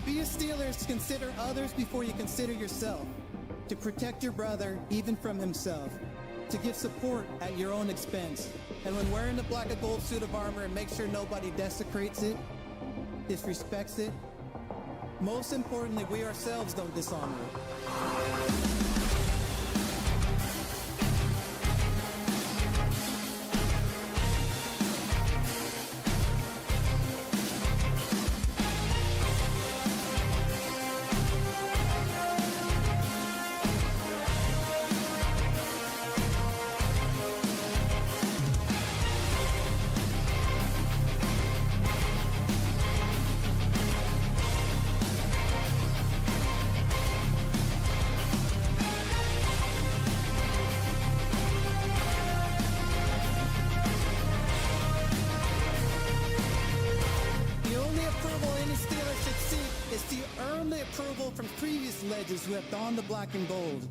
To be a Steelers, consider others before you consider yourself. To protect your brother, even from himself. To give support at your own expense. And when wearing the black and gold suit of armor, make sure nobody desecrates it, disrespects it. Most importantly, we ourselves don't dishonor it. From previous legends who have donned the black and gold.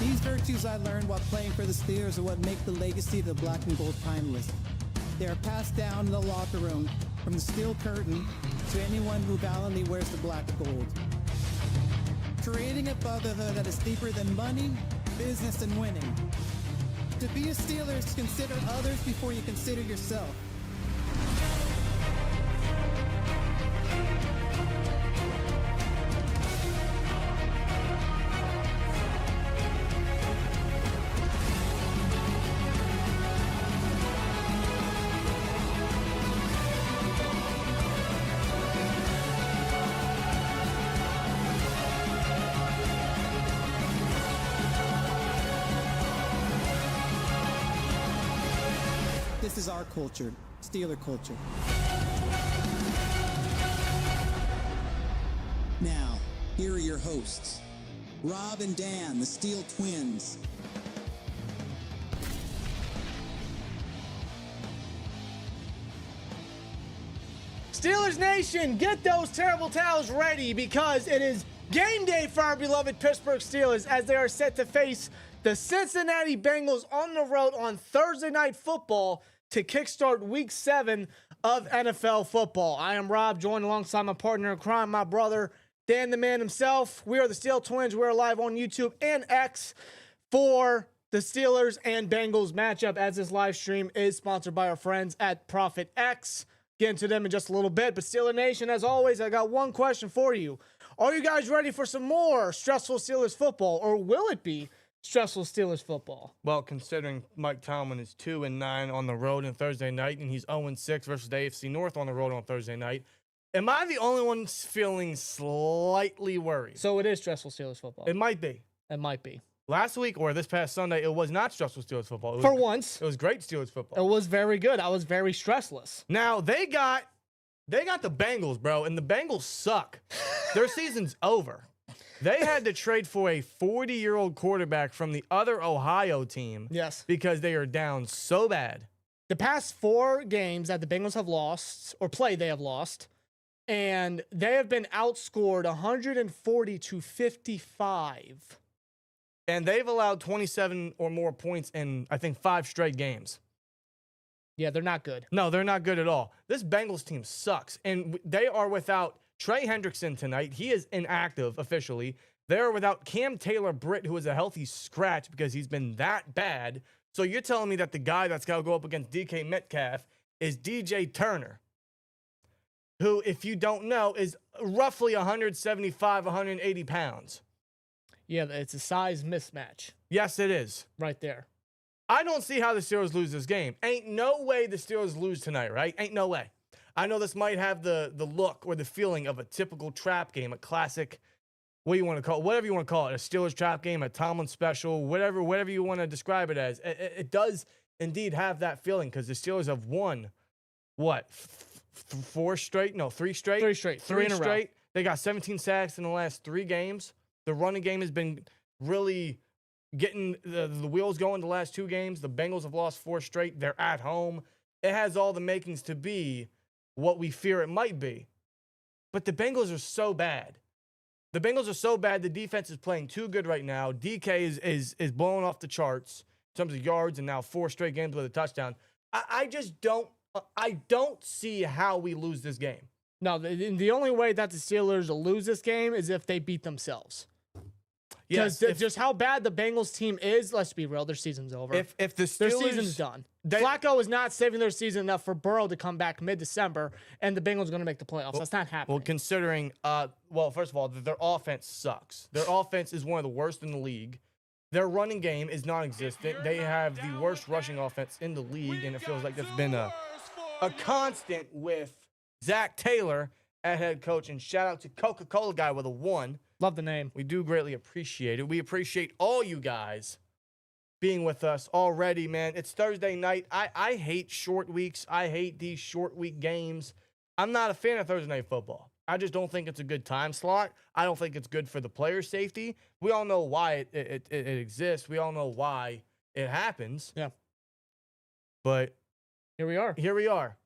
These virtues I learned while playing for the Steelers are what make the legacy of the black and gold timeless. They are passed down in the locker room from the steel curtain to anyone who valiantly wears the black gold. Creating a brotherhood that is deeper than money, business, and winning. To be a Steelers, consider others before you consider yourself. This is our culture, Steeler culture. Now, here are your hosts, Rob and Dan, the Steel Twins. Steelers Nation, get those terrible towels ready because it is game day for our beloved Pittsburgh Steelers as they are set to face the Cincinnati Bengals on the road on Thursday Night Football to kickstart Week 7 of NFL football. I am Rob, joined alongside my partner in crime, my brother, Dan the Man himself. We are the Steel Twins. We're live on YouTube and X for the Steelers and Bengals matchup, as this live stream is sponsored by our friends at Profit X. Get into them in just a little bit. But Steeler Nation, as always, I got one question for you. Are you guys ready for some more stressful Steelers football, or will it be stressful Steelers football? Well, considering Mike Tomlin is 2-9 on the road on Thursday night, and he's 0-6 versus the AFC North on the road on Thursday night, am I the only one feeling slightly worried? So it is stressful Steelers football. It might be. It might be. Last week or this past Sunday, it was not stressful Steelers football. For once. It was great Steelers football. It was very good. I was very stressless. Now, they got the Bengals, bro, and the Bengals suck. Their season's over. They had to trade for a 40-year-old quarterback from the other Ohio team. Yes. Because they are down so bad. The past 4 games that the Bengals have lost, or played, they have lost, and they have been outscored 140-55. And they've allowed 27 or more points in, I think, 5 straight games. Yeah, they're not good. No, they're not good at all. This Bengals team sucks. And they are without Trey Hendrickson tonight. He is inactive officially. They're without Cam Taylor-Britt, who is a healthy scratch because he's been that bad. So you're telling me that the guy that's got to go up against DK Metcalf is DJ Turner, who, if you don't know, is roughly 175, 180 pounds. Yeah, it's a size mismatch. Yes, it is. Right there. I don't see how the Steelers lose this game. Ain't no way the Steelers lose tonight, right? Ain't no way. I know this might have the look or the feeling of a typical trap game, a classic, what do you want to call it? Whatever you want to call it, a Steelers trap game, a Tomlin special, whatever you want to describe it as. It does indeed have that feeling because the Steelers have won, what, 3 straight? No, 3 straight? 3 straight. 3 in a row. They got 17 sacks in the last 3 games. The running game has been really getting the wheels going the last 2 games. The Bengals have lost 4 straight. They're at home. It has all the makings to be what we fear it might be. But the Bengals are so bad. The Bengals are so bad. The defense is playing too good right now. DK is blowing off the charts in terms of yards and now 4 straight games with a touchdown. I just don't see how we lose this game. No, the only way that the Steelers will lose this game is if they beat themselves. Because just how bad the Bengals team is, let's be real, their season's over. If the Steelers, their season's done. Flacco is not saving their season enough for Burrow to come back mid-December, and the Bengals are going to make the playoffs. That's not happening. Well, considering, first of all, their offense sucks. Their offense is one of the worst in the league. Their running game is non-existent. They have the worst rushing offense in the league, and it feels like that's been a constant with Zach Taylor at head coach. And shout out to Coca-Cola guy with a 1. Love the name. We do greatly appreciate it. We appreciate all you guys being with us already, man. It's Thursday night. I hate short weeks. I hate these short week games. I'm not a fan of Thursday night football. I just don't think it's a good time slot. I don't think it's good for the player safety. We all know why it exists. We all know why it happens. Yeah. But here we are. Here we are.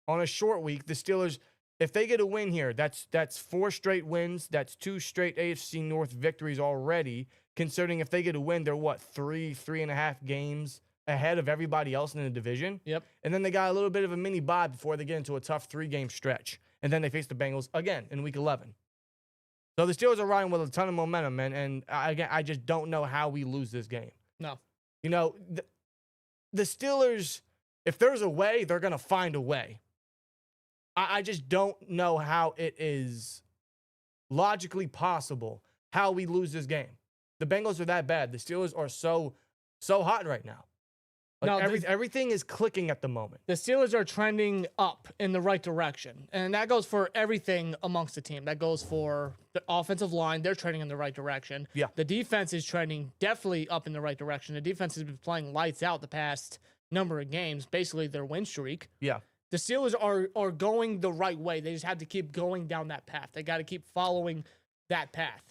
On a short week, the Steelers, if they get a win here, that's 4 straight wins. That's 2 straight AFC North victories already. Considering if they get a win, they're 3.5 games ahead of everybody else in the division. Yep. And then they got a little bit of a mini bye before they get into a tough 3-game stretch. And then they face the Bengals again in Week 11. So the Steelers are riding with a ton of momentum, man. And again, I just don't know how we lose this game. No. You know, the Steelers, if there's a way, they're going to find a way. I just don't know how it is logically possible how we lose this game. The Bengals are that bad. The Steelers are so hot right now. Like everything is clicking at the moment. The Steelers are trending up in the right direction. And that goes for everything amongst the team. That goes for the offensive line. They're trending in the right direction. Yeah. The defense is trending definitely up in the right direction. The defense has been playing lights out the past number of games, basically their win streak. Yeah. The Steelers are going the right way. They just have to keep going down that path. They got to keep following that path.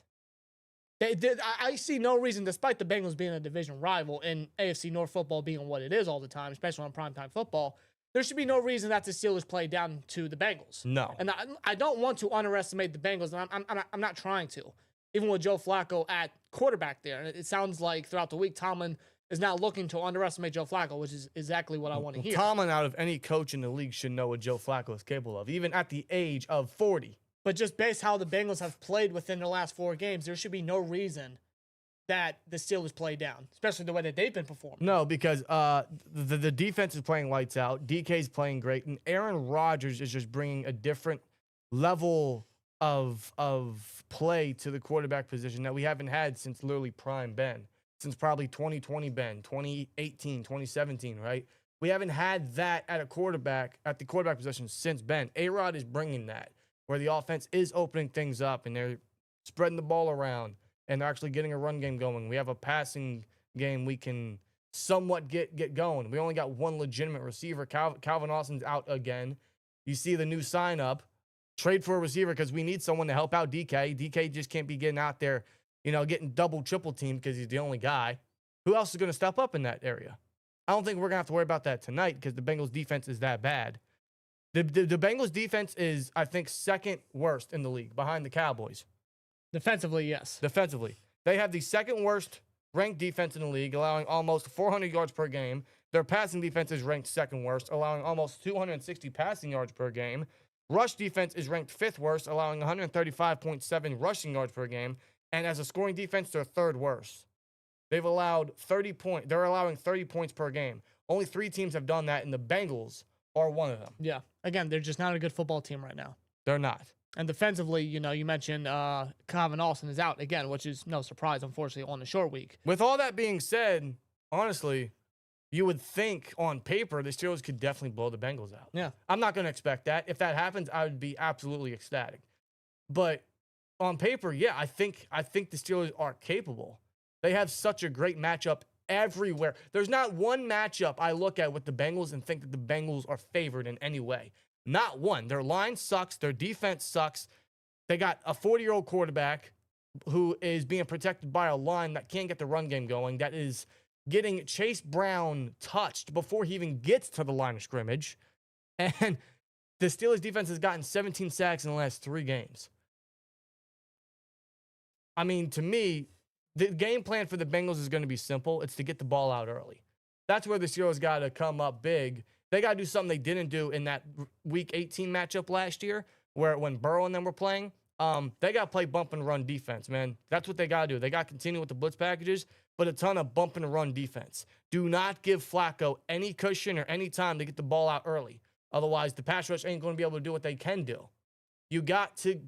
I see no reason, despite the Bengals being a division rival and AFC North football being what it is all the time, especially on primetime football, there should be no reason that the Steelers play down to the Bengals. No. And I don't want to underestimate the Bengals, and I'm not trying to. Even with Joe Flacco at quarterback there, and it sounds like throughout the week, Tomlin is now looking to underestimate Joe Flacco, which is exactly what I want to hear. Tomlin, out of any coach in the league, should know what Joe Flacco is capable of, even at the age of 40. But just based how the Bengals have played within their last 4 games, there should be no reason that the Steelers play down, especially the way that they've been performing. No, because the defense is playing lights out. DK's playing great, and Aaron Rodgers is just bringing a different level of play to the quarterback position that we haven't had since literally prime Ben, since probably 2020 Ben, 2018, 2017, right? We haven't had that at the quarterback position since Ben. A-Rod is bringing that, where the offense is opening things up and they're spreading the ball around and they're actually getting a run game going. We have a passing game we can somewhat get going. We only got one legitimate receiver. Calvin Austin's out again. You see the new sign up. Trade for a receiver because we need someone to help out DK. DK just can't be getting out there, getting double, triple teamed because he's the only guy. Who else is going to step up in that area? I don't think we're going to have to worry about that tonight because the Bengals defense is that bad. The Bengals defense is, I think, second worst in the league behind the Cowboys. Defensively, yes. Defensively. They have the second worst ranked defense in the league, allowing almost 400 yards per game. Their passing defense is ranked second worst, allowing almost 260 passing yards per game. Rush defense is ranked 5th worst, allowing 135.7 rushing yards per game. And as a scoring defense, they're 3rd worst. They've allowed 30 points. They're allowing 30 points per game. Only 3 teams have done that, and the Bengals are one of them. Yeah. Again, they're just not a good football team right now. They're not. And defensively, you mentioned Calvin Austin is out again, which is no surprise, unfortunately, on the short week. With all that being said, honestly, you would think on paper the Steelers could definitely blow the Bengals out. Yeah. I'm not going to expect that. If that happens, I would be absolutely ecstatic. But on paper, yeah, I think the Steelers are capable. They have such a great matchup everywhere. There's not one matchup I look at with the Bengals and think that the Bengals are favored in any way. Not one. Their line sucks. Their defense sucks. They got a 40-year-old quarterback who is being protected by a line that can't get the run game going, that is getting Chase Brown touched before he even gets to the line of scrimmage. And the Steelers defense has gotten 17 sacks in the last 3 games. I mean, to me, the game plan for the Bengals is going to be simple. It's to get the ball out early. That's where the Steelers got to come up big. They got to do something they didn't do in that Week 18 matchup last year, where when Burrow and them were playing, they got to play bump and run defense, man. That's what they got to do. They got to continue with the blitz packages, but a ton of bump and run defense. Do not give Flacco any cushion or any time to get the ball out early. Otherwise, the pass rush ain't going to be able to do what they can do. You got to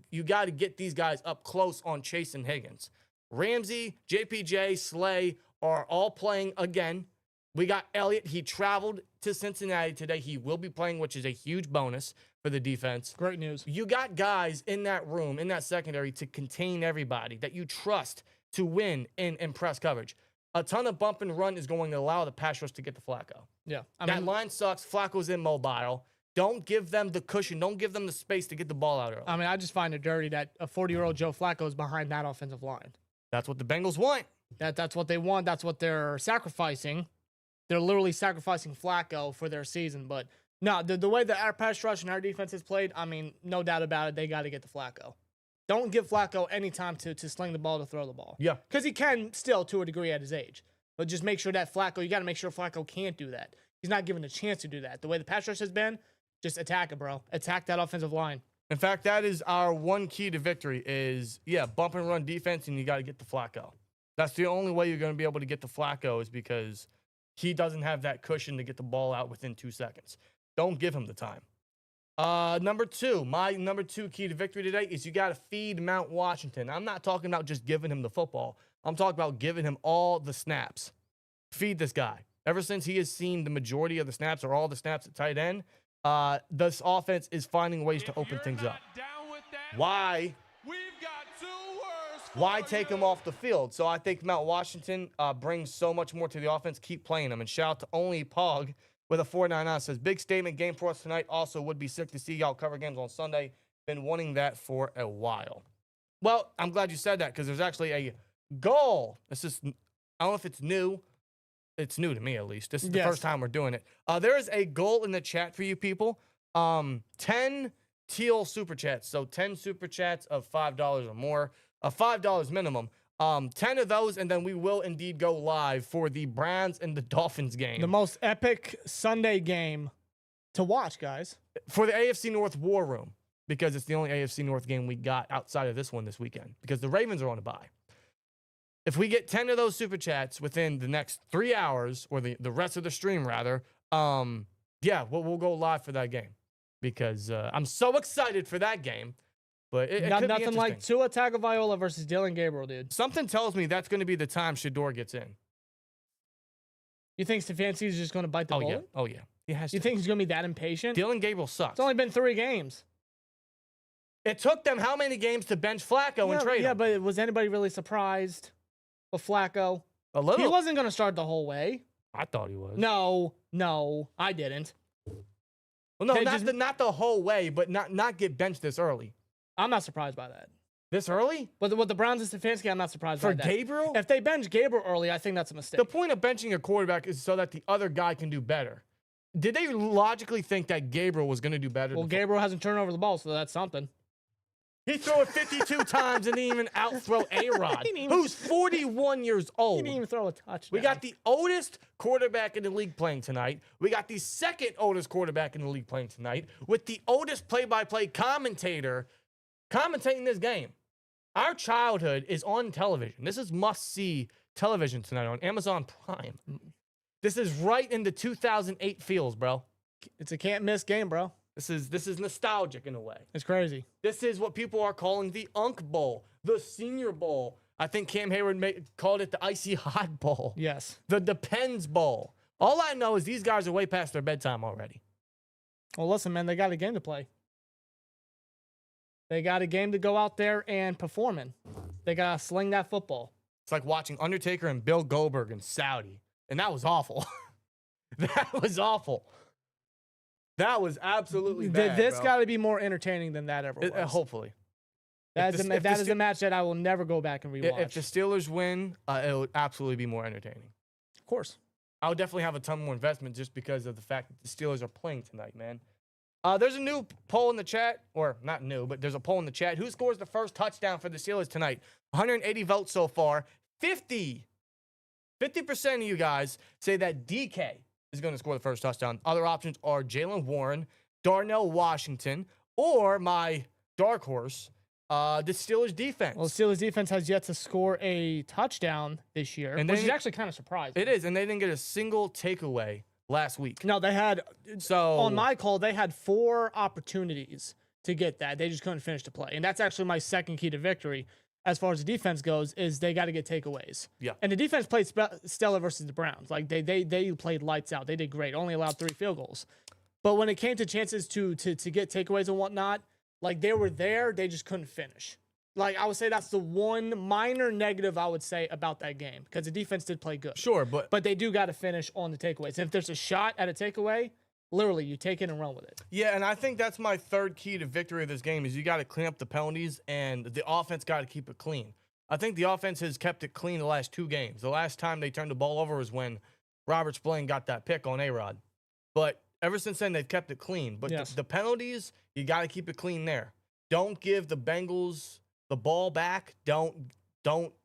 get these guys up close on Chase and Higgins. Ramsey, JPJ, Slay are all playing again. We got Elliott. He traveled to Cincinnati today. He will be playing, which is a huge bonus for the defense. Great news. You got guys in that room, in that secondary, to contain everybody that you trust to win in press coverage. A ton of bump and run is going to allow the pass rush to get to Flacco. Yeah. That line sucks. Flacco's immobile. Don't give them the cushion. Don't give them the space to get the ball out early. I mean, I just find it dirty that a 40-year-old Joe Flacco is behind that offensive line. That's what the Bengals want. That's what they want. That's what they're sacrificing. They're literally sacrificing Flacco for their season. But no, the way that our pass rush and our defense is played, I mean, no doubt about it, they got to get to Flacco. Don't give Flacco any time to sling the ball, to throw the ball. Yeah. Because he can still, to a degree, at his age. But just make sure that Flacco, you got to make sure Flacco can't do that. He's not given a chance to do that. The way the pass rush has been, just attack it, bro. Attack that offensive line. In fact, that is our one key to victory is, bump and run defense, and you got to get to Flacco. That's the only way you're going to be able to get to Flacco is because he doesn't have that cushion to get the ball out within 2 seconds. Don't give him the time. Number 2, my number 2 key to victory today is you got to feed Mount Washington. I'm not talking about just giving him the football. I'm talking about giving him all the snaps. Feed this guy. Ever since he has seen the majority of the snaps or all the snaps at tight end, this offense is finding ways to open things up. Why take him off the field? So I think Mount Washington brings so much more to the offense. Keep playing him. And shout out to Only Pog with a 499. Says, big statement game for us tonight. Also would be sick to see y'all cover games on Sunday. Been wanting that for a while. Well, I'm glad you said that because there's actually a goal. This is, I don't know if it's new. It's new to me, at least. This is the first time we're doing it. There is a goal in the chat for you people. 10 teal super chats. So 10 super chats of $5 or more. $5 minimum. 10 of those, and then we will indeed go live for the Browns and the Dolphins game. The most epic Sunday game to watch, guys. For the AFC North War Room, because it's the only AFC North game we got outside of this one this weekend, because the Ravens are on a bye. If we get 10 of those super chats within the next 3 hours, or the rest of the stream, rather, we'll go live for that game. Because I'm so excited for that game. But it could be nothing like Tua Tagovailoa versus Dylan Gabriel, dude. Something tells me that's going to be the time Shador gets in. You think Stefanski is just going to bite the bullet? Oh, yeah. He has to. You think he's going to be that impatient? Dylan Gabriel sucks. It's only been 3 games. It took them how many games to bench Flacco and trade him? Yeah, but was anybody really surprised with Flacco? A little. He wasn't going to start the whole way. I thought he was. No, I didn't. Well, no, not the whole way, but not get benched this early. I'm not surprised by that. This early? But with the Browns and Stefanski, I'm not surprised by that. For Gabriel? If they bench Gabriel early, I think that's a mistake. The point of benching a quarterback is so that the other guy can do better. Did they logically think that Gabriel was going to do better? Well, Gabriel hasn't turned over the ball, so that's something. He threw it 52 times and didn't even out-throw A-Rod, who's 41 years old. He didn't even throw a touchdown. We got the oldest quarterback in the league playing tonight. We got the second oldest quarterback in the league playing tonight with the oldest play-by-play commentator commentating this game. Our childhood is on television. This is must-see television tonight on Amazon Prime. This is right in the 2008 feels, bro. It's a can't-miss game, bro. This is nostalgic in a way. It's crazy. This is what people are calling the Unk Bowl, the Senior Bowl. I think Cam Heyward called it the Icy Hot Bowl. Yes. The Depends Bowl. All I know is these guys are way past their bedtime already. Well, listen, man, they got a game to play. They got a game to go out there and perform in. They got to sling that football. It's like watching Undertaker and Bill Goldberg in Saudi. And that was awful. That was awful. That was absolutely bad. This got to be more entertaining than that ever was. Hopefully. That is a match that I will never go back and rewatch. If the Steelers win, it would absolutely be more entertaining. Of course. I would definitely have a ton more investment just because of the fact that the Steelers are playing tonight, man. There's a new poll in the chat, or not new, but there's a poll in the chat. Who scores the first touchdown for the Steelers tonight? 180 votes so far. 50% of you guys say that DK is going to score the first touchdown. Other options are Jaylen Warren, Darnell Washington, or my dark horse, the Steelers defense. Well, the Steelers defense has yet to score a touchdown this year, which is actually kind of surprising. It is, and they didn't get a single takeaway last week. No, they had, on my call, they had 4 opportunities to get that. They just couldn't finish the play. And that's actually my second key to victory as far as the defense goes, is they got to get takeaways. Yeah. And the defense played stellar versus the Browns. Like, they played lights out. They did great. Only allowed 3 field goals. But when it came to chances to get takeaways and whatnot, like, they were there, they just couldn't finish. Like, I would say that's the one minor negative I would say about that game, because the defense did play good. Sure, but they do got to finish on the takeaways. And if there's a shot at a takeaway, literally, you take it and run with it. Yeah, and I think that's my third key to victory of this game is you got to clean up the penalties, and the offense got to keep it clean. I think the offense has kept it clean the last 2 games. The last time they turned the ball over was when Robert Spillane got that pick on A-Rod. But ever since then, they've kept it clean. But yes. the penalties, you got to keep it clean there. Don't give the Bengals the ball back. Don't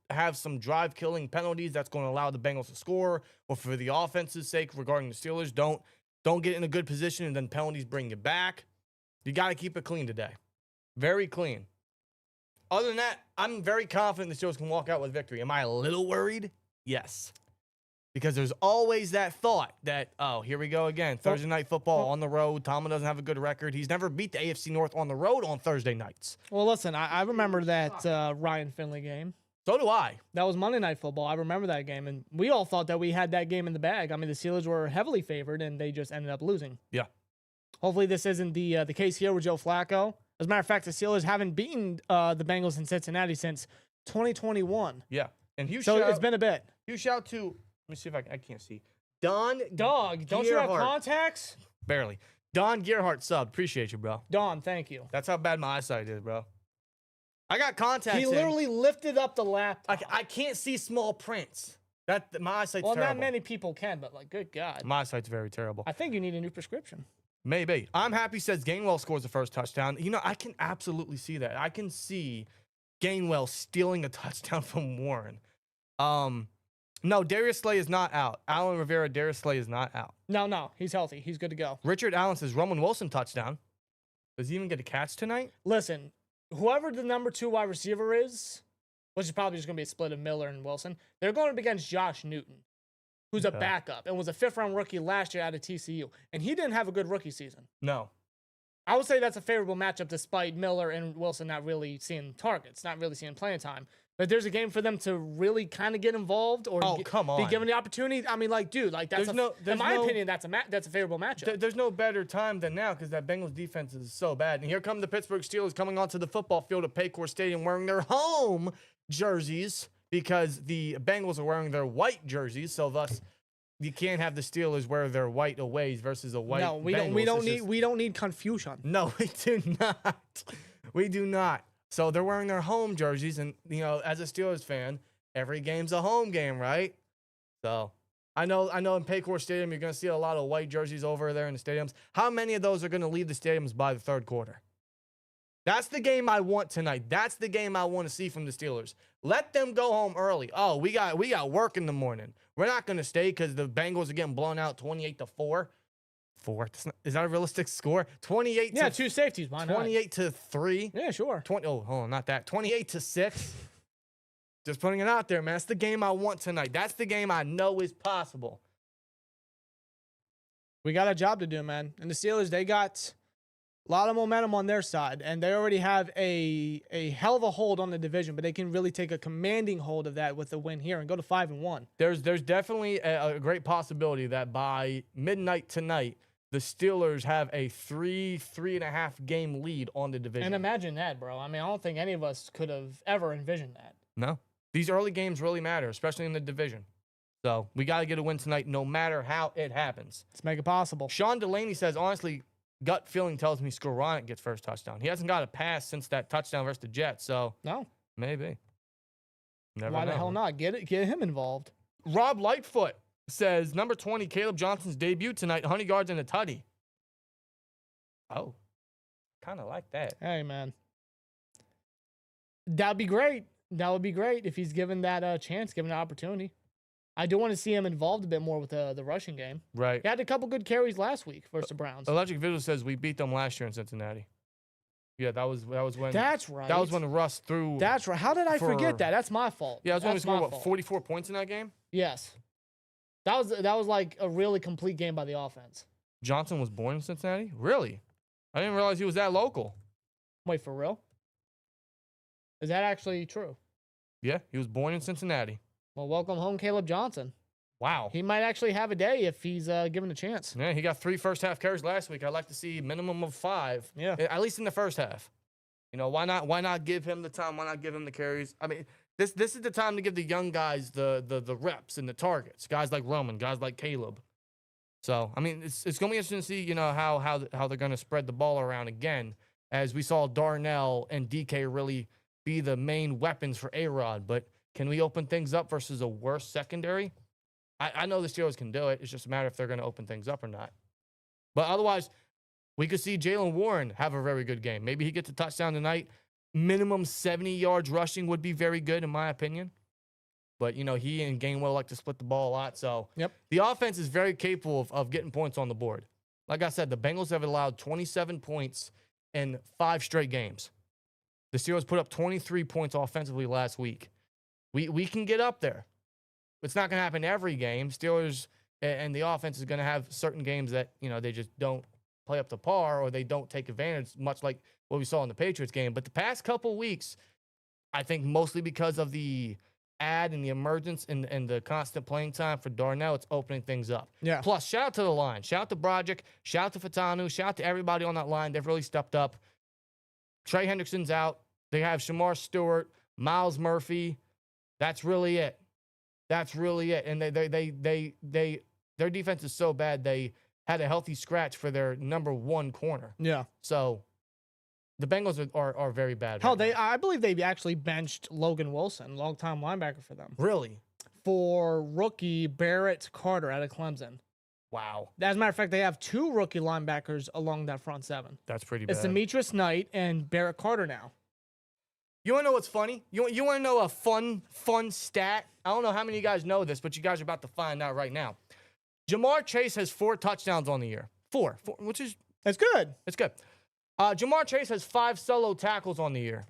have some drive-killing penalties that's going to allow the Bengals to score, or for the offense's sake regarding the Steelers, don't get in a good position and then penalties bring you back. You got to keep it clean today. Very clean. Other than that, I'm very confident the Steelers can walk out with victory. Am I a little worried? Yes. Because there's always that thought that, oh, here we go again. Thursday night football on the road. Tomlin doesn't have a good record. He's never beat the AFC North on the road on Thursday nights. Well, listen, I remember that Ryan Finley game. So do I. That was Monday Night Football. I remember that game, and we all thought that we had that game in the bag. I mean, the Steelers were heavily favored, and they just ended up losing. Yeah. Hopefully this isn't the case here with Joe Flacco. As a matter of fact, the Steelers haven't beaten the Bengals in Cincinnati since 2021. Yeah. And huge so shout, it's been a bit. Huge shout to, let me see if I can't see. Dog, don't you have contacts? Barely. Don Gearhart sub. Appreciate you, bro. Don, thank you. That's how bad my eyesight is, bro. I got contacts. He literally lifted up the laptop. I can't see small prints. My eyesight's well, terrible. not many people can, but like, good God. My eyesight's very terrible. I think you need a new prescription. Maybe. I'm happy says Gainwell scores the first touchdown. You know, I can absolutely see that. I can see Gainwell stealing a touchdown from Warren. No, Darius Slay is not out. Alan Rivera, Darius Slay is not out. No, he's healthy. He's good to go. Richard Allen says Roman Wilson touchdown. Does he even get a catch tonight? Listen, whoever the number 2 wide receiver is, which is probably just going to be a split of Miller and Wilson, they're going up against Josh Newton, who's a backup and was a 5th-round rookie last year out of TCU. And he didn't have a good rookie season. No. I would say that's a favorable matchup despite Miller and Wilson not really seeing targets, not really seeing playing time. But there's a game for them to really kind of get involved or be given the opportunity. I mean, like, dude, like that's in my opinion, that's a favorable matchup. There's no better time than now because that Bengals defense is so bad. And here come the Pittsburgh Steelers coming onto the football field at Paycor Stadium wearing their home jerseys because the Bengals are wearing their white jerseys. So thus, you can't have the Steelers wear their white aways versus a white. No, we don't need confusion. No, we do not. We do not. So they're wearing their home jerseys, and you know, as a Steelers fan, every game's a home game, right? So I know in Paycor Stadium you're gonna see a lot of white jerseys over there in the stadiums. How many of those are gonna leave the stadiums by the third quarter? That's the game I want tonight. That's the game I want to see from the Steelers. Let them go home early. Oh, we got work in the morning. We're not gonna stay because the Bengals are getting blown out 28-4. Is that a realistic score? 28. Yeah, 2 safeties. Why not? 28-3. Yeah, sure. 20. Oh, hold on, not that. 28-6. Just putting it out there, man. That's the game I want tonight. That's the game I know is possible. We got a job to do, man. And the Steelers, they got a lot of momentum on their side, and they already have a hell of a hold on the division, but they can really take a commanding hold of that with the win here and go to 5-1. There's definitely a great possibility that by midnight tonight, the Steelers have a 3.5 game lead on the division. And imagine that, bro. I mean, I don't think any of us could have ever envisioned that. No. These early games really matter, especially in the division. So we got to get a win tonight no matter how it happens. Let's make it possible. Sean Delaney says, honestly, gut feeling tells me Skoranek gets first touchdown. He hasn't got a pass since that touchdown versus the Jets, so No. maybe. Never Why know. the hell not? Get him involved. Rob Lightfoot says, number 20, Caleb Johnson's debut tonight, 100 yards and a tutty. Oh, kind of like that. Hey, man. That'd be great. That would be great if he's given that chance, given an opportunity. I do want to see him involved a bit more with the rushing game. Right. He had a couple good carries last week versus the Browns. Electric Visual says we beat them last year in Cincinnati. Yeah, that was when. That's right. That was when Russ threw. That's right. How did I forget that? That's my fault. Yeah, that's when we scored, my what, 44 points in that game? Yes. That was like a really complete game by the offense. Johnson was born in Cincinnati? Really? I didn't realize he was that local. Wait, for real? Is that actually true? Yeah, he was born in Cincinnati. Well, welcome home, Caleb Johnson. Wow. He might actually have a day if he's given a chance. Yeah, he got 3 first-half carries last week. I'd like to see minimum of 5. Yeah. At least in the first half. You know, why not give him the time? Why not give him the carries? I mean, this is the time to give the young guys the reps and the targets. Guys like Roman, guys like Caleb. So, I mean, it's going to be interesting to see, you know, how they're going to spread the ball around again, as we saw Darnell and DK really be the main weapons for A-Rod. But can we open things up versus a worse secondary? I know the Steelers can do it. It's just a matter if they're going to open things up or not. But otherwise, we could see Jaylen Warren have a very good game. Maybe he gets a touchdown tonight. Minimum 70 yards rushing would be very good, in my opinion. But, you know, he and Gainwell like to split the ball a lot. So the offense is very capable of getting points on the board. Like I said, the Bengals have allowed 27 points in 5 straight games. The Steelers put up 23 points offensively last week. We can get up there. It's not going to happen every game. Steelers and the offense is going to have certain games that, you know, they just don't play up to par or they don't take advantage, much like what we saw in the Patriots game. But the past couple weeks, I think mostly because of the ad and the emergence and the constant playing time for Darnell, it's opening things up. Yeah. Plus, shout out to the line. Shout out to Broderick. Shout out to Fatanu. Shout out to everybody on that line. They've really stepped up. Trey Hendrickson's out. They have Shamar Stewart, Miles Murphy. That's really it. That's really it. And their defense is so bad, they had a healthy scratch for their number 1 corner. Yeah. So the Bengals are very bad. Hell, right now. I believe they actually benched Logan Wilson, longtime linebacker for them, Really? for rookie Barrett Carter out of Clemson. Wow. As a matter of fact, they have 2 rookie linebackers along that front 7. That's pretty bad. It's Demetrius Knight and Barrett Carter now. You want to know what's funny? You want to know a fun stat? I don't know how many of you guys know this, but you guys are about to find out right now. Jamar Chase has 4 touchdowns on the year. 4, which is... That's good. It's good. Jamar Chase has 5 solo tackles on the year.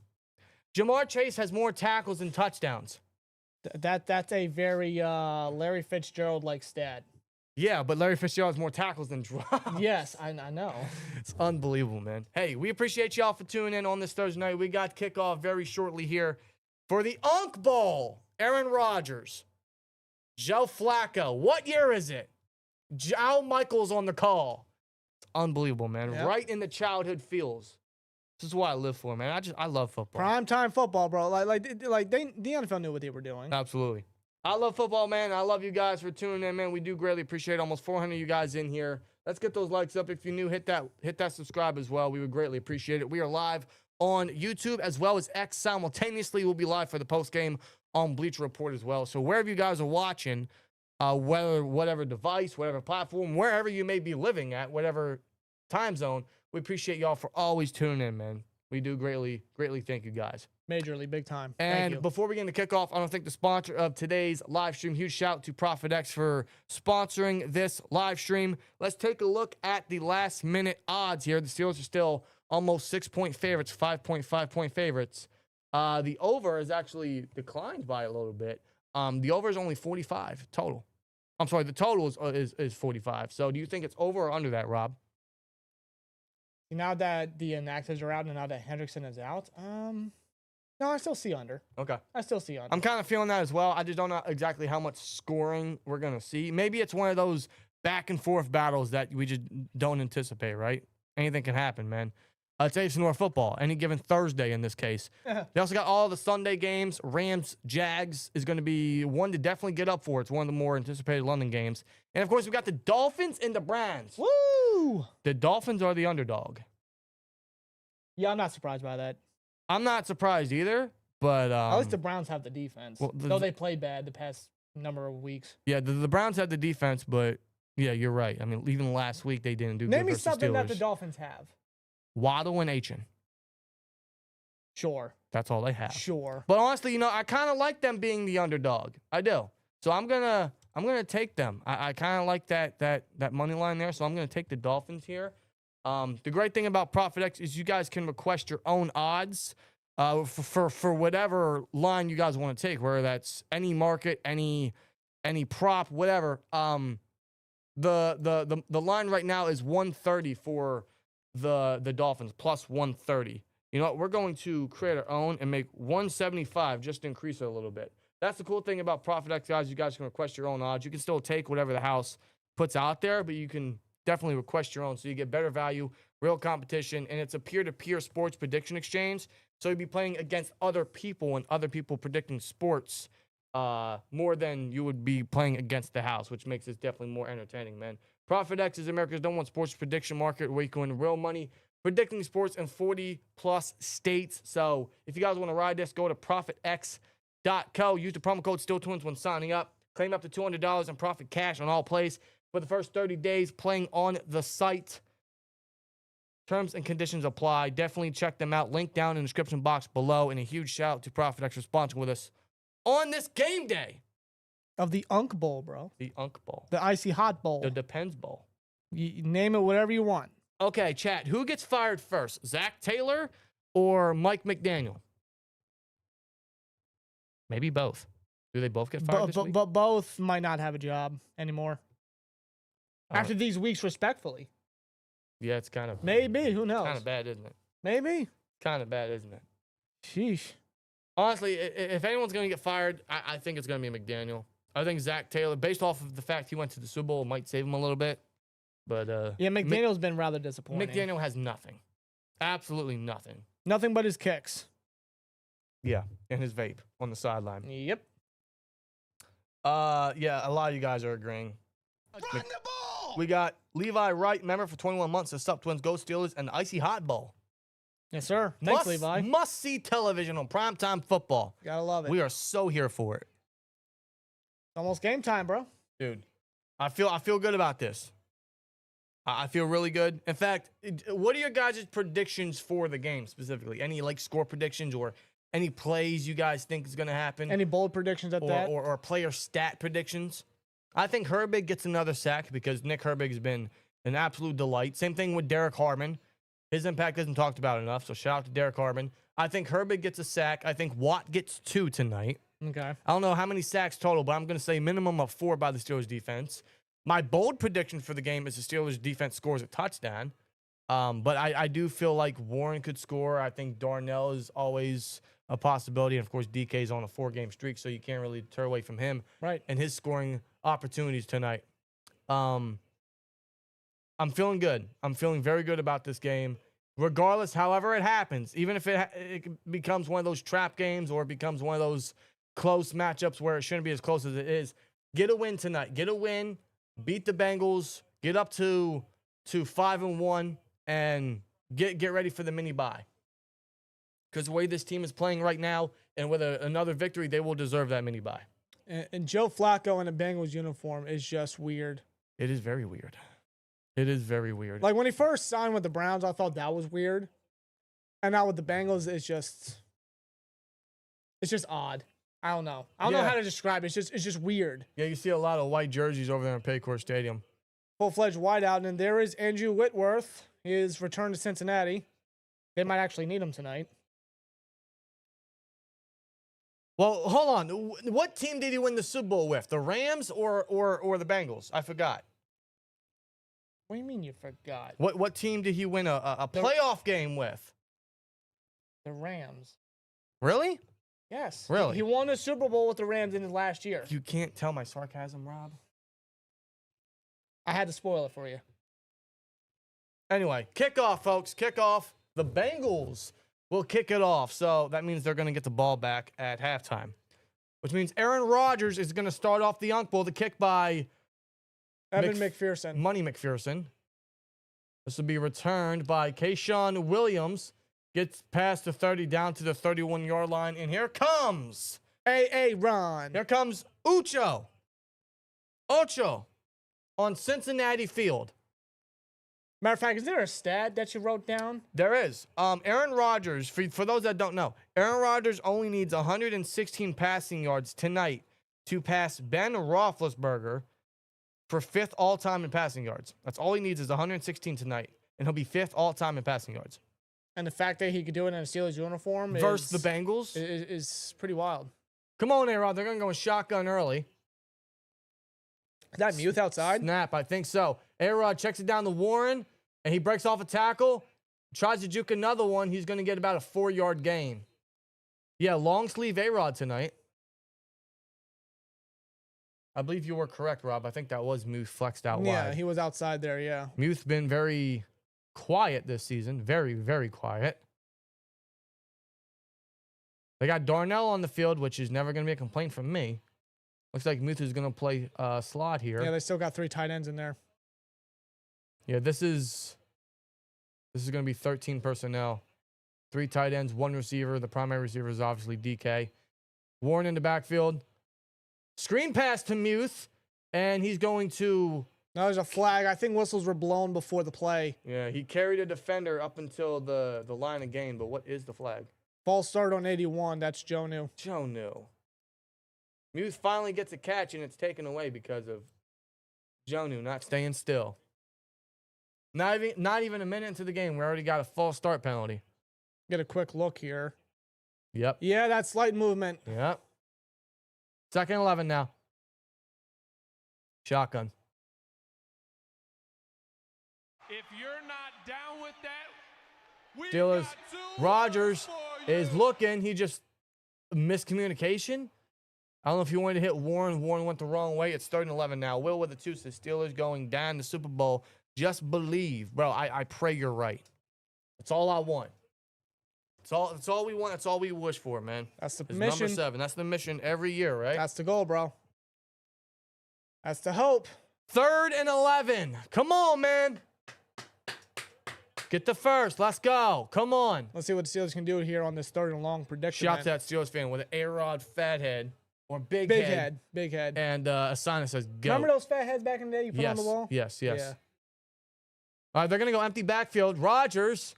Jamar Chase has more tackles than touchdowns. That's a very Larry Fitzgerald-like stat. Yeah, but Larry Fitzgerald has more tackles than drops. Yes, I know. It's unbelievable, man. Hey, we appreciate y'all for tuning in on this Thursday night. We got kickoff very shortly here for the Unk Bowl. Aaron Rodgers, Joe Flacco. What year is it? Al Michaels on the call. It's unbelievable, man. Yep. Right in the childhood feels. This is what I live for, man. I love football. Primetime the NFL knew what they were doing. Absolutely. I love football, man. I love you guys for tuning in, man. We do greatly appreciate almost 400 of you guys in here. Let's get those likes up. If you're new, hit that subscribe as well. We would greatly appreciate it. We are live on YouTube as well as X simultaneously. We'll be live for the post game on Bleacher Report as well. So wherever you guys are watching, whatever device, whatever platform, wherever you may be living at, whatever time zone, we appreciate y'all for always tuning in, man. We do greatly thank you guys. Majorly, big time. And before we get into kickoff, I want to thank the sponsor of today's live stream. Huge shout out to Prophet X for sponsoring this live stream. Let's take a look at the last minute odds here. The Steelers are still almost 6-point favorites, 5.5 point favorites. The over is actually declined by a little bit. The over is only 45 total. I'm sorry, the total is 45. So do you think it's over or under that, Rob? Now that the inactives are out and now that Hendrickson is out, no, I still see under. Okay. I still see under. I'm kind of feeling that as well. I just don't know exactly how much scoring we're going to see. Maybe it's one of those back and forth battles that we just don't anticipate, right? Anything can happen, man. It's AFC North football, any given Thursday in this case. They also got all the Sunday games. Rams, Jags is going to be one to definitely get up for. It's one of the more anticipated London games. And, of course, we got the Dolphins and the Browns. Woo! Woo! The Dolphins are the underdog. Yeah, I'm not surprised by that. I'm not surprised either, but At least the Browns have the defense. well, though they played bad the past number of weeks. yeah, the Browns had the defense, but yeah, you're right. I mean, even last week they didn't do good Name me versus something that Steelers. the Dolphins have. Waddle and Achin. Sure. That's all they have. Sure. But honestly, you know, I kind of like them being the underdog. I do. So I'm gonna take them. I kind of like that money line there. So I'm gonna take the Dolphins here. The great thing about ProfitX is you guys can request your own odds for whatever line you guys want to take, whether that's any market, any prop, whatever. The line right now is 130 for the Dolphins, plus 130. You know what? We're going to create our own and make 175 just to increase it a little bit. That's the cool thing about ProfitX, guys. You guys can request your own odds. You can still take whatever the house puts out there, but you can definitely request your own so you get better value, real competition, and it's a peer-to-peer sports prediction exchange. So you'll be playing against other people and other people predicting sports more than you would be playing against the house, which makes this definitely more entertaining, man. ProfitX is America's #1 sports prediction market where you can win real money predicting sports in 40-plus states. So if you guys want to ride this, go to ProfitX.co. Use the promo code SteelTwins when signing up. Claim up to $200 in profit cash on all plays for the first 30 days playing on the site. Terms and conditions apply. Definitely check them out. Link down in the description box below. And a huge shout out to ProfitX for sponsoring with us on this game day. Of the Unk Bowl, bro. The Unk Bowl. The Icy Hot Bowl. The Depends Bowl. You name it whatever you want. Okay, chat. Who gets fired first? Zach Taylor or Mike McDaniel? Maybe both. Do they both get fired this week? But both might not have a job anymore. After these weeks, respectfully. Yeah, it's kind of... Maybe. Who knows? Kind of bad, isn't it? Maybe. Kind of bad, isn't it? Sheesh. Honestly, if anyone's going to get fired, I think it's going to be McDaniel. I think Zach Taylor, based off of the fact he went to the Super Bowl, might save him a little bit. But yeah, McDaniel's been rather disappointing. McDaniel has nothing. Absolutely nothing. Nothing but his kicks. Yeah, and his vape on the sideline. Yep. Yeah, a lot of you guys are agreeing. Run the ball! We got Levi Wright, member for 21 months, the SteelTwins Go Steelers, and the Icy Hot Bowl. Yes, sir. Thanks, Levi. Must-see television on primetime football. Gotta love it. We are so here for it. It's almost game time, bro. Dude, I feel good about this. I feel really good. In fact, what are your guys' predictions for the game specifically? Any like score predictions or any plays you guys think is going to happen? Any bold predictions at that? Or player stat predictions? I think Herbig gets another sack because Nick Herbig has been an absolute delight. Same thing with Derek Harmon. His impact isn't talked about enough, so shout out to Derek Harmon. I think Herbig gets a sack. I think Watt gets 2 tonight. Okay. I don't know how many sacks total, but I'm going to say minimum of 4 by the Steelers defense. My bold prediction for the game is the Steelers defense scores a touchdown. But I do feel like Warren could score. I think Darnell is always a possibility. And, of course, DK's on a 4-game streak, so you can't really deter away from him. Right. And his scoring opportunities tonight. I'm feeling good. I'm feeling very good about this game. Regardless, however it happens, even if it becomes one of those trap games or it becomes one of those close matchups where it shouldn't be as close as it is, get a win tonight. Get a win. Beat the Bengals, get up to 5-1, and get ready for the mini bye. Because the way this team is playing right now, and with another victory, they will deserve that mini bye. And Joe Flacco in a Bengals uniform is just weird. It is very weird. It is very weird. Like when he first signed with the Browns, I thought that was weird. And now with the Bengals, it's just odd. I don't know. I don't know how to describe it. It's just weird. Yeah, you see a lot of white jerseys over there in Paycor Stadium. Full-fledged whiteout. And there is Andrew Whitworth. His return to Cincinnati. They might actually need him tonight. Well, hold on. What team did he win the Super Bowl with? The Rams or the Bengals? I forgot. What do you mean you forgot? What team did he win a playoff game with? The Rams. Really? Yes. Really? He won a Super Bowl with the Rams in his last year. You can't tell my sarcasm, Rob. I had to spoil it for you. Anyway, kickoff, folks. Kickoff. The Bengals will kick it off. So that means they're going to get the ball back at halftime. Which means Aaron Rodgers is going to start off the Unk Bowl, the kick by Evan McPherson. Money McPherson. This will be returned by Kayshawn Williams. Gets past the 30 down to the 31-yard line. And here comes Ron. Here comes Ocho on Cincinnati Field. Matter of fact, is there a stat that you wrote down? There is. Aaron Rodgers, for those that don't know, Aaron Rodgers only needs 116 passing yards tonight to pass Ben Roethlisberger for 5th all-time in passing yards. That's all he needs is 116 tonight, and he'll be 5th all-time in passing yards. And the fact that he could do it in a Steelers uniform versus the Bengals is pretty wild. Come on, A-Rod. They're going to go with shotgun early. Is that Muth outside? Snap, I think so. A-Rod checks it down to Warren, and he breaks off a tackle. Tries to juke another one. He's going to get about a 4-yard gain. Yeah, long sleeve A-Rod tonight. I believe you were correct, Rob. I think that was Muth flexed out wide. Yeah, he was outside there, yeah. Muth's been very quiet this season. Very, very quiet. They got Darnell on the field, which is never going to be a complaint from me. Looks like Muth is going to play slot here. Yeah, they still got 3 tight ends in there. Yeah, this is going to be 13 personnel. 3 tight ends, 1 receiver. The primary receiver is obviously DK. Warren in the backfield. Screen pass to Muth, and he's going to... No, there's a flag. I think whistles were blown before the play. Yeah, he carried a defender up until the line of gain, but what is the flag? False start on 81. That's Jonnu. Jonnu. Muth finally gets a catch, and it's taken away because of Jonnu not staying still. Not even a minute into the game, we already got a false start penalty. Get a quick look here. Yep. Yeah, that's slight movement. Yep. 2nd and 11 now. Shotgun. If you're not down with that, we Steelers. got 2 Rodgers for you. is looking. He just miscommunication. I don't know if he wanted to hit Warren. Warren went the wrong way. It's 3rd and 11 now. Will with the 2 says Steelers going down the Super Bowl. Just believe. Bro, I pray you're right. That's all I want. That's all we want. That's all we wish for, man. That's the It's mission. number 7. That's the mission every year, right? That's the goal, bro. That's the hope. 3rd and 11. Come on, man. Get the first. Let's go. Come on. Let's see what the Steelers can do here on this 3rd and long prediction. Shout out to that Steelers fan with an A-Rod fat head or big head. Big head. And a sign that says go. Remember those fat heads back in the day you put on the wall? Yes. Yeah. All right, they're going to go empty backfield. Rodgers,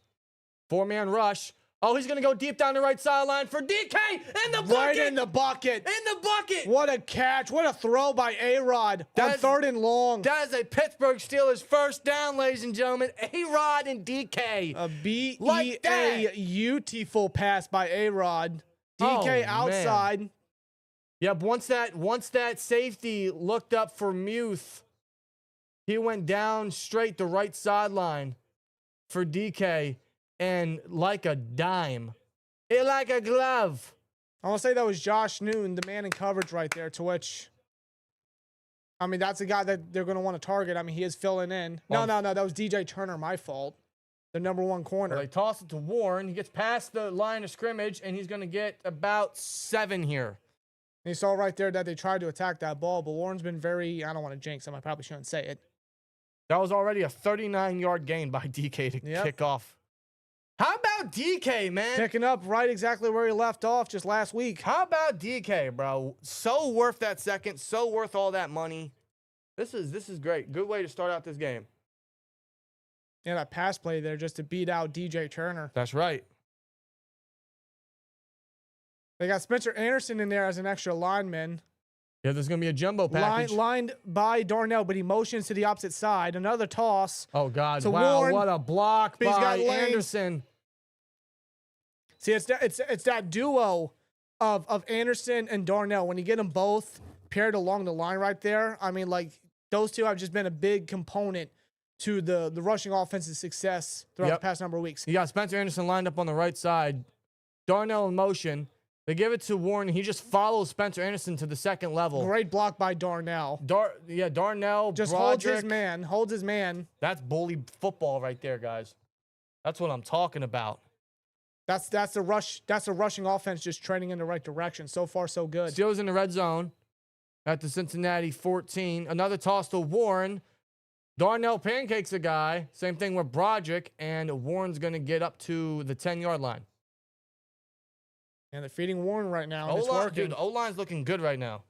4-man rush. Oh, he's going to go deep down the right sideline for DK in the bucket. Right in the bucket. In the bucket. What a catch. What a throw by A-Rod on 3rd and long. That is a Pittsburgh Steelers first down, ladies and gentlemen. A-Rod and DK. A Like that. beautiful pass by A-Rod. DK Oh, outside. man. Yep, once that safety looked up for Muth, he went down straight the right sideline for DK. And like a dime. Like a glove. I want to say that was Josh Newton, the man in coverage right there, to which, I mean, that's a guy that they're going to want to target. I mean, he is filling in. No, that was DJ Turner, my fault. The number 1 corner. Well, they toss it to Warren. He gets past the line of scrimmage, and he's going to get about 7 here. And you saw right there that they tried to attack that ball, but Warren's been very, I don't want to jinx him. I probably shouldn't say it. That was already a 39-yard gain by DK to kick off. How about DK, man? Picking up right exactly where he left off just last week. How about DK, bro? So worth that second. So worth all that money. This is great. Good way to start out this game. Yeah, that pass play there just to beat out DJ Turner. That's right. They got Spencer Anderson in there as an extra lineman. Yeah, there's going to be a jumbo package. Lined by Darnell, but he motions to the opposite side. Another toss. Oh, God. To Wow, Warren. what a block He's by got lanes. Anderson. See, it's that duo of Anderson and Darnell. When you get them both paired along the line right there, I mean, like, those two have just been a big component to the rushing offense's success throughout the past number of weeks. You got Spencer Anderson lined up on the right side. Darnell in motion. They give it to Warren. He just follows Spencer Anderson to the 2nd level. Great block by Darnell. Darnell Just Broderick. holds his man. That's bully football right there, guys. That's what I'm talking about. That's a rush. That's a rushing offense just trending in the right direction. So far, so good. Steelers in the red zone at the Cincinnati 14. Another toss to Warren. Darnell pancakes a guy. Same thing with Broderick, and Warren's going to get up to the 10-yard line. And they're feeding Warren right now. And it's O-line, working. dude, O-line's looking good right now.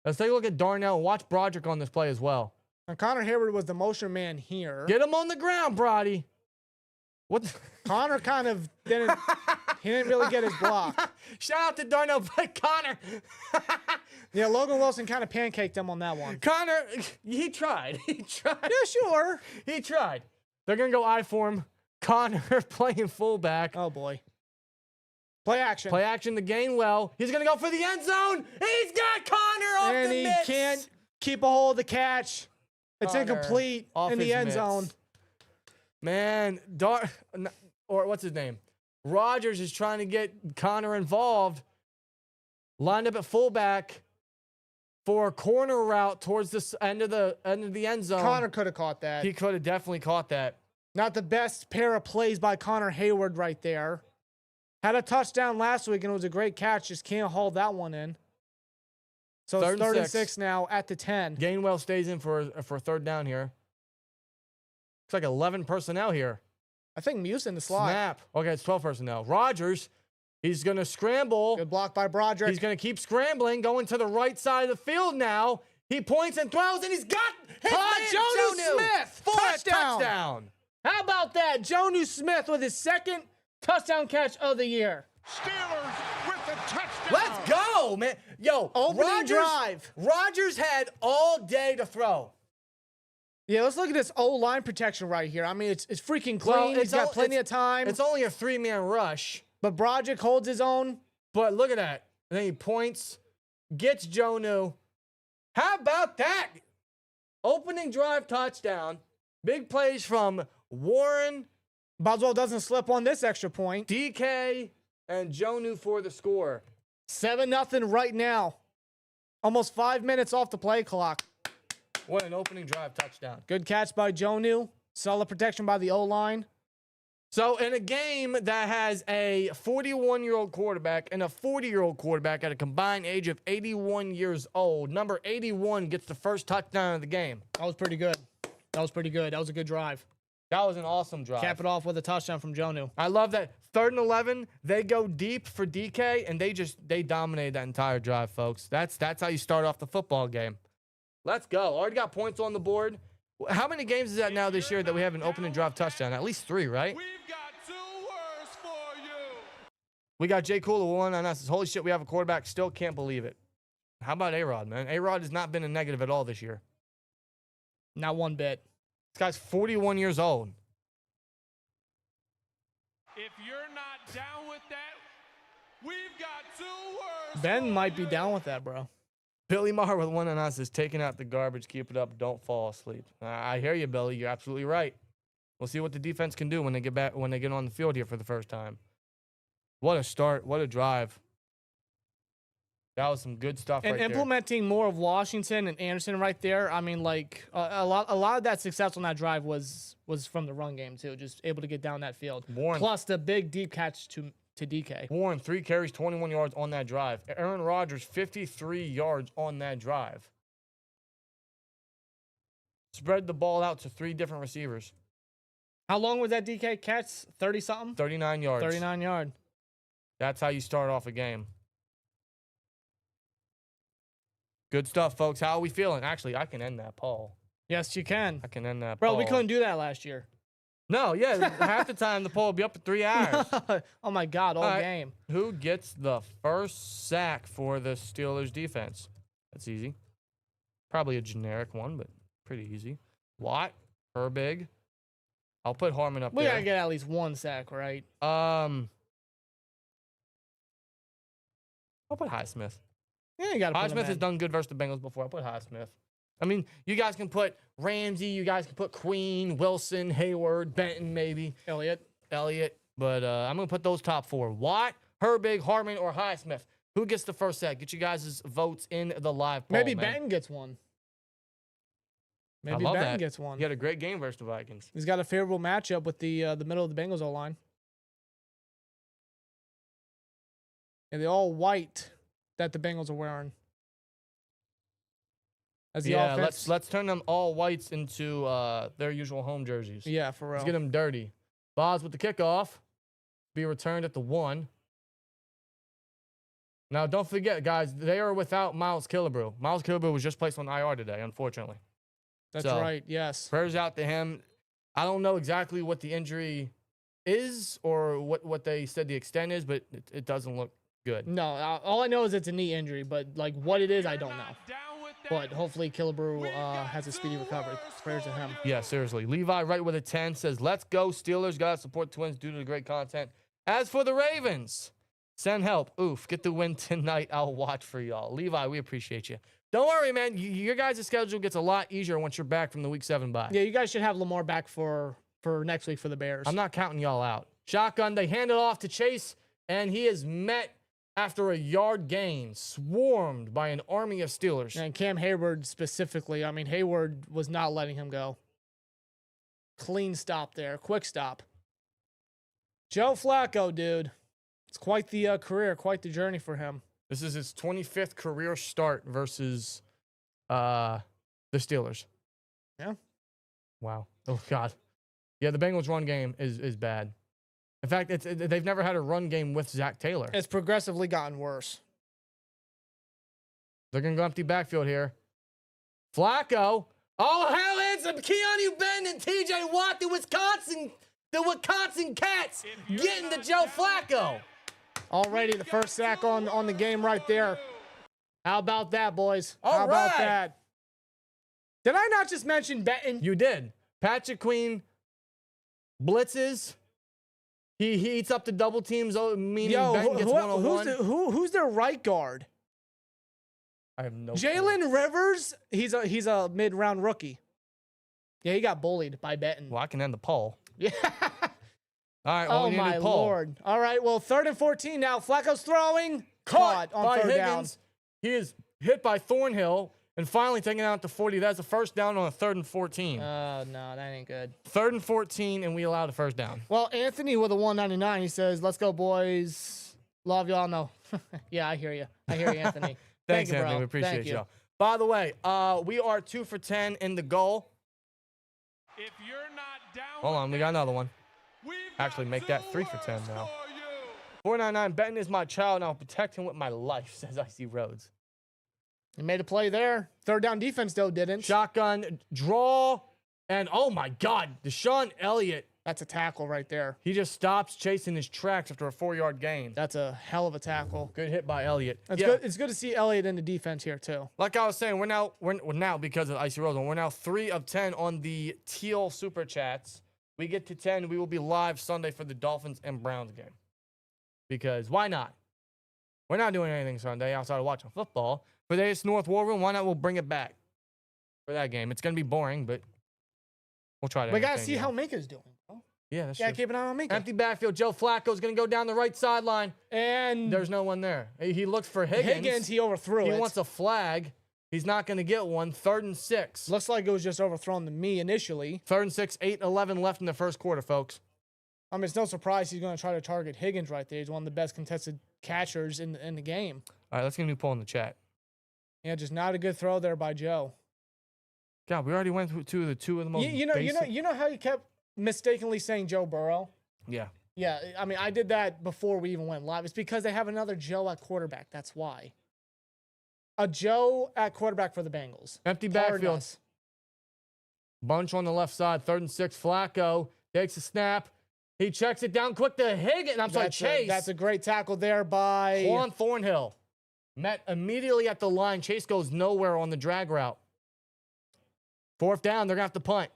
Let's take a look at Darnell. Watch Broderick on this play as well. And Connor Heyward was the motion man here. Get him on the ground, Brody. What? Connor kind of didn't. He didn't really get his block. Shout out to Darnell, but Connor. Yeah, Logan Wilson kind of pancaked him on that one. Connor, he tried. He tried. Yeah, sure. He tried. They're going to go I form. Connor playing fullback. Oh, boy. Play action. Play action to gain well. He's going to go for the end zone. He's got Connor off and the he mitts. can't keep a hold of the catch. It's Connor incomplete off in the his end mitts. zone. Man, or what's his name? Rodgers is trying to get Connor involved. Lined up at fullback for a corner route towards the end of the end zone. Connor could have caught that. He could have definitely caught that. Not the best pair of plays by Connor Heyward right there. Had a touchdown last week, and it was a great catch. Just can't haul that one in. So it's 3rd and 3rd 6 now at the 10. Gainwell stays in for a 3rd down here. Looks like 11 personnel here. I think Muse in the slot. Snap. Okay, it's 12 personnel. Rodgers, he's going to scramble. Good block by Broderick. He's going to keep scrambling, going to the right side of the field now. He points and throws, and he's got his Jonnu Smith. touchdown. How about that? Jonnu Smith with his 2nd touchdown catch of the year. Steelers with the touchdown. Let's go, man. Yo, Opening drive. Rodgers had all day to throw. Yeah, let's look at this O-line protection right here. I mean, it's freaking clean. Well, He's got plenty of time. It's only a 3-man rush. But Broderick holds his own. But look at that. And then he points, gets Jonnu. How about that? Opening drive touchdown. Big plays from Warren, Boswell doesn't slip on this extra point. DK, and Jonnu for the score. 7-0 right now. Almost 5 minutes off the play clock. What an opening drive touchdown. Good catch by Jonnu. Solid protection by the O-line. So in a game that has a 41-year-old quarterback and a 40-year-old quarterback at a combined age of 81 years old, number 81 gets the first touchdown of the game. That was pretty good. That was pretty good. That was a good drive. That was an awesome drive. Cap it off with a touchdown from Jonnu. I love that. 3rd and 11, they go deep for DK, and they dominated that entire drive, folks. That's how you start off the football game. Let's go. Already got points on the board. How many games is that now this year that we have an opening drive touchdown? At least 3, right? We've got 2 words for you. We got Jay Cooler one on us. Holy shit, we have a quarterback. Still can't believe it. How about A-Rod, man? A-Rod has not been a negative at all this year. Not one bit. This guy's 41 years old. If you're not down with that, we've got 2 words. Ben might be down with that, bro. Billy Maher with one on us is taking out the garbage. Keep it up. Don't fall asleep. I hear you, Billy. You're absolutely right. We'll see what the defense can do when they get on the field here for the first time. What a start. What a drive. That was some good stuff And right there. implementing more of Washington and Anderson right there. I mean, like a lot of that success on that drive was from the run game too. Just able to get down that field. Warren. Plus the big deep catch to DK. Warren, 3 carries, 21 yards on that drive. Aaron Rodgers, 53 yards on that drive. Spread the ball out to 3 different receivers. How long was that DK catch? 30 something. 39 yards. 39 yard. That's how you start off a game. Good stuff, folks. How are we feeling? Actually, I can end that, Paul. Yes, you can. I can end that, Bro, Paul. we couldn't do that last year. No, yeah. Half the time, the poll will be up for 3 hours. Oh my God, all All right. game. Who gets the first sack for the Steelers defense? That's easy. Probably a generic one, but pretty easy. Watt, Herbig. I'll put Harmon up We there. gotta get at least 1 sack, right? I'll put Highsmith. Yeah, you gotta put him Highsmith has in. done good versus the Bengals before. I'll put Highsmith. I mean, you guys can put Ramsey. You guys can put Queen, Wilson, Heyward, Benton, maybe. Elliott. But I'm going to put those top 4. Watt, Herbig, Harmon, or Highsmith. Who gets the first sack? Get you guys' votes in the live poll, Maybe man. Benton gets one. I Maybe love Benton that. gets one. He had a great game versus the Vikings. He's got a favorable matchup with the middle of the Bengals O-line. And the all white that the Bengals are wearing. as the Yeah, offense. let's turn them all whites into their usual home jerseys. Yeah, for real. Let's get them dirty. Boz with the kickoff. Be returned at the 1. Now, don't forget, guys, they are without Miles Killebrew. Miles Killebrew was just placed on IR today, unfortunately. That's So, right, yes. Prayers out to him. I don't know exactly what the injury is or what they said the extent is, but it doesn't look good. No, all I know is it's a knee injury, but like what it is, I don't know. But hopefully Killebrew has a speedy recovery. Prayers to him. Yeah, seriously. Levi right with a 10 says, let's go Steelers. Gotta support Twins due to the great content. As for the Ravens, send help. Oof, get the win tonight. I'll watch for y'all. Levi, we appreciate you. Don't worry, man. Your guys' schedule gets a lot easier once you're back from the Week 7 bye. Yeah, you guys should have Lamar back for next week for the Bears. I'm not counting y'all out. Shotgun, they hand it off to Chase, and he is met after a yard gain, swarmed by an army of Steelers. And Cam Heyward specifically. I mean, Heyward was not letting him go. Clean stop there. Quick stop. Joe Flacco, dude. It's quite the career, quite the journey for him. This is his 25th career start versus the Steelers. Yeah. Wow. Oh, God. Yeah, the Bengals' run game is bad. In fact, they've never had a run game with Zach Taylor. It's progressively gotten worse. They're going to go empty backfield here. Flacco. Oh, hell, handsome. Keeanu, Benton, and TJ Watt, the Wisconsin Cats, getting to Joe Flacco. Already the first sack on the game right there. How about that, boys? All How about right. that? Did I not just mention Benton? You did. Patrick Queen blitzes. He eats up the double teams, meaning Benton gets one-on-one. Who's their right guard? I have no clue. Jalen Rivers. He's a mid-round rookie. Yeah, he got bullied by Benton. Well, I can end the poll. Yeah. All right, well, Oh we need a my new poll. Lord. All right, well, 3rd and 14 now. Flacco's throwing. Caught on by 3rd Higgins. down. He is hit by Thornhill and finally taken out to 40. That's a first down on a 3rd and 14. Oh, no, that ain't good. 3rd and 14, and we allow the first down. Well, Anthony with a 199, he says, let's go, boys. Love y'all. No. Yeah, I hear you. I hear you, Anthony. Thanks, Thank you, bro. Anthony. We appreciate Thank you. y'all. By the way, we are 2 for 10 in the goal. If you're not down Hold on, we got another one. we've Actually, got make that 3 for 10 now. 499, Benton is my child, and I'll protect him with my life, says Icy Rhodes. He made a play there. 3rd down defense, though, didn't. Shotgun, draw, and oh my God, Deshaun Elliott. That's a tackle right there. He just stops chasing his tracks after a 4-yard gain. That's a hell of a tackle. Good hit by Elliott. It's good. It's good to see Elliott in the defense here, too. Like I was saying, we're now because of Icy Rose, we're now 3 of 10 on the Teal Super Chats. We get to 10, we will be live Sunday for the Dolphins and Browns game. Because why not? We're not doing anything Sunday outside of watching football. For the AFC North War Room, why not? We'll bring it back for that game. It's going to be boring, but we'll try to. We got to entertain see you. how Minka's doing. Bro. Yeah, that's Got to true. keep an eye on Minka. Empty backfield. Joe Flacco's going to go down the right sideline. And There's no one there. He looks for Higgins. he overthrew He it. wants a flag. He's not going to get one. 3rd and 6. Looks like it was just overthrown to me initially. 3rd and 6, 8-11 left in the first quarter, folks. I mean, it's no surprise he's going to try to target Higgins right there. He's one of the best contested catchers in the game. All right, let's get a new poll in the chat. Yeah, just not a good throw there by Joe. God, we already went through the 2 of the most You know how you kept mistakenly saying Joe Burrow? Yeah. Yeah, I mean, I did that before we even went live. It's because they have another Joe at quarterback. That's why. A Joe at quarterback for the Bengals. Empty Pardon backfield. us. Bunch on the left side. 3rd and 6. Flacco takes a snap. He checks it down quick to Higgins. I'm sorry, Chase. That's a great tackle there by Juan Thornhill. Met immediately at the line. Chase goes nowhere on the drag route. 4th down. They're going to have to punt.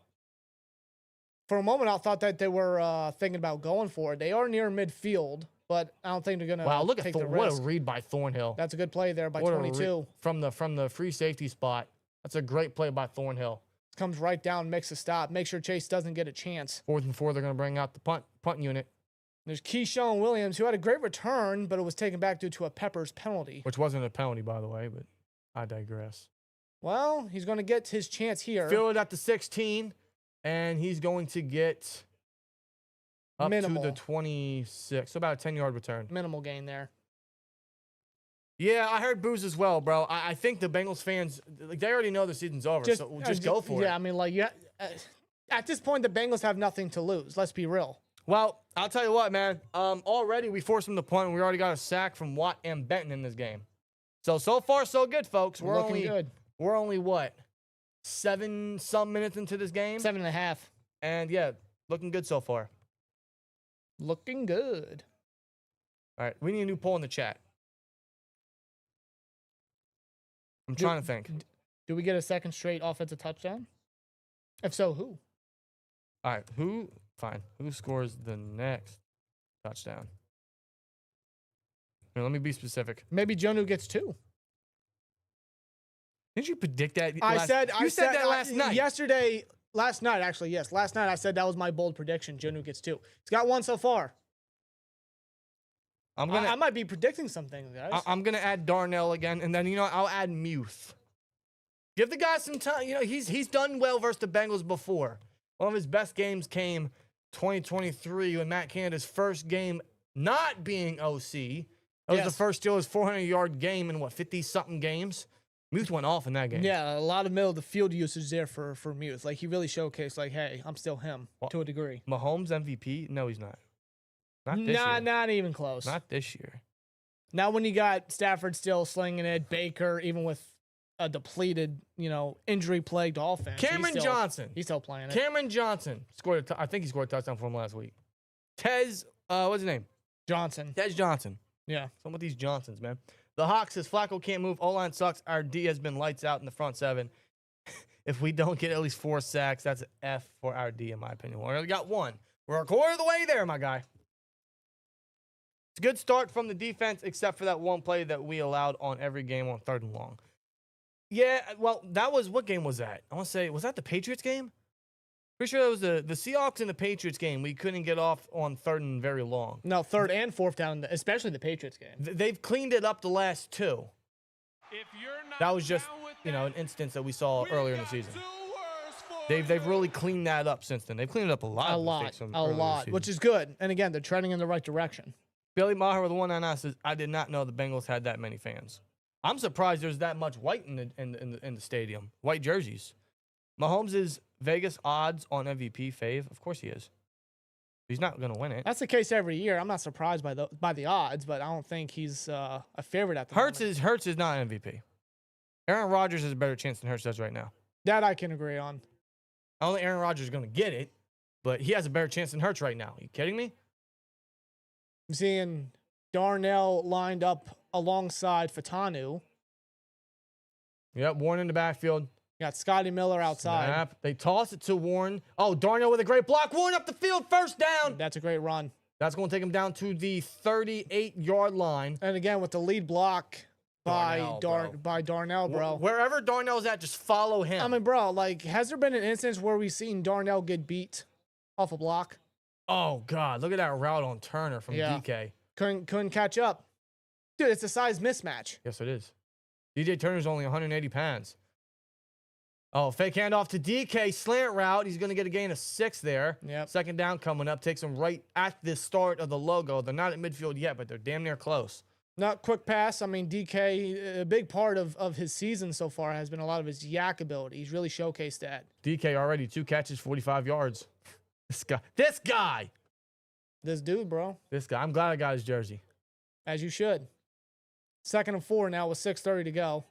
For a moment, I thought that they were thinking about going for it. They are near midfield, but I don't think they're going to Wow, look at take the what a risk. read by Thornhill. That's a good play there by What a 22. from the free safety spot. That's a great play by Thornhill. Comes right down, makes a stop. Make sure Chase doesn't get a chance. 4th and 4, they're going to bring out the punt unit, There's Keyshawn Williams, who had a great return, but it was taken back due to a Peppers penalty. which wasn't a penalty, by the way, but I digress. Well, he's going to get his chance here. Field at the 16, and he's going to get up Minimal. to the 26. So about a 10-yard return. Minimal gain there. Yeah, I heard boos as well, bro. I think the Bengals fans, like, they already know the season's over, so just go for it. Yeah, I mean, like, at this point, the Bengals have nothing to lose. Let's be real. Well, I'll tell you what, man. Already we forced them to punt, and we already got a sack from Watt and Benton in this game. So far, so good, folks. We're looking good. We're only, what, 7-some minutes into this game? 7.5. And, yeah, looking good so far. Looking good. All right, we need a new poll in the chat. I'm trying to think. Do we get a second straight offensive touchdown? If so, who? All right, fine. Who scores the next touchdown? Here, let me be specific. Maybe Jonnu gets 2. Didn't you predict that? I said that last night. Last night, actually, yes. Last night I said that was my bold prediction. Jonnu gets 2. He's got 1 so far. I might be predicting something, guys. I'm gonna add Darnell again, and then I'll add Muth. Give the guy some time. He's done well versus the Bengals before. One of his best games came 2023 when Matt Canada's first game not being OC. That was the first Steelers 400-yard game in 50-something games. Muth went off in that game. Yeah, a lot of middle of the field usage there for Muth. Like, he really showcased, like, hey, I'm still him to a degree. Mahomes MVP? No, he's not. Not this year. Not even close. Not this year. Now when you got Stafford still slinging it, Baker, even with a depleted, injury-plagued offense. Cameron Johnson. He's still playing it. Cameron Johnson scored I think he scored a touchdown for him last week. What's his name? Johnson. Tez Johnson. Yeah. Some of these Johnsons, man. The Hawk says Flacco can't move. O-line sucks. Our D has been lights out in the front 7. If we don't get at least 4 sacks, that's an F for our D, in my opinion. We already got 1. We're a quarter of the way there, my guy. It's a good start from the defense, except for that one play that we allowed on every game on 3rd and long. Yeah, well, what game was that? I want to say, was that the Patriots game? Pretty sure that was the Seahawks and the Patriots game. We couldn't get off on 3rd and very long. No, 3rd and 4th down, especially the Patriots game. They've cleaned it up the last 2. If you're not That was just, down with an instance that we saw earlier in the season. 2 words for They've really cleaned that up since then. They've cleaned it up a lot. Which is good. And again, they're trending in the right direction. Billy Maher with the 199 says, I did not know the Bengals had that many fans. I'm surprised there's that much white in the stadium. White jerseys. Mahomes is Vegas odds on MVP fave. Of course he is. He's not going to win it. That's the case every year. I'm not surprised by the odds, but I don't think he's a favorite at the moment. Hurts is not MVP. Aaron Rodgers has a better chance than Hurts does right now. That I can agree on. I don't think Aaron Rodgers is going to get it, but he has a better chance than Hurts right now. Are you kidding me? I'm seeing Darnell lined up alongside Fatanu. Yep, Warren in the backfield. Got Scotty Miller outside. Snap. They toss it to Warren. Oh, Darnell with a great block. Warren up the field, first down. That's a great run. That's going to take him down to the 38-yard line. And again, with the lead block by Darnell, bro. Wherever Darnell's at, just follow him. I mean, bro, like, has there been an instance where we've seen Darnell get beat off a block? Oh, God. Look at that route on Turner from DK. Couldn't catch up. Dude, it's a size mismatch. Yes, it is. DJ Turner's only 180 pounds. Oh, fake handoff to DK, slant route. He's going to get a gain of 6 there. Yep. 2nd down coming up. Takes him right at the start of the logo. They're not at midfield yet, but they're damn near close. Not quick pass. I mean, DK, a big part of his season so far has been a lot of his yak ability. He's really showcased that. DK already 2 catches, 45 yards. This guy. This dude, bro. This guy. I'm glad I got his jersey. As you should. 2nd and 4 now with 6:30 to go.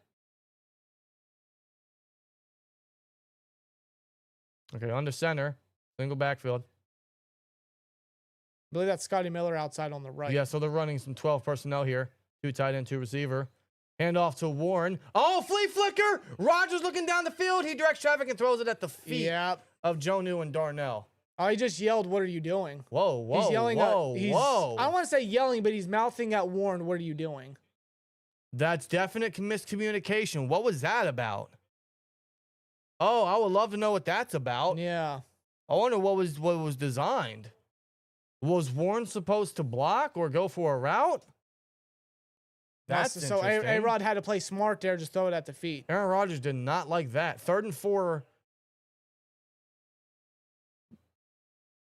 Okay, under center. Single backfield. I believe that's Scotty Miller outside on the right. Yeah, so they're running some 12 personnel here. 2 tight end, 2 receiver. Handoff to Warren. Oh, flea flicker! Rodgers looking down the field. He directs traffic and throws it at the feet of Jonnu and Darnell. Oh, he just yelled, "What are you doing?" Whoa. He's yelling whoa. I don't want to say yelling, but he's mouthing at Warren, "What are you doing?" That's definite miscommunication. What was that about? Oh, I would love to know what that's about. Yeah. I wonder what was designed. Was Warren supposed to block or go for a route? That's so interesting. A-Rod had to play smart there, just throw it at the feet. Aaron Rodgers did not like that. 3rd and 4.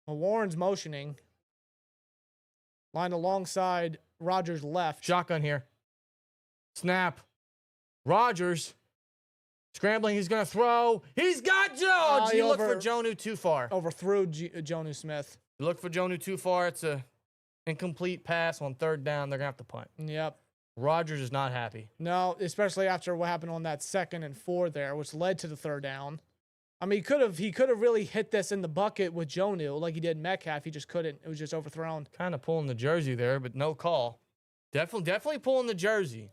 Well, Warren's motioning. Line alongside Rodgers left. Shotgun here. Snap. Rodgers. Scrambling. He's going to throw. He's got Joe. He looked for Jonnu too far. Overthrew Jonnu Smith. You look for Jonnu too far. It's a incomplete pass on third down. They're going to have to punt. Yep. Rodgers is not happy. No, especially after what happened on that 2nd and 4 there, which led to the third down. I mean, he could have really hit this in the bucket with Jonnu like he did Metcalf. He just couldn't. It was just overthrown. Kind of pulling the jersey there, but no call. Definitely pulling the jersey.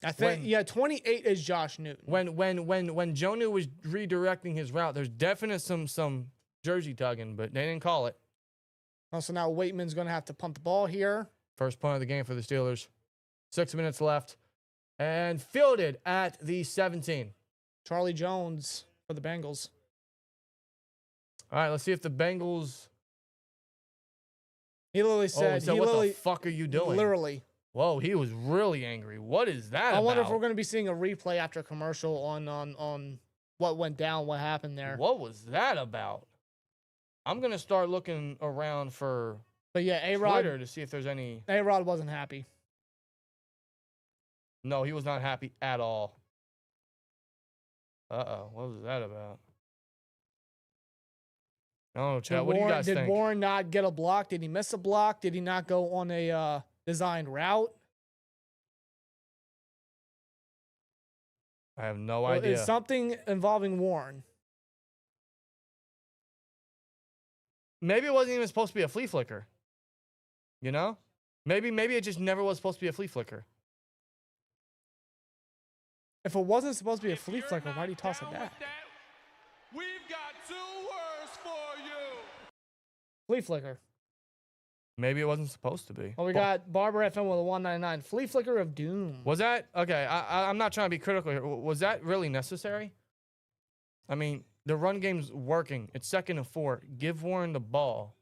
I think 28 is Josh Newton. When Jonnu was redirecting his route, there's definitely some jersey tugging, but they didn't call it. Also now Waitman's going to have to punt the ball here. First punt of the game for the Steelers. 6 minutes left, and fielded at the 17. Charlie Jones for the Bengals. All right, let's see if the Bengals. He literally said, "What the fuck are you doing?" Literally. Whoa, he was really angry. What is that about? I wonder if we're going to be seeing a replay after commercial on what went down, what happened there. What was that about? I'm going to start looking around for Twitter to see if there's any. A-Rod wasn't happy. No, he was not happy at all. Uh-oh, what was that about? I don't know, Chad. What do you guys think? Did Warren not get a block? Did he miss a block? Did he not go on a designed route? I have no idea. It's something involving Warren. Maybe it wasn't even supposed to be a flea flicker. You know? Maybe it just never was supposed to be a flea flicker. If it wasn't supposed to be a flea flicker, why'd he toss it back? We've got 2 words for you. Flea flicker. Maybe it wasn't supposed to be. Well, we got Barber FM with a 199. Flea flicker of doom. Was that? Okay, I'm not trying to be critical here. Was that really necessary? I mean, the run game's working. It's 2nd and 4. Give Warren the ball.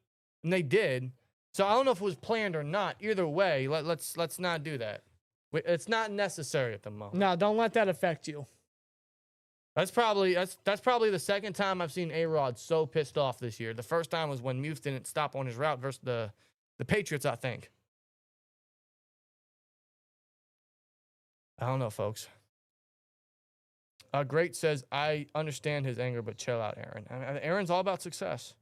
And they did. So I don't know if it was planned or not. Either way, let's not do that. It's not necessary at the moment. No, don't let that affect you. That's probably the second time I've seen A-Rod so pissed off this year. The first time was when Muth didn't stop on his route versus the Patriots, I think. I don't know, folks. Great says, I understand his anger, but chill out, Aaron. I mean, Aaron's all about success.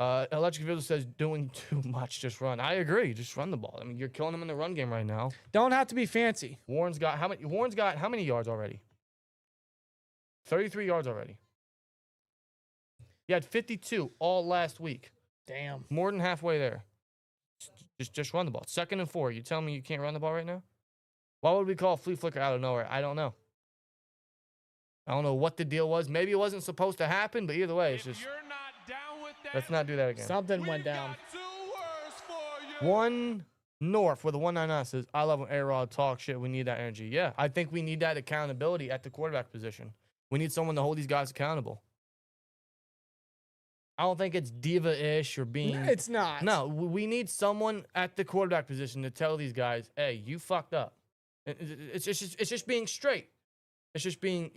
Electric Visual says, doing too much, just run. I agree, just run the ball. I mean, you're killing him in the run game right now. Don't have to be fancy. Warren's got how many yards already? 33 yards already. He had 52 all last week. Damn. More than halfway there. Just run the ball. 2nd and 4. You tell me you can't run the ball right now? Why would we call a flea flicker out of nowhere? I don't know. I don't know what the deal was. Maybe it wasn't supposed to happen, but either way, it's just. Let's not do that again. Something went down. 1 North with a 199 says, I love when A-Rod talks shit. We need that energy. Yeah, I think we need that accountability at the quarterback position. We need someone to hold these guys accountable. I don't think it's diva-ish or being... It's not. No, we need someone at the quarterback position to tell these guys, hey, you fucked up. It's just being straight. It's just being,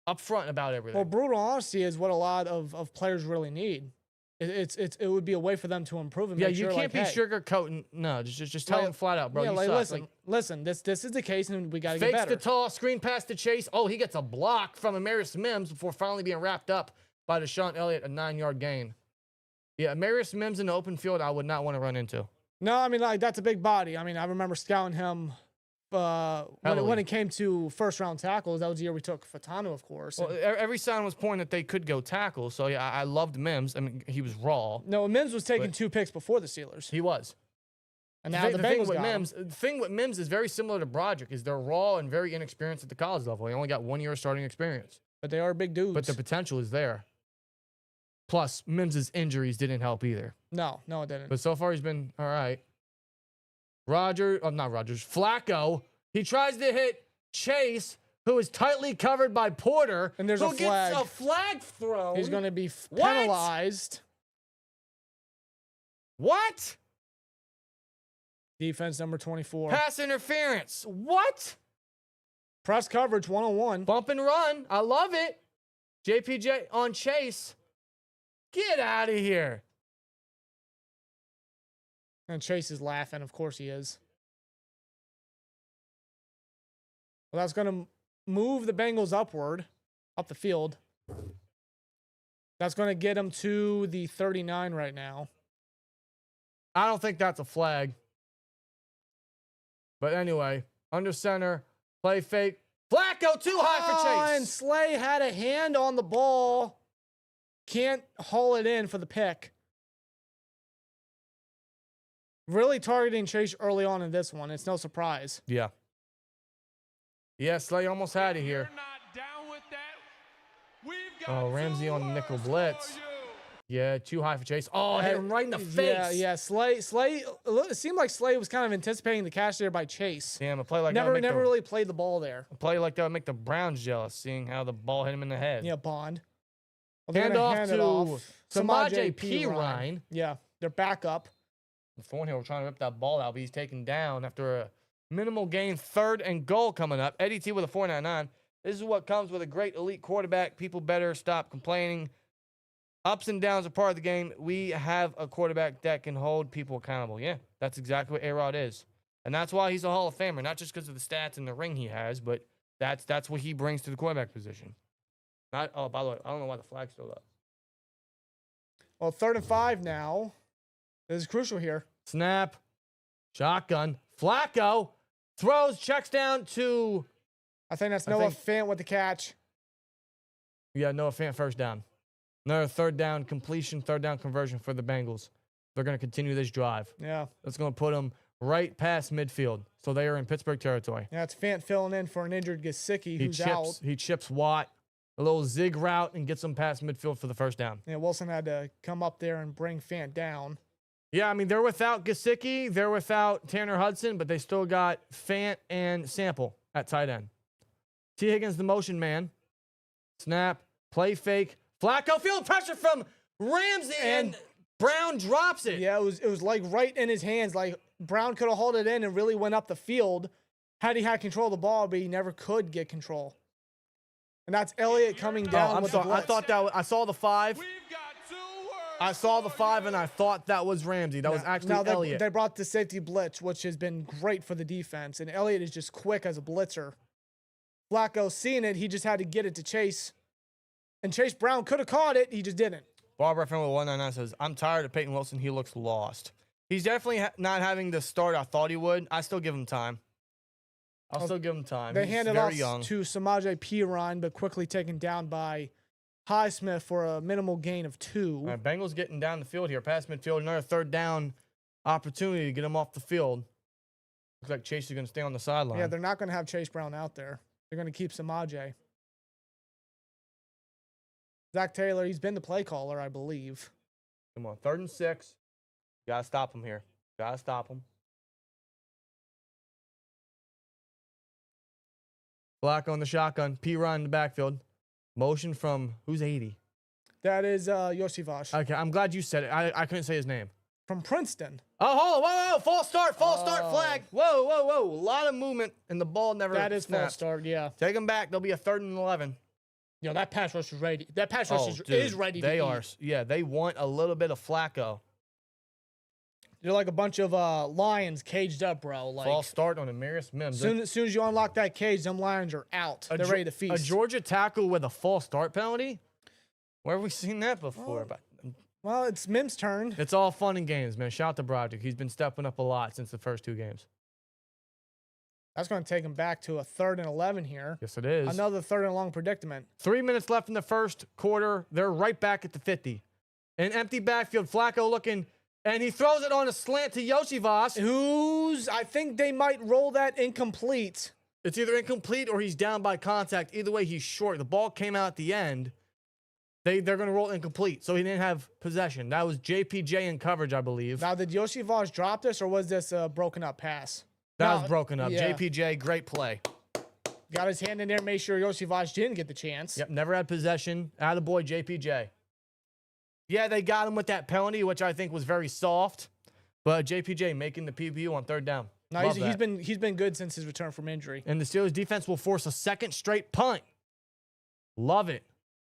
upfront about everything. Well, brutal honesty is what a lot of players really need. It would be a way for them to improve and make sure, you can't be sugarcoating. No, just tell them flat out, bro. Yeah, you suck. listen. This is the case, and we got to get better. Fakes the toss, screen pass to Chase. Oh, he gets a block from Amarius Mims before finally being wrapped up by Deshaun Elliott, a 9-yard gain. Yeah, Amarius Mims in the open field, I would not want to run into. No, I mean, that's a big body. I mean, I remember scouting him when it came to first-round tackles. That was the year we took Fatano, of course. Well, every sign was pointing that they could go tackle. So, yeah, I loved Mims. I mean, he was raw. No, Mims was taking 2 picks before the Steelers. He was. And now the Bengals got him. The thing with Mims is very similar to Broderick, is they're raw and very inexperienced at the college level. They only got 1 year of starting experience. But they are big dudes. But the potential is there. Plus, Mims' injuries didn't help either. No, it didn't. But so far, he's been all right. Flacco. He tries to hit Chase, who is tightly covered by Porter. And there's a flag. Gets a flag thrown. He's going to be penalized. What? Defense number 24. Pass interference. What? Press coverage 101. Bump and run. I love it. JPJ on Chase. Get out of here. And Chase is laughing. Of course he is. Well, that's going to move the Bengals upward, up the field. That's going to get them to the 39 right now. I don't think that's a flag. But anyway, under center, play fake. Flacco too high for Chase. And Slay had a hand on the ball. Can't haul it in for the pick. Really targeting Chase early on in this one. It's no surprise. Yeah. Yeah, Slay almost had it You're here. not down with that. We've got Oh, Ramsey two on the nickel words blitz. for you. Yeah, too high for Chase. Oh, hit him right in the face. Yeah. Slay. It seemed like Slay was kind of anticipating the catch there by Chase. Damn, a play like Never that. really played the ball there. A play like that would make the Browns jealous, seeing how the ball hit him in the head. Yeah, Bond. Well, they're Hand gonna off hand to it off. Samaje Perine. Yeah, they're back up. Thornhill trying to rip that ball out, but he's taken down after a minimal gain. 3rd and goal coming up. Eddie T with a 4.99. This is what comes with a great elite quarterback. People better stop complaining. Ups and downs are part of the game. We have a quarterback that can hold people accountable. Yeah, that's exactly what A-Rod is. And that's why he's a Hall of Famer, not just because of the stats and the ring he has, but that's what he brings to the quarterback position. By the way, I don't know why the flag's still up. Well, 3rd and 5 now. This is crucial here. Snap. Shotgun. Flacco throws, checks down to... I think that's Noah Fant with the catch. Yeah, Noah Fant first down. Another 3rd down completion, 3rd down conversion for the Bengals. They're going to continue this drive. Yeah. That's going to put them right past midfield. So they are in Pittsburgh territory. Yeah, it's Fant filling in for an injured Gesicki who's out. He chips Watt. A little zig route and gets them past midfield for the first down. Yeah, Wilson had to come up there and bring Fant down. Yeah, I mean, they're without Gesicki. They're without Tanner Hudson, but they still got Fant and Sample at tight end. T. Higgins, the motion man. Snap. Play fake. Flacco, field pressure from Ramsey, and Brown drops it. Yeah, it was like right in his hands. Like Brown could have held it in and really went up the field had he had control of the ball, but he never could get control. And that's Elliott coming down with the blitz. I thought that I saw the 5. We've got two words I saw the 5 and I thought that was Ramsey. That was actually Elliott. They brought the safety blitz, which has been great for the defense. And Elliott is just quick as a blitzer. Flacco seeing it, he just had to get it to Chase. And Chase Brown could have caught it. He just didn't. Barbara from 199 says, I'm tired of Peyton Wilson. He looks lost. He's definitely not having the start I thought he would. I still give him time. I'll still give him time. They He's handed very off young. to Samaje Perine, but quickly taken down by Highsmith for a minimal gain of 2. All right, Bengals getting down the field here. Past midfield. Another 3rd down opportunity to get him off the field. Looks like Chase is going to stay on the sideline. Yeah, they're not going to have Chase Brown out there. They're going to keep Samaje. Zach Taylor, he's been the play caller, I believe. Come on, 3rd and 6. Got to stop him here. Got to stop him. Flacco on the shotgun. Perine in the backfield. Motion from, who's 80? That is Iosivas Okay, I'm glad you said it. I couldn't say his name. from Princeton. Oh, hold on. Whoa. False start flag. Whoa. A lot of movement, and the ball never That is snapped. false start, yeah. Take them back. There'll be a 3rd and 11. Yo, that pass rush is ready. That pass rush is ready to They eat. are. Yeah, they want a little bit of Flacco. They're like a bunch of lions caged up, bro. Like False start on Amarius Mims. as soon as you unlock that cage, them lions are out. They're ready to feast. A Georgia tackle with a false start penalty? Where have we seen that before? Well, it's Mims' turn. It's all fun and games, man. Shout out to Broderick. He's been stepping up a lot since the first 2 games. That's going to take him back to a 3rd and 11 here. Yes, it is. Another 3rd and long predicament. 3 minutes left in the first quarter. They're right back at the 50. An empty backfield. Flacco looking, and he throws it on a slant to Iosivas. I think they might roll that incomplete. It's either incomplete or he's down by contact. Either way, he's short. The ball came out at the end. They're going to roll incomplete, so he didn't have possession. That was JPJ in coverage, I believe. Now, did Iosivas drop this, or was this a broken up pass? That was broken up. Yeah. JPJ, great play. Got his hand in there, made sure Iosivas didn't get the chance. Yep, never had possession. Attaboy, JPJ. Yeah, they got him with that penalty, which I think was very soft. But JPJ making the PBU on 3rd down. No, he's been good since his return from injury. And the Steelers defense will force a 2nd straight punt. Love it.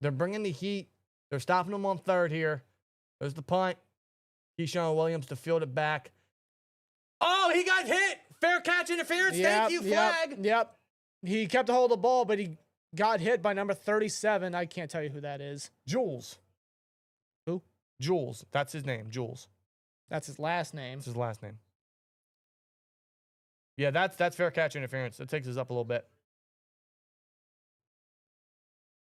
They're bringing the heat. They're stopping them on 3rd here. There's the punt. Keyshawn Williams to field it back. Oh, he got hit. Fair catch interference. Thank you, flag. Yep. He kept a hold of the ball, but he got hit by number 37. I can't tell you who that is. Jules. Who? Jules. That's his name. Jules. That's his last name. That's his last name. Yeah, that's fair catch interference. It takes us up a little bit.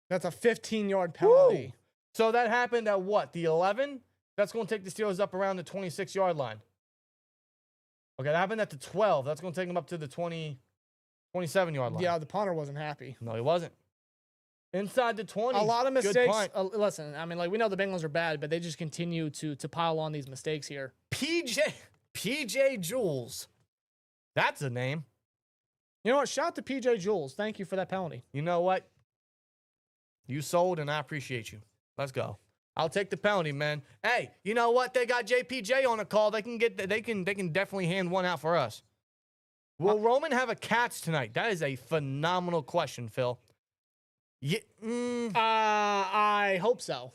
That's a 15-yard penalty. Woo! So that happened at what? The 11? That's going to take the Steelers up around the 26-yard line. Okay, that happened at the 12. That's going to take them up to the 27-yard line. Yeah, the punter wasn't happy. No, he wasn't. Inside the 20. A lot of Good mistakes. punt. Listen, I mean, like, we know the Bengals are bad, but they just continue to pile on these mistakes here. PJ Jules. That's a name. You know what? Shout out to PJ Jules. Thank you for that penalty. You know what? You sold, and I appreciate you. Let's go. I'll take the penalty, man. Hey, you know what? They got JPJ on a call. They can definitely hand one out for us. Will Roman have a catch tonight? That is a phenomenal question, Phil. Yeah, I hope so.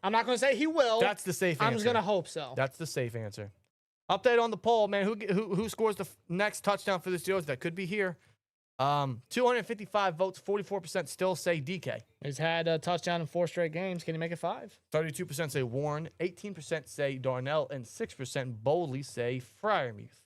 I'm not going to say he will. That's the safe answer. I'm just going to hope so. That's the safe answer. Update on the poll, man. Who scores the next touchdown for the Steelers? That could be here. 255 votes, 44% still say DK. He's had a touchdown in 4 straight games. Can he make it 5? 32% say Warren, 18% say Darnell, and 6% boldly say Freiermuth.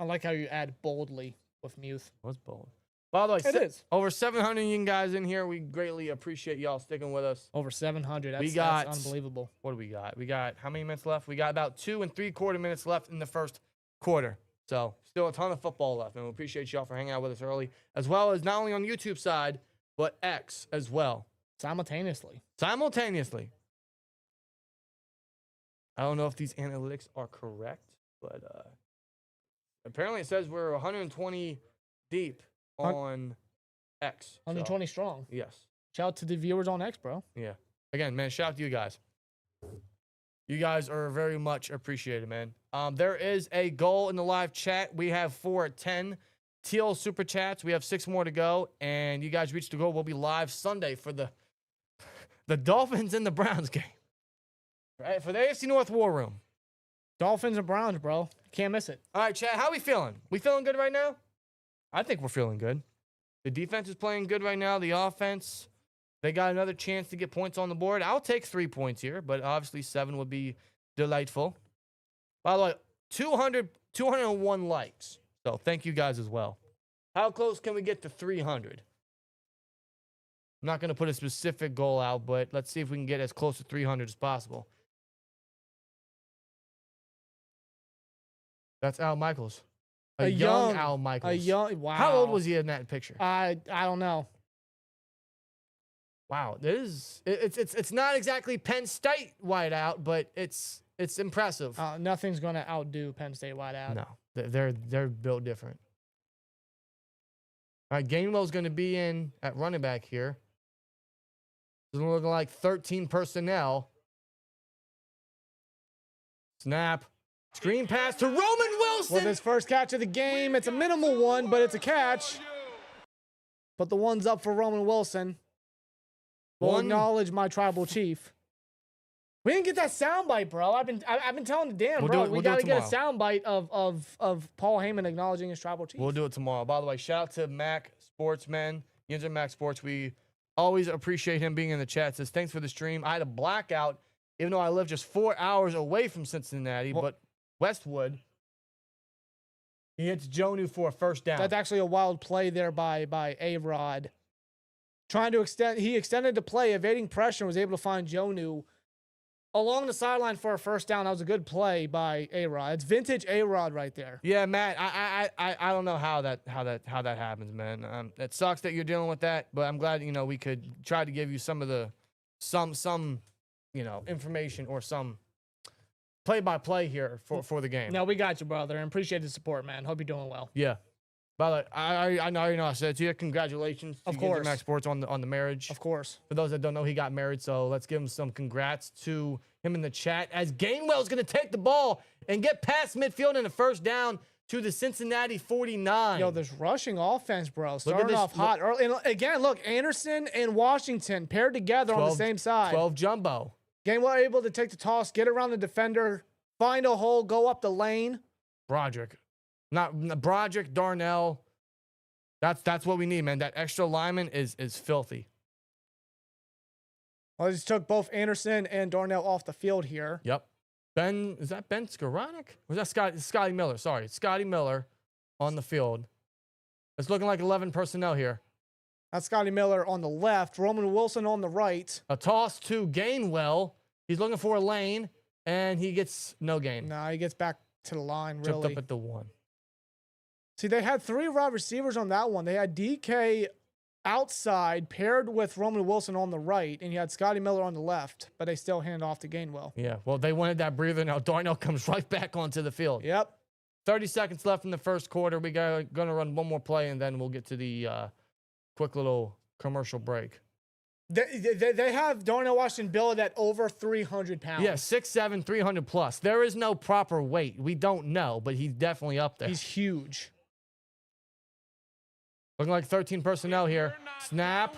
I like how you add boldly with Muth. What's bold? By the way, It is. over 700 you guys in here. We greatly appreciate y'all sticking with us. Over 700. That's unbelievable. What do we got? We got how many minutes left? We got about 2 3/4 minutes left in the first quarter. So still a ton of football left, and we appreciate y'all for hanging out with us early, as well as not only on the YouTube side, but X as well. Simultaneously. I don't know if these analytics are correct, but apparently it says we're 120 deep on X. 120 strong. Yes. Shout out to the viewers on X, bro. Yeah. Again, man, shout out to you guys. You guys are very much appreciated, man. There is a goal in the live chat. We have 4 at 10 teal super chats. We have 6 more to go, and you guys reached the goal. We'll be live Sunday for the Dolphins and the Browns game. Right? For the AFC North War Room. Dolphins and Browns, bro. Can't miss it. All right, chat, how we feeling? We feeling good right now? I think we're feeling good. The defense is playing good right now. The offense, they got another chance to get points on the board. I'll take 3 points here, but obviously 7 would be delightful. By the way, 201 likes. So thank you guys as well. How close can we get to 300? I'm not going to put a specific goal out, but let's see if we can get as close to 300 as possible. That's Al Michaels. A young Al Michaels. Wow. How old was he in that picture? I don't know. Wow, it's not exactly Penn State wideout, but it's impressive. Nothing's gonna outdo Penn State wideout. No, they're built different. All right, Gainwell's gonna be in at running back here. It's looking like 13 personnel. Snap. Screen pass to Roman Wilson. With his first catch of the game, it's a minimal one, but it's a catch. But the one's up for Roman Wilson. We'll acknowledge my tribal chief. We didn't get that soundbite, bro. I've been telling Dan, we gotta get a soundbite of Paul Heyman acknowledging his tribal chief. We'll do it tomorrow. By the way, shout out to Mac Sportsman, Yins and Mac Sports. We always appreciate him being in the chat. Says thanks for the stream. I had a blackout, even though I live just 4 hours away from Cincinnati, but Westwood. He hits Jonnu for a first down. That's actually a wild play there by A-Rod. Trying to he extended the play, evading pressure, and was able to find Jonnu along the sideline for a first down. That was a good play by A-Rod. It's vintage A-Rod right there. Yeah, Matt. I don't know how that happens, man. It sucks that you're dealing with that, but I'm glad we could try to give you some of the some information or some play-by-play here for the game. No, we got you, brother, and appreciate the support, man. Hope you're doing well. Yeah. But I know I said to you, congratulations to course. Max Sports on the marriage. Of course. For those that don't know, he got married, so let's give him some congrats to him in the chat. As Gainwell's going to take the ball and get past midfield in a first down to the Cincinnati 49. Yo, this rushing offense, bro, starting off hot early. And again, look, Anderson and Washington paired together on the same side. 12 jumbo. Gainwell able to take the toss, get around the defender, find a hole, go up the lane. Broderick, Darnell, That's what we need, man. That extra lineman is filthy. Well, I just took both Anderson and Darnell off the field here. Yep. Is that Ben Skoranek? Or is that Scotty Miller? Sorry, it's Scotty Miller on the field. It's looking like 11 personnel here. That's Scotty Miller on the left. Roman Wilson on the right. A toss to Gainwell. He's looking for a lane, and he gets no gain. Nah, he gets back to the line, Tripped really. up at the 1. See, they had 3 wide receivers on that one. They had DK outside paired with Roman Wilson on the right, and you had Scotty Miller on the left, but they still hand off to Gainwell. Yeah, well, they wanted that breather. Now Darnell comes right back onto the field. Yep. 30 seconds left in the first quarter. We going to run one more play, and then we'll get to the quick little commercial break. They have Darnell Washington billed at over 300 pounds. Yeah, 6'7", 300 plus. There is no proper weight. We don't know, but he's definitely up there. He's huge. Looking like 13 personnel here. Snap.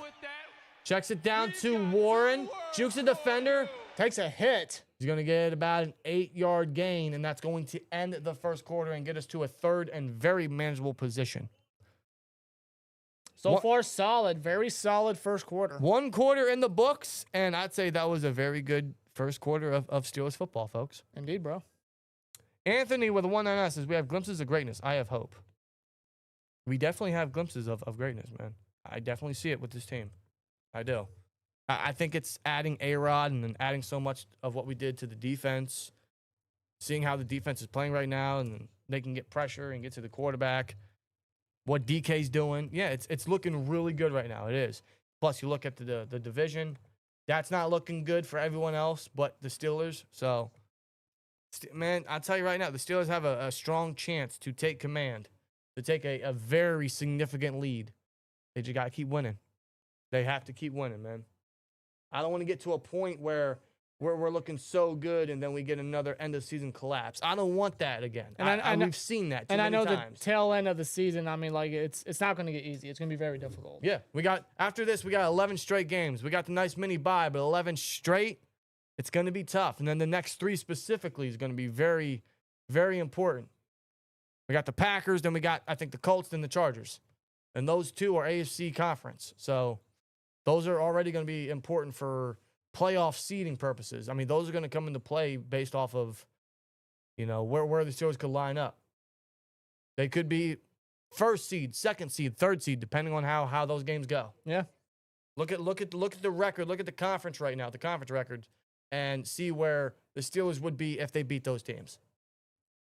Checks it down to Warren. Jukes a defender. Takes a hit. He's going to get about an 8-yard gain, and that's going to end the first quarter and get us to a 3rd and very manageable position. So far, solid. Very solid first quarter. 1 quarter in the books, and I'd say that was a very good first quarter of Steelers football, folks. Indeed, bro. Anthony with a 1-9 says, we have glimpses of greatness. I have hope. We definitely have glimpses of greatness, man. I definitely see it with this team. I do. I think it's adding A-Rod and then adding so much of what we did to the defense, seeing how the defense is playing right now, and they can get pressure and get to the quarterback. What DK's doing, yeah, it's looking really good right now. It is. Plus, you look at the division. That's not looking good for everyone else but the Steelers. So, man, I'll tell you right now, the Steelers have a strong chance to take command, to take a very significant lead. They just got to keep winning. They have to keep winning, man. I don't want to get to a point where we're looking so good and then we get another end-of-season collapse. I don't want that again. And we've seen that too many times. And I know the tail end of the season, I mean, like, it's not going to get easy. It's going to be very difficult. Yeah, after this, we got 11 straight games. We got the nice mini bye, but 11 straight, it's going to be tough. And then the next 3 specifically is going to be very, very important. We got the Packers, then we got, I think, the Colts, then the Chargers. And those 2 are AFC conference. So those are already going to be important for playoff seeding purposes. I mean, those are going to come into play based off of, where the Steelers could line up. They could be 1st seed, 2nd seed, 3rd seed, depending on how those games go. Yeah. Look at the record. Look at the conference right now, the conference record, and see where the Steelers would be if they beat those teams.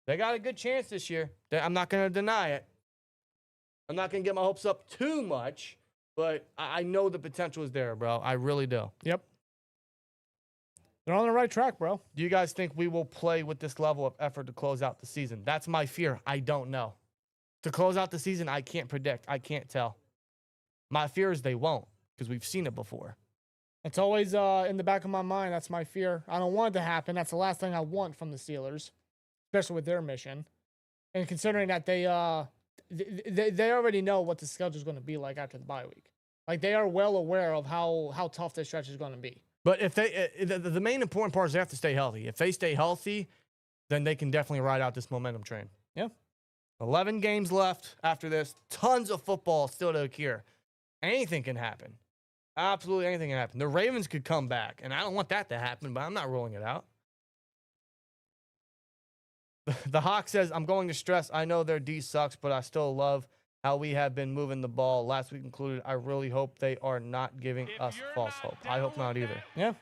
They got a good chance this year. I'm not going to deny it. I'm not going to get my hopes up too much, but I know the potential is there, bro. I really do. Yep. They're on the right track, bro. Do you guys think we will play with this level of effort to close out the season? That's my fear. I don't know. To close out the season, I can't predict. I can't tell. My fear is they won't, because we've seen it before. It's always in the back of my mind. That's my fear. I don't want it to happen. That's the last thing I want from the Steelers, especially with their mission. And considering that they already know what the schedule is going to be like after the bye week. Like, they are well aware of how tough this stretch is going to be. But if the main important part is they have to stay healthy. If they stay healthy, then they can definitely ride out this momentum train. Yeah. 11 games left after this. Tons of football still to occur. Anything can happen. Absolutely anything can happen. The Ravens could come back, and I don't want that to happen, but I'm not ruling it out. The Hawk says, I'm going to stress, I know their D sucks, but I still love how we have been moving the ball. Last week included, I really hope they are not giving us false hope. I hope not either. Yeah.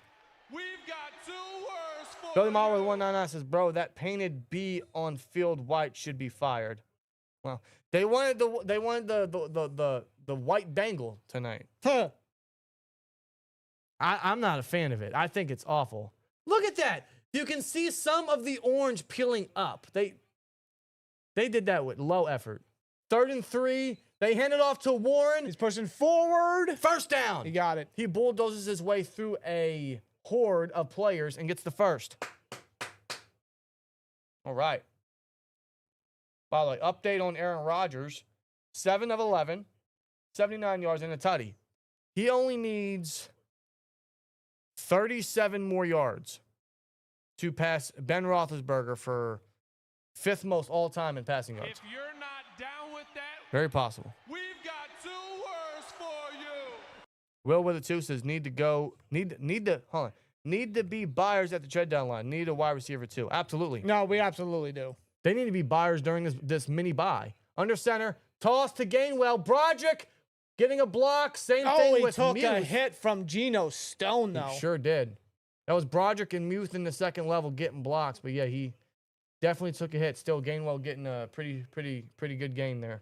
We've got 2 words for Billy Maher with 199 says, bro, that painted B on field white should be fired. Well, they wanted the white Bengal tonight. Huh. I'm not a fan of it. I think it's awful. Look at that. You can see some of the orange peeling up. They did that with low effort. 3rd and 3. They hand it off to Warren. He's pushing forward. 1st down. He got it. He bulldozes his way through a horde of players and gets the 1st. All right. By the way, update on Aaron Rodgers. 7 of 11, 79 yards and a tutty. He only needs 37 more yards to pass Ben Roethlisberger for 5th most all-time in passing yards. If you're not down with that, Very possible. we've got Will with it too says need to be buyers at the trade down line. Need a wide receiver too. Absolutely. No, we absolutely do. They need to be buyers during this mini buy. Under center, toss to Gainwell. Broderick getting a block. Same thing with took Muth. a hit from Geno Stone though. He sure did. That was Broderick and Muth in the second level getting blocks, but yeah, he definitely took a hit. Still, Gainwell getting a pretty good game there.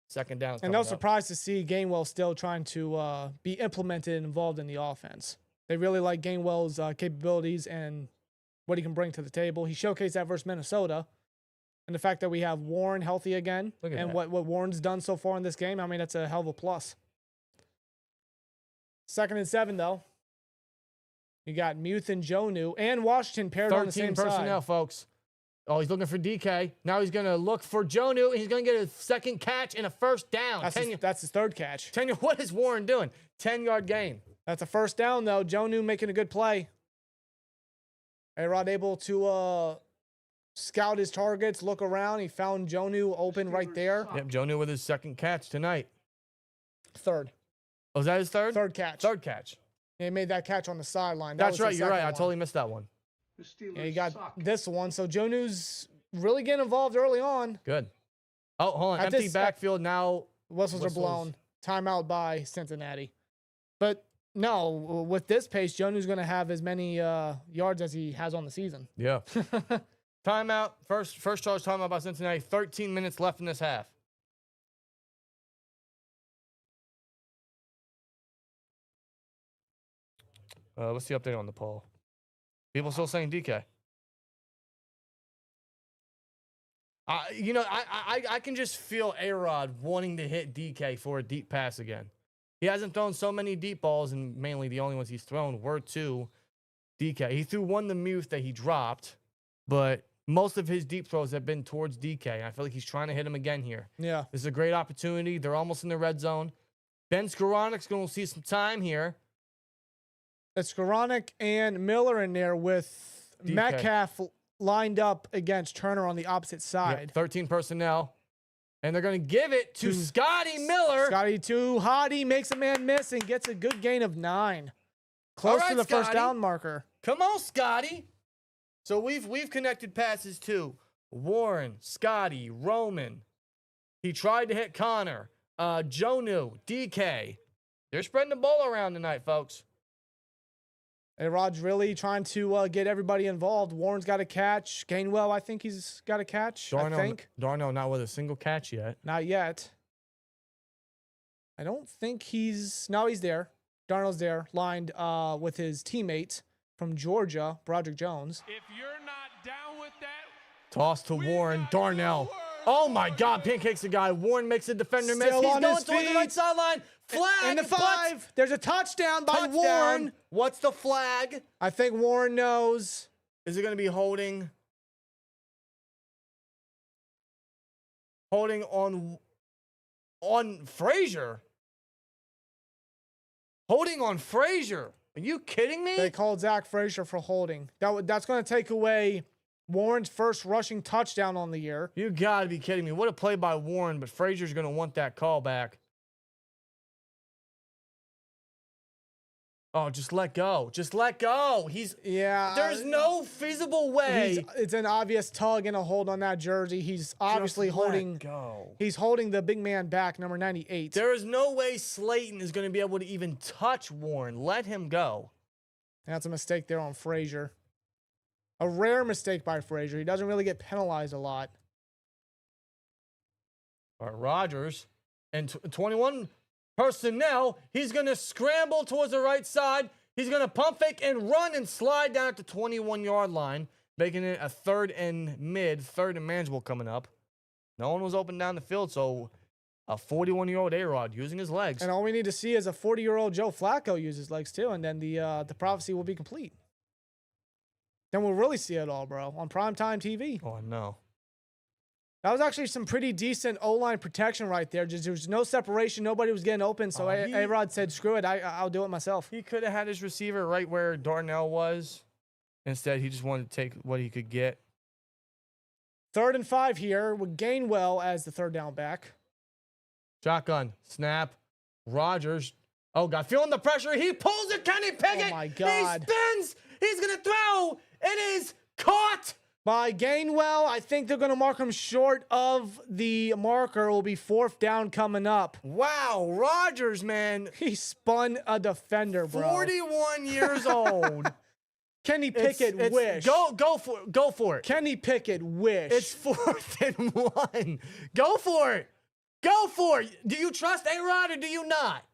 Second down. And no surprise to see Gainwell still trying to be implemented and involved in the offense. They really like Gainwell's capabilities and what he can bring to the table. He showcased that versus Minnesota. And the fact that we have Warren healthy again and what Warren's done so far in this game, I mean, that's a hell of a plus. 2nd and 7, though. You got Muth and Jonnu and Washington paired on the same 13 personnel, folks. Oh, he's looking for DK. Now he's going to look for Jonnu, and he's going to get a second catch and a first down. That's his third catch. What is Warren doing? 10-yard gain. That's a first down, though. Jonnu making a good play. A-Rod able to scout his targets, look around. He found Jonnu open right there. Yep, Jonnu with his second catch tonight. Third. Oh, is that his third? Third catch. Third catch. He made that catch on the sideline. That's right. You're right. I totally missed that one. Yeah, you got this one. So Jonnu's really getting involved early on. Good. Oh, hold on. Empty backfield now. Whistles are blown. Timeout by Cincinnati. But no, with this pace, Jonnu's going to have as many yards as he has on the season. Yeah. Timeout. First charge timeout by Cincinnati. 13 minutes left in this half. What's the update on the poll? People still saying DK. I can just feel A-Rod wanting to hit DK for a deep pass again. He hasn't thrown so many deep balls, and mainly the only ones he's thrown were to DK. He threw one to Muth that he dropped, but most of his deep throws have been towards DK. I feel like he's trying to hit him again here. Yeah. This is a great opportunity. They're almost in the red zone. Ben Skoranic's going to see some time here. It's Skoranek and Miller in there with DK. Metcalf lined up against Turner on the opposite side. Yep, 13 personnel. And they're going to give it to Scotty Miller. Scotty too hottie, makes a man miss and gets a good gain of 9. Close to the first down marker. Come on, Scotty. So we've connected passes to Warren, Scotty, Roman. He tried to hit Connor, Jonnu, DK. They're spreading the ball around tonight, folks. And Rod's really trying to get everybody involved. Warren's got a catch. Gainwell, I think he's got a catch. Darnell not with a single catch yet. Not yet. I don't think he's... No, he's there. Darnell's there, lined with his teammate from Georgia, Broderick Jones. If you're not down with that, toss to Warren. Darnell. Oh my God! Pancakes a guy. Warren makes a defender miss. Still He's on going his towards the feet. right sideline. Flag. And the 5. There's a touchdown by Warren. What's the flag? I think Warren knows. Is it going to be holding on Frazier? Holding on Frazier. Are you kidding me? They called Zach Frazier for holding. That's going to take away Warren's first rushing touchdown on the year. You got to be kidding me. What a play by Warren, but Frazier's going to want that call back. Oh, just let go. Just let go. There's no feasible way. It's an obvious tug and a hold on that jersey. He's obviously holding. He's holding the big man back, number 98. There is no way Slayton is going to be able to even touch Warren. Let him go. That's a mistake there on Frazier. A rare mistake by Frazier. He doesn't really get penalized a lot. All right, Rodgers and 21 personnel. He's going to scramble towards the right side. He's going to pump fake and run and slide down at the 21-yard line, making it a 3rd and manageable coming up. No one was open down the field, so a 41-year-old A-Rod using his legs. And all we need to see is a 40-year-old Joe Flacco use his legs too, and then the prophecy will be complete. Then we'll really see it all, bro, on primetime TV. Oh, no. That was actually some pretty decent O-line protection right there. Just there was no separation. Nobody was getting open, so A-Rod said, screw it, I'll do it myself. He could have had his receiver right where Darnell was. Instead, he just wanted to take what he could get. 3rd and 5 here with Gainwell as the 3rd down back. Shotgun, snap. Rodgers. Oh, God. Feeling the pressure. He pulls it. Kenny Pickett. Oh, my God. He spins. He's going to throw. It is caught. By Gainwell, I think they're going to mark him short of the marker. It will be 4th down coming up. Wow. Rodgers, man. He spun a defender, bro. 41 years old. Kenny Pickett wish. Go for it. Kenny Pickett wish. It's 4th and 1. Go for it. Go for it. Do you trust A-Rod or do you not?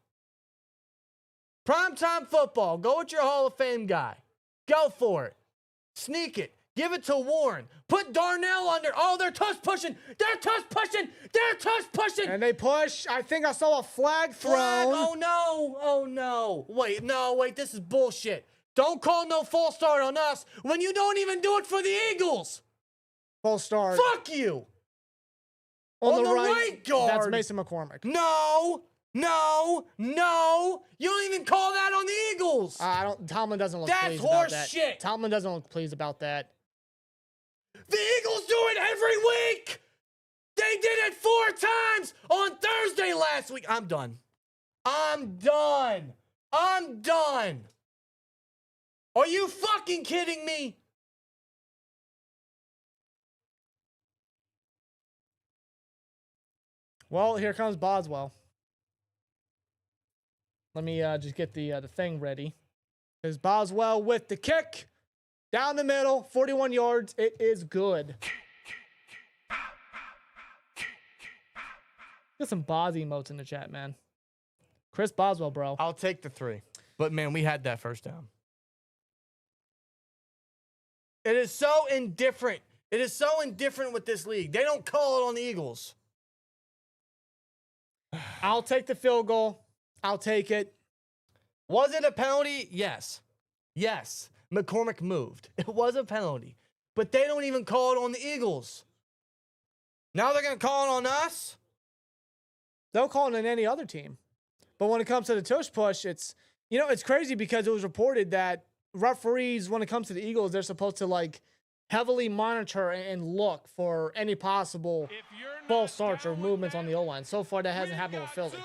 Primetime football. Go with your Hall of Fame guy. Go for it. Sneak it. Give it to Warren. Put Darnell under. Oh, they're tush pushing. They're tush pushing. They're tush pushing. And they push. I think I saw a flag thrown. Oh, no. Oh, no. Wait. This is bullshit. Don't call no false start on us when you don't even do it for the Eagles. False start. Fuck you. On the right guard. That's Mason McCormick. No. You don't even call that on the Eagles. Tomlin doesn't look That's pleased about that. horse shit. Tomlin doesn't look pleased about that. The Eagles do it every week. They did it 4 times on Thursday last week. I'm done. Are you fucking kidding me? Well, here comes Boswell. Let me just get the thing ready. There's Boswell with the kick. Down the middle, 41 yards. It is good. Get some Boz emotes in the chat, man. Chris Boswell, bro. I'll take the 3. But, man, we had that first down. It is so indifferent. It is so indifferent with this league. They don't call it on the Eagles. I'll take the field goal. I'll take it. Was it a penalty? Yes. McCormick moved. It was a penalty. But they don't even call it on the Eagles. Now they're going to call it on us? They'll call it on any other team. But when it comes to the tush push, it's crazy because it was reported that referees, when it comes to the Eagles, they're supposed to heavily monitor and look for any possible false starts or movements on the O-line. So far, that hasn't happened with Philly.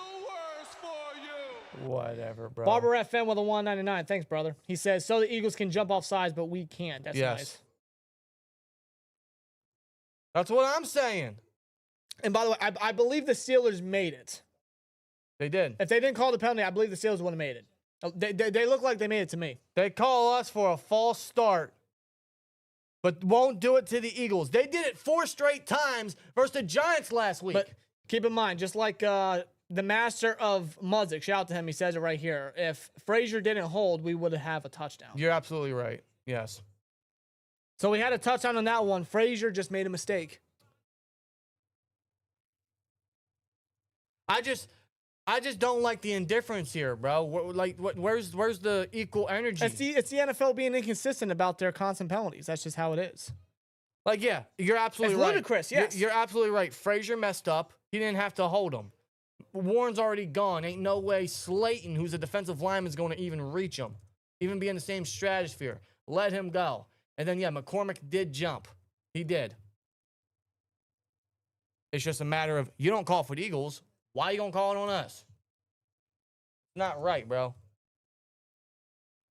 Whatever, bro. Barber FM with a 199. Thanks, brother. He says, so the Eagles can jump off sides, but we can't. That's nice. That's what I'm saying. And by the way, I believe the Steelers made it. They did. If they didn't call the penalty, I believe the Steelers would have made it. They look like they made it to me. They call us for a false start, but won't do it to the Eagles. They did it 4 straight times versus the Giants last week. But keep in mind, just like the master of Muzzik, shout out to him, he says it right here. If Frazier didn't hold, we would have a touchdown. You're absolutely right. Yes. So we had a touchdown on that one. Frazier just made a mistake. I just don't like the indifference here, bro. Where's the equal energy? It's the NFL being inconsistent about their constant penalties. That's just how it is. Yeah, you're absolutely right. It's ludicrous, yes. You're absolutely right. Frazier messed up. He didn't have to hold him. Warren's already gone. Ain't no way Slayton, who's a defensive lineman, is going to even reach him, even be in the same stratosphere. Let him go. And then, McCormick did jump. He did. It's just a matter of, you don't call for the Eagles. Why are you going to call it on us? Not right, bro.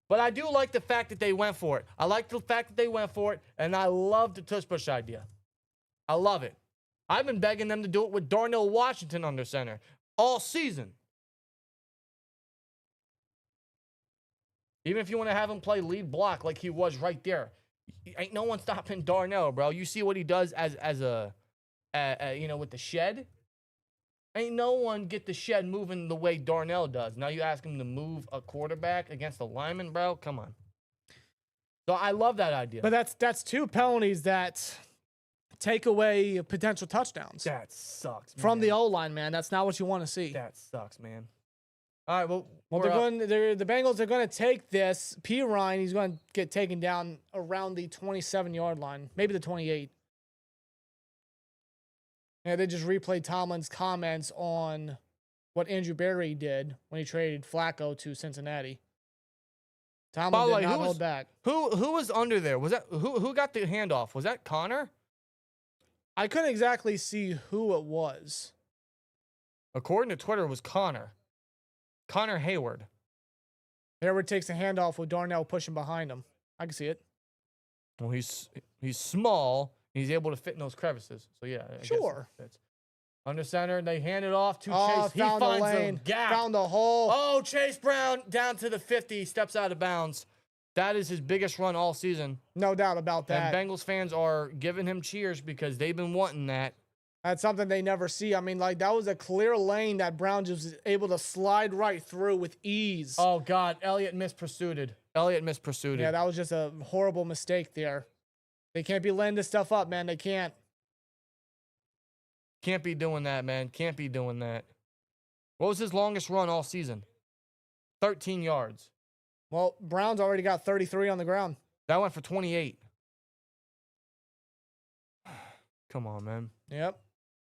But I do like the fact that they went for it. I like the fact that they went for it, and I love the tush push idea. I love it. I've been begging them to do it with Darnell Washington under center all season. Even if you want to have him play lead block like he was right there. Ain't no one stopping Darnell, bro. You see what he does as a with the shed? Ain't no one get the shed moving the way Darnell does. Now you ask him to move a quarterback against a lineman, bro? Come on. So I love that idea. But that's 2 penalties that take away potential touchdowns. That sucks, man. From the O-line, man. That's not what you want to see. That sucks, man. All right, well the Bengals are going to take this. P. Ryan, he's going to get taken down around the 27-yard line, maybe the 28. Yeah, they just replayed Tomlin's comments on what Andrew Berry did when he traded Flacco to Cincinnati. Tomlin did not hold back. Who was under there? Was that who got the handoff? Was that Connor? I couldn't exactly see who it was. According to Twitter, it was Connor. Connor Heyward. Heyward takes a handoff with Darnell pushing behind him. I can see it. Well, he's small. He's able to fit in those crevices. So, yeah. I Sure. guess it fits. Under center, they hand it off to Oh, Chase. He found a finds lane. a gap. Found a hole. Oh, Chase Brown down to the 50, steps out of bounds. That is his biggest run all season. No doubt about that. And Bengals fans are giving him cheers because they've been wanting that. That's something they never see. I mean, like, that was a clear lane that Brown just was able to slide right through with ease. Oh, God. Elliott mispursued. Yeah, that was just a horrible mistake there. They can't be laying this stuff up, man. They can't. Can't be doing that, man. Can't be doing that. What was his longest run all season? 13 yards. Well, Brown's already got 33 on the ground. That went for 28. Come on, man. Yep.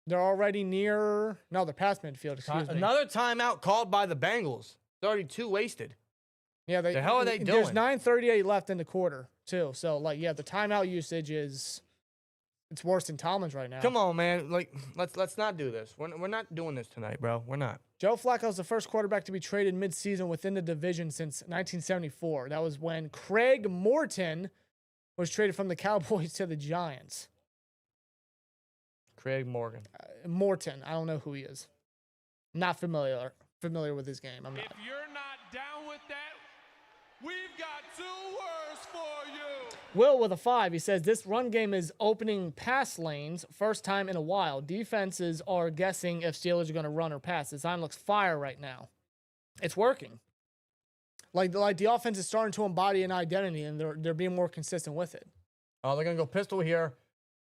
They're already near... No, they're past midfield, excuse me. Another timeout called by the Bengals. 32 wasted. Yeah, The hell are they There's doing? 9:38 left in the quarter, too. So, like, yeah, the timeout usage is... It's worse than Tomlin's right now. Come on, man. Like, let's not do this. We're not doing this tonight, bro. We're not. Joe Flacco's the first quarterback to be traded midseason within the division since 1974. That was when Craig Morton was traded from the Cowboys to the Giants. Craig Morgan. Morton, I don't know who he is. Not familiar with his game. I'm not. If you're not down with that, we've got 2 words for you. Will with a 5. He says this run game is opening pass lanes first time in a while. Defenses are guessing if Steelers are going to run or pass. This line looks fire right now. It's working. Like the offense is starting to embody an identity, and they're being more consistent with it. Oh, they're gonna go pistol here.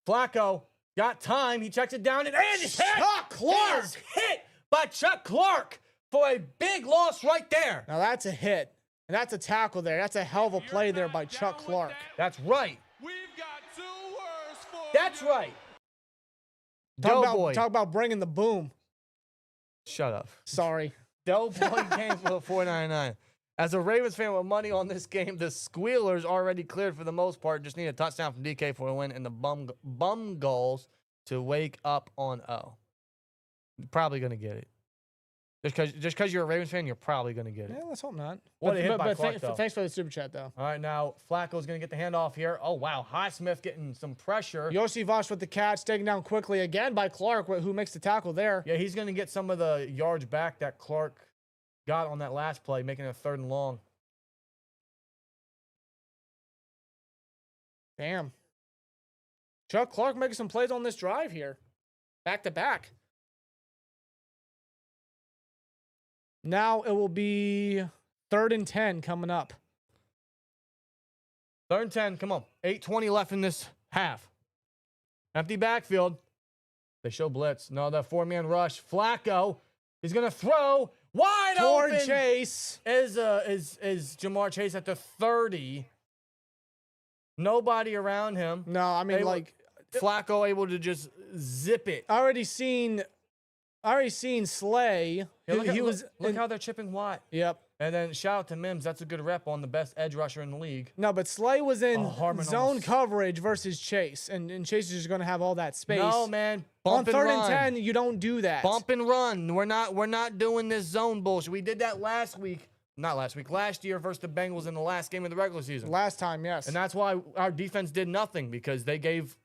Flacco got time. He checks it down and it's hit. Chuck Clark! He is hit by Chuck Clark for a big loss right there. Now that's a hit. And that's a tackle there. That's a hell of a play there by Chuck Clark. That's right. We've got 2 words for That's you. right. Talk about bringing the boom. Shut up. Sorry. Doughboy game for $4.99. As a Ravens fan with money on this game, the Squealers already cleared for the most part. Just need a touchdown from DK for a win, and the bum goals to wake up on O. You're probably gonna get it. Just because you're a Ravens fan, you're probably gonna get it. Yeah, let's hope not. What a hit by Clark, though. Thanks for the super chat, though. All right, now Flacco's gonna get the handoff here. Oh wow, Highsmith getting some pressure. Iosivas with the catch, taken down quickly again by Clark, who makes the tackle there. Yeah, he's gonna get some of the yards back that Clark got on that last play, making it 3rd and long. Damn. Chuck Clark making some plays on this drive here. Back to back. Now it will be 3rd and 10 coming up. 3rd and 10, come on. 8:20 left in this half. Empty backfield. They show blitz. No, that 4-man rush. Flacco is going to throw wide Toward open. Chase. Is Jamar Chase at the 30. Nobody around him. No, I mean, like, Flacco able to just zip it. I already seen Slay. Yeah, look in- how they're chipping Watt. Yep. And then shout out to Mims. That's a good rep on the best edge rusher in the league. No, but Slay was in Harmon zone almost- coverage versus Chase, and Chase is just going to have all that space. No, man. On Bump and 3rd run. and 10, you don't do that. Bump and run. We're not doing this zone bullshit. We did that last year versus the Bengals in the last game of the regular season. Last time, yes. And that's why our defense did nothing, because they gave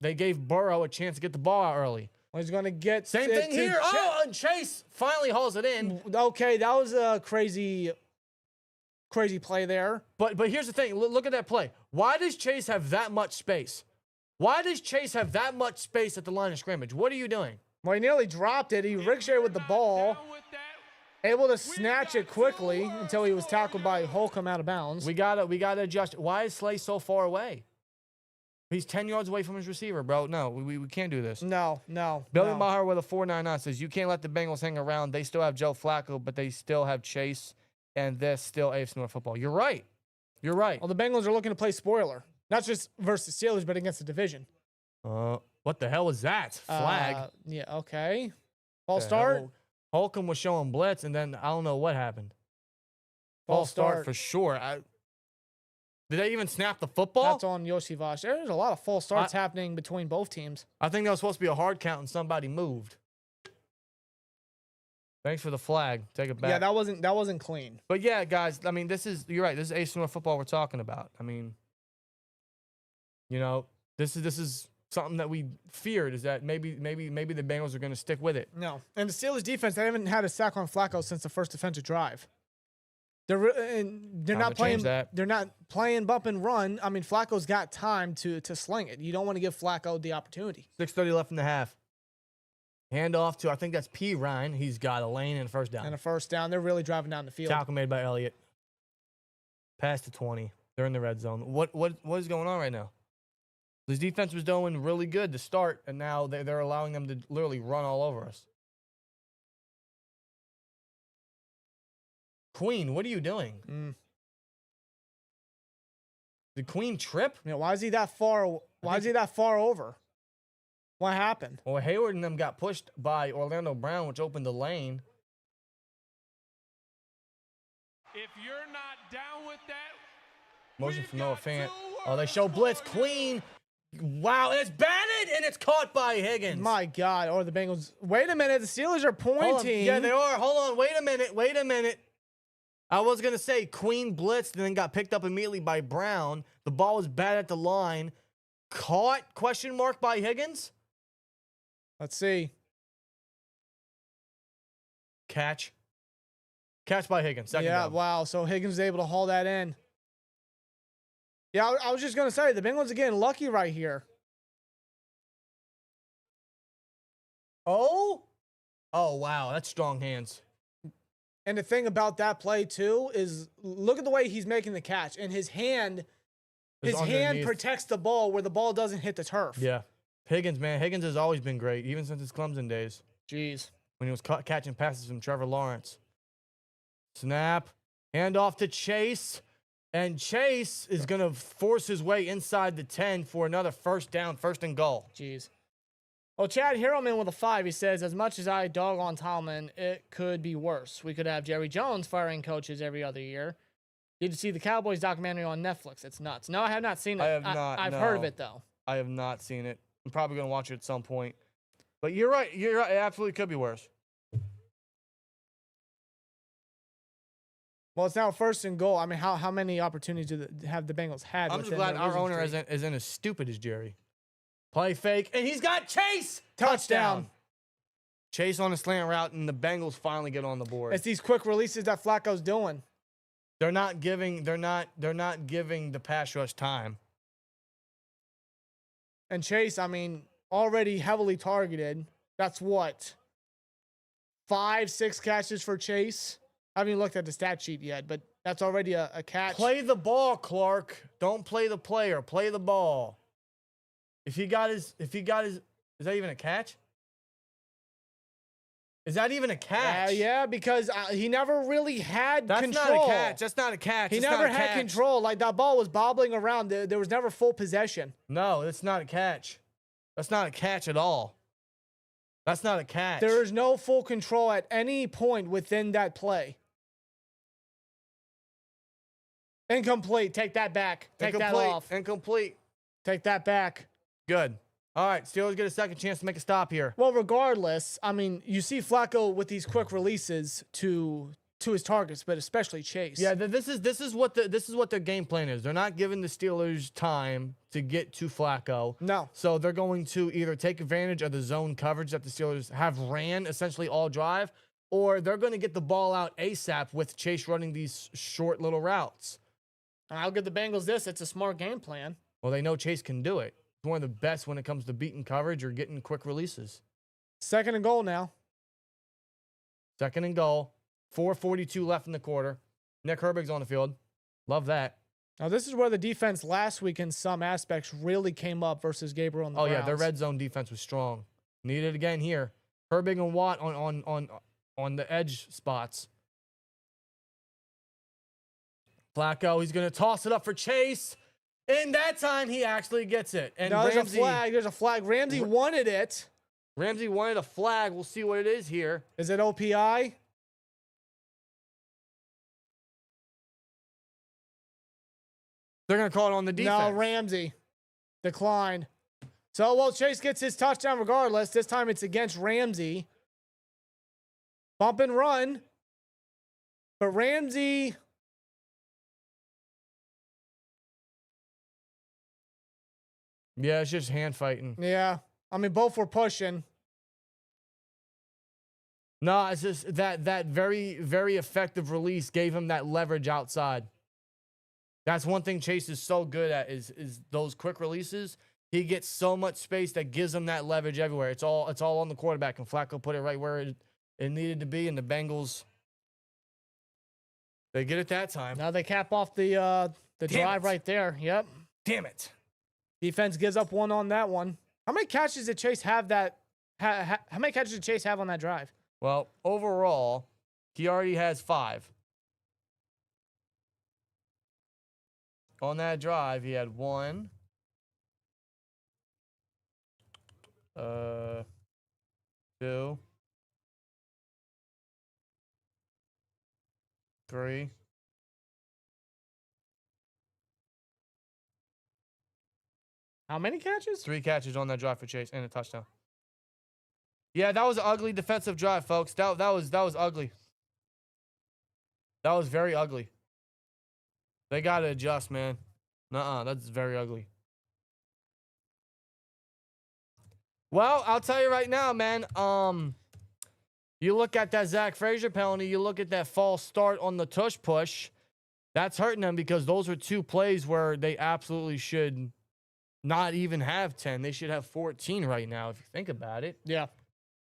Burrow a chance to get the ball out early. Well, he's going to get Same it thing to here. Oh, and Chase finally hauls it in. Okay, that was a crazy play there. But here's the thing. Look at that play. Why does Chase have that much space? Why does Chase have that much space at the line of scrimmage? What are you doing? Well, he nearly dropped it. He ricocheted with the ball, Down with that, able to snatch it quickly until he was tackled by Holcomb out of bounds. We gotta adjust. Why is Slay so far away? He's 10 yards away from his receiver, bro. No, we can't do this. No. Billy Maher with a 4.99 says, you can't let the Bengals hang around. They still have Joe Flacco, but they still have Chase, and this still AFC North football. You're right. Well, the Bengals are looking to play spoiler, not just versus Steelers, but against the division. What the hell was that? Flag. Yeah, okay. False The start. hell? Holcomb was showing blitz, and then I don't know what happened. False start for sure. Did they even snap the football? That's on Iosivas. There's a lot of false starts happening between both teams. I think that was supposed to be a hard count, and somebody moved. Thanks for the flag. Take it back. Yeah, that wasn't clean. But yeah, guys, I mean, you're right. This is AFC North football we're talking about. I mean, you know, this is something that we feared, is that maybe the Bengals are going to stick with it. No. And the Steelers defense, they haven't had a sack on Flacco since the first defensive drive. They're not playing that. They're not playing bump and run. I mean, Flacco's got time to sling it. You don't want to give Flacco the opportunity. 6:30 left in the half. Hand off to, I think that's P. Ryan. He's got a lane and a first down. And a first down. They're really driving down the field. Tackle made by Elliott. Pass to 20. They're in the red zone. What is going on right now? This defense was doing really good to start, and now they're allowing them to literally run all over us. Queen, what are you doing? Did Queen trip? Yeah, why is he that far? Why is he that far over? What happened? Well, Heyward and them got pushed by Orlando Brown, which opened the lane. If you're not down with that, Motion we've for Noah got Fant. two Oh, they show words blitz. for you. Queen. Wow, and it's batted, and it's caught by Higgins. My God. Or the Bengals. Wait a minute. The Steelers are Hold on. pointing. Yeah, they are. Hold on. Wait a minute. I was going to say Queen blitzed and then got picked up immediately by Brown. The ball was batted at the line. Caught, question mark, by Higgins. Let's see. Catch by Higgins. Second Yeah, down. wow. So Higgins was able to haul that in. Yeah, I was just going to say, the Bengals are getting lucky right here. Oh, wow. That's strong hands. And the thing about that play, too, is look at the way he's making the catch. And his hand protects the ball where the ball doesn't hit the turf. Yeah. Higgins, man. Higgins has always been great, even since his Clemson days. Jeez. When he was catching passes from Trevor Lawrence. Snap. Hand off to Chase. And Chase is going to force his way inside the 10 for another first down, first and goal. Jeez. Well, Chad Harrelman with a 5, he says, as much as I dog on Tomlin, it could be worse. We could have Jerry Jones firing coaches every other year. Did you see the Cowboys documentary on Netflix? It's nuts. No, I have not seen it. I have not. I've no. heard of it, though. I have not seen it. I'm probably going to watch it at some point. But you're right. It absolutely could be worse. Well, it's now first and goal. I mean, how many opportunities have the Bengals had? I'm just within glad their our losing owner streak? isn't as stupid as Jerry. Play fake, and he's got Chase. Touchdown. Chase on a slant route, and the Bengals finally get on the board. It's these quick releases that Flacco's doing. They're not giving the pass rush time. And Chase, I mean, already heavily targeted. That's what? 5, 6 catches for Chase? I haven't even looked at the stat sheet yet, but that's already a catch. Play the ball, Clark. Don't play the player. Play the ball. If he got his, is that even a catch? Is that even a catch? Yeah, because he never really had That's control. not a catch. That's not a catch. He It's never not a had catch. control. Like, that ball was bobbling around. There was never full possession. No, that's not a catch. That's not a catch at all. That's not a catch. There is no full control at any point within that play. Incomplete. Take that back. Take that off. Incomplete. Take that back. Good. All right, Steelers get a second chance to make a stop here. Well, regardless, I mean, you see Flacco with these quick releases to his targets, but especially Chase. Yeah, this is what their game plan is. They're not giving the Steelers time to get to Flacco. No. So they're going to either take advantage of the zone coverage that the Steelers have ran essentially all drive, or they're going to get the ball out ASAP with Chase running these short little routes. I'll give the Bengals this. It's a smart game plan. Well, they know Chase can do it. He's one of the best when it comes to beating coverage or getting quick releases. Second and goal now. Second and goal. 4:42 left in the quarter. Nick Herbig's on the field. Love that. Now, this is where the defense last week in some aspects really came up versus Gabriel and the Oh, Browns. yeah, their red zone defense was strong. Need it again here. Herbig and Watt on the edge spots. Flacco, he's going to toss it up for Chase. And that time, he actually gets it. And No, there's Ramsey, a flag. There's a flag. Ramsey wanted it. Ramsey wanted a flag. We'll see what it is here. Is it OPI? They're going to call it on the defense. No, Ramsey declined. So, well, Chase gets his touchdown regardless. This time it's against Ramsey. Bump and run. But Ramsey... Yeah, it's just hand fighting. Yeah. I mean, both were pushing. No, it's just that very, very effective release gave him that leverage outside. That's one thing Chase is so good at is those quick releases. He gets so much space that gives him that leverage everywhere. It's all on the quarterback, and Flacco put it right where it needed to be, and the Bengals, they get it that time. Now they cap off the drive right there. Yep. Damn it. Defense gives up one on that one. How many catches did Chase have that? How many catches did Chase have on that drive? Well, overall, he already has 5. On that drive, he had 1, 2, 3. How many catches? 3 catches on that drive for Chase and a touchdown. Yeah, that was an ugly defensive drive, folks. That was ugly. That was very ugly. They got to adjust, man. Nuh-uh, that's very ugly. Well, I'll tell you right now, man. You look at that Zach Frazier penalty. You look at that false start on the Tush push. That's hurting them because those were 2 plays where they absolutely should not even have 10. They should have 14 right now, if you think about it. Yeah.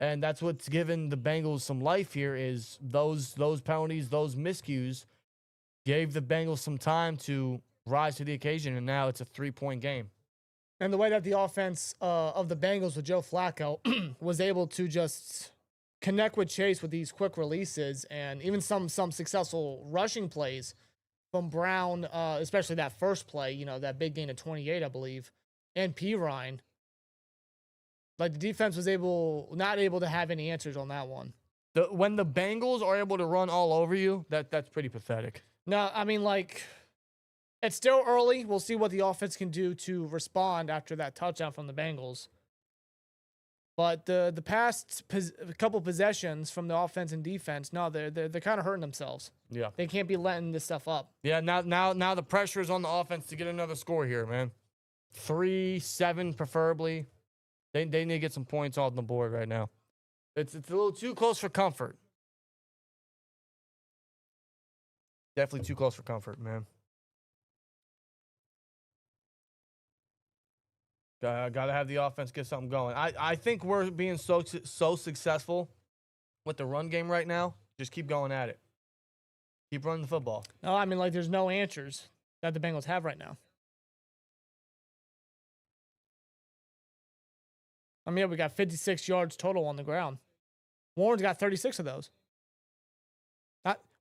And that's what's given the Bengals some life here is those penalties, those miscues gave the Bengals some time to rise to the occasion, and now it's a 3-point game. And the way that the offense of the Bengals with Joe Flacco was able to just connect with Chase with these quick releases and even some successful rushing plays from Brown, especially that first play, you know, that big gain of 28, I believe, and P. Ryan. Like, the defense was not able to have any answers on that one. When the Bengals are able to run all over you, that's pretty pathetic. No, I mean, like, it's still early. We'll see what the offense can do to respond after that touchdown from the Bengals. But the past couple possessions from the offense and defense, no, they're kind of hurting themselves. Yeah. They can't be letting this stuff up. Yeah, now the pressure is on the offense to get another score here, man. 3-7 preferably. They need to get some points on the board right now. It's a little too close for comfort. Definitely too close for comfort, man. Gotta have the offense get something going. I think we're being so successful with the run game right now. Just keep going at it. Keep running the football. No, I mean, like, there's no answers that the Bengals have right now. I mean, we got 56 yards total on the ground. Warren's got 36 of those.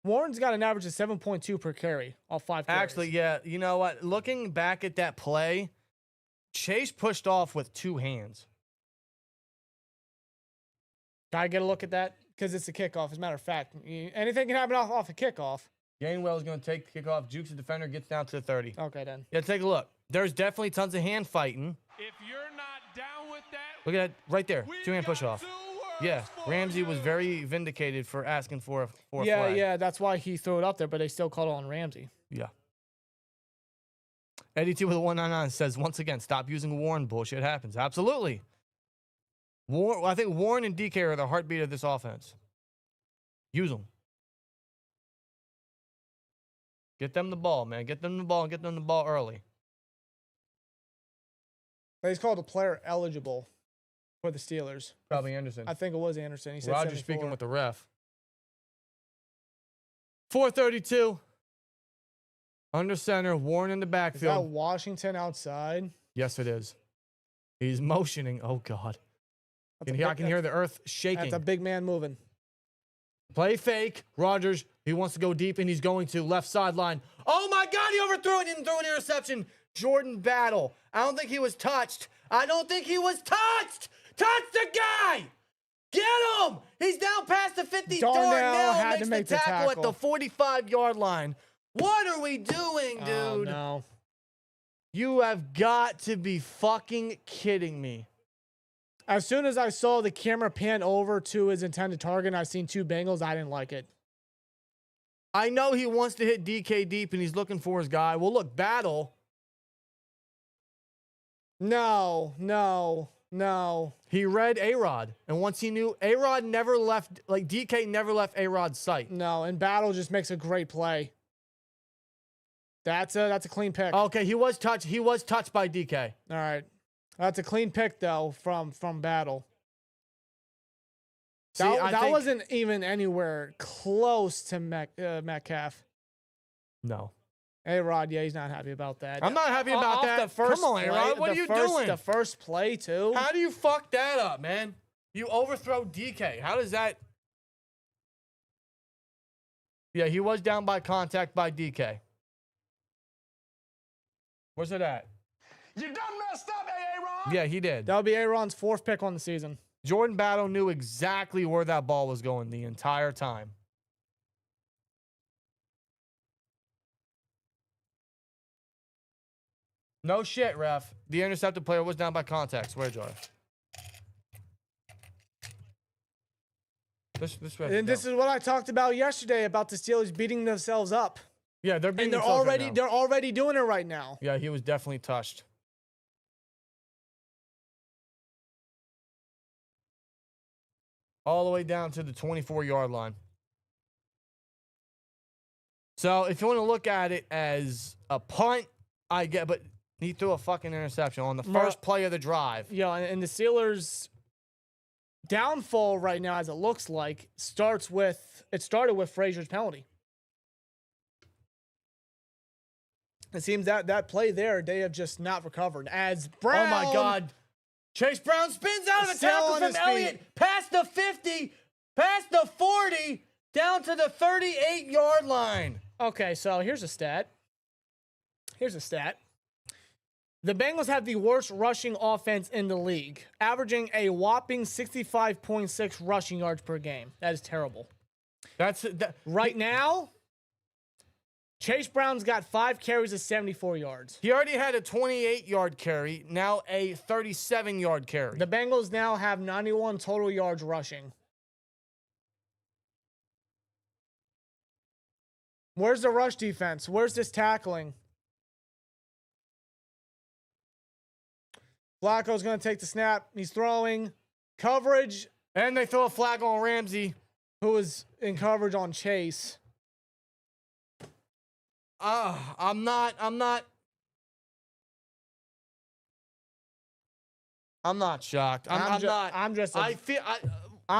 Warren's got an average of 7.2 per carry, all 5 carries. Actually, yeah, you know what? Looking back at that play, Chase pushed off with 2 hands. Gotta get a look at that because it's a kickoff. As a matter of fact, anything can happen off a kickoff. Gainwell's going to take the kickoff. Jukes the defender, gets down to the 30. Okay, then. Yeah, take a look. There's definitely tons of hand fighting. If you're not down with that, Look at that right there. we've 2-hand push got off. 2 words Yeah, for Ramsey was you. very vindicated for asking for a flag. Yeah, that's why he threw it up there, but they still called it on Ramsey. Yeah. Eddie T with a 199 says, once again, stop using Warren. Bullshit happens. Absolutely. I think Warren and DK are the heartbeat of this offense. Use them. Get them the ball, man. Get them the ball and get them the ball early. But he's called a player eligible for the Steelers. Probably Anderson. I think it was Anderson. He said Rodgers 74. speaking with the ref. 4:32. Under center, Warren in the Is that backfield. Washington outside? Yes, it is. He's motioning. Oh, God. That's I can hear the earth shaking. That's a big man moving. Play fake. Rodgers, he wants to go deep, and he's going to left sideline. Oh, my God, he overthrew it and threw an interception. Jordan Battle. I don't think he was touched. Touch the guy. Get him. He's down past the 50. Darnell had makes to make the the tackle at the tackle. 45-yard line. What are we doing, dude? Oh, no. You have got to be fucking kidding me. As soon as I saw the camera pan over to his intended target and I seen 2 Bengals, I didn't like it. I know he wants to hit DK deep and he's looking for his guy. Well, look, Battle. No. He read A-Rod. And once he knew, A-Rod never left, like DK never left A-Rod's sight. No, and Battle just makes a great play. That's a clean pick. Okay, he was touched. He was touched by DK. All right. That's a clean pick, though, from Battle. See, That wasn't even anywhere close to Metcalf. No. A-Rod, yeah, he's not happy about that. I'm not happy about that. Come on, A-Rod. What are you doing? The first play, too. How do you fuck that up, man? You overthrow DK. How does that... Yeah, he was down by contact by DK. Where's it at? You done messed up, A-Rod. Yeah, he did. That'll be Aaron's 4th pick on the season. Jordan Battle knew exactly where that ball was going the entire time. No shit, ref. The intercepted player was down by contact. Swear jar. This And this is what I talked about yesterday about the Steelers beating themselves up. Yeah, they're beating And they're already doing it right now. Yeah, he was definitely touched. All the way down to the 24-yard line. So if you want to look at it as a punt, I get, but he threw a fucking interception on the first play of the drive. Yeah, and the Steelers' downfall right now, as it looks like, started with Frazier's penalty. It seems that play there, they have just not recovered. As Brown, Oh my God. Chase Brown spins out of the Still tackle on from his Elliott, feet. past the 50, past the 40, down to the 38-yard line. Okay, so here's a stat. The Bengals have the worst rushing offense in the league, averaging a whopping 65.6 rushing yards per game. That is terrible. Right now, Chase Brown's got 5 carries of 74 yards. He already had a 28-yard carry, now a 37-yard carry. The Bengals now have 91 total yards rushing. Where's the rush defense? Where's this tackling? Flacco's going to take the snap. He's throwing. Coverage. And they throw a flag on Ramsey. Who is in coverage on Chase. I'm not shocked.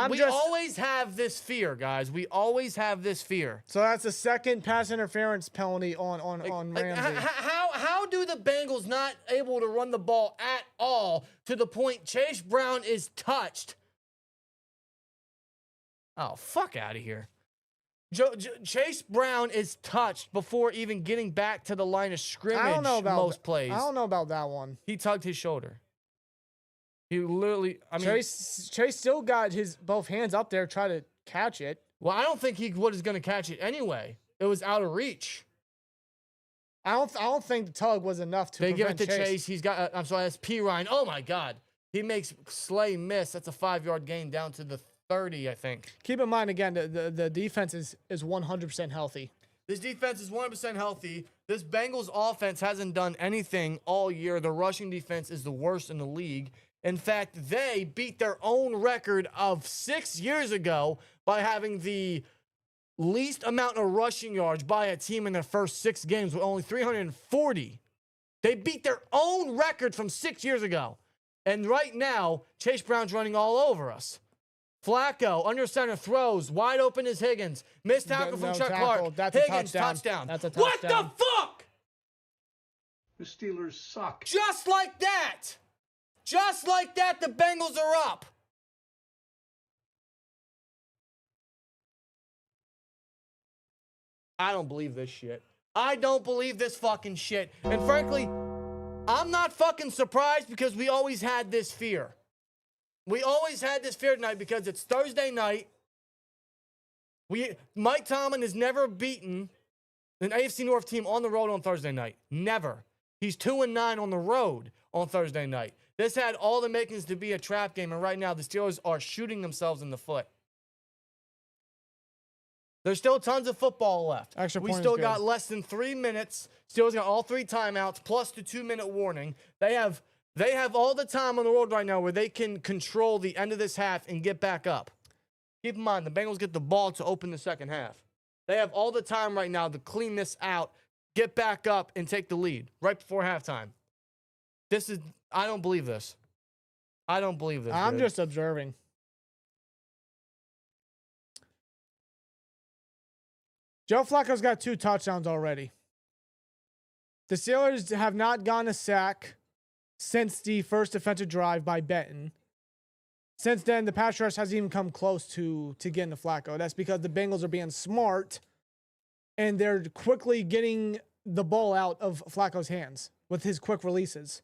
We always have this fear, guys. We always have this fear. So that's the second pass interference penalty on Ramsey. How do the Bengals not able to run the ball at all to the point Chase Brown is touched? Oh, fuck out of here. Chase Brown is touched before even getting back to the line of scrimmage. I don't know about most plays. I don't know about that one. He tugged his shoulder. He literally, Chase still got his both hands up there, try to catch it. Well, I don't think he was going to catch it anyway. It was out of reach. I don't think the tug was enough to. They give prevent it to Chase. He's got. I'm sorry, that's P. Ryan. Oh my God, he makes Slay miss. That's a 5-yard gain down to the 30, I think. Keep in mind again, the defense is 100% healthy. This defense is 100% healthy. This Bengals offense hasn't done anything all year. The rushing defense is the worst in the league. In fact, they beat their own record of 6 years ago by having the least amount of rushing yards by a team in their first 6 games with only 340. They beat their own record from 6 years ago. And right now, Chase Brown's running all over us. Flacco, under center, throws. Wide open is Higgins. Missed tackle from Chuck Clark. That's Higgins, a touchdown. touchdown. That's a touchdown. What the fuck? The Steelers suck. Just like that. Just like that, the Bengals are up. I don't believe this shit. I don't believe this fucking shit. And frankly, I'm not fucking surprised because we always had this fear. We always had this fear tonight because it's Thursday night. Mike Tomlin has never beaten an AFC North team on the road on Thursday night. Never. He's 2-9 on the road on Thursday night. This had all the makings to be a trap game, and right now the Steelers are shooting themselves in the foot. There's still tons of football left. Extra We point is still good. got less than 3 minutes. Steelers got all 3 timeouts plus the 2-minute warning. They have all the time on the road right now where they can control the end of this half and get back up. Keep in mind, the Bengals get the ball to open the second half. They have all the time right now to clean this out, get back up, and take the lead right before halftime. I don't believe this. I don't believe this. I'm dude. just observing. Joe Flacco's got 2 touchdowns already. The Steelers have not gotten a sack since the first defensive drive by Benton. Since then, the pass rush hasn't even come close to getting to Flacco. That's because the Bengals are being smart, and they're quickly getting the ball out of Flacco's hands with his quick releases.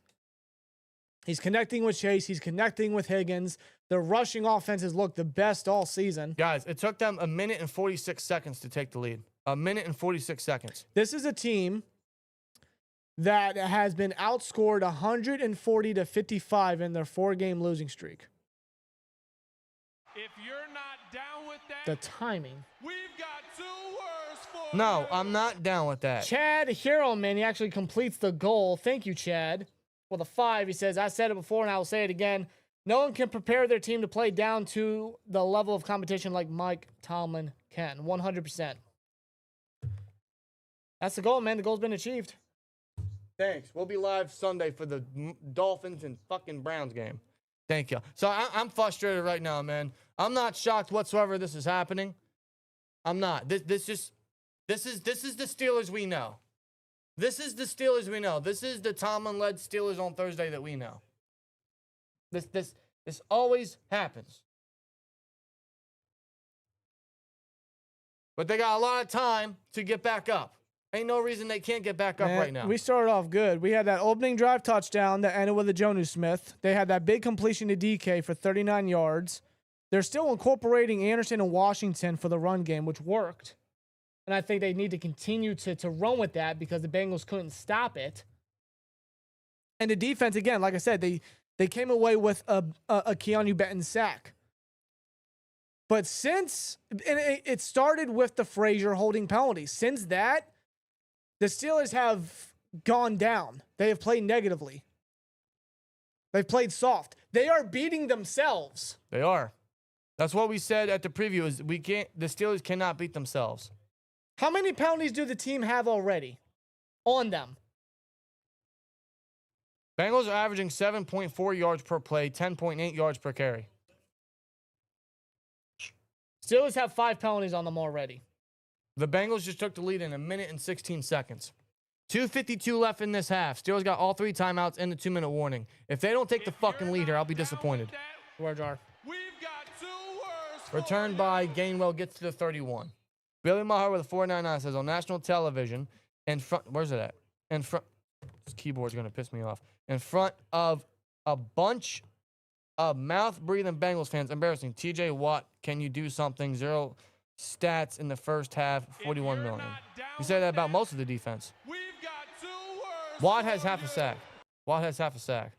He's connecting with Chase. He's connecting with Higgins. The rushing offense has looked the best all season. Guys, it took them 1 minute and 46 seconds to take the lead. 1 minute and 46 seconds. This is a team that has been outscored 140-55 in their 4-game losing streak. If you're not down with that, The timing. we've got 2 words for No, you. I'm not down with that. Chad Hieroman, he actually completes the goal. Thank you, Chad. With a 5, he says, I said it before and I will say it again. No one can prepare their team to play down to the level of competition like Mike Tomlin can. 100%. That's the goal, man. The goal's been achieved. Thanks. We'll be live Sunday for the Dolphins and fucking Browns game. Thank you. So I'm frustrated right now, man. I'm not shocked whatsoever this is happening. I'm not. This is the Steelers we know. This is the Steelers we know. This is the Tomlin-led Steelers on Thursday that we know. This always happens. But they got a lot of time to get back up. Ain't no reason they can't get back up Man, right now. We started off good. We had that opening drive touchdown that ended with a Jonnu Smith. They had that big completion to DK for 39 yards. They're still incorporating Anderson and Washington for the run game, which worked. And I think they need to continue to run with that because the Bengals couldn't stop it. And the defense, again, like I said, they came away with a Keeanu Benton sack. But since it started with the Frazier holding penalties, since that, the Steelers have gone down. They have played negatively. They've played soft. They are beating themselves. They are. That's what we said at the preview is the Steelers cannot beat themselves. How many penalties do the team have already on them? Bengals are averaging 7.4 yards per play, 10.8 yards per carry. Steelers have 5 penalties on them already. The Bengals just took the lead in 1 minute and 16 seconds. 2:52 left in this half. Steelers got all 3 timeouts and the 2-minute warning. If they don't take the fucking lead here, I'll be disappointed. Where's our? We've got 2 words for Returned you. by Gainwell gets to the 31. Billy Maher with a 499 says on national television in front. Where's it at? In front. This keyboard's gonna piss me off. In front of a bunch of mouth-breathing Bengals fans. Embarrassing. TJ Watt, can you do something? 0 stats in the first half. 41 If you're million. not down You say with that about most of the defense. We've got 2 words Watt for has half a you. sack. Watt has half a sack.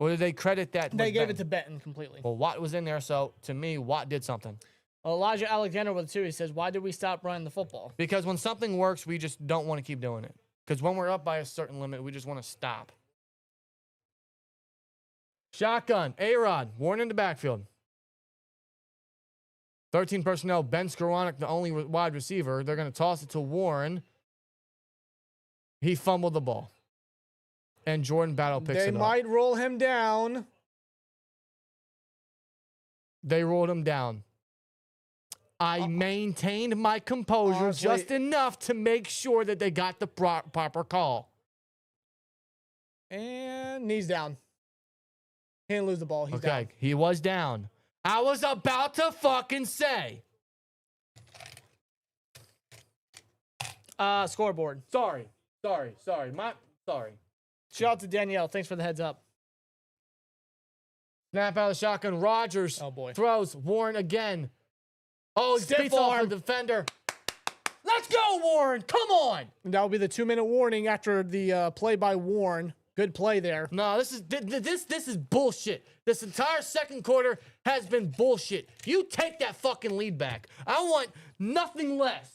Or did they credit that? They with gave Benton? it to Benton completely. Well, Watt was in there, so to me, Watt did something. Elijah Alexander with 2. He says, why did we stop running the football? Because when something works, we just don't want to keep doing it. Because when we're up by a certain limit, we just want to stop. Shotgun, A-Rod, Warren in the backfield. 13 personnel, Ben Skoranek, the only wide receiver. They're going to toss it to Warren. He fumbled the ball. And Jordan Battle picks They it up. might roll him down. They rolled him down. I maintained my composure Honestly- just enough to make sure that they got the proper call. And knees down. He didn't lose the ball. He's Okay, he was down. I was about to fucking say. down. Scoreboard. Sorry. Sorry. Shout out to Danielle. Thanks for the heads up. Snap out of the shotgun. Rodgers Oh, boy. throws. Warren again. Oh, he Stiff beats off arm. the defender. Let's go, Warren. Come on. And that will be the 2-minute warning after the play by Warren. Good play there. No, this is bullshit. This entire second quarter has been bullshit. You take that fucking lead back. I want nothing less.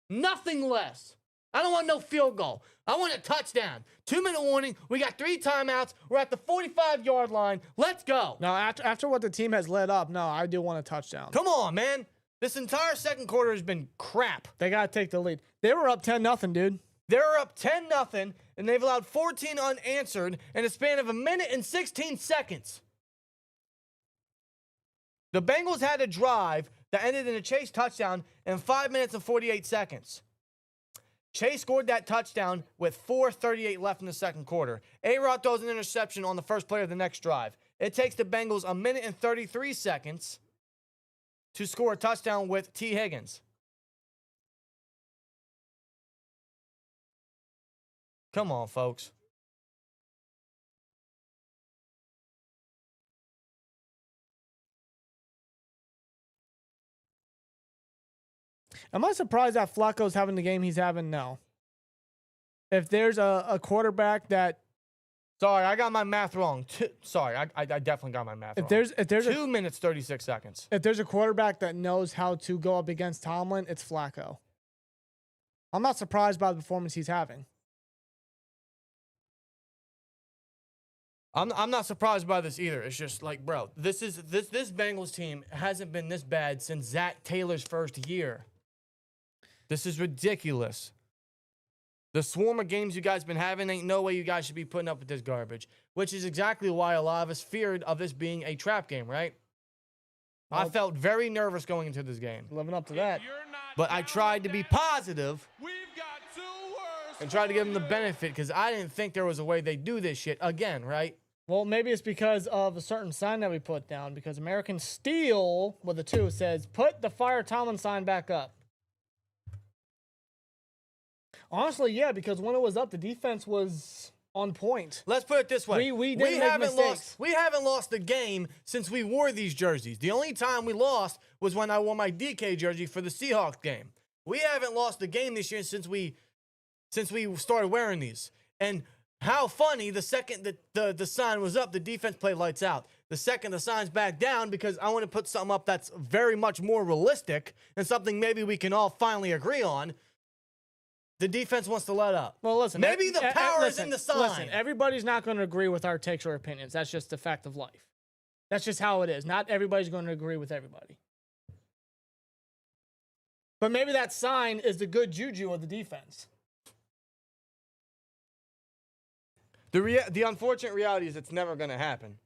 Nothing less. I don't want no field goal. I want a touchdown. 2-minute warning. We got 3 timeouts. We're at the 45-yard line. Let's go. No, after what the team has led up, no, I do want a touchdown. Come on, man. This entire second quarter has been crap. They got to take the lead. They were up 10-0, dude. They're up 10-0, and they've allowed 14 unanswered in a span of 1 minute and 16 seconds. The Bengals had a drive that ended in a Chase touchdown in 5 minutes and 48 seconds. Chase scored that touchdown with 4:38 left in the second quarter. A-Rod throws an interception on the first play of the next drive. It takes the Bengals 1 minute and 33 seconds to score a touchdown with T. Higgins. Come on, folks. Am I surprised that Flacco's having the game he's having? No. If there's a quarterback that... Sorry, I got my math wrong. I definitely got my math wrong. If there's 2 minutes, 36 seconds. If there's a quarterback that knows how to go up against Tomlin, it's Flacco. I'm not surprised by the performance he's having. I'm not surprised by this either. It's just like, bro, this Bengals team hasn't been this bad since Zach Taylor's first year. This is ridiculous. The swarm of games you guys been having, ain't no way you guys should be putting up with this garbage. Which is exactly why a lot of us feared of this being a trap game, right? Well, I felt very nervous going into this game. Living up to that. But I tried to be positive and tried to give them the benefit because I didn't think there was a way they'd do this shit again, right? Well, maybe it's because of a certain sign that we put down. Because American Steel, with a 2, says, put the Fire Tomlin sign back up. Honestly, yeah, because when it was up, the defense was on point. Let's put it this way. We haven't lost the game since we wore these jerseys. The only time we lost was when I wore my DK jersey for the Seahawks game. We haven't lost the game this year since we started wearing these. And how funny, the second that the sign was up, the defense played lights out. The second the sign's back down, because I want to put something up that's very much more realistic and something maybe we can all finally agree on, the defense wants to let up. Well, listen. Maybe the power is in the sign. Listen, everybody's not going to agree with our takes or opinions. That's just the fact of life. That's just how it is. Not everybody's going to agree with everybody. But maybe that sign is the good juju of the defense. The unfortunate reality is it's never going to happen.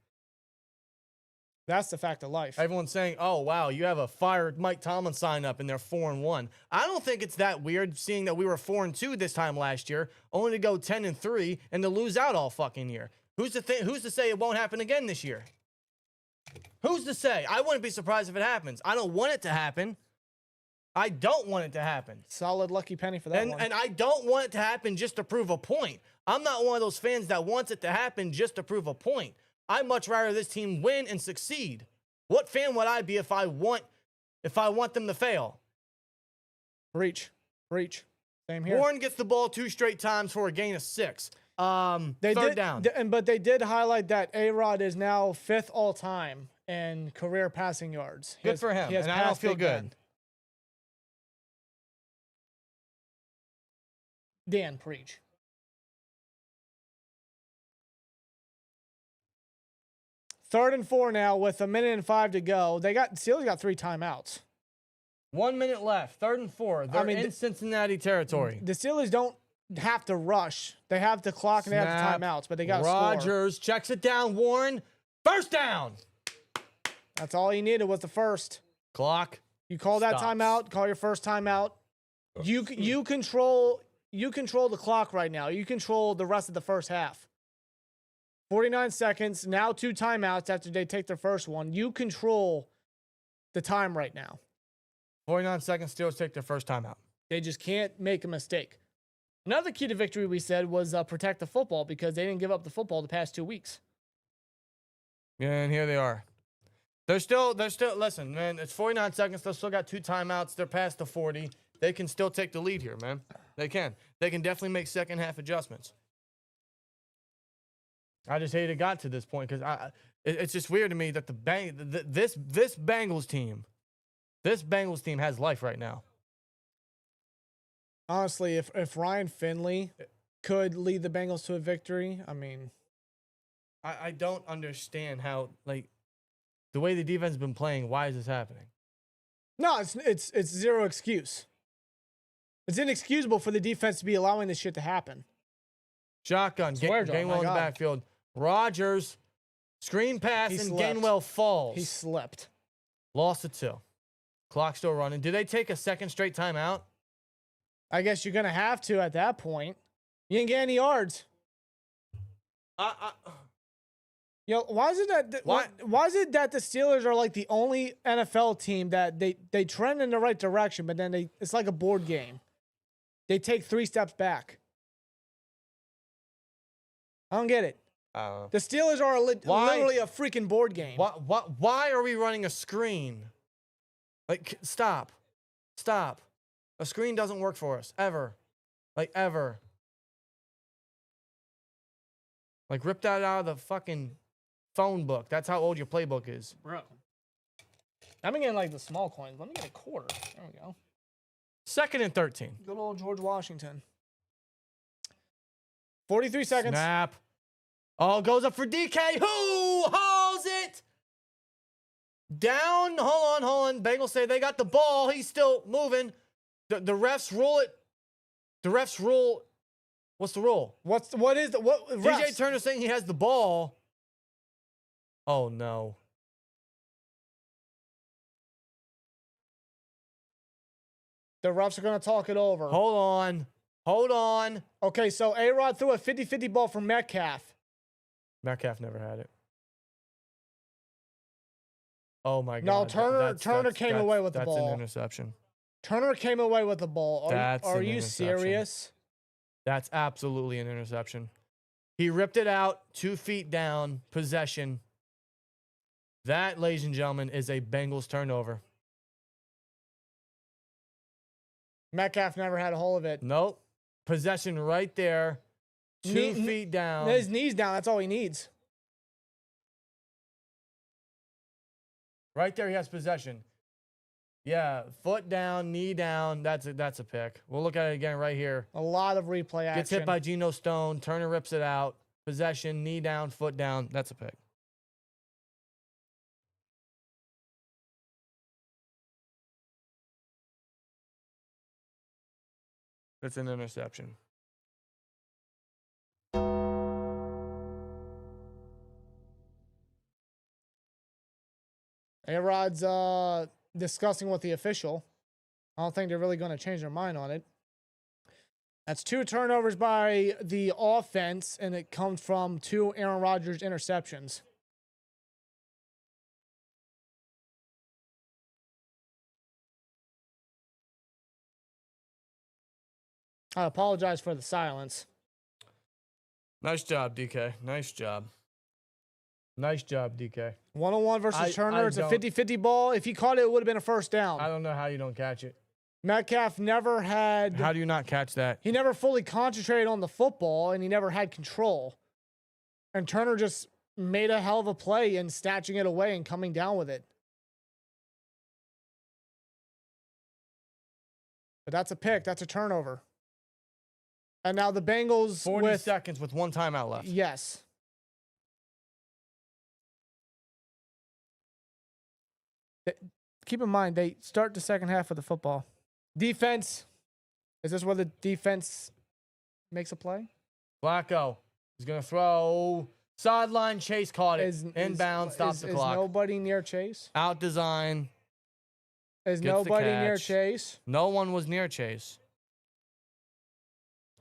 That's the fact of life. Everyone's saying, oh, wow, you have a fired Mike Tomlin sign up and they're 4-1. I don't think it's that weird seeing that we were 4-2 this time last year, only to go 10-3 and to lose out all fucking year. Who's to say it won't happen again this year? Who's to say? I wouldn't be surprised if it happens. I don't want it to happen. I don't want it to happen. Solid lucky penny for that one. And I don't want it to happen just to prove a point. I'm not one of those fans that wants it to happen just to prove a point. I'd much rather this team win and succeed. What fan would I be if I want them to fail? Reach. Same here. Warren gets the ball 2 straight times for a gain of 6. Third down. But they did highlight that A-Rod is now 5th all time in career passing yards. Good for him. And I don't feel good. Dan, preach. Third and 4 now with 1 minute and 5 to go. Steelers got 3 timeouts. 1 minute left. 3rd and 4. They're in Cincinnati territory. The Steelers don't have to rush. They have the clock and they have the timeouts, but they got to score. Rodgers checks it down. Warren, first down. That's all he needed was the first. Clock. You call that timeout. Call your first timeout. You control the clock right now. You control the rest of the first half. 49 seconds, now 2 timeouts after they take their first one. You control the time right now. 49 seconds, Steelers take their first timeout. They just can't make a mistake. Another key to victory, we said, was protect the football because they didn't give up the football the past 2 weeks. Yeah, and here they are. They're still, listen, man, it's 49 seconds. They've still got 2 timeouts. They're past the 40. They can still take the lead here, man. They can. They can definitely make second half adjustments. I just hate it got to this point because it's just weird to me that this Bengals team has life right now. Honestly, if Ryan Finley could lead the Bengals to a victory, I mean, I don't understand how, like, the way the defense has been playing, why is this happening? no, it's zero excuse. It's inexcusable for the defense to be allowing this shit to happen. Shotgun, Swear jar, Gainwell my in the God. backfield. Rodgers, screen pass, He and slept. Gainwell falls. He slipped. Lost it 2. Clock still running. Do they take a second straight timeout? I guess you're gonna have to at that point. You didn't get any yards. Yo, why is it that why is it that the Steelers are like the only NFL team that they trend in the right direction, but then it's like a board game. They take 3 steps back. I don't get it. The Steelers are literally a freaking board game. Why are we running a screen? Like, stop. A screen doesn't work for us, ever. Like, ever. Like, rip that out of the fucking phone book. That's how old your playbook is. Bro. I've been getting like the small coins. Let me get a quarter. There we go. 2nd and 13. Good old George Washington. 43 seconds. Snap. Oh, goes up for DK. Who hauls it? Down. Hold on. Bengals say they got the ball. He's still moving. The refs rule it. The refs rule. What's the rule? What is the DJ refs? Turner saying he has the ball. Oh, no. The refs are going to talk it over. Hold on. Okay, so A-Rod threw a 50-50 ball for Metcalf. Metcalf never had it. Oh, my No, God. Turner came away with the ball. That's an interception. Turner came away with the ball. Are you serious? That's absolutely an interception. He ripped it out 2 feet down, possession. That, ladies and gentlemen, is a Bengals turnover. Metcalf never had a hold of it. Nope. Possession right there. 2 feet down. His knees down. That's all he needs. Right there, he has possession. Yeah, foot down, knee down. That's a pick. We'll look at it again right here. A lot of replay action. Gets hit by Geno Stone. Turner rips it out. Possession, knee down, foot down. That's a pick. That's an interception. A-Rod's discussing with the official. I don't think they're really going to change their mind on it. That's 2 turnovers by the offense, and it comes from 2 Aaron Rodgers interceptions. I apologize for the silence. Nice job, DK. Nice job. Nice job, DK. 1-on-1 versus Turner. It's a 50-50 ball. If he caught it, it would have been a first down. I don't know how you don't catch it. Metcalf never had... How do you not catch that? He never fully concentrated on the football, and he never had control. And Turner just made a hell of a play in snatching it away and coming down with it. But that's a pick. That's a turnover. And now the Bengals 40 seconds with 1 timeout left. Yes. Keep in mind, they start the second half of the football. Defense. Is this where the defense makes a play? Flacco is going to throw. Sideline, Chase caught it. Inbound, stops the clock. Is nobody near Chase? Out design. Is Gets the nobody near catch. Chase? No one was near Chase.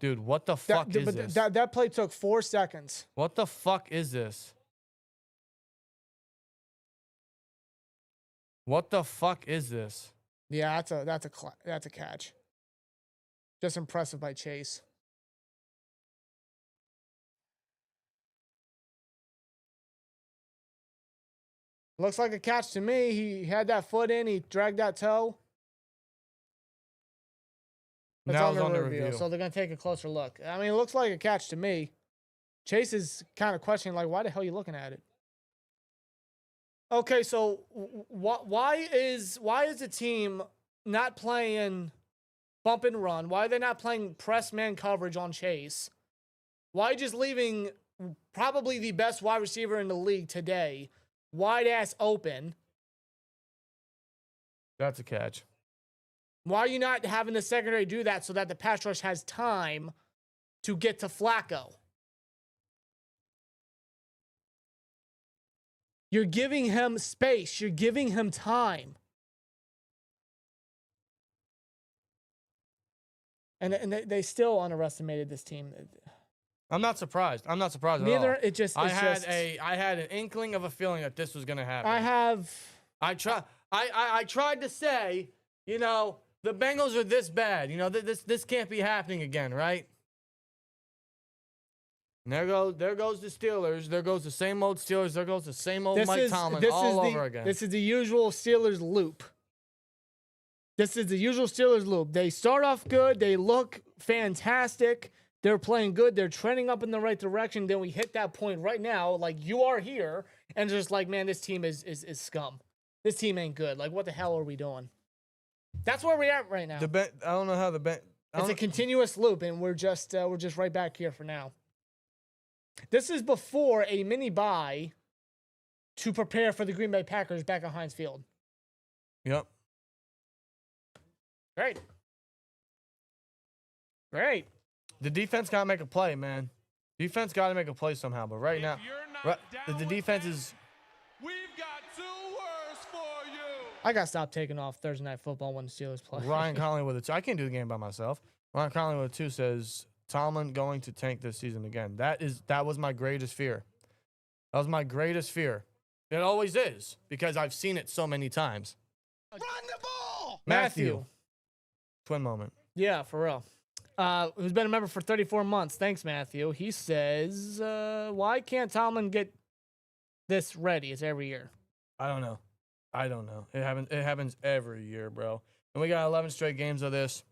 Dude, what the fuck is this? That play took 4 seconds. What the fuck is this? What the fuck is this? Yeah, that's a catch. Just impressive by Chase. Looks like a catch to me. He had that foot in. He dragged that toe. It's Now on it's the on the review, review. so they're going to take a closer look. I mean, it looks like a catch to me. Chase is kind of questioning, like, why the hell are you looking at it? Okay, so why is the team not playing bump and run? Why are they not playing press man coverage on Chase? Why just leaving probably the best wide receiver in the league today wide ass open? That's a catch. Why are you not having the secondary do that so that the pass rush has time to get to Flacco? You're giving him space. You're giving him time. And they still underestimated this team. I'm not surprised. I'm not surprised at all. Neither. It just. I had an inkling of a feeling that this was gonna happen. I tried to say, you know, the Bengals are this bad. You know, this can't be happening again, right? And there goes the Steelers. There goes the same old Steelers. There goes the same old Mike Tomlin all over again. This is the usual Steelers loop. This is the usual Steelers loop. They start off good. They look fantastic. They're playing good. They're trending up in the right direction. Then we hit that point right now, like you are here, and it's just like, man, this team is scum. This team ain't good. Like, what the hell are we doing? That's where we're at right now. I don't know how It's a continuous loop, and we're just right back here for now. This is before a mini bye to prepare for the Green Bay Packers back at Heinz Field. Yep. Great. The defense got to make a play, man. Defense got to make a play somehow. But right now, the defense is. We've got 2 words for you. I got to stop taking off Thursday Night Football when the Steelers play. Ryan Conley with a 2. I can't do the game by myself. Ryan Conley with a 2 says Tomlin going to tank this season again. That was my greatest fear. That was my greatest fear. It always is because I've seen it so many times. Run the ball. Matthew. Twin moment. Yeah, for real. Who's been a member for 34 months. Thanks, Matthew. He says, why can't Tomlin get this ready? It's every year. I don't know. It happens every year, bro. And we got 11 straight games of this.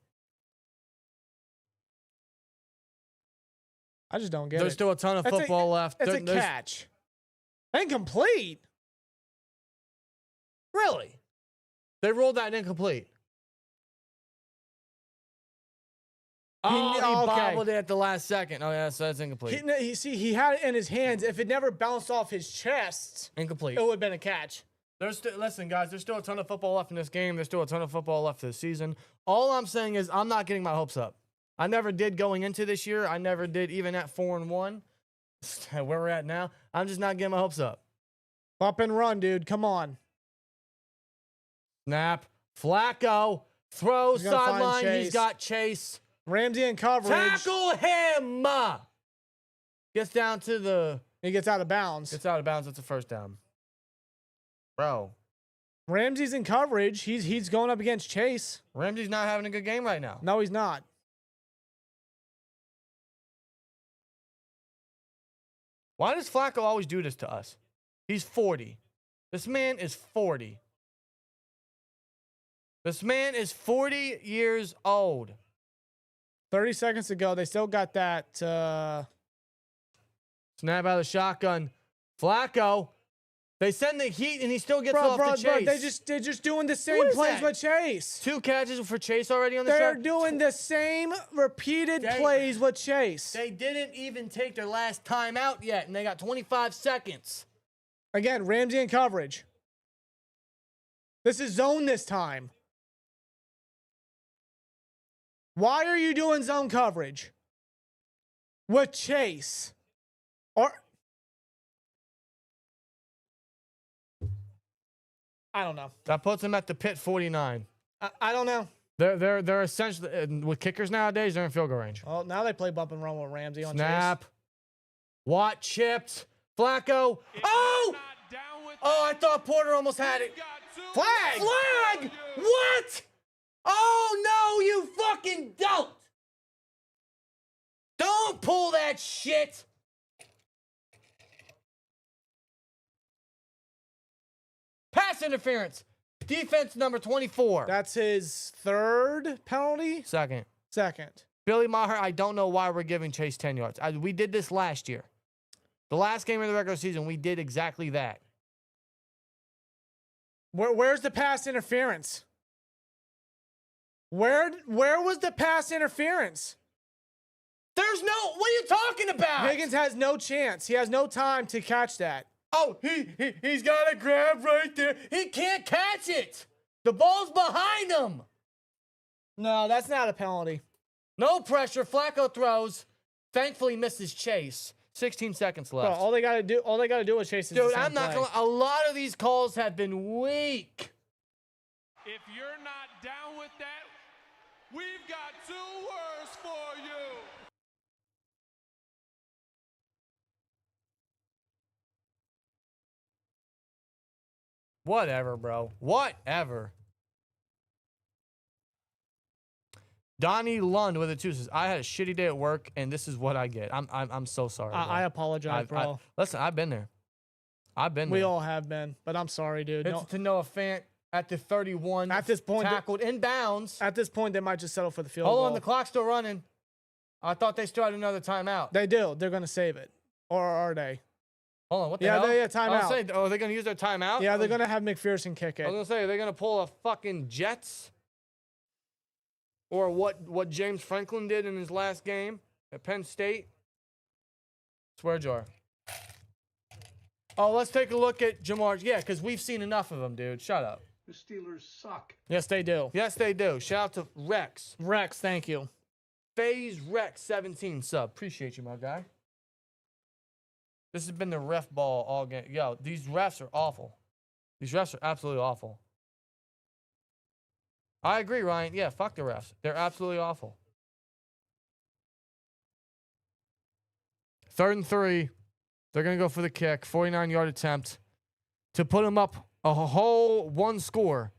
I just don't get it. There's still a ton of football left. It's a catch. Incomplete. Really? They rolled that incomplete. He bobbled it at the last second. Oh, yeah, so that's incomplete. He had it in his hands. If it never bounced off his chest, incomplete. It would have been a catch. Listen, guys, there's still a ton of football left in this game. There's still a ton of football left this season. All I'm saying is I'm not getting my hopes up. I never did going into this year. I never did even at 4-1. Where we're at now, I'm just not getting my hopes up. Up and run, dude. Come on. Snap. Flacco. Throw sideline. He's got Chase. Ramsey in coverage. Tackle him. Gets down to the. He gets out of bounds. Gets out of bounds. That's a first down. Bro. Ramsey's in coverage. He's going up against Chase. Ramsey's not having a good game right now. No, he's not. Why does Flacco always do this to us? He's 40. This man is 40. This man is 40 years old. 30 seconds to go. They still got that. Snap out of the shotgun. Flacco. They send the heat, and he still gets off to Chase. They're just doing the same plays with Chase. 2 catches for Chase already on the They're shot. doing the same repeated plays with Chase. They didn't even take their last time out yet, and they got 25 seconds. Again, Ramsey in coverage. This is zone this time. Why are you doing zone coverage with Chase? I don't know. That puts him at the pit 49. I don't know. They're essentially with kickers nowadays. They're in field goal range. Well, now they play bump and run with Ramsey on snap. Chase. Watt chipped. Flacco. Oh! Oh, I thought Porter almost had it. Flag! Flag! What? Oh no, you fucking don't! Don't pull that shit. Pass interference. Defense number 24. That's his 3rd penalty? Second. Second. Billy Maher, I don't know why we're giving Chase 10 yards. We did this last year. The last game of the regular season, we did exactly that. Where's the pass interference? Where was the pass interference? There's no. What are you talking about? Higgins has no chance. He has no time to catch that. Oh, he's got a grab right there. He can't catch it. The ball's behind him. No, that's not a penalty. No pressure. Flacco throws. Thankfully misses chase. 16 seconds left. Bro, all they gotta do is chase. Dude, I'm not gonna. A lot of these calls have been weak. If you're not down with that, we've got 2 words for you. Whatever, bro. Whatever. Donnie Lund with a 2 says, I had a shitty day at work, and this is what I get. I'm so sorry. I apologize, bro. Listen, I've been there. We all have been, but I'm sorry, dude. It's to Noah Fant at the 31. At this point, tackled in bounds. At this point, they might just settle for the field goal. Hold on, the clock's still running. I thought they still had another timeout. They do. They're gonna save it, or are they? Hold on, what the hell? Yeah, timeout. I was saying, are they gonna use their timeout? Yeah, they're gonna have McPherson kick it. I was gonna say, are they gonna pull a fucking Jets? Or what James Franklin did in his last game at Penn State? Swear jar. Oh, let's take a look at Jamar. Yeah, because we've seen enough of him, dude. Shut up. The Steelers suck. Yes, they do. Yes, they do. Shout out to Rex. Rex, thank you. FaZe Rex 17 sub. Appreciate you, my guy. This has been the ref ball all game. Yo, these refs are awful. These refs are absolutely awful. I agree, Ryan. Yeah, fuck the refs. They're absolutely awful. 3rd and 3. They're going to go for the kick. 49-yard attempt to put them up a whole 1 score.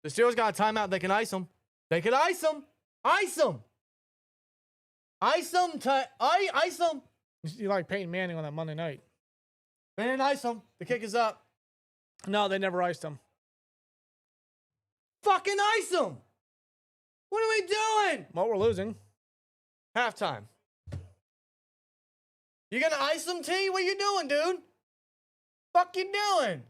The Steelers got a timeout. They can ice them. They can ice them. Ice them. Ice them. Ice them. You like Peyton Manning on that Monday night. They didn't ice them. The kick is up. No, they never iced him. Fucking ice them. What are we doing? Well, we're losing. Halftime. You gonna ice them, T? What you doing, dude? Fuck you doing?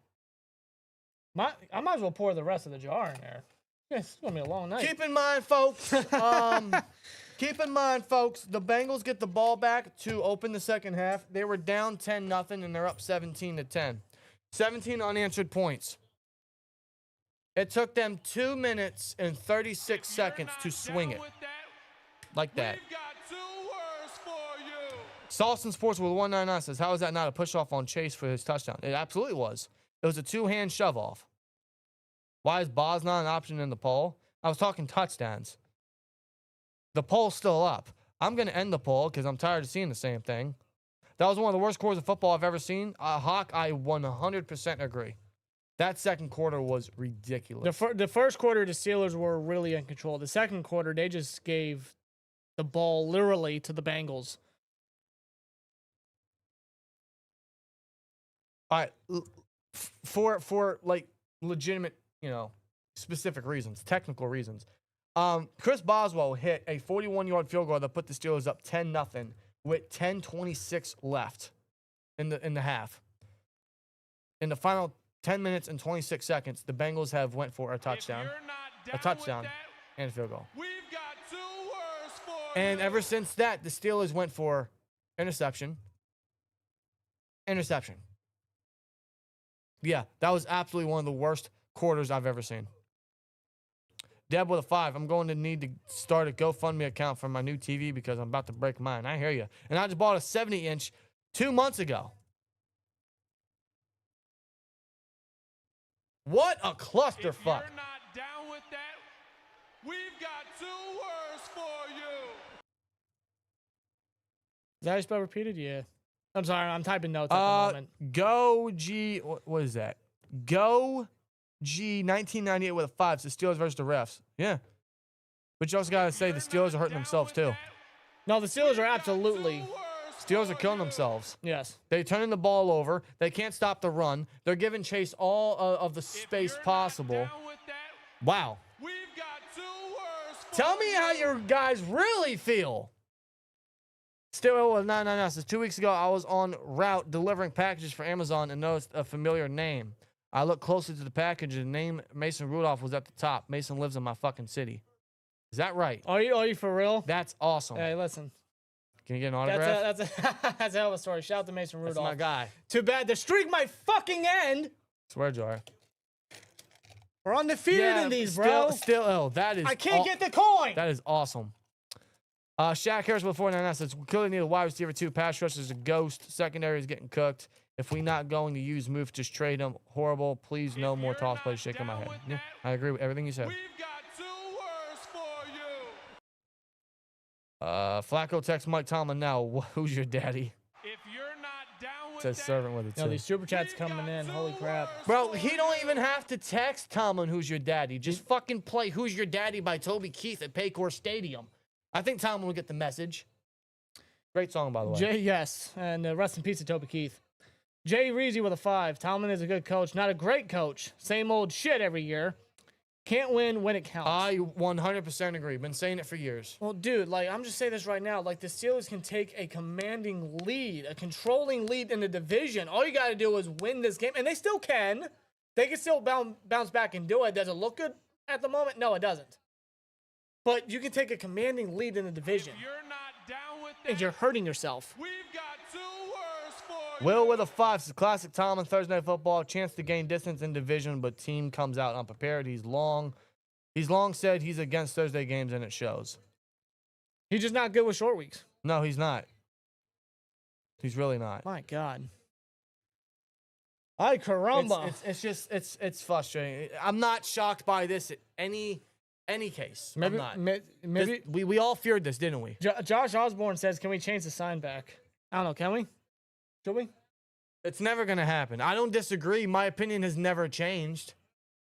I might as well pour the rest of the jar in there. It's gonna be a long night. Keep in mind, folks. Keep in mind, folks. The Bengals get the ball back to open the second half. They were down 10-0, and they're up 17-10. 17 unanswered points. It took them 2 minutes and 36 seconds to swing it. Like that. We've got 2 words for you. Salson Sports with 199 says, how is that not a push-off on Chase for his touchdown? It absolutely was. It was a 2-hand shove-off. Why is Boz not an option in the poll? I was talking touchdowns. The poll's still up. I'm going to end the poll because I'm tired of seeing the same thing. That was one of the worst quarters of football I've ever seen. Hawk, I 100% agree. That second quarter was ridiculous. The first quarter, the Steelers were really in control. The second quarter, they just gave the ball literally to the Bengals. All right, for like legitimate, specific reasons, technical reasons. Chris Boswell hit a 41-yard field goal that put the Steelers up 10-0 with 10:26 left in the half. In the final 10 minutes and 26 seconds, the Bengals have went for a touchdown, and a field goal. We've got 2 words for And you. ever since that, the Steelers went for interception. Yeah, that was absolutely one of the worst quarters I've ever seen. Deb with a 5. I'm going to need to start a GoFundMe account for my new TV because I'm about to break mine. I hear you. And I just bought a 70-inch 2 months ago. What a clusterfuck. If you're not down with that, we've got 2 words for you. Is that spell repeated? Yeah. I'm sorry. I'm typing notes at the moment. Go G. What is that? Go G 1998 with a 5. So Steelers versus the refs. Yeah. But you also got to say the Steelers are hurting themselves too. No, the Steelers are absolutely. Steelers are killing themselves. Yes. They're turning the ball over. They can't stop the run. They're giving Chase all of the space possible. Wow. We've got 2 words for Tell me how your guys really feel. Still, 999 says 2 weeks ago I was en route delivering packages for Amazon and noticed a familiar name. I looked closely to the package and the name Mason Rudolph was at the top. Mason lives in my fucking city. Is that right? Are you for real? That's awesome. Hey, listen. Can you get an autograph? That's a hell of a story. Shout out to Mason Rudolph. That's my guy. Too bad the streak might fucking end. Swear jar. We're undefeated in these, bro. Still ill. That is. I can't get the coin. That is awesome. Shaq Harris with 499 says we clearly need a wide receiver too. Pass rush is a ghost. Secondary is getting cooked. If we're not going to use Muth, just trade him. Horrible. Please, no more toss plays. Shaking my head. Yeah, I agree with everything you said. We've got 2 words for you. Flacco texts Mike Tomlin now. Who's your daddy? If you're not down with Says that, servant with it Yo, too. these super chats coming in. Holy crap. Bro, he don't even have to text Tomlin who's your daddy. Just fucking play Who's Your Daddy by Toby Keith at Paycor Stadium. I think Tomlin will get the message. Great song, by the way. Yes, and rest in peace to Toby Keith. Jay Reezy with a 5. Tomlin is a good coach, not a great coach. Same old shit every year. Can't win when it counts. I 100% agree. Been saying it for years. Well, dude, like, I'm just saying this right now. Like, the Steelers can take a commanding lead, a controlling lead in the division. All you got to do is win this game, and they still can. They can still bounce back and do it. Does it look good at the moment? No, it doesn't. But you can take a commanding lead in the division, if you're not down with that, and you're hurting yourself. we've got 2 words for Will you. with a 5 says classic Tomlin Thursday Night Football. Chance to gain distance in division, but team comes out unprepared. He's long said he's against Thursday games, and it shows. He's just not good with short weeks. No, he's not. He's really not. My God. Ay, caramba. It's frustrating. I'm not shocked by this at any case. Maybe, I'm not. maybe We all feared this, didn't we? Josh Osborne says, can we change the sign back? I don't know. Can we? Should we? It's never going to happen. I don't disagree. My opinion has never changed.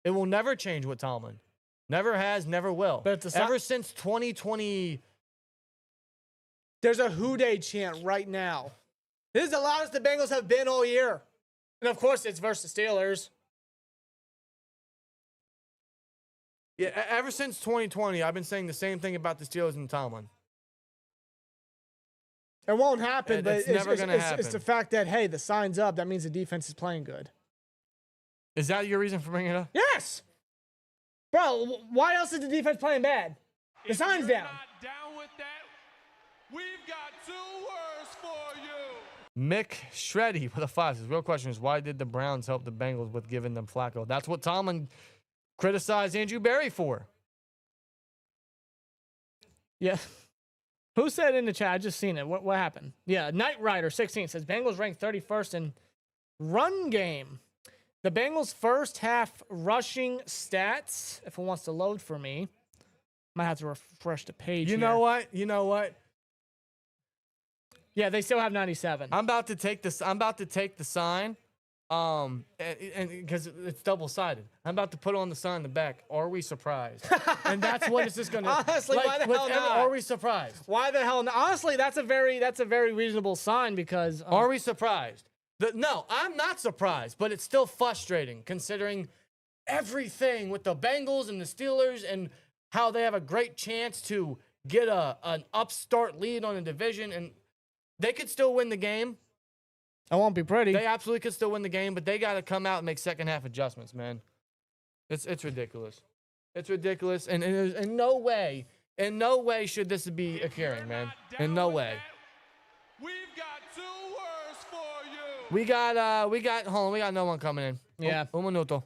It will never change with Tomlin. Never has, never will. But it's ever since 2020. There's a Who Day chant right now. This is the loudest the Bengals have been all year. And of course, it's versus Steelers. Yeah, ever since 2020, I've been saying the same thing about the Steelers and Tomlin. It won't happen, but It's never gonna happen. It's the fact that, hey, the sign's up. That means the defense is playing good. Is that your reason for bringing it up? Yes! Bro, why else is the defense playing bad? The If sign's you're down. not down with that, we've got 2 words for you. Mick Shreddy with a 5 says, real question is, why did the Browns help the Bengals with giving them Flacco? That's what Tomlin criticized Andrew Berry for. Yeah. Who said in the chat? I just seen it. What happened? Yeah, Knight Rider 16 says Bengals ranked 31st in run game. The Bengals' first half rushing stats, if it wants to load for me, might have to refresh the page. You know what? Yeah, they still have 97. I'm about to take this. I'm about to take the sign, and because it's double-sided. I'm about to put on the sign in the back. Are we surprised? And that's what it's just gonna. Honestly, why the hell not? Are we surprised? Why the hell not? Honestly, that's a very reasonable sign because Are we surprised? No, I'm not surprised, but it's still frustrating considering everything with the Bengals and the Steelers and how they have a great chance to get an upstart lead on a division, and they could still win the game. it won't be pretty. They absolutely could still win the game, but they got to come out and make second half adjustments, man. It's ridiculous. It's ridiculous, and there's in no way should this be occurring, man. In no way. We've got 2 words for you. We got no one coming in. Yeah. Un minuto.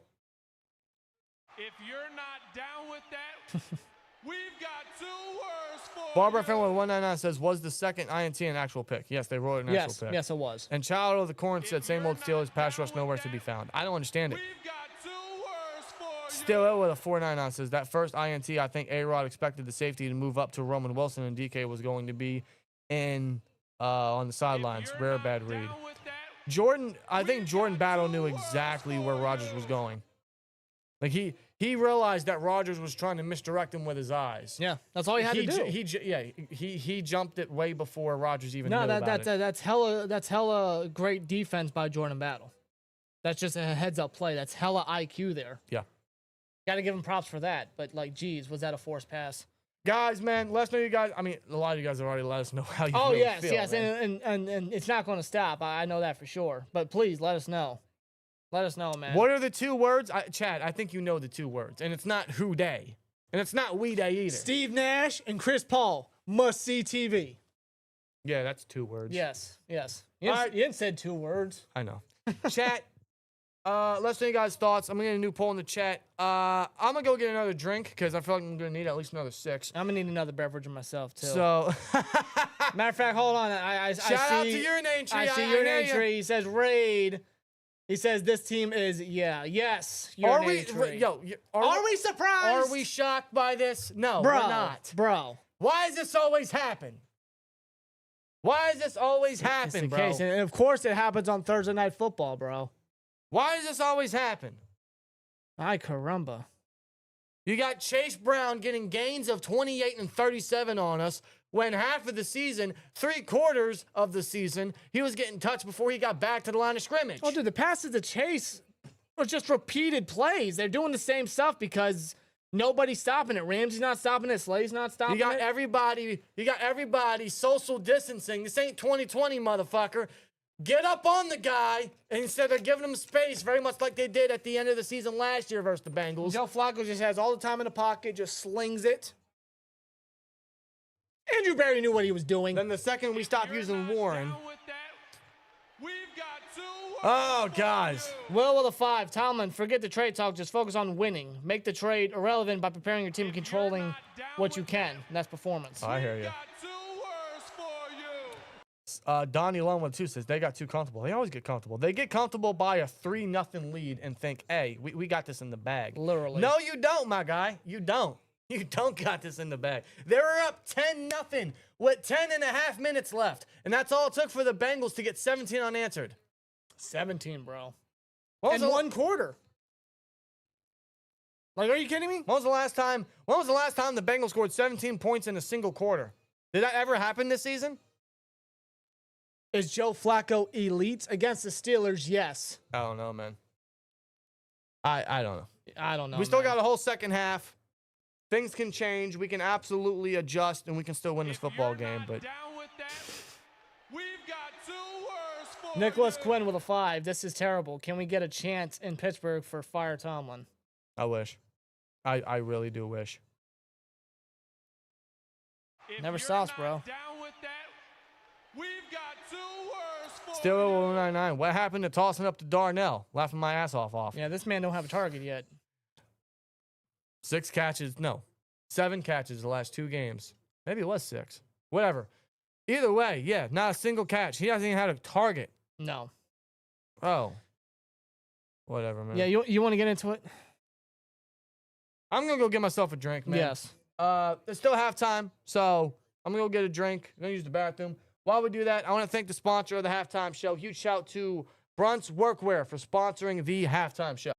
If you're not down with that, we've got 2 words for Barbara you. Fan with 199 says, was the second INT an actual pick? Yes, they wrote an actual pick. Yes, it was. And Child of the Corn said, same old Steelers, pass rush nowhere to be found. I don't understand it. We've got 2 words for you. Still with a 499 says, that first INT, I think A-Rod expected the safety to move up to Roman Wilson, and DK was going to be in on the sidelines. If you're Rare not bad read. down with that, I think Jordan Battle knew exactly where Rodgers was going. Like he realized that Rodgers was trying to misdirect him with his eyes. Yeah, that's all he had to do. He jumped it way before Rodgers even No, knew about it. that's hella great defense by Jordan Battle. That's just a heads up play. That's hella IQ there. Yeah. Got to give him props for that. But like, geez, was that a forced pass? Guys, man, let us know you guys. I mean, a lot of you guys have already let us know how you Oh, really yes, feel. yes. Man. And it's not going to stop. I know that for sure. But please let us know. Let us know, man. What are the 2 words? Chad, I think you know the 2 words. And it's not who day. And it's not we day either. Steve Nash and Chris Paul must see TV. Yeah, that's 2 words. Yes, yes. All right. You didn't said 2 words. I know. Chat, let us know you guys' thoughts. I'm going to get a new poll in the chat. I'm going to go get another drink because I feel like I'm going to need at least another 6. I'm going to need another beverage myself, too. So, matter of fact, hold on. I shout out see, to UrinatingTree. I see UrinatingTree. He says raid. He says this team is, yes. Are we, UrinatingTree. are we surprised? Are we shocked by this? No, bro, we're not. Bro. Why does this always happen? Why does this always happen, bro? Case. And of course it happens on Thursday Night Football, bro. Why does this always happen? Ay caramba. You got Chase Brown getting gains of 28 and 37 on us when half of the season, 3/4 of the season, he was getting touched before he got back to the line of scrimmage. Oh, dude, the passes to Chase are just repeated plays. They're doing the same stuff because nobody's stopping it. Ramsey's not stopping it. Slay's not stopping You got it. everybody social distancing. This ain't 2020, motherfucker. Get up on the guy instead of giving him space, very much like they did at the end of the season last year versus the Bengals. Joe Flacco just has all the time in the pocket, just slings it. Andrew Berry knew what he was doing. Then the second we stop You're using not Warren. down with that, we've got 2 words Oh, for guys. you. Will with a 5. Tomlin, forget the trade talk. Just focus on winning. Make the trade irrelevant by preparing your team and controlling what you can. And that's performance. I hear you. Got 2 words for you. Donnie Lone 12 says they got too comfortable. They always get comfortable. They get comfortable by a 3-0 lead and think, hey, we got this in the bag. Literally. No, you don't, my guy. You don't. You don't got this in the bag. They were up 10-0 with 10.5 minutes left. And that's all it took for the Bengals to get 17 unanswered. 17, bro. When was In the- 1 quarter. Like, are you kidding me? When was the last time the Bengals scored 17 points in a single quarter? Did that ever happen this season? Is Joe Flacco elite against the Steelers? Yes. I don't know, man. I don't know. I don't know. We still man. got a whole second half. Things can change. We can absolutely adjust, and we can still win this If football you're game. not But down with that, we've got 2 words for Nicholas you. Quinn with a 5. This is terrible. Can we get a chance in Pittsburgh for Fire Tomlin? I wish. I really do wish. If Never you're stops, not bro. Down with that, we've got 2 words for Still you. 099. What happened to tossing up to Darnell? Laughing my ass off. Yeah, this man don't have a target yet. 7 catches the last 2 games. Maybe it was 6. Whatever. Either way, yeah, not a single catch. He hasn't even had a target. No. Oh. Whatever, man. Yeah, you want to get into it? I'm going to go get myself a drink, man. Yes. It's still halftime, so I'm going to go get a drink. I'm going to use the bathroom. While we do that, I want to thank the sponsor of the halftime show. Huge shout to Brunt's Workwear for sponsoring the halftime show.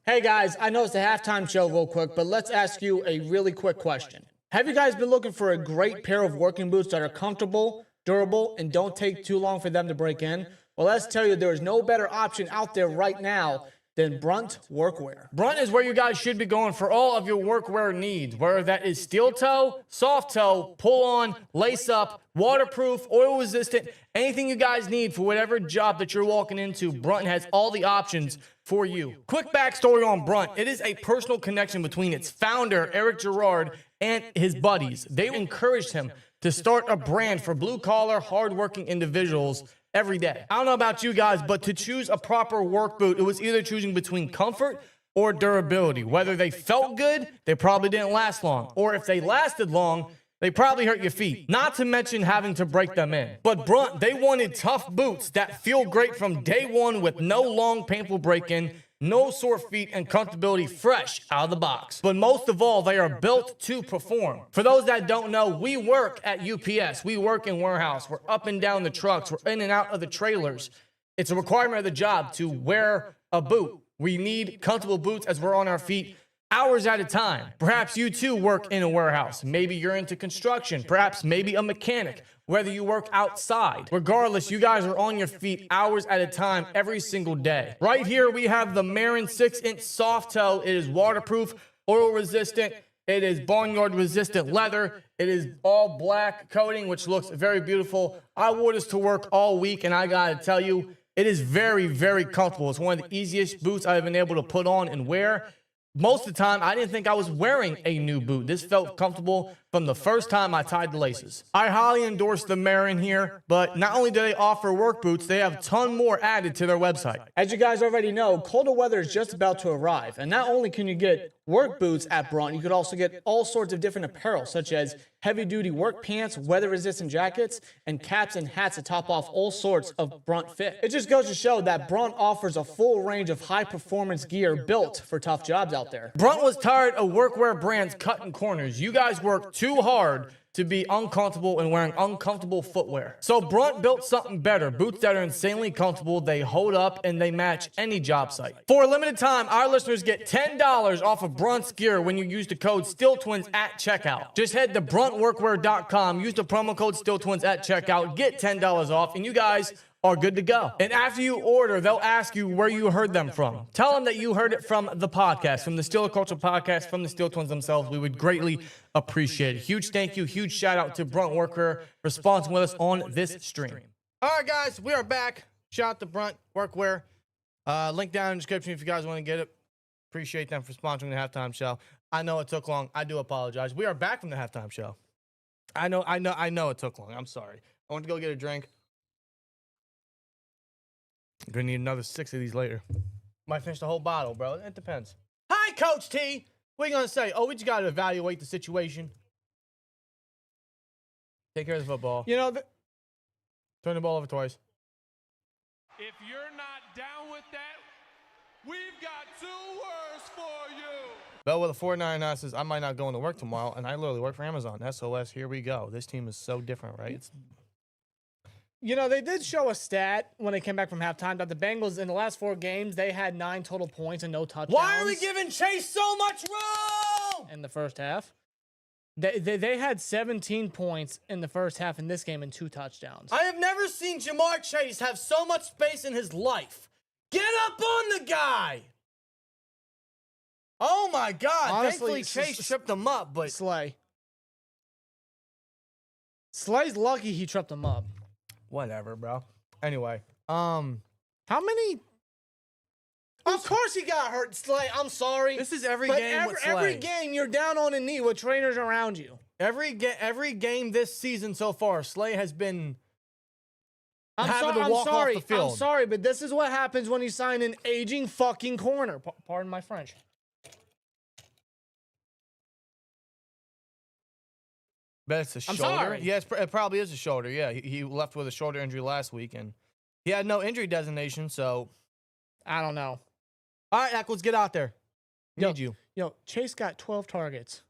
Hey guys, I know it's the halftime show real quick, but let's ask you a really quick question. Have you guys been looking for a great pair of working boots that are comfortable, durable, and don't take too long for them to break in? Well, let's tell you, there is no better option out there right now than Brunt Workwear. Brunt is where you guys should be going for all of your workwear needs, whether that is steel toe, soft toe, pull on, lace up, waterproof, oil resistant, anything you guys need for whatever job that you're walking into, Brunt has all the options for you. Quick backstory on Brunt. It is a personal connection between its founder, Eric Girard, and his buddies. They encouraged him to start a brand for blue-collar, hardworking individuals every day. I don't know about you guys, but to choose a proper work boot, it was either choosing between comfort or durability. Whether they felt good, they probably didn't last long. Or if they lasted long, they probably hurt your feet. Not to mention having to break them in. But Brunt, they wanted tough boots that feel great from day one with no long, painful break-in, no sore feet, and comfortability fresh out of the box. But most of all, they are built to perform. For those that don't know, we work at UPS. We work in warehouse. We're up and down the trucks. We're in and out of the trailers. It's a requirement of the job to wear a boot. We need comfortable boots as we're on our feet hours at a time. Perhaps you too work in a warehouse. Maybe you're into construction. Perhaps maybe a mechanic. Whether you work outside. Regardless, you guys are on your feet hours at a time every single day. Right here, we have the Marin 6-inch soft toe. It is waterproof, oil resistant, It is barnyard resistant leather. It is all black coating, which looks very beautiful. I wore this to work all week, and I gotta tell you, it is very, very comfortable. It's one of the easiest boots I've been able to put on and wear. Most of the time, I didn't think I was wearing a new boot. This felt comfortable from the first time I tied the laces. I highly endorse the Marin here, but not only do they offer work boots, they have a ton more added to their website. As you guys already know, colder weather is just about to arrive, and not only can you get work boots at Brunt, you could also get all sorts of different apparel, such as heavy-duty work pants, weather-resistant jackets, and caps and hats to top off all sorts of Brunt fit. It just goes to show that Brunt offers a full range of high-performance gear built for tough jobs out there. Brunt was tired of workwear brands cutting corners. You guys work too hard to be uncomfortable and wearing uncomfortable footwear. So Brunt built something better. Boots that are insanely comfortable, they hold up, and they match any job site. For a limited time, our listeners get $10 off of Brunt's gear when you use the code SteelTwins at checkout. Just head to bruntworkwear.com, use the promo code SteelTwins at checkout, get $10 off, and you guys are good to go. And after you order, they'll ask you where you heard them from. Tell them that you heard it from the podcast, from the Steeler Culture podcast, from the Steel Twins themselves. We would greatly appreciate it. Huge thank you, huge shout out to Brunt Workwear for sponsoring with us on this stream. All right, guys, we are back. Shout out to Brunt Workwear. Link down in the description if you guys want to get it. Appreciate them for sponsoring the halftime show. I know it took long. I do apologize. We are back from the halftime show. I know it took long. I'm sorry. I went to go get a drink. I'm gonna need another 6 of these later. Might finish the whole bottle, bro. It depends. Hi, Coach T. What are you gonna say? Oh, we just gotta evaluate the situation. Take care of the football. You know, Turn the ball over twice. If you're not down with that, we've got 2 words for you. Bell with a 499 says, I might not go into work tomorrow, and I literally work for Amazon. SOS, here we go. This team is so different, right? you know, they did show a stat when they came back from halftime that the Bengals in the last 4 games, they had 9 total points and no touchdowns. Why are we giving Chase so much room? In the first half. They had 17 points in the first half in this game and 2 touchdowns. I have never seen Jamar Chase have so much space in his life. Get up on the guy. Oh, my God. Honestly, thankfully, Chase tripped him up, but... Slay's lucky he tripped him up. Whatever, bro. Anyway, how many... Of course he got hurt, Slay. I'm sorry. This is every but game with Slay. Every game you're down on a knee with trainers around you. Every game this season so far, Slay has been having to walk off the field. I'm sorry, but this is what happens when you sign an aging fucking corner. Pardon my French. Bet it's a shoulder. Sorry. Yeah, it probably is a shoulder. Yeah, he left with a shoulder injury last week, and he had no injury designation, so... I don't know. All right, Eccles, get out there. Need you. Yo, Chase got 12 targets.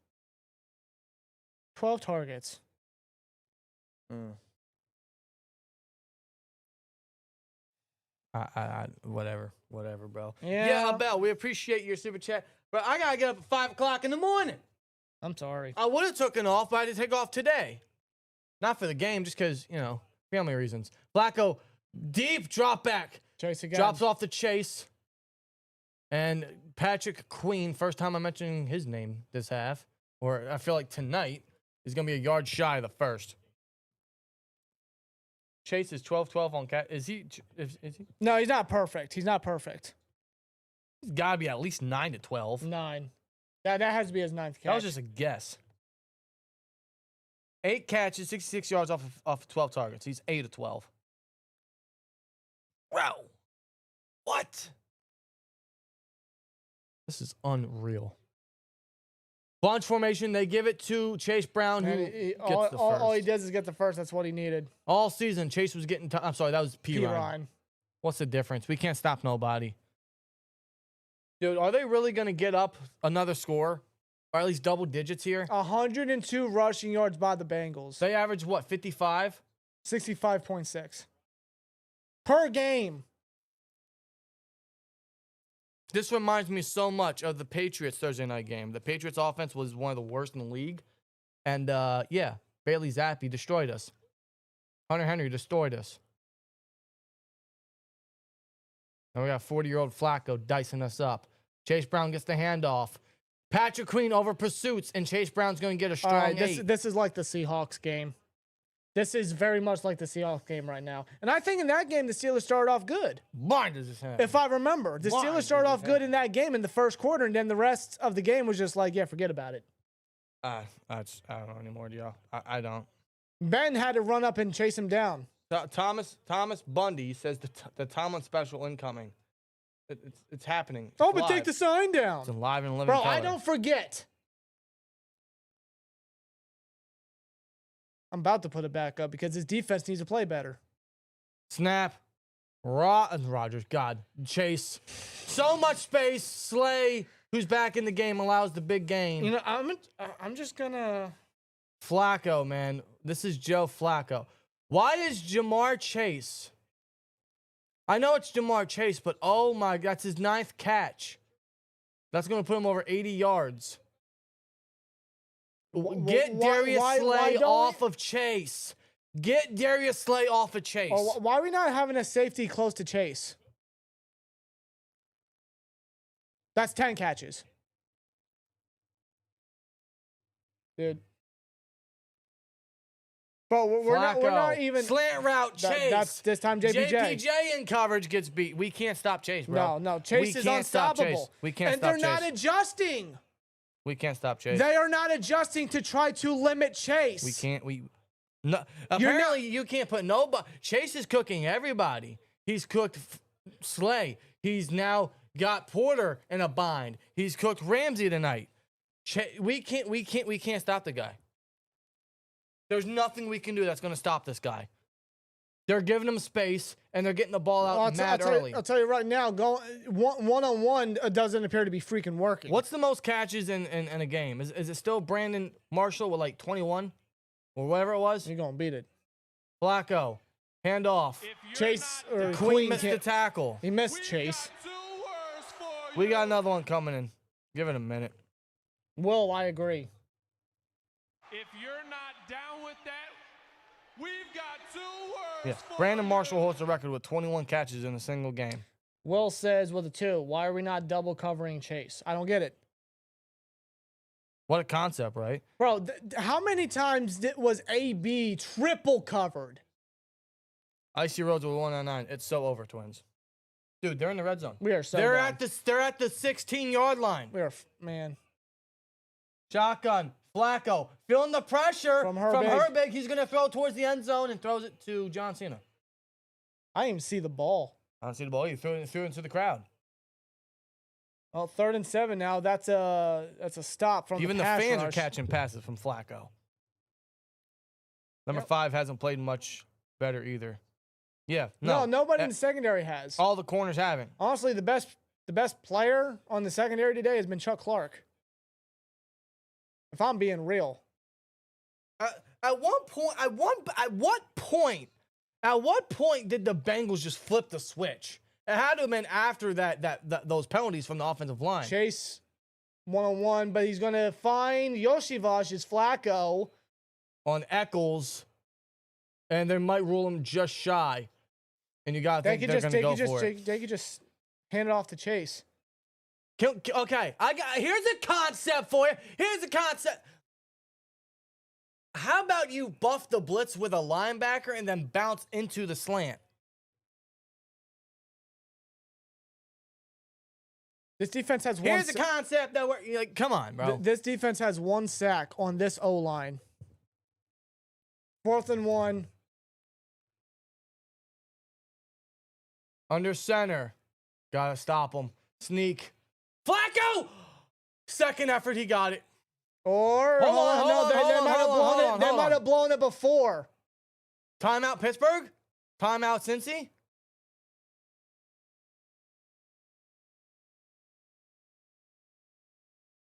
12 targets. Whatever, bro. Yeah. Bell, we appreciate your super chat, but I gotta get up at 5 o'clock in the morning. I'm sorry. I would have taken off, but I had to take off today. Not for the game, just because, you know, family reasons. Flacco, deep drop back. Chase again. Drops off the chase. And Patrick Queen, first time I'm mentioning his name this half, or I feel like tonight, is going to be a yard shy of the first. Chase is 12-12 on cat. Is he? No, he's not perfect. He's not perfect. He's got to be at least 9-12. 9. That has to be his 9th catch. That was just a guess. 8 catches, 66 yards off of 12 targets. He's 8-12. Wow. What? This is unreal. Bunch formation, they give it to Chase Brown, who gets the first. All he does is get the first. That's what he needed. All season, Chase was getting... I'm sorry, that was P-Ryan. What's the difference? We can't stop nobody. Dude, are they really going to get up another score? Or at least double digits here? 102 rushing yards by the Bengals. They average, what, 55? 65.6. Per game. This reminds me so much of the Patriots Thursday night game. The Patriots offense was one of the worst in the league. And, yeah, Bailey Zappi destroyed us. Hunter Henry destroyed us. And we got 40-year-old Flacco dicing us up. Chase Brown gets the handoff. Patrick Queen over pursuits, and Chase Brown's going to get a All strong right, 8. this is like the Seahawks game. This is very much like the Seahawks game right now. And I think in that game, the Steelers started off good. Blind as his hand. If I remember, the Steelers started off good in that game in the first quarter, and then the rest of the game was just like, yeah, forget about it. I don't know anymore, do y'all? I don't. Ben had to run up and chase him down. Thomas Bundy says the Tomlin special incoming. It's happening. It's But live. take the sign down. It's live and living Bro, color. I don't forget. I'm about to put it back up because his defense needs to play better. Snap. Rodgers. God. Chase. So much space. Slay, who's back in the game, allows the big gain. You know, I'm just gonna. Flacco, man. This is Joe Flacco. Why is Jamar Chase? I know it's Jamar Chase, but oh my God, that's his 9th catch. That's going to put him over 80 yards. Get Darius Slay off of Chase. Get Darius Slay off of Chase. Or why are we not having a safety close to Chase? That's 10 catches. Dude. Bro, we're not even. Slant route, Chase. That's this time JPJ. JPJ in coverage gets beat. We can't stop Chase, bro. No, Chase is unstoppable. We can't stop Chase. And they're not adjusting. We can't stop Chase. They are not adjusting to try to limit Chase. We can't. No. Apparently, you can't put nobody. Chase is cooking everybody. He's cooked Slay. He's now got Porter in a bind. He's cooked Ramsey tonight. We can't stop the guy. There's nothing we can do that's going to stop this guy. They're giving him space, and they're getting the ball out early. I'll tell you right now, one-on-one doesn't appear to be freaking working. What's the most catches in a game? Is it still Brandon Marshall with like 21 or whatever it was? You're going to beat it. Flacco, handoff. Chase or Queen missed the tackle. He missed Chase. We got another one coming in. Give it a minute. Will, I agree. If you're not down with that, we've got 2 words for Brandon you. Marshall holds the record with 21 catches in a single game. Will says with a 2, why are we not double covering Chase? I don't get it. What a concept, right? Bro, how many times was AB triple covered? Icy Roads with 199. It's so over, Twins. Dude, they're in the red zone. We are so They're done. at the 16-yard line. We are, man. Shotgun. Flacco feeling the pressure From Herbig. He's going to throw towards the end zone and throws it to John Cena. I didn't even see the ball. I don't see the ball. He threw it into the crowd. Well, 3rd and 7 now. That's a stop from Even the the pass fans rush. are catching passes from Flacco. Number 5 hasn't played much better either. Yeah, No, nobody in the secondary has. All the corners haven't. Honestly, the best player on the secondary today has been Chuck Clark. If I'm being real. At what point did the Bengals just flip the switch? It had to have been after those penalties from the offensive line. Chase one-on-one, but he's going to find Iosivas' Flacco. On Eccles, and they might rule him just shy. And you got to think they're going to go for it. They could just hand it off to Chase. Okay, here's a concept for you. Here's a concept. How about you buff the blitz with a linebacker and then bounce into the slant? This defense has one. Here's a concept that you're like, come on, bro. This defense has 1 sack on this O-line. 4th and 1. Under center. Gotta stop him. Sneak. Flacco! Second effort, he got it. Or Hold on. They might have blown it before. Timeout, Pittsburgh? Timeout, Cincy?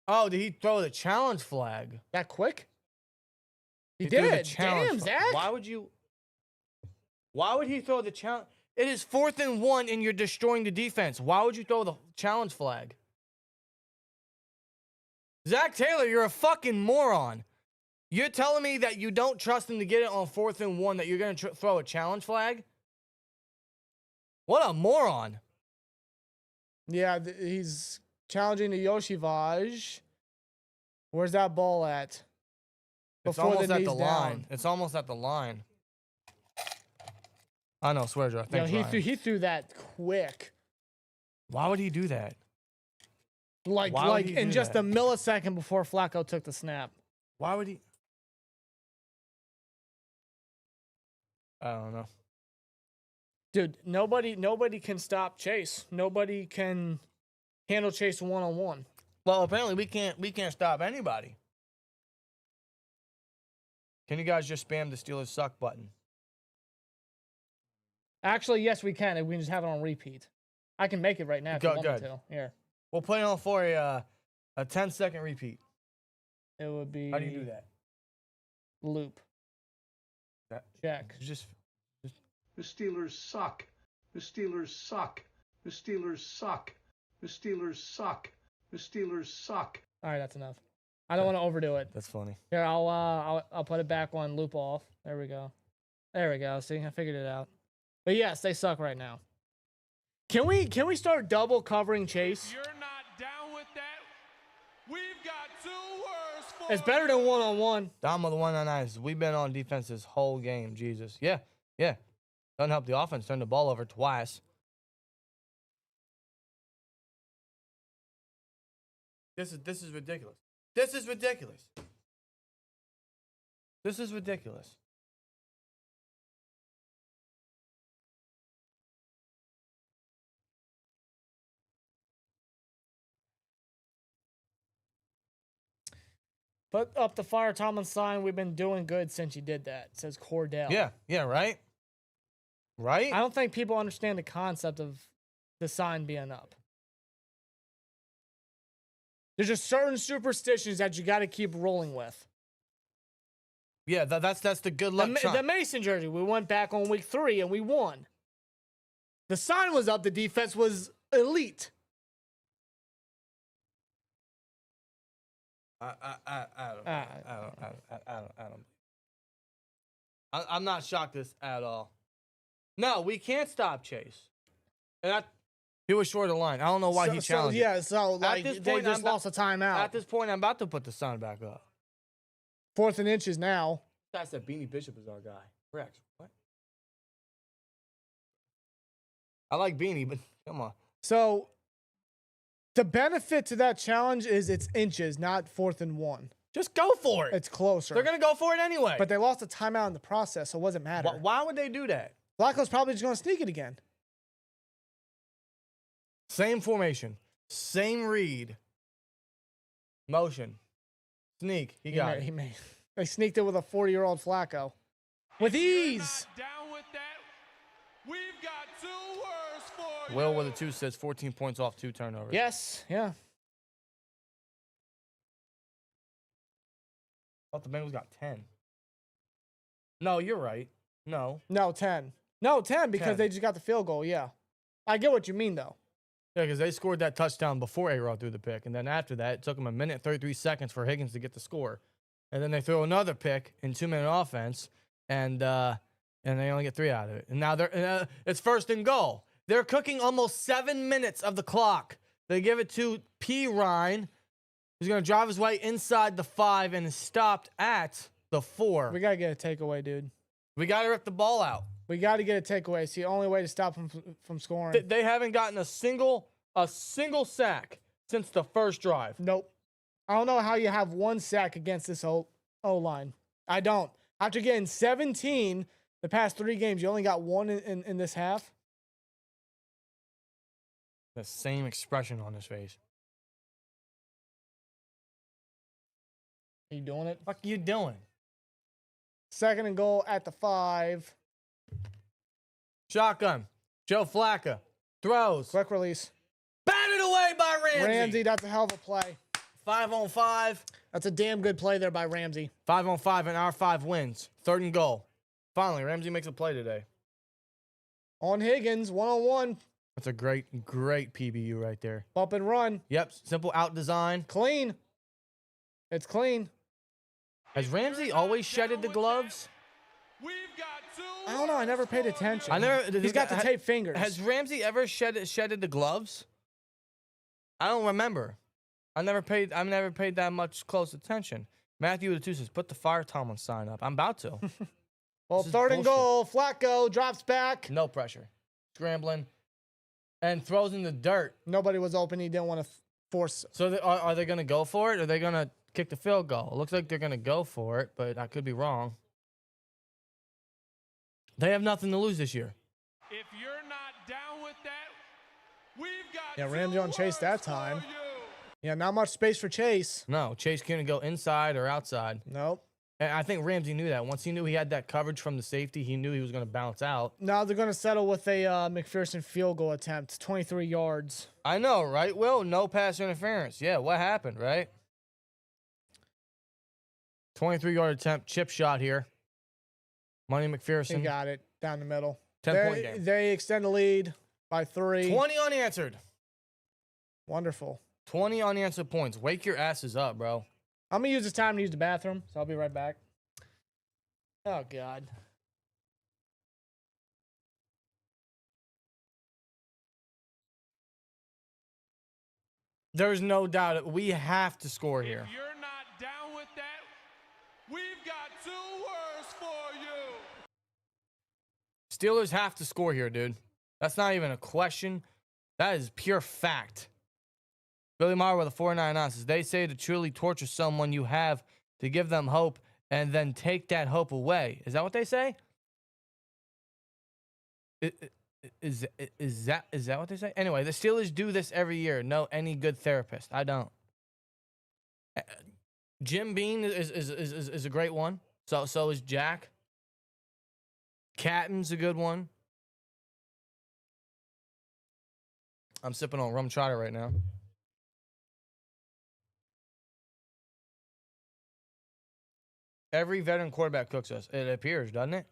Oh, did he throw the challenge flag? That quick? He threw the did. challenge Damn, flag. Zach. Why would he throw the challenge? It is 4th and 1 and you're destroying the defense. Why would you throw the challenge flag? Zach Taylor, you're a fucking moron. You're telling me that you don't trust him to get it on 4th and 1, that you're going to throw a challenge flag? What a moron. Yeah, he's challenging the Iosivas. Where's that ball at? It's Before almost the at knee's the down. line. It's almost at the line. I know, swear, Joe. Yo, Thanks, Ryan. he threw that quick. Why would he do that? Like Why would he in do just that? a millisecond before Flacco took the snap. Why would he? I don't know. Dude, nobody can stop Chase. Nobody can handle Chase one-on-one. Well, apparently we can't stop anybody. Can you guys just spam the Steelers suck button? Actually, yes, we can. We can just have it on repeat. I can make it right now if you want me Good. to. Here. We'll play on for a 10-second repeat. It would be How do you do that? loop. That Check. just The Steelers suck. The Steelers suck. The Steelers suck. The Steelers suck. The Steelers suck. All right, that's enough. I don't want to overdo it. that's funny. Here, I'll put it back on loop off. There we go. There we go. See, I figured it out. But yes, they suck right now. Can we start double covering Chase? You're not down with that. We've got 2 words for It's better than one-on-one. Dom with the 199s. We've been on defense this whole game. Jesus. Yeah. Doesn't help the offense turn the ball over twice. This is ridiculous. This is ridiculous. This is ridiculous. Put up the Fire Tomlin sign. We've been doing good since you did that. It says Cordell. Yeah, right? Right? I don't think people understand the concept of the sign being up. There's just certain superstitions that you got to keep rolling with. Yeah, that's the good luck. The Mason jersey, we went back on week 3 and we won. The sign was up. The defense was elite. I'm not shocked this at all. No, we can't stop Chase. And he was short of the line. I don't know why he challenged. So like this they point, just lost a timeout. At this point, I'm about to put the sun back up. 4th and inches now. That's that Beanie Bishop is our guy. Rex, what? I like Beanie, but come on. So the benefit to that challenge is it's inches, not 4th and 1. Just go for it. It's closer. They're going to go for it anyway. But they lost a timeout in the process, so it wasn't matter. Why would they do that? Flacco's probably just going to sneak it again. Same formation. Same read. Motion. Sneak. He got it. They sneaked it with a 40-year-old Flacco. With ease. Down with that. We've got 2 words for Will with a 2 says 14 points off 2 turnovers. Yes, yeah. I thought the Bengals got 10. No, you're right. No, 10. No, 10 because 10. they just got the field goal, yeah. I get what you mean, though. Yeah, because they scored that touchdown before A-Rod threw the pick. And then after that, it took them 1 minute and 33 seconds for Higgins to get the score. And then they throw another pick in 2-minute offense, and they only get 3 out of it. And now it's 1st and goal. They're cooking almost 7 minutes of the clock. They give it to P. Ryan, who's going to drive his way inside the 5 and is stopped at the 4. We got to get a takeaway, dude. We got to rip the ball out. We got to get a takeaway. It's the only way to stop them from scoring. They haven't gotten a single sack since the first drive. Nope. I don't know how you have 1 sack against this O-line. I don't. After getting 17 the past 3 games, you only got 1 in this half. The same expression on his face. Are you doing it? What are you doing? 2nd and goal at the 5. Shotgun. Joe Flacco. Throws. Quick release. Batted away by Ramsey. Ramsey, that's a hell of a play. 5-on-5. That's a damn good play there by Ramsey. 5-on-5 and our 5 wins. 3rd and goal. Finally, Ramsey makes a play today. On Higgins, 1-on-1. That's a great PBU right there. Bump and run. Yep. Simple out design. Clean. It's clean. Has Ramsey always shedded the gloves? We've got 2 I don't know. I never paid attention. He's got the tape fingers. Has Ramsey ever shedded the gloves? I don't remember. I've never paid that much close attention. Matthew with the 2 says, put the Fire Tomlin sign up. I'm about to. Well, third and goal. Flacco drops back. No pressure. Scrambling. And throws in the dirt. Nobody was open. He didn't want to force. So are they going to go for it? Or are they going to kick the field goal? It looks like they're going to go for it, but I could be wrong. They have nothing to lose this year. If you're not down with that, we've got Yeah, Ramsey on Chase that time. Yeah, not much space for Chase. No, Chase couldn't go inside or outside. Nope. And I think Ramsey knew that. Once he knew he had that coverage from the safety, he knew he was going to bounce out. Now they're going to settle with a McPherson field goal attempt, 23 yards. I know, right, Will? No pass interference. Yeah, what happened, right? 23-yard attempt, chip shot here. Money McPherson. He got it down the middle. 10-point game. They extend the lead by 3. 20 unanswered. Wonderful. 20 unanswered points. Wake your asses up, bro. I'm going to use this time to use the bathroom, so I'll be right back. Oh, God. There's no doubt. We have to score here. If you're not down with that, we've got 2 words for you. Steelers have to score here, dude. That's not even a question. That is pure fact. Billy Meyer with a 499 says, they say to truly torture someone, you have to give them hope and then take that hope away. Is that what they say? Is that what they say? Anyway, the Steelers do this every year. No, any good therapist. I don't. Jim Bean is a great one. So is Jack. Catton's a good one. I'm sipping on rum trotter right now. Every veteran quarterback cooks us. It appears, doesn't it?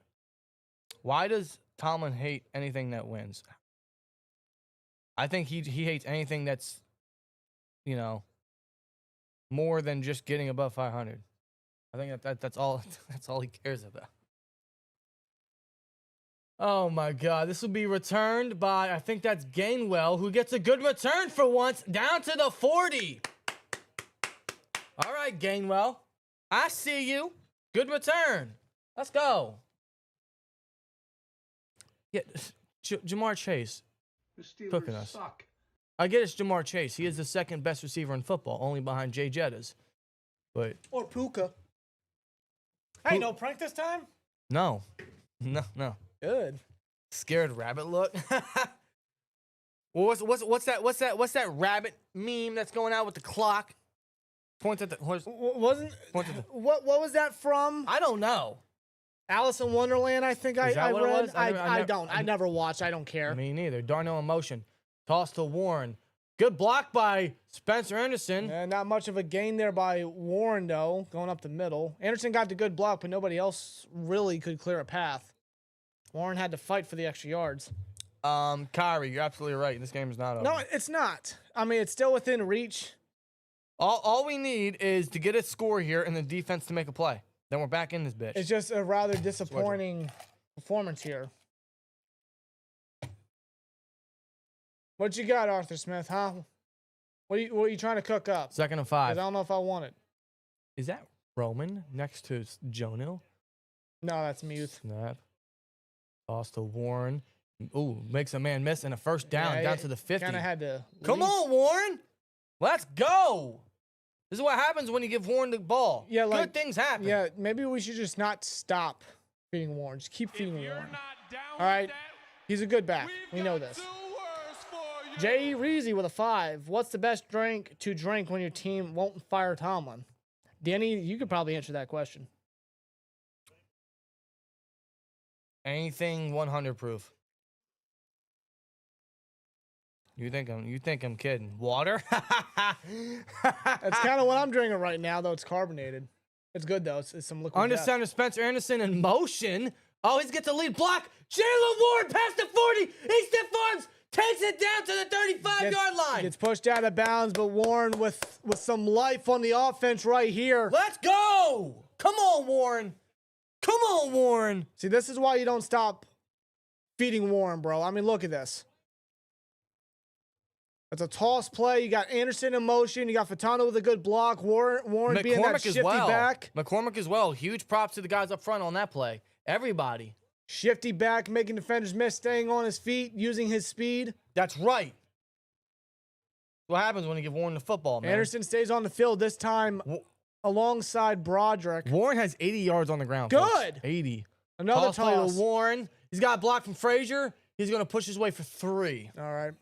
Why does Tomlin hate anything that wins? I think he hates anything that's, you know, more than just getting above 500. I think that's all he cares about. Oh my God, this will be returned by, I think that's Gainwell, who gets a good return for once, down to the 40. All right, Gainwell, I see you. Good return. Let's go. Yeah, Jamar Chase The Steelers cooking us. suck. I get it's Jamar Chase. He is the second best receiver in football, only behind Jay Jettas. But Or Puka. Hey, no prank this time? no. Good. Scared rabbit look. Well, what's that rabbit meme that's going out with the clock? Point at the horse. Wasn't Point at the, what was that from? I don't know. Alice in Wonderland, I think Is that I what it read. was? I never watched. I don't care. Me neither. Darnell in motion. Toss to Warren. Good block by Spencer Anderson. Not much of a gain there by Warren, though, going up the middle. Anderson got the good block, but nobody else really could clear a path. Warren had to fight for the extra yards. Kyrie, you're absolutely right. This game is not over. No, it's not. I mean, it's still within reach. All we need is to get a score here and the defense to make a play. Then we're back in this bitch. It's just a rather disappointing performance here. What you got, Arthur Smith, huh? What are you trying to cook up? 2nd and 'Cause 5. I don't know if I want it. Is that Roman next to Jonnu? No, that's Muth. Snap. Toss to Warren. Ooh, makes a man miss and a first down Yeah, down to the 50. Kind of had to. Come on, Warren. Let's go. This is what happens when you give Warren the ball. Yeah, like, good things happen. Yeah, maybe we should just not stop feeding Warren. Just keep feeding If you're Warren. not down All right, with that, he's a good back. we've We know got this. 2 words for you. J.E. Reezy with a 5. What's the best drink to drink when your team won't fire Tomlin? Danny, you could probably answer that question. Anything 100 proof. You think I'm kidding? Water? That's kind of what I'm drinking right now, though. It's carbonated. It's good, though. It's some liquid Under death. center, Spencer Anderson in motion. Oh, he's gets a lead block. Jaylen Warren past the 40. He stiff arms, takes it down to the 35-yard line. Gets pushed out of bounds, but Warren with some life on the offense right here. Let's go. Come on, Warren. Come on, Warren. See, this is why you don't stop feeding Warren, bro. I mean, look at this. That's a toss play. You got Anderson in motion. You got Fatano with a good block. Warren being that shifty back. McCormick as well. Huge props to the guys up front on that play. Everybody. Shifty back, making defenders miss, staying on his feet, using his speed. That's right. What happens when you give Warren the football, man? Anderson stays on the field this time alongside Broderick. Warren has 80 yards on the ground. Good. Folks. 80. Another toss play to toss. Warren. He's got a block from Frazier. He's going to push his way for 3. All right.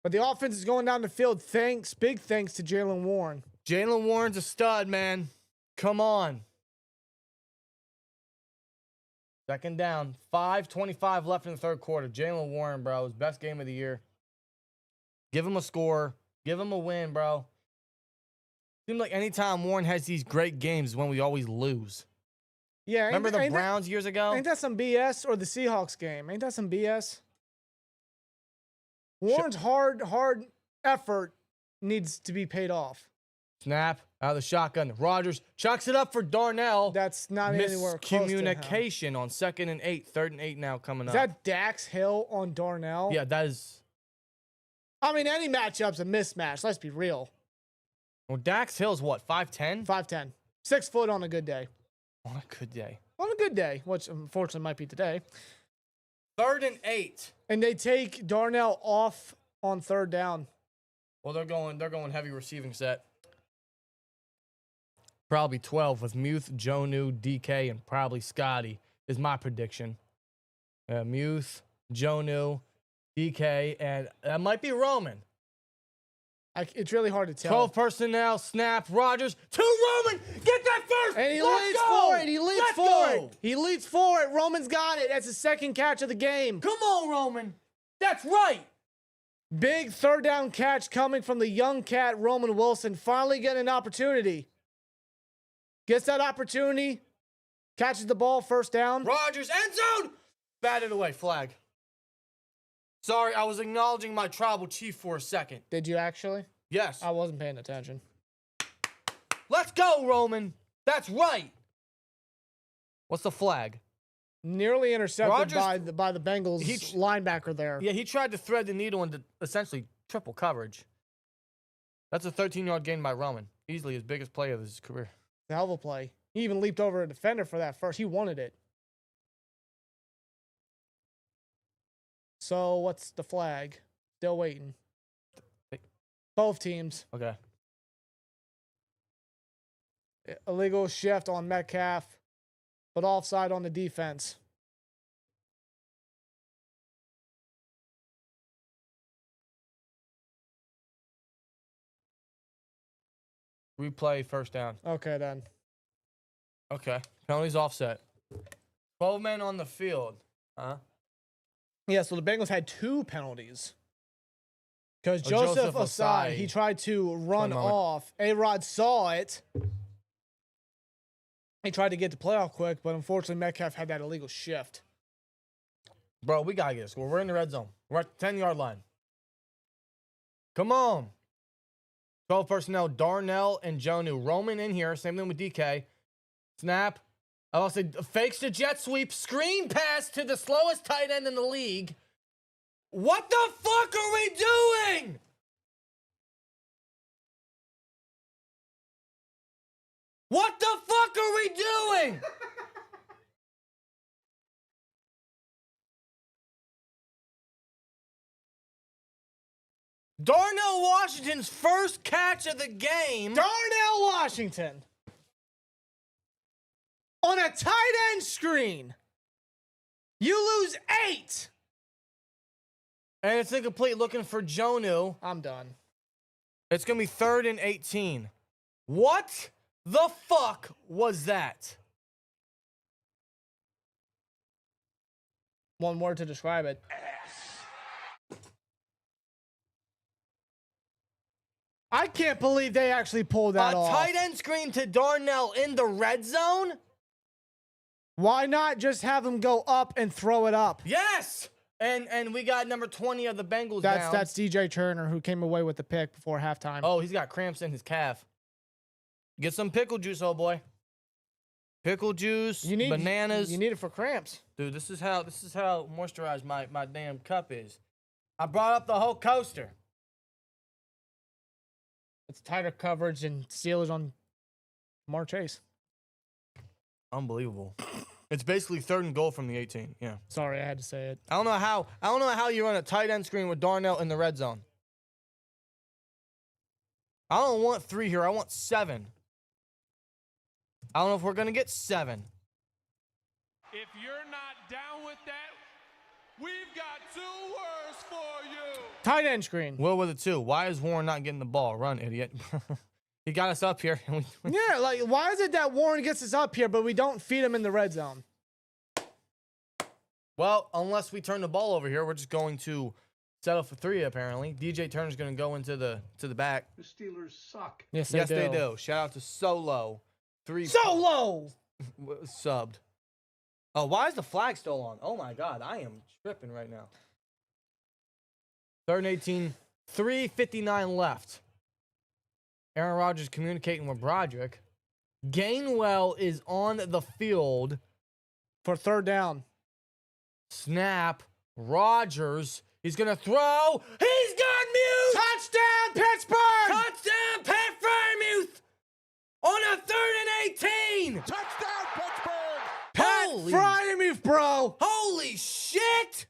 But the offense is going down the field. Big thanks to Jaylen Warren. Jaylen Warren's a stud, man. Come on. Second down. 5:25 left in the third quarter. Jaylen Warren, bro, his best game of the year. Give him a score. Give him a win, bro. Seems like anytime Warren has these great games is when we always lose. Yeah, remember the Browns years ago? Ain't that some BS? Or the Seahawks game? Ain't that some BS? Warren's hard effort needs to be paid off. Snap out of the shotgun. Rodgers chucks it up for Darnell. That's not anywhere close to him. Miscommunication on 2nd and 8. 3rd and 8 now coming up. Is that Dax Hill on Darnell? Yeah, that is. I mean, any matchup's a mismatch. Let's be real. Well, Dax Hill's what, 5'10"? 5'10". 6 foot on a good day. On a good day. On a good day, which unfortunately might be today. 3rd and 8. And they take Darnell off on 3rd down. Well, they're going heavy receiving set. Probably 12 with Muth, Jonnu, DK, and probably Scotty is my prediction. Muth, Jonnu, DK, and that might be Roman. It's really hard to tell. 12 personnel, snap, Rodgers, to Roman, get that first! And he Let's leads go! for it. He leads Let's for go! it. He leads for it. Roman's got it. That's his 2nd catch of the game. Come on, Roman. That's right. Big 3rd down catch coming from the young cat, Roman Wilson. Finally getting an opportunity. Gets that opportunity. Catches the ball, 1st down. Rodgers, end zone! Batted away, flag. Sorry, I was acknowledging my tribal chief for a second. Did you actually? Yes. I wasn't paying attention. Let's go, Roman. That's right. What's the flag? Nearly intercepted Rodgers, by the Bengals linebacker there. Yeah, he tried to thread the needle into essentially triple coverage. That's a 13-yard gain by Roman. Easily his biggest play of his career. It's a hell of a play. He even leaped over a defender for that first. He wanted it. So what's the flag? Still waiting. Both teams. Okay. Illegal shift on Metcalf, but offside on the defense. Replay, 1st down. Okay, then. Okay. Penalties offset. 12 men on the field. Huh? Yeah, so the Bengals had 2 penalties. Because Joseph Joseph Osai, Osai. he tried to run One moment. off. A-Rod saw it. He tried to get the play off quick, but unfortunately Metcalf had that illegal shift. Bro, we got to get a score. We're in the red zone. We're at the 10-yard line. Come on. 12 personnel, Darnell and Jonnu. Roman in here. Same thing with DK. Snap. I'll say fakes the jet sweep. Screen pass to the slowest tight end in the league. What the fuck are we doing? What the fuck are we doing? Darnell Washington's first catch of the game. Darnell Washington. On a tight end screen. You lose 8. And it's incomplete, looking for Jonnu. I'm done. It's going to be 3rd and 18. What the fuck was that? One word to describe it. I can't believe they actually pulled that off. A tight end screen to Darnell in the red zone? Why not just have him go up and throw it up? Yes! And we got number 20 of the Bengals down. That's DJ Turner, who came away with the pick before halftime. Oh, he's got cramps in his calf. Get some pickle juice, old boy. Pickle juice, bananas. You need it for cramps. Dude, this is how moisturized my damn cup is. I brought up the whole coaster. It's tighter coverage and Steelers on Jamar Chase. Unbelievable. It's basically 3rd and goal from the 18. Yeah. Sorry, I had to say it. I don't know how you run a tight end screen with Darnell in the red zone. I don't want 3 here. I want 7. I don't know if we're going to get 7. If you're not down with that, we've got 2 words for you. Tight end screen. Will with it too. Why is Warren not getting the ball? Run, idiot. He got us up here. Yeah, like, why is it that Warren gets us up here, but we don't feed him in the red zone? Well, unless we turn the ball over here, we're just going to settle for 3, apparently. DJ Turner's going to go into the back. The Steelers suck. Yes, They do. Shout out to Solo. 3 Solo! subbed. Oh, why is the flag still on? Oh, my God. I am tripping right now. 3rd and 18. 3:59 left. Aaron Rodgers communicating with Broderick. Gainwell is on the field. For 3rd down. Snap. Rodgers. He's going to throw. He's got Mute. Touchdown, Pittsburgh! Touchdown, Pat Freiermuth. On a 3rd and 18. Touchdown, Pittsburgh! Pat Holy- Freiermuth, bro! Holy shit.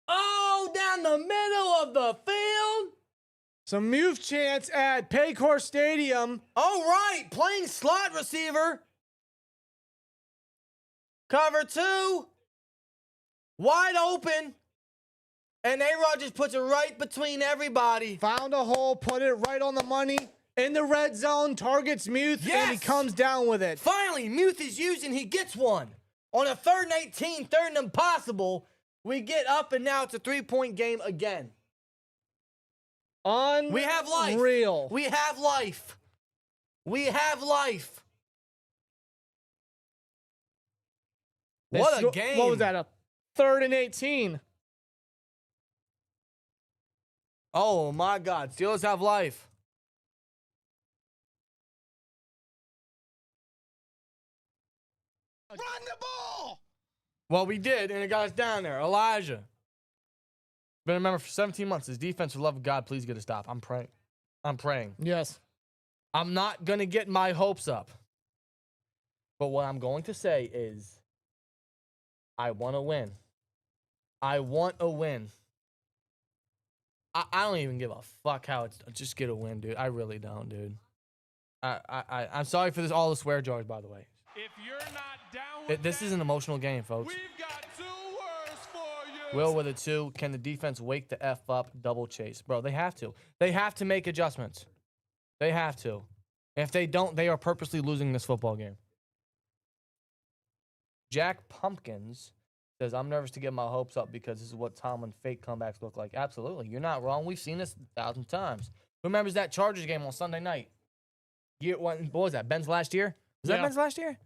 Oh, down the middle of the field. Some move chance at Paycor Stadium. All right, playing slot receiver. Cover 2. Wide open. And A-Rod just puts it right between everybody. Found a hole, put it right on the money. In the red zone, targets Muth, and he Yes! comes down with it. Finally, Muth is used and he gets one. On a 3rd and 18, 3rd and impossible, we get up and now it's a 3-point game again. We have life. Real. We have life. We have life. What a game. What was that, a 3rd and 18? Oh, my God. Steelers have life. Run the ball! Well, we did, and it got us down there. Elijah. Been a member for 17 months. His defense, for the love of God, please get a stop. I'm praying. I'm praying. Yes. I'm not going to get my hopes up. But what I'm going to say is, I want to win. I want a win. I don't even give a fuck how it's. Just get a win, dude. I really don't, dude. I'm sorry for all the swear jars, by the way. If you're not down with This is an emotional game, folks. we've got 2 words for you. Will with a 2. Can the defense wake the F up? Double chase. Bro, they have to. They have to make adjustments. They have to. If they don't, they are purposely losing this football game. Jack Pumpkins says, I'm nervous to get my hopes up because this is what Tomlin fake comebacks look like. Absolutely. You're not wrong. We've seen this 1,000 times. Who remembers that Chargers game on Sunday night? What was that? Ben's last year? Was that Yeah. Ben's last year?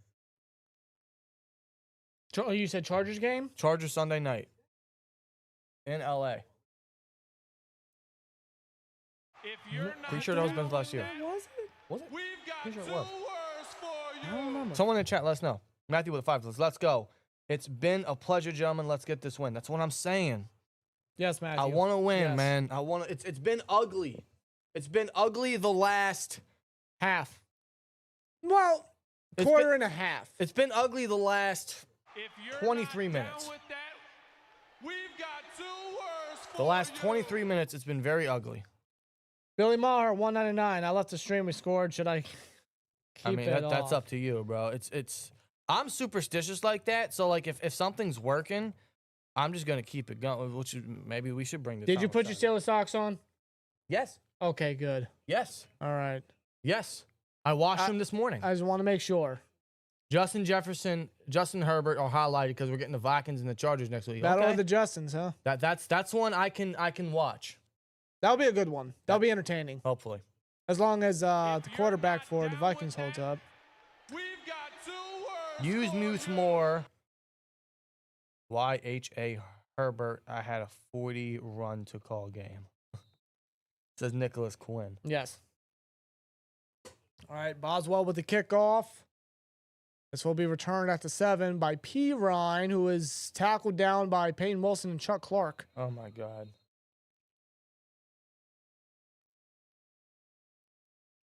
Oh, you said Chargers game? Chargers Sunday night in L.A. If you're not Pretty sure that was down Ben's last with year. that, Was it? Was it? we've got Pretty sure 2 it was. words for you. I don't remember. Someone in the chat, let us know. Matthew with a 5 says, let's go. It's been a pleasure, gentlemen. Let's get this win. That's what I'm saying. Yes, Matthew. I want to win, Yes. man. I want to. It's been ugly. It's been ugly the last half. Well, It's quarter been- and a half. It's been ugly the last If you're 23 not minutes. Down with that, we've got 2 words for The last you. 23 minutes, it's been very ugly. Billy Maher, 199. I left the stream. We scored. Should I keep I mean, it that's off? up to you, bro. It's. I'm superstitious like that. So like, if something's working, I'm just gonna keep it going. Which maybe we should bring. Did you put your Steelers socks on? Yes. Okay, good. Yes. All right. Yes. I washed them this morning. I just want to make sure. Justin Jefferson, Justin Herbert are highlighted because we're getting the Vikings and the Chargers next week. Battle Okay. of the Justins, huh? That's one I can watch. That'll be a good one. That'll be entertaining. Hopefully. As long as the you're quarterback not for the down Vikings with holds that, up. We've got 2 words Use for Mute you. more. YHA Herbert. I had a 40 run to call game. Says Nicholas Quinn. Yes. All right, Boswell with the kickoff. This will be returned at the 7 by P. Ryan, who is tackled down by Peyton Wilson and Chuck Clark. Oh, my God.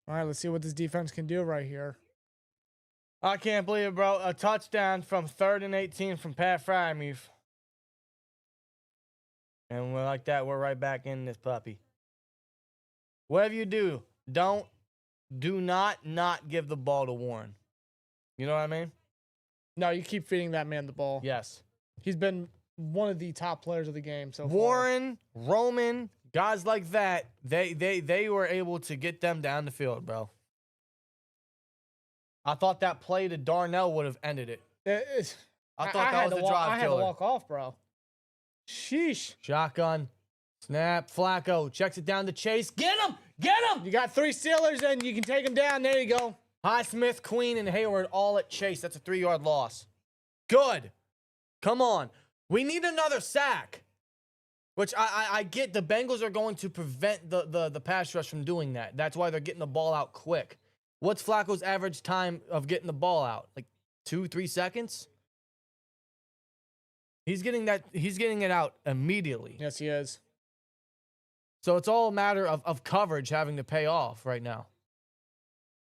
All right, let's see what this defense can do right here. I can't believe it, bro. A touchdown from 3rd and 18 from Pat Freiermuth. And we're like that, we're right back in this puppy. Whatever you do, do not give the ball to Warren. You know what I mean? No, you keep feeding that man the ball. Yes. He's been one of the top players of the game so far. Warren, Roman, guys like that, they were able to get them down the field, bro. I thought that play to Darnell would have ended it. I thought that was the drive I had to killer. walk off, bro. Sheesh. Shotgun. Snap. Flacco checks it down to Chase. Get him! Get him! You got 3 Steelers and you can take them down. There you go. Highsmith, Queen, and Heyward all at Chase. That's a 3-yard loss. Good. Come on. We need another sack. Which I get. The Bengals are going to prevent the pass rush from doing that. That's why they're getting the ball out quick. What's Flacco's average time of getting the ball out? Like 2-3 seconds? He's getting it out immediately. Yes, he is. So it's all a matter of coverage having to pay off right now.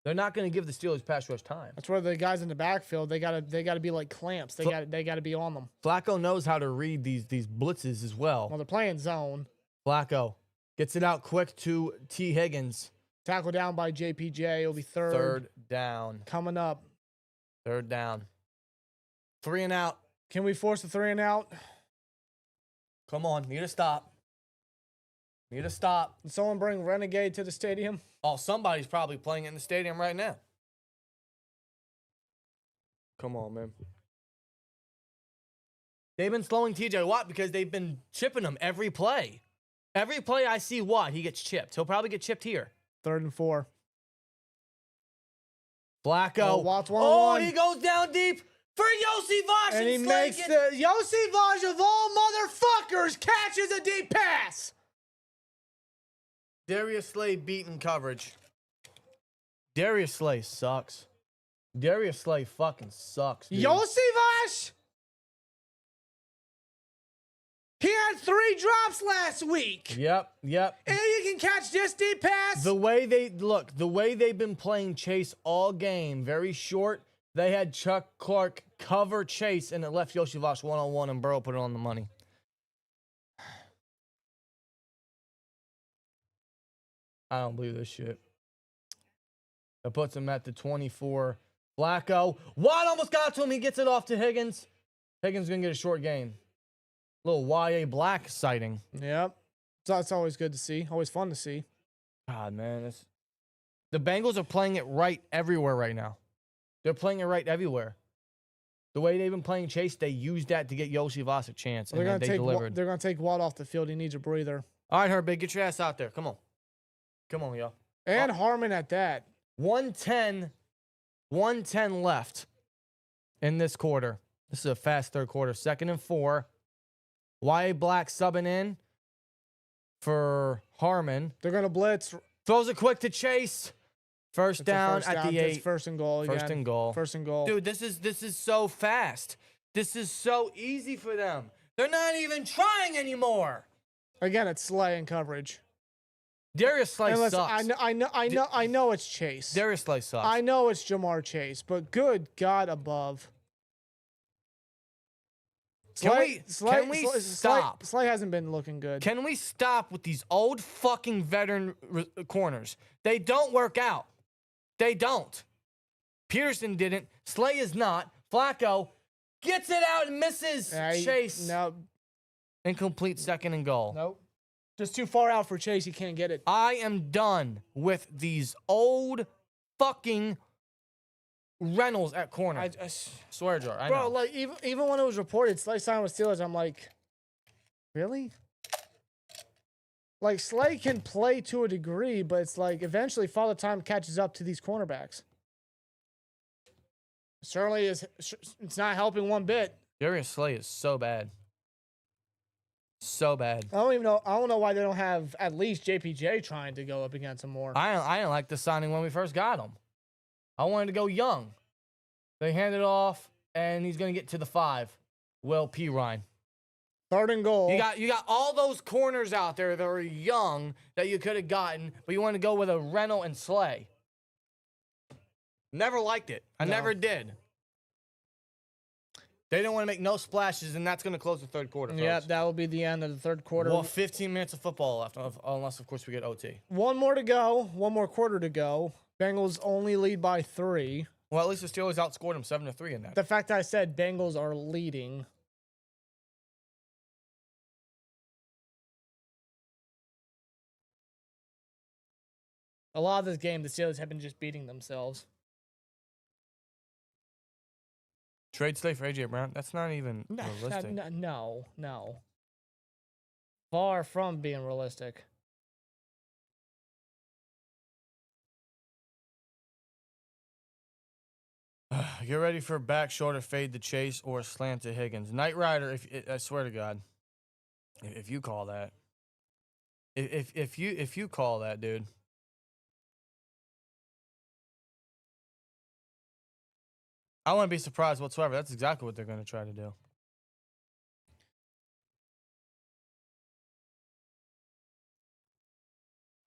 They're not going to give the Steelers pass rush time. That's where the guys in the backfield, they gotta be like clamps. They gotta be on them. Flacco knows how to read these blitzes as well. Well, they're playing zone. Flacco gets it out quick to T. Higgins. Tackle down by JPJ. It'll be third. Third down. Coming up. 3rd down. 3 and out. Can we force the 3 and out? Come on. Need to stop. Need to stop. Did someone bring Renegade to the stadium? Oh, somebody's probably playing in the stadium right now. Come on, man. They've been slowing TJ Watt because they've been chipping him every play. Every play I see Watt, he gets chipped. He'll probably get chipped here. 3rd and 4. Flacco. Oh, Watt's 1-on-1. He goes down deep for Iosivas. And he makes the Iosivas of all motherfuckers catches a deep pass. Darius Slay beating coverage. Darius Slay sucks. Darius Slay fucking sucks, dude. Iosivas! He had 3 drops last week. Yep. And you can catch this deep pass. The way they've been playing Chase all game, very short. They had Chuck Clark cover Chase, and it left Iosivas 1-on-1, and Burrow put it on the money. I don't believe this shit. That puts him at the 24. Flacco. Watt almost got to him. He gets it off to Higgins. Higgins going to get a short gain. Little YA Black sighting. Yep. So it's always good to see. Always fun to see. God, man. The Bengals are playing it right everywhere right now. They're playing it right everywhere. The way they've been playing Chase, they used that to get Iosivas a chance, and they delivered. They're going to take Watt off the field. He needs a breather. All right, Herbig, get your ass out there. Come on. Come on, yo. And Harmon at that. 110 left in this quarter. This is a fast 3rd quarter. 2nd and 4. YA Black subbing in for Harmon. They're going to blitz. Throws it quick to Chase. First down at the 8. It's 1st and goal again. 1st and goal. 1st and goal. Dude, this is so fast. This is so easy for them. They're not even trying anymore. Again, it's Slay in coverage. Darius Slay sucks. sucks. I know it's Chase. Darius Slay sucks. I know it's Jamar Chase, but good God above. Can we stop? Slay hasn't been looking good. Can we stop with these old fucking veteran corners? They don't work out. They don't. Peterson didn't. Slay is not. Flacco gets it out and misses. Chase. No. Incomplete 2nd and goal. Nope. Just too far out for Chase. He can't get it. I am done with these old fucking Reynolds at corner. I swear, Jar. I know. Like even when it was reported Slay signed with Steelers, I'm like, really? Like Slay can play to a degree, but it's like eventually Father Time catches up to these cornerbacks. Certainly it's not helping one bit. Darius Slay is so bad. So bad. I don't know why they don't have at least JPJ trying to go up against him more. I didn't like the signing when we first got him. I wanted to go young. They hand it off, and he's going to get to the 5. Will P. Ryan. 3rd and goal. You got all those corners out there that are young that you could have gotten, but you want to go with a Reynolds and Slay. Never liked it. I never did. They didn't want to make no splashes, and that's going to close the 3rd quarter. Yeah, that will be the end of the 3rd quarter. Well, 15 minutes of football left, unless, of course, we get OT. One more to go. One more quarter to go. Bengals only lead by 3. Well, at least the Steelers outscored them 7-3 in that. The fact that I said Bengals are leading. A lot of this game, the Steelers have been just beating themselves. Trade today for A.J. Brown? That's not even realistic. No. Far from being realistic. Get ready for back shoulder fade to Chase or slant to Higgins. Knight Rider, I swear to God, if you call that. If you call that, dude. I wouldn't be surprised whatsoever. That's exactly what they're going to try to do.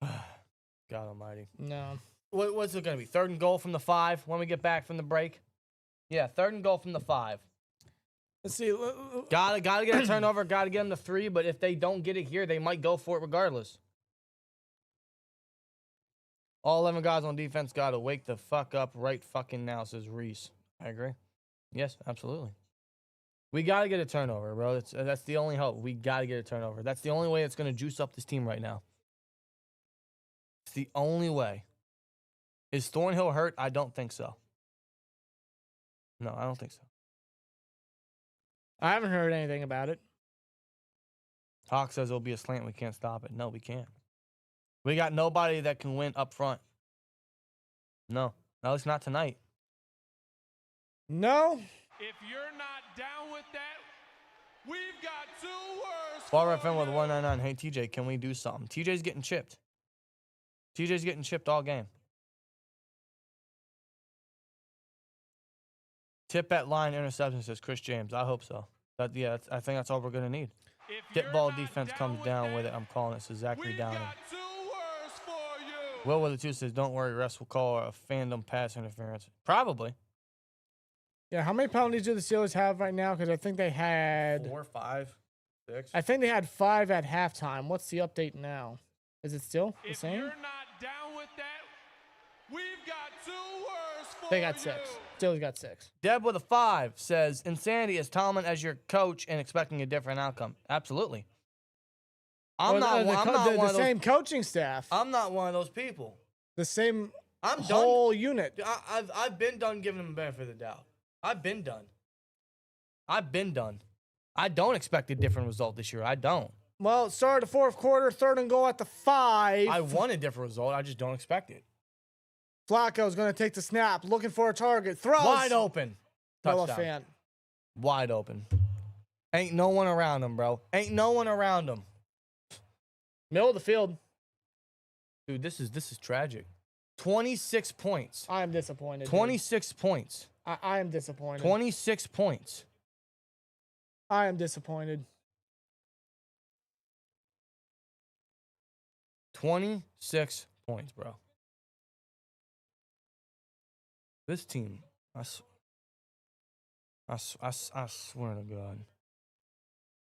God almighty. No. What's it going to be? 3rd and goal from the 5 when we get back from the break? Yeah, 3rd and goal from the 5. Let's see. Gotta get a turnover. Gotta get them to 3, but if they don't get it here, they might go for it regardless. All 11 guys on defense gotta wake the fuck up right fucking now, says Reese. I agree. Yes, absolutely. We got to get a turnover, bro. That's the only hope. We got to get a turnover. That's the only way it's going to juice up this team right now. It's the only way. Is Thornhill hurt? I don't think so. No, I don't think so. I haven't heard anything about it. Hawk says it'll be a slant. We can't stop it. No, we can't. We got nobody that can win up front. No, at least not tonight. No. If you're not down with that, we've got 2 words. Ball FM with 199. Hey, TJ, can we do something? TJ's getting chipped. TJ's getting chipped all game. Tip at line interception, says Chris James. I hope so. I think that's all we're going to need. Tip ball defense comes down with it. I'm calling it, says Zachary Downing. Will with the 2 says, don't worry, Russ will call a fandom pass interference. Probably. Yeah, how many penalties do the Steelers have right now? Because I think they had 4, 5, 6. I think they had 5 at halftime. What's the update now? Is it still the same? If you're not down with that, we've got 2 words for They got 6. Steelers got 6. Deb with a 5 says, insanity is Tomlin as your coach and expecting a different outcome. Absolutely. The same coaching staff. I'm not one of those people. The same I'm whole done. unit. I've been done giving them a benefit of the doubt. I've been done. I don't expect a different result this year. I don't. Well, it started the 4th quarter, 3rd and goal at the 5. I want a different result. I just don't expect it. Flacco's going to take the snap, looking for a target. Throws. Wide open. Noah Touchdown. Fant. Wide open. Ain't no one around him, bro. Ain't no one around him. Middle of the field. Dude, this is tragic. 26 points. I am disappointed. 26 points. I am disappointed. 26 points. I am disappointed. 26 points, bro. This team, I swear to God.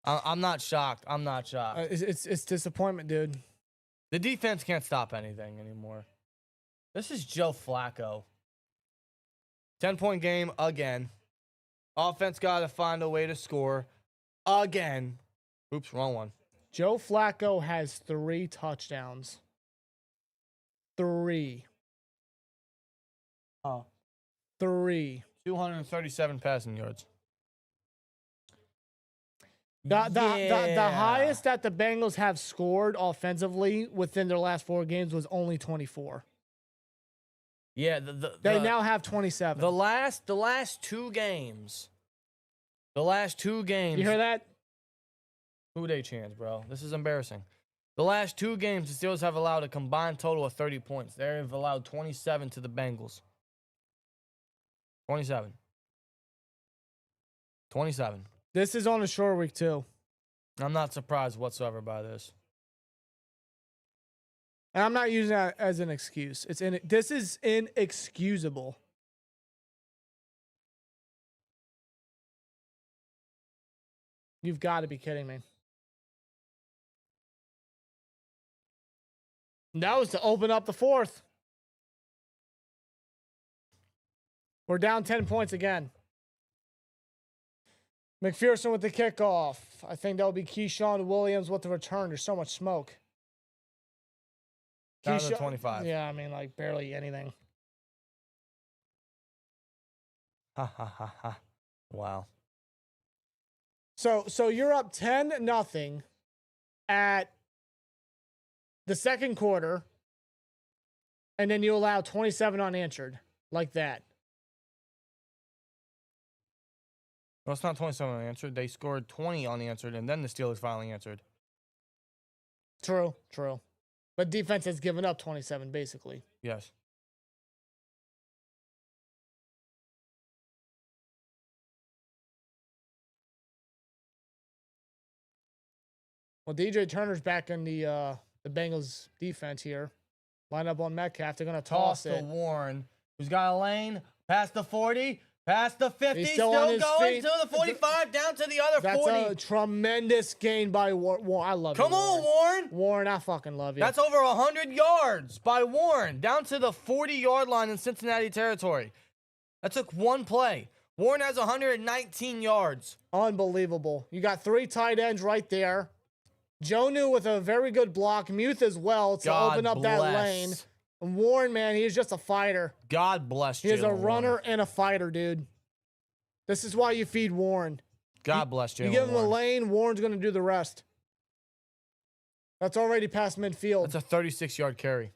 I'm not shocked. I'm not shocked. It's disappointment, dude. The defense can't stop anything anymore. This is Joe Flacco. 10-point game again. Offense got to find a way to score again. Oops, wrong one. Joe Flacco has 3 touchdowns. 3. Oh. 3. 237 passing yards. The highest that the Bengals have scored offensively within their last 4 games was only 24. Yeah, they now have 27. The last 2 games. The last 2 games. You hear that? Who they chance, bro? This is embarrassing. The last 2 games, the Steelers have allowed a combined total of 30 points. They have allowed 27 to the Bengals. 27. 27. This is on a short week, too. I'm not surprised whatsoever by this. And I'm not using that as an excuse. This is inexcusable. You've got to be kidding me. That was to open up the fourth. We're down 10 points again. McPherson with the kickoff. I think that'll be Keyshawn Williams with the return. There's so much smoke. Down to 25. Yeah, I mean, like, barely anything. Ha ha ha ha. Wow. So you're up 10-0 at the second quarter, and then you allow 27 unanswered like that. Well, it's not 27 unanswered. They scored 20 unanswered, and then the Steelers finally answered. True. But defense has given up 27, basically. Yes. Well, DJ Turner's back in the Bengals defense here. Line up on Metcalf. They're going to toss it. To Warren, who's got a lane, past the 40, past the 50, He's still on his going feet. to the 45, down to the other That's 40. a tremendous gain by Warren. I love you, Come on, Warren. Warren, I fucking love you. That's over 100 yards by Warren, down to the 40-yard line in Cincinnati territory. That took one play. Warren has 119 yards. Unbelievable. You got 3 tight ends right there. Jonnu with a very good block. Muth as well to God open up that bless. lane. And Warren, man, he's just a fighter. God bless you. He is a runner and a fighter, dude. This is why you feed Warren. God bless you. You give him a lane, Warren's going to do the rest. That's already past midfield. That's a 36-yard carry.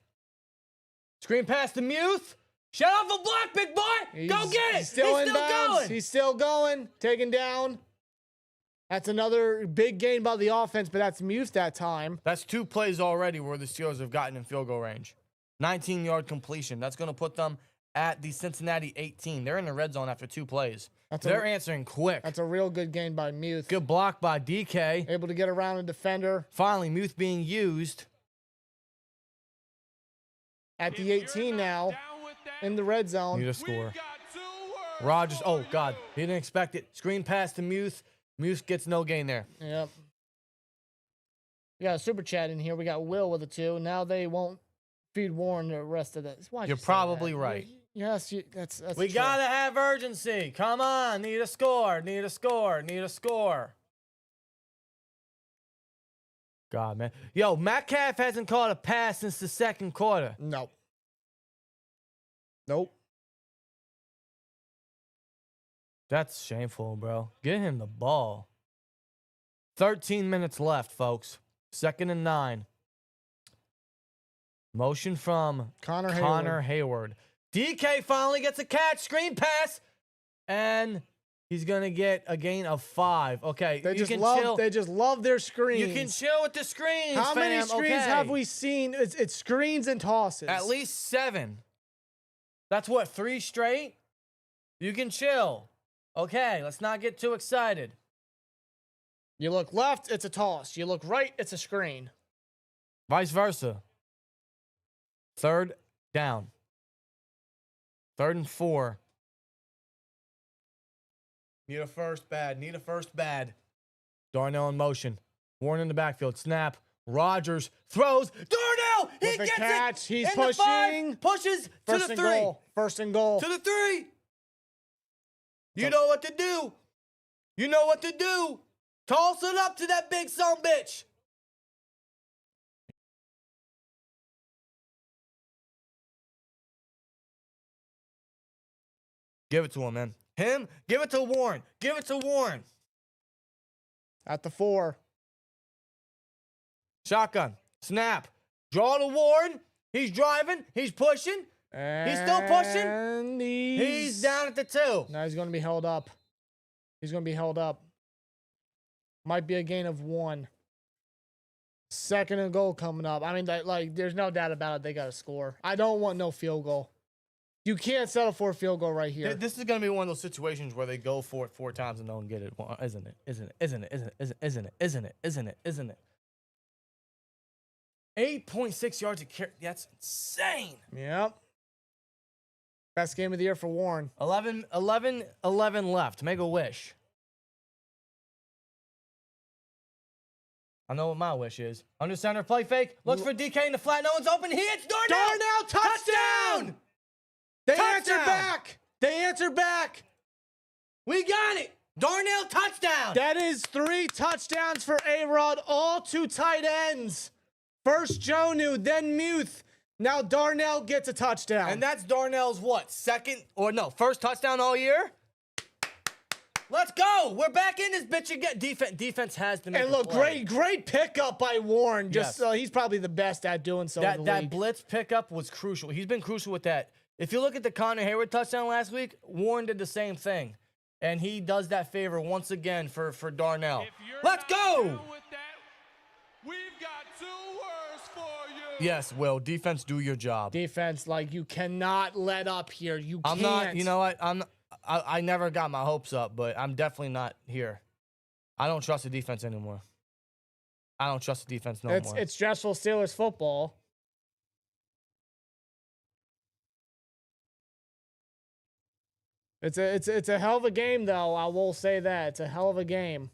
Screen pass to Muth. Shut off the block, big boy. Go get it. He's still in bounds. going. He's still going. Taken down. That's another big gain by the offense, but that's Muth that time. That's 2 plays already where the Steelers have gotten in field goal range. 19-yard completion. That's going to put them at the Cincinnati 18. They're in the red zone after 2 plays. They're answering quick. That's a real good gain by Muth. Good block by DK. Able to get around a defender. Finally, Muth being used. At the 18 now, in the red zone. Need a score. Rodgers. Oh, God. He didn't expect it. Screen pass to Muth. Muth gets no gain there. Yep. We got a super chat in here. We got Will with a 2. Now they won't feed Warren the rest of this. Why'd You're you say probably that? right. Yes, that's We true. got to have urgency. Come on. Need a score. Need a score. Need a score. God, man. Yo, Metcalf hasn't caught a pass since the second quarter. No. Nope. That's shameful, bro. Get him the ball. 13 minutes left, folks. 2nd and 9. Motion from Connor Heyward. DK finally gets a catch. Screen pass. And he's going to get a gain of 5. Okay, They you just can love. chill. They just love their screens. You can chill with the screens, How many fam. screens Okay. have we seen? It's screens and tosses. At least 7. That's what, 3 straight? You can chill. Okay, let's not get too excited. You look left, it's a toss. You look right, it's a screen. Vice versa. 3rd down. 3rd and 4. Need a first bad. Need a first bad. Darnell in motion. Warren in the backfield. Snap. Rodgers throws. Darnell! He With the gets catch, it! he's In the 5, pushing. pushes First to the and 3. goal. First and goal. To the 3. You know what to do. You know what to do. Toss it up to that big son bitch. Give it to him, man. Him, give it to Warren. Give it to Warren. At the 4. Shotgun. Snap. Draw to Warren. He's driving. He's pushing. He's still pushing. And He's down at the 2. Now he's going to be held up. He's going to be held up. Might be a gain of 1. 2nd and goal coming up. I mean, there's no doubt about it. They got to score. I don't want no field goal. You can't settle for a field goal right here. This is going to be one of those situations where they go for it 4 times and don't get it. Well, isn't it? Isn't it? Isn't it? Isn't it? Isn't it? Isn't it? Isn't it? Isn't it? 8.6 yards a carry. That's insane. Yep. Best game of the year for Warren. 11 left. Make a wish. I know what my wish is. Under center, play fake. Looks for DK in the flat. No one's open. He hits Darnell. Darnell, touchdown! They answer back. They answer back. We got it. Darnell, touchdown. That is 3 touchdowns for A-Rod, all 2 tight ends. First Jonnu, then Muth. Now Darnell gets a touchdown. And that's Darnell's what? First touchdown all year? Let's go. We're back in this bitch again. Defense has to make And a look, play. great pickup by Warren. Just Yes. he's probably the best at doing so. in the That league. blitz pickup was crucial. He's been crucial with that. If you look at the Connor Heyward touchdown last week, Warren did the same thing. And he does that favor once again for Darnell. If you're Let's not go. down with that, we've got 2 words for you. Yes, Will. Defense, do your job. Defense, like, you cannot let up here. You I'm can't. not, you know what? I never got my hopes up, but I'm definitely not here. I don't trust the defense anymore. I don't trust the defense no more. It's stressful Steelers football. It's a hell of a game, though. I will say that. It's a hell of a game.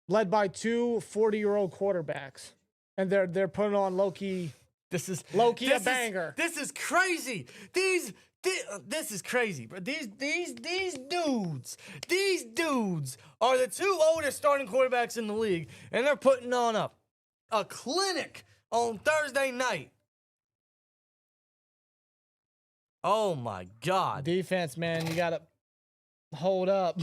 Led by 2 40-year-old quarterbacks. And they're putting on low-key a banger. This is crazy. This is crazy, bro. These dudes are the 2 oldest starting quarterbacks in the league, and they're putting on a clinic on Thursday night. Oh my God. Defense, man, you gotta hold up.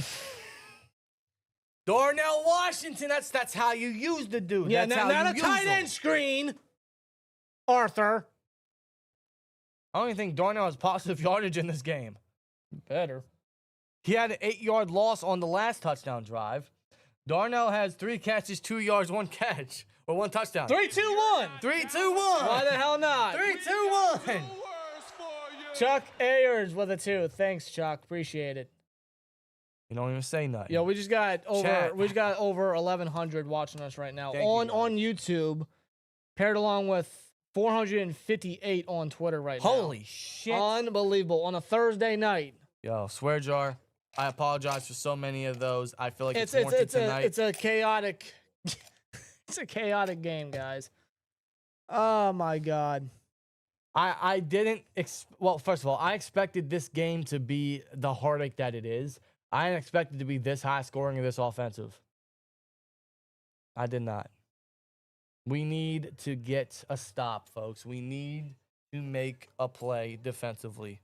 Darnell Washington, that's how you use the dude. Yeah, that's how not you a use tight him. end screen. Arthur. I don't even think Darnell has positive yardage in this game. Better. He had an 8-yard loss on the last touchdown drive. Darnell has 3 catches, 2 yards, 1 catch, or 1 touchdown. 3, 2, 1. 3, 2, 1. Why the hell not? 3, 2, 1. 2 words for you. Chuck Ayers with a 2. Thanks, Chuck. Appreciate it. You don't even say nothing. Yo, we just got over Chat. 1,100 watching us right now Thank you, on YouTube, paired along with 458 on Twitter right now. Holy shit. Unbelievable. On a Thursday night. Yo, swear jar. I apologize for so many of those. I feel like it's warranted tonight. It's a chaotic it's a chaotic game, guys. Oh my God. I didn't well, first of all, I expected this game to be the heartache that it is. I didn't expect it to be this high scoring and this offensive. I did not. We need to get a stop, folks. We need to make a play defensively.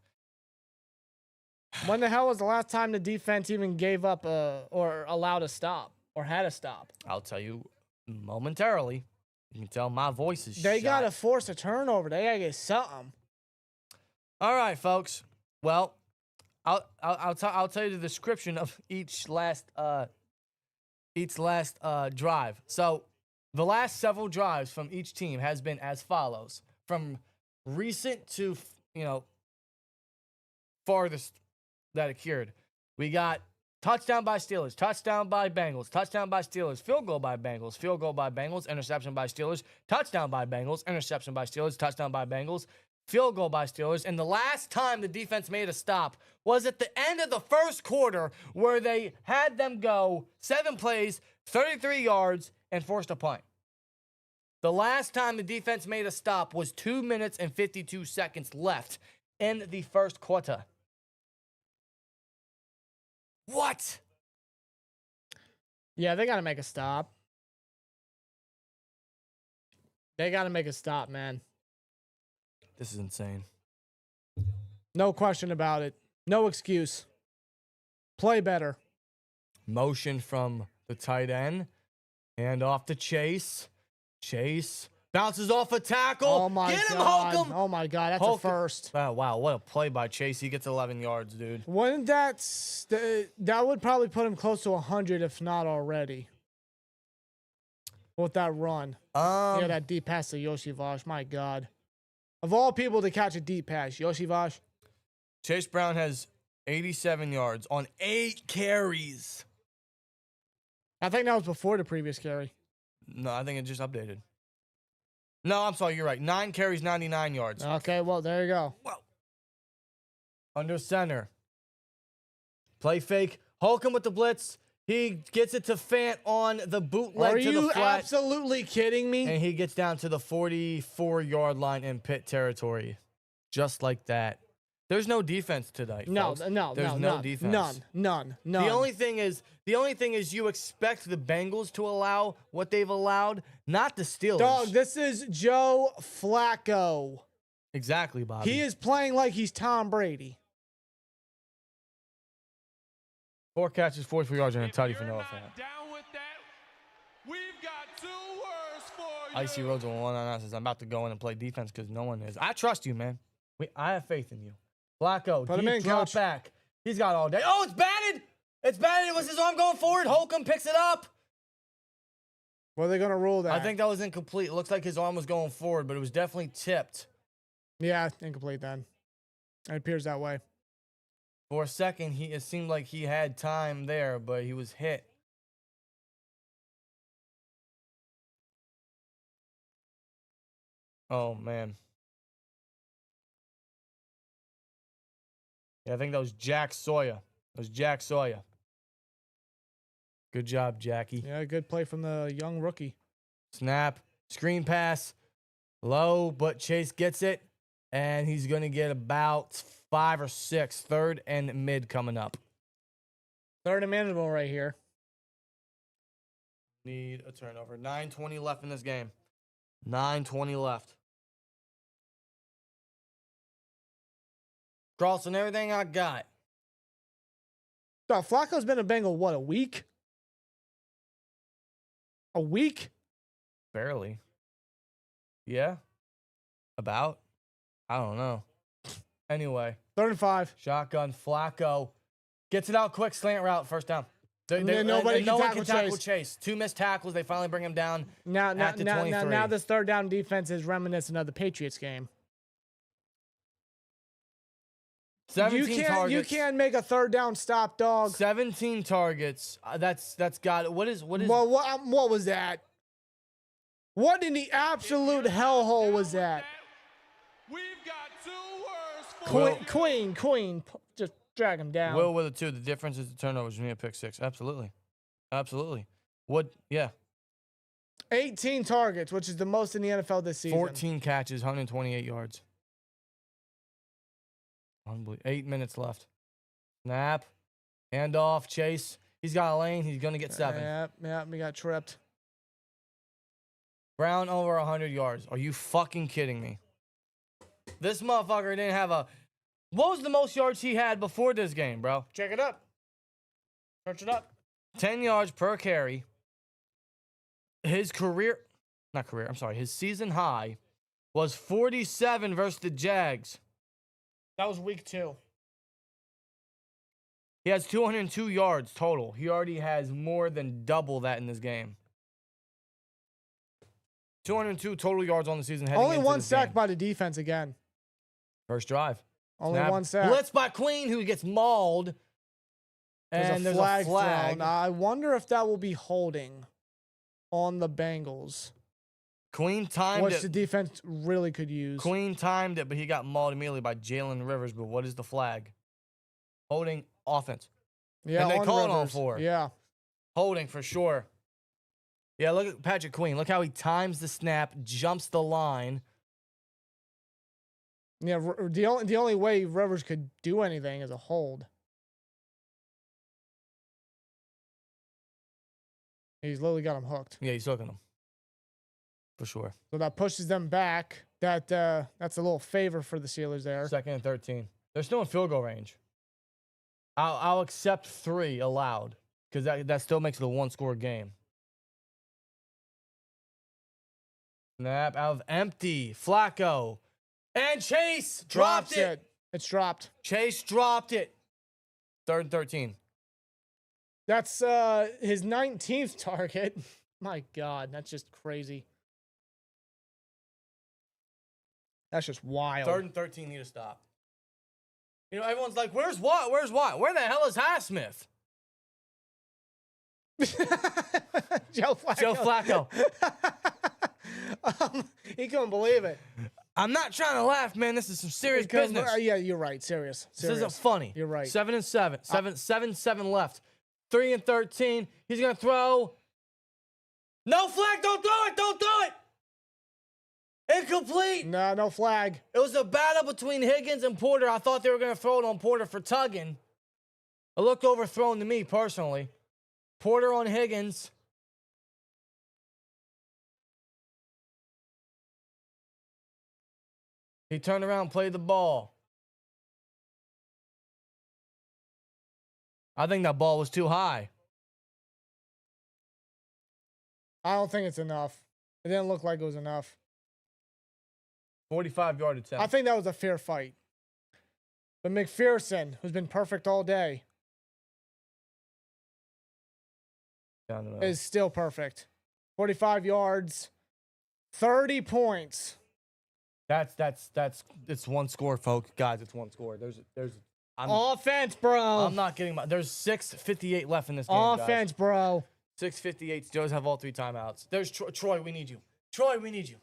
When the hell was the last time the defense even gave up or allowed a stop or had a stop? I'll tell you momentarily. You can tell my voice is They shot. got to force a turnover. They got to get something. All right, folks. Well, I'll tell you the description of each last drive. So the last several drives from each team has been as follows, from recent to farthest that occurred. We got touchdown by Steelers, touchdown by Bengals, touchdown by Steelers, field goal by Bengals, field goal by Bengals, interception by Steelers, touchdown by Bengals, interception by Steelers, touchdown by Bengals, field goal by Steelers. And the last time the defense made a stop was at the end of the first quarter, where they had them go 7 plays, 33 yards, and forced a punt. The last time the defense made a stop was 2 minutes and 52 seconds left in the first quarter. What? Yeah, they got to make a stop. They got to make a stop, man. This is insane. No question about it. No excuse. Play better. Motion from the tight end. Hand off to Chase. Chase bounces off a tackle. Oh, my Get him, God. Holcomb. Oh, my God. That's a Holcomb. first. Wow, what a play by Chase. He gets 11 yards, dude. Wouldn't that would probably put him close to 100, if not already. With that run. Yeah, that deep pass to Iosivas. My God. Of all people to catch a deep pass, Iosivas. Chase Brown has 87 yards on 8 carries. I think that was before the previous carry. No, I think it just updated. No, I'm sorry. You're right. 9 carries, 99 yards. Okay, well, there you go. Well, under center. Play fake. Holcomb with the blitz. He gets it to Fant on the bootleg to the flat. Are you absolutely kidding me? And he gets down to the 44-yard line in pit territory. Just like that. There's no defense tonight. No, folks. no, There's no defense. None. The only thing is you expect the Bengals to allow what they've allowed, not the Steelers. Dog, this is Joe Flacco. Exactly, Bobby. He is playing like he's Tom Brady. 4 catches, 44 yards, and a If tutty you're for Noah not Fant. down with that, we've got 2 words for you. Icy Roads on 1 says, I'm about to go in and play defense because no one is. I trust you, man. I have faith in you. Flacco, Put him deep in, drop coach. back. He's got all day. Oh, it's batted. It's batted. It was his arm going forward. Holcomb picks it up. Where are they going to rule that? I think that was incomplete. It looks like his arm was going forward, but it was definitely tipped. Yeah, incomplete then. It appears that way. For a second, it seemed like he had time there, but he was hit. Oh, man. Yeah, I think that was Jack Sawyer. Good job, Jackie. Yeah, good play from the young rookie. Snap, screen pass, low, but Chase gets it, and he's going to get about 5 or 6. 3rd and mid coming up. 3rd and manageable right here. Need a turnover. 9:20 left in this game. 9:20 left. Crossing everything I got. Dog, Flacco's been a Bengal, what, a week? A week? Barely. Yeah. About. I don't know. Anyway. 3rd and 5. Shotgun. Flacco. Gets it out quick. Slant route. First down. No one can tackle Chase. 2 missed tackles. They finally bring him down Now, at the 23. now this 3rd down defense is reminiscent of the Patriots game. 17 targets. You can't make a 3rd down stop, dog. 17 targets. That's got it. What is? Well, what was that? What in the absolute hellhole was that? We've got 2 words for you. Queen, just drag him down. Will with it too. The difference is the turnovers. You need a pick 6. Absolutely. What? Yeah. 18 targets, which is the most in the NFL this season. 14 catches, 128 yards. Unbelievable. 8 minutes left. Snap. Handoff. Chase. He's got a lane. He's going to get 7. Yeah, we got tripped. Brown over 100 yards. Are you fucking kidding me? This motherfucker didn't have a... What was the most yards he had before this game, bro? Check it up. Search it up. 10 yards per carry. His season high was 47 versus the Jags. That was week 2. He has 202 yards total. He already has more than double that in this game. 202 total yards on the season. Only 1 sack game. by the defense again. First drive. Only Snap. 1 sack. Blitz by Queen, who gets mauled. And there's a flag. thrown. I wonder if that will be holding on the Bengals. Queen timed Which it. the defense really could use. Queen timed it, but he got mauled immediately by Jalen Rivers. But what is the flag? Holding offense. Yeah, and they on call it on Rivers. 4. Yeah. Holding for sure. Yeah, look at Patrick Queen. Look how he times the snap, jumps the line. Yeah, the only way Rivers could do anything is a hold. He's literally got him hooked. Yeah, he's hooking him. For sure. So that pushes them back. That's a little favor for the Steelers there. 2nd and 13. They're still in field goal range. I'll accept 3 allowed because that still makes it a 1-score game. Snap out of empty. Flacco. And Chase dropped it. It's dropped. Chase dropped it. 3rd and 13. That's his 19th target. My God, that's just crazy. That's just wild. 3rd and 13, need to stop. You know, everyone's like, where's what? Where's what? Where the hell is Highsmith? Joe Flacco. Joe Flacco. He couldn't believe it. I'm not trying to laugh, man. This is some serious business. Yeah, you're right. Serious. This isn't funny. You're right. 7 and 7. 7 left. 3 and 13. He's gonna throw. No flag! Don't throw it! Don't throw it! Incomplete. No flag. It was a battle between Higgins and Porter. I thought they were gonna throw it on Porter for tugging. It looked overthrown to me personally. Porter on Higgins. He turned around and played the ball. I think that ball was too high. I don't think it's enough. It didn't look like it was enough. 45-yard attempt. I think that was a fair fight. But McPherson, who's been perfect all day, is still perfect. 45 yards, 30 points. It's one score, folks. Guys, it's one score. Offense, bro. I'm not kidding. There's 6:58 left in this game. Offense, bro. 6:58. Steelers have all 3 timeouts. There's Troy. We need you. Troy, we need you.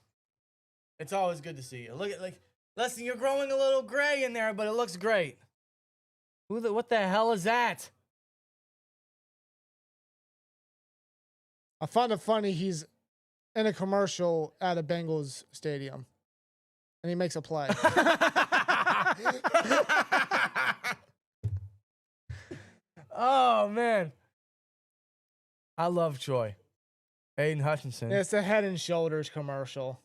It's always good to see you. Look at listen. You're growing a little gray in there, but it looks great. What the hell is that? I find it funny he's in a commercial at a Bengals stadium, and he makes a play. Oh, man. I love Troy. Aiden Hutchinson. It's a Head and Shoulders commercial.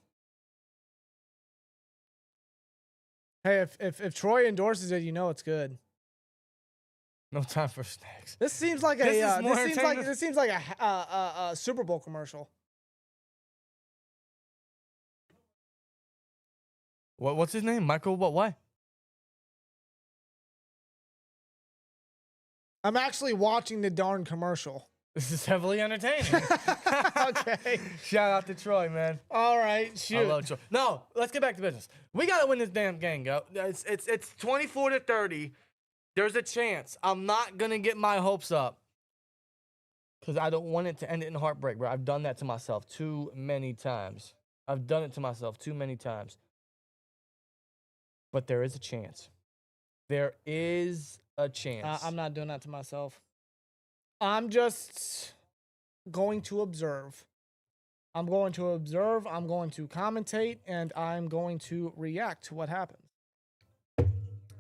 Hey, if Troy endorses it, you know it's good. No time for snacks. This seems like this seems like a Super Bowl commercial. What's his name? Michael what? I'm actually watching the darn commercial. This is heavily entertaining. Okay. Shout out to Troy, man. All right, shoot. I love Troy. No, let's get back to business. We gotta win this damn game, go. It's 24-30. There's a chance. I'm not gonna get my hopes up because I don't want it to end in heartbreak, bro. I've done that to myself too many times. But there is a chance. There is a chance. I'm not doing that to myself. I'm just going to observe. I'm going to commentate, and I'm going to react to what happens.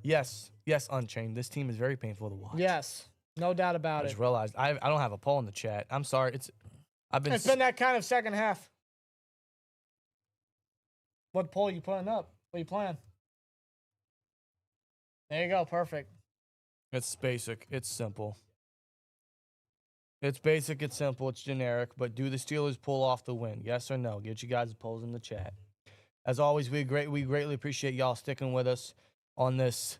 Yes, Unchained. This team is very painful to watch. Yes, no doubt about I it. just realized I don't have a poll in the chat. I'm sorry. It's been that kind of second half. What poll are you putting up? What are you playing? There you go. Perfect. It's basic. It's simple. It's basic. It's simple. It's generic. But do the Steelers pull off the win? Yes or no? Get you guys' polls in the chat. As always, we greatly appreciate y'all sticking with us on this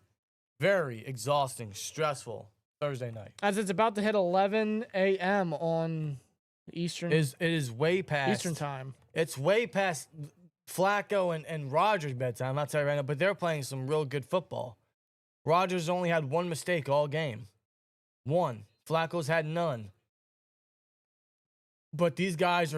very exhausting, stressful Thursday night. As it's about to hit 11 a.m. on Eastern. It is way past Eastern time. It's way past Flacco and Rodgers' bedtime. I'll tell you right now. But they're playing some real good football. Rodgers only had one mistake all game. One. Flacco's had none. But these guys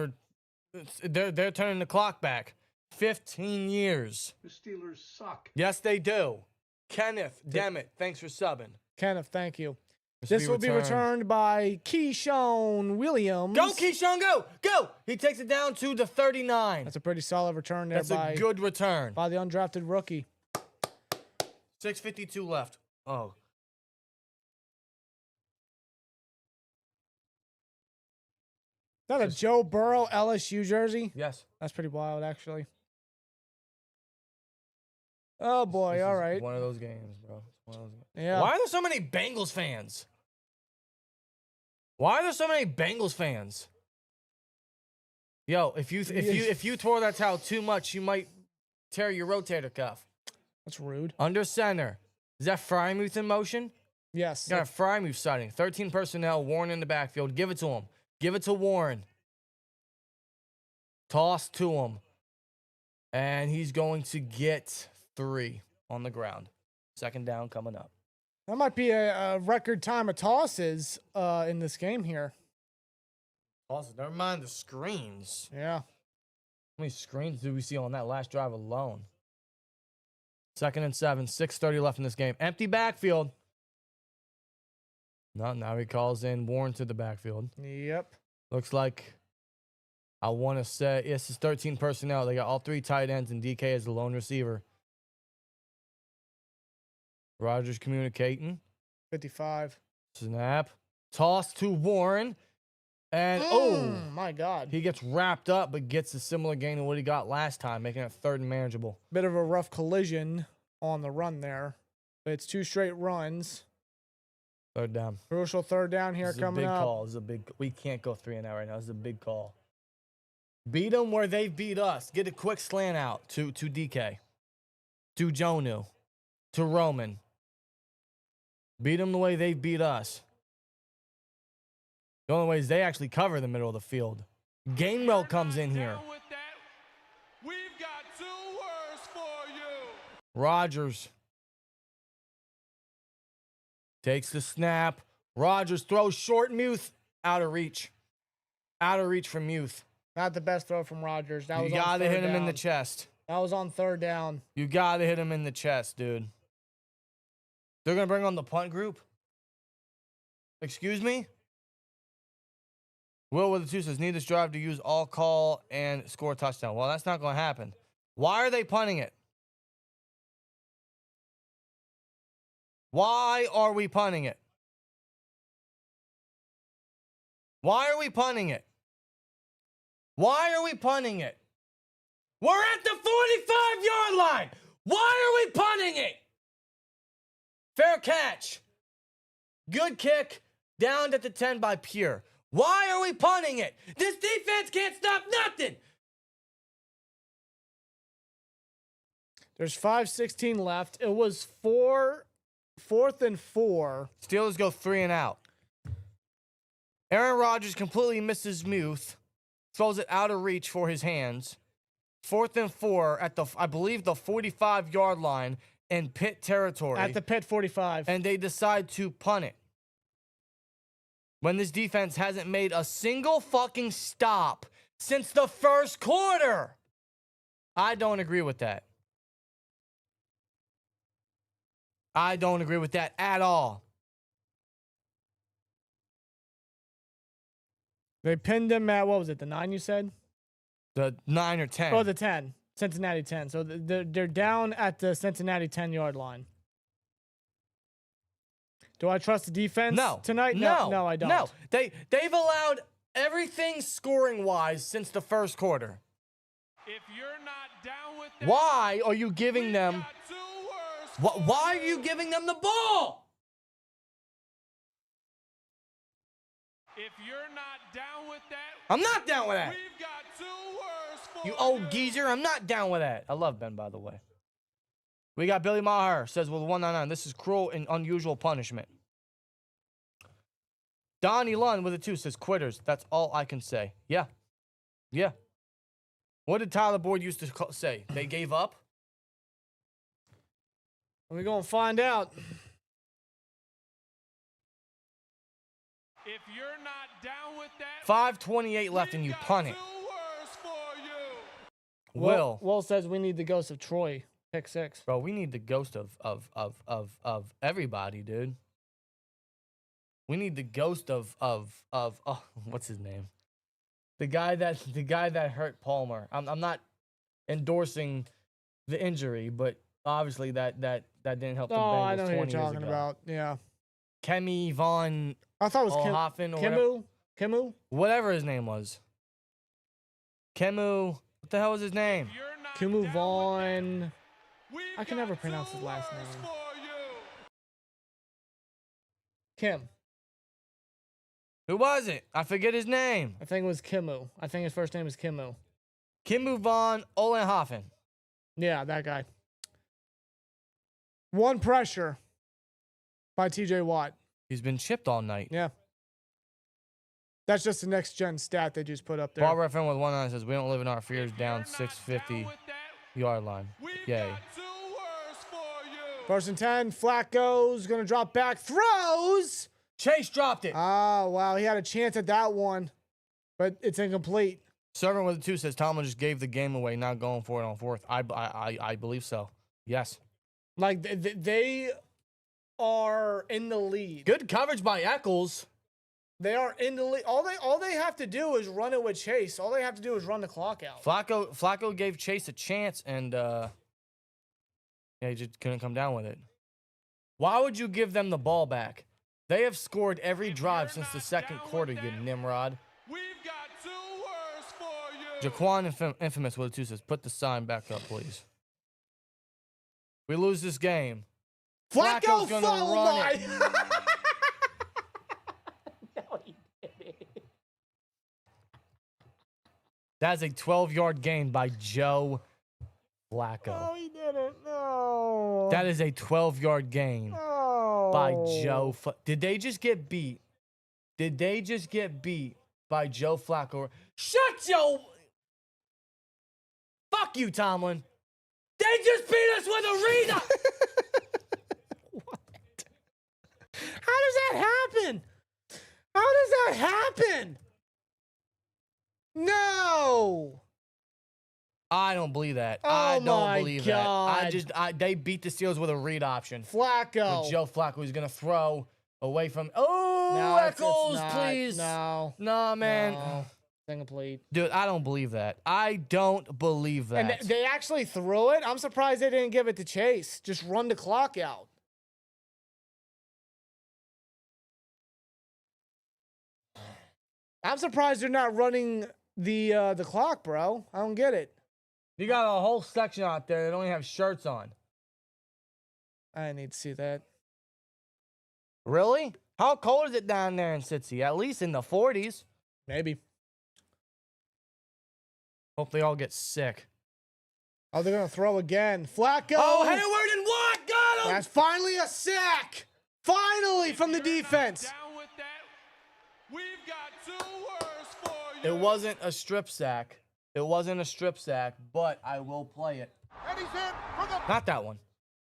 they're turning the clock back. 15 years. The Steelers suck. Yes, they do. Kenneth, damn it. Thanks for subbing. Kenneth, thank you. This will be returned by Keyshawn Williams. Go, Keyshawn, go! Go! He takes it down to the 39. That's a pretty solid return there. That's a good return. By the undrafted rookie. 6:52 left. Oh. Is that a Joe Burrow LSU jersey? Yes. That's pretty wild, actually. Oh, boy. This all is right. One of those games, bro. Yeah. Why are there so many Bengals fans? Yo, if you twirl that towel too much, you might tear your rotator cuff. That's rude. Under center. Is that Freiermuth in motion? Yes. Got a Freiermuth sighting. 13 personnel. Warren in the backfield. Give it to him. Give it to Warren. Toss to him. And he's going to get 3 on the ground. Second down coming up. That might be a record time of tosses in this game here. Also, never mind the screens. Yeah. How many screens did we see on that last drive alone? 2nd and 7, 6:30 left in this game. Empty backfield. No, now he calls in Warren to the backfield. Yep. Looks like, I want to say, yes, it's 13 personnel. They got all 3 tight ends and DK as the lone receiver. Rodgers communicating. 55. Snap. Toss to Warren. And, my God. he gets wrapped up, but gets a similar gain to what he got last time, making it 3rd and manageable. Bit of a rough collision on the run there. But it's 2 straight runs. 3rd down. Crucial 3rd down here This is coming a big up. call. This is a big. We can't go 3 and out right now. This is a big call. Beat them where they beat us. Get a quick slant out to DK, to Jonnu, to Roman. Beat them the way they beat us. The only way is they actually cover the middle of the field. Gainwell comes in here. We've got 2 words for you. Rodgers takes the snap. Rodgers throws short. Muth out of reach. Out of reach from Muth. Not the best throw from Rodgers. That You was on gotta 3rd hit him in down. the chest. That was on 3rd down. You gotta hit him in the chest, dude. They're gonna bring on the punt group. Excuse me? Will with the 2 says, need this drive to use all call and score a touchdown. Well, that's not gonna happen. Why are they punting it? Why are we punting it? Why are we punting it? Why are we punting it? We're at the 45-yard line. Why are we punting it? Fair catch. Good kick. Downed at the 10 by Pure. Why are we punting it? This defense can't stop nothing. There's 5:16 left. It was 4th and 4. Steelers go 3 and out. Aaron Rodgers completely misses Muth. Throws it out of reach for his hands. 4th and 4 at the, I believe, the 45-yard line in Pitt territory. At the Pitt 45. And they decide to punt it. When this defense hasn't made a single fucking stop since the 1st quarter. I don't agree with that. I don't agree with that at all. They pinned him at, what was it, the 9 you said? The 9 or 10. Oh, the 10. Cincinnati 10. So they're down at the Cincinnati 10-yard line. Do I trust the defense tonight? No, I don't. No, they've allowed everything scoring-wise since the 1st quarter. If you're not down with that, Why are you giving them... got 2 words for Why are you giving them the ball? If you're not down with that, I'm not down with that. we've got 2 words for You old geezer, I'm not down with that. I love Ben, by the way. We got Billy Maher, says with 199, this is cruel and unusual punishment. Donnie Lund with a 2 says quitters. That's all I can say. Yeah. Yeah. What did Tyler Boyd used to say? They gave up? We're going to find out. If you're not down with that, 5:28 left and you punt it. 2 words for you. Will says we need the ghost of Troy. Pick 6. Bro, we need the ghost of everybody, dude. We need the ghost of oh, what's his name? The guy that hurt Palmer. I'm not endorsing the injury, but obviously that didn't help the Oh, Bengals I know who 20 you're years talking ago. about. Yeah. Kemi Von I thought it was Olhoffen or whatever, Kimu? whatever his name was. Kemu, what the hell was his name? If you're not Kimu down Vaughn. with that, we've I can got never pronounce 2 his last words name. for you. Kim. Who was it? I forget his name. I think it was Kimu. I think his first name is Kimu. Kemu Von Olhoffen. Yeah, that guy. 1 pressure by TJ Watt. He's been chipped all night. Yeah. That's just the next gen stat they just put up there. Barbara FM with 199 says we don't live in our fears. If Down you're not 650. down with that, yard line. We've Yay. got 2 words for you. First and 10. Flacco's going to drop back. Throws. Chase dropped it. Oh, wow. He had a chance at that one, but it's incomplete. Servant with a 2 says Tomlin just gave the game away, not going for it on 4th. I believe so. Yes. Like, they are in the lead. Good coverage by Eccles. They are in the lead. All they have to do is run it with Chase. All they have to do is run the clock out. Flacco gave Chase a chance, and yeah, he just couldn't come down with it. Why would you give them the ball back? They have scored every drive since the second quarter, you Nimrod. We've got 2 words for you. Jaquan Infamous with a 2 says, put the sign back up, please. We lose this game. Flacco Flacco's gonna run it. No, he didn't. That's a 12-yard gain by Joe Flacco. No, he didn't. No. That is a 12-yard gain No. by Joe. Did they just get beat? Did they just get beat by Joe Flacco? Shut your... Fuck you, Tomlin. They just beat us with a reader. What? How does that happen? How does that happen? No. I don't believe that. Oh I my don't believe God. that. They beat the Steelers with a read option. Flacco. With Joe Flacco, he's gonna throw away from. Oh, No, Eccles, it's not. please. No. Nah, man. No. Incomplete. Dude, I don't believe that. I don't believe that. And they actually threw it. I'm surprised they didn't give it to Chase. Just run the clock out. I'm surprised they're not running the clock, bro. I don't get it. You got a whole section out there that only have shirts on. I need to see that. Really? How cold is it down there in Cincy? At least in the 40s. Maybe. Hope they all get sick. Oh, they're gonna throw again. Flacco. Oh, Heyward and Watt got him. That's finally a sack. Finally from the If you're not defense. down with that, we've got 2 words for you. It wasn't a strip sack. It wasn't a strip sack, but I will play it. And he's in for the... Not that one.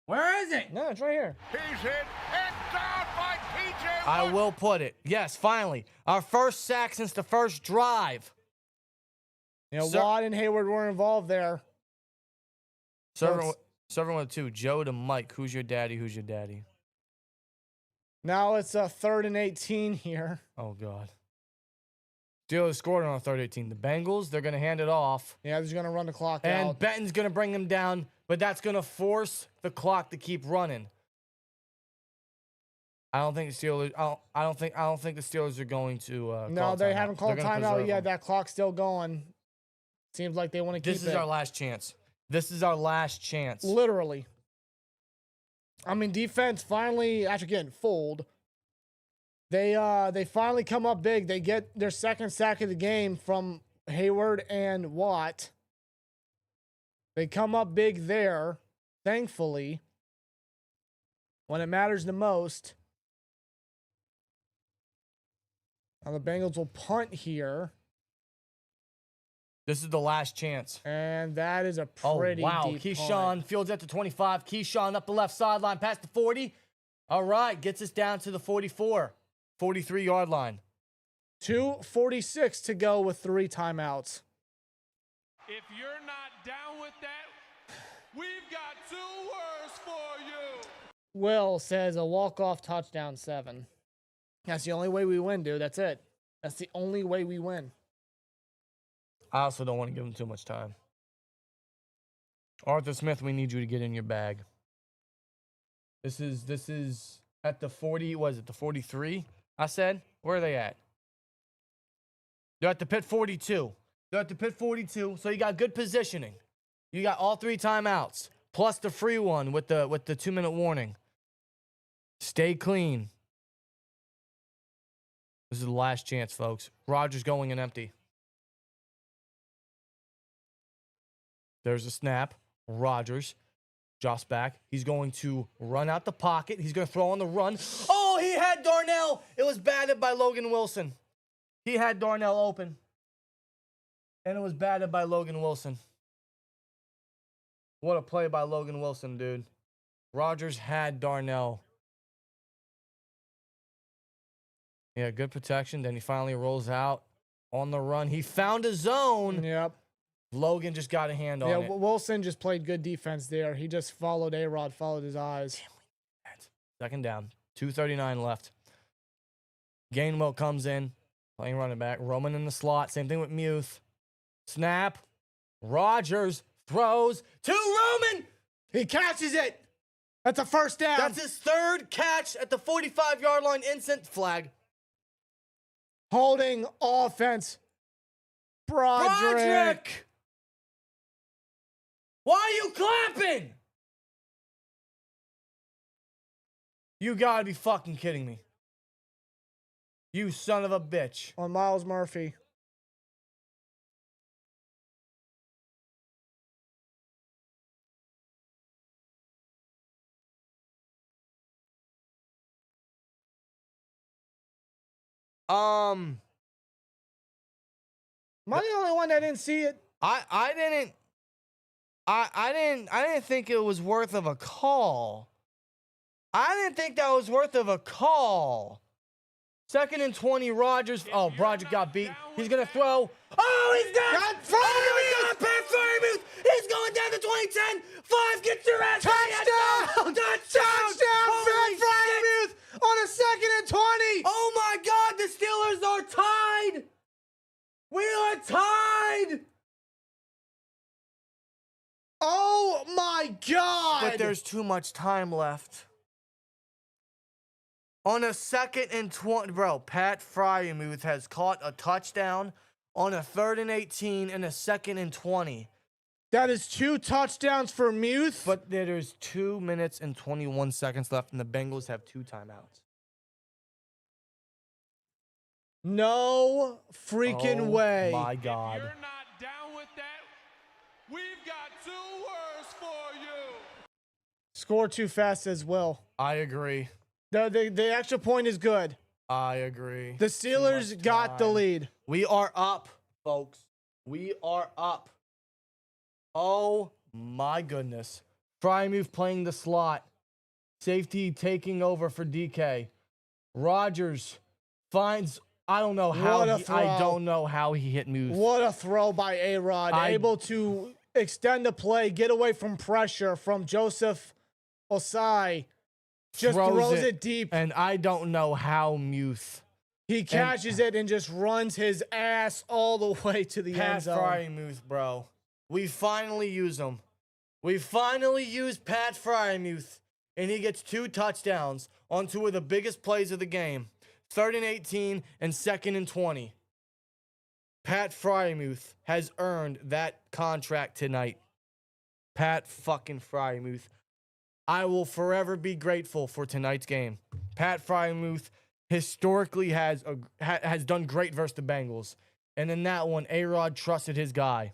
Where is it? No, it's right here. He's hit and down by TJ. I will put it. Yes, finally. Our first sack since the first drive. You know, Sir- Watt and Heyward were involved there. Serving with 2. Joe to Mike. Who's your daddy? Who's your daddy? Now it's a 3rd and 18 here. Oh, God. Steelers scored on a 3rd 18. The Bengals, they're going to hand it off. Yeah, they're just gonna run the clock And out. Benton's going to bring them down, but that's going to force the clock to keep running. I don't think the Steelers. I don't think the Steelers are going to. No, call they timeout. haven't called They're gonna timeout preserve yet. them. That clock's still going. Seems like they want to keep This it. is our last chance. This is our last chance. Literally. I mean, defense finally, after getting fooled, they finally come up big. They get their second sack of the game from Heyward and Watt. They come up big there, thankfully, when it matters the most. Now the Bengals will punt here, This is the last chance. and that is a Oh, pretty wow. deep Keyshawn punt. fields at the 25. Keyshawn up the left sideline past the 40. All right. Gets us down to the 44. 43-yard line. 2:46 to go with 3 timeouts. If you're not down with that, we've got 2 words for you. Will says a walk-off touchdown 7. That's the only way we win, dude. That's it. That's the only way we win. I also don't want to give him too much time. Arthur Smith, we need you to get in your bag. This is at the 40, was it the 43? I said? Where are they at? They're at the pit 42. They're at the pit 42, so you got good positioning. You got all 3 timeouts, plus the free one with the 2-minute warning. Stay clean. This is the last chance, folks. Rodgers going in empty. There's a snap. Rodgers. Joss back. He's going to run out the pocket. He's going to throw on the run. Oh, he had Darnell. It was batted by Logan Wilson. He had Darnell open. And it was batted by Logan Wilson. What a play by Logan Wilson, dude. Rodgers had Darnell. Yeah, good protection. Then he finally rolls out on the run. He found a zone. Yep. Logan just got a hand on Yeah, it. Wilson just played good defense there. He just followed A-Rod, followed his eyes. Second down. 2:39 left. Gainwell comes in, playing running back. Roman in the slot. Same thing with Muth. Snap. Rodgers throws to Roman. He catches it. That's a first down. That's his third catch at the 45-yard line. Instant flag. Holding offense. Broderick. Why are you clapping? You gotta be fucking kidding me. You son of a bitch. On Miles Murphy. Am I the only one that didn't see it? I didn't think it was worth of a call. I didn't think that was worth of a call. 2nd and 20, Rodgers. Oh, Broderick got beat. He's gonna throw. Oh, he's down. Got Freiermuth. Freiermuth. He's going down to 2010. 5, get your ass. Touchdown! Touchdown! Fant Freiermuth on a 2nd and 20. Oh my God, the Steelers are tied. We are tied. Oh my God! But there's too much time left. On a 2nd and 20, bro, Pat Freiermuth has caught a touchdown on a 3rd and 18 and a 2nd and 20. That is 2 touchdowns for Muth. But there's 2 minutes and 21 seconds left, and the Bengals have 2 timeouts. No freaking way. My God. If you're not down with that, we've got 2 words for you. Score too fast as well. I agree. The extra point is good. I agree. The Steelers got the lead. We are up, folks. We are up. Oh, my goodness. Freiermuth playing the slot. Safety taking over for DK. Rodgers finds... I don't know how I don't know how he hit Muth. What a throw by A-Rod. Able to extend the play, get away from pressure from Joseph Osai. Just throws it deep. And I don't know how Muth. He catches it and just runs his ass all the way to the end zone. Freiermuth, bro. We finally use him. We finally use Pat Freiermuth. And he gets 2 touchdowns on 2 of the biggest plays of the game. 3rd and 18 and 2nd and 20. Pat Freiermuth has earned that contract tonight. Pat fucking Freiermuth. I will forever be grateful for tonight's game. Pat Freiermuth historically has done great versus the Bengals. And in that one, A-Rod trusted his guy.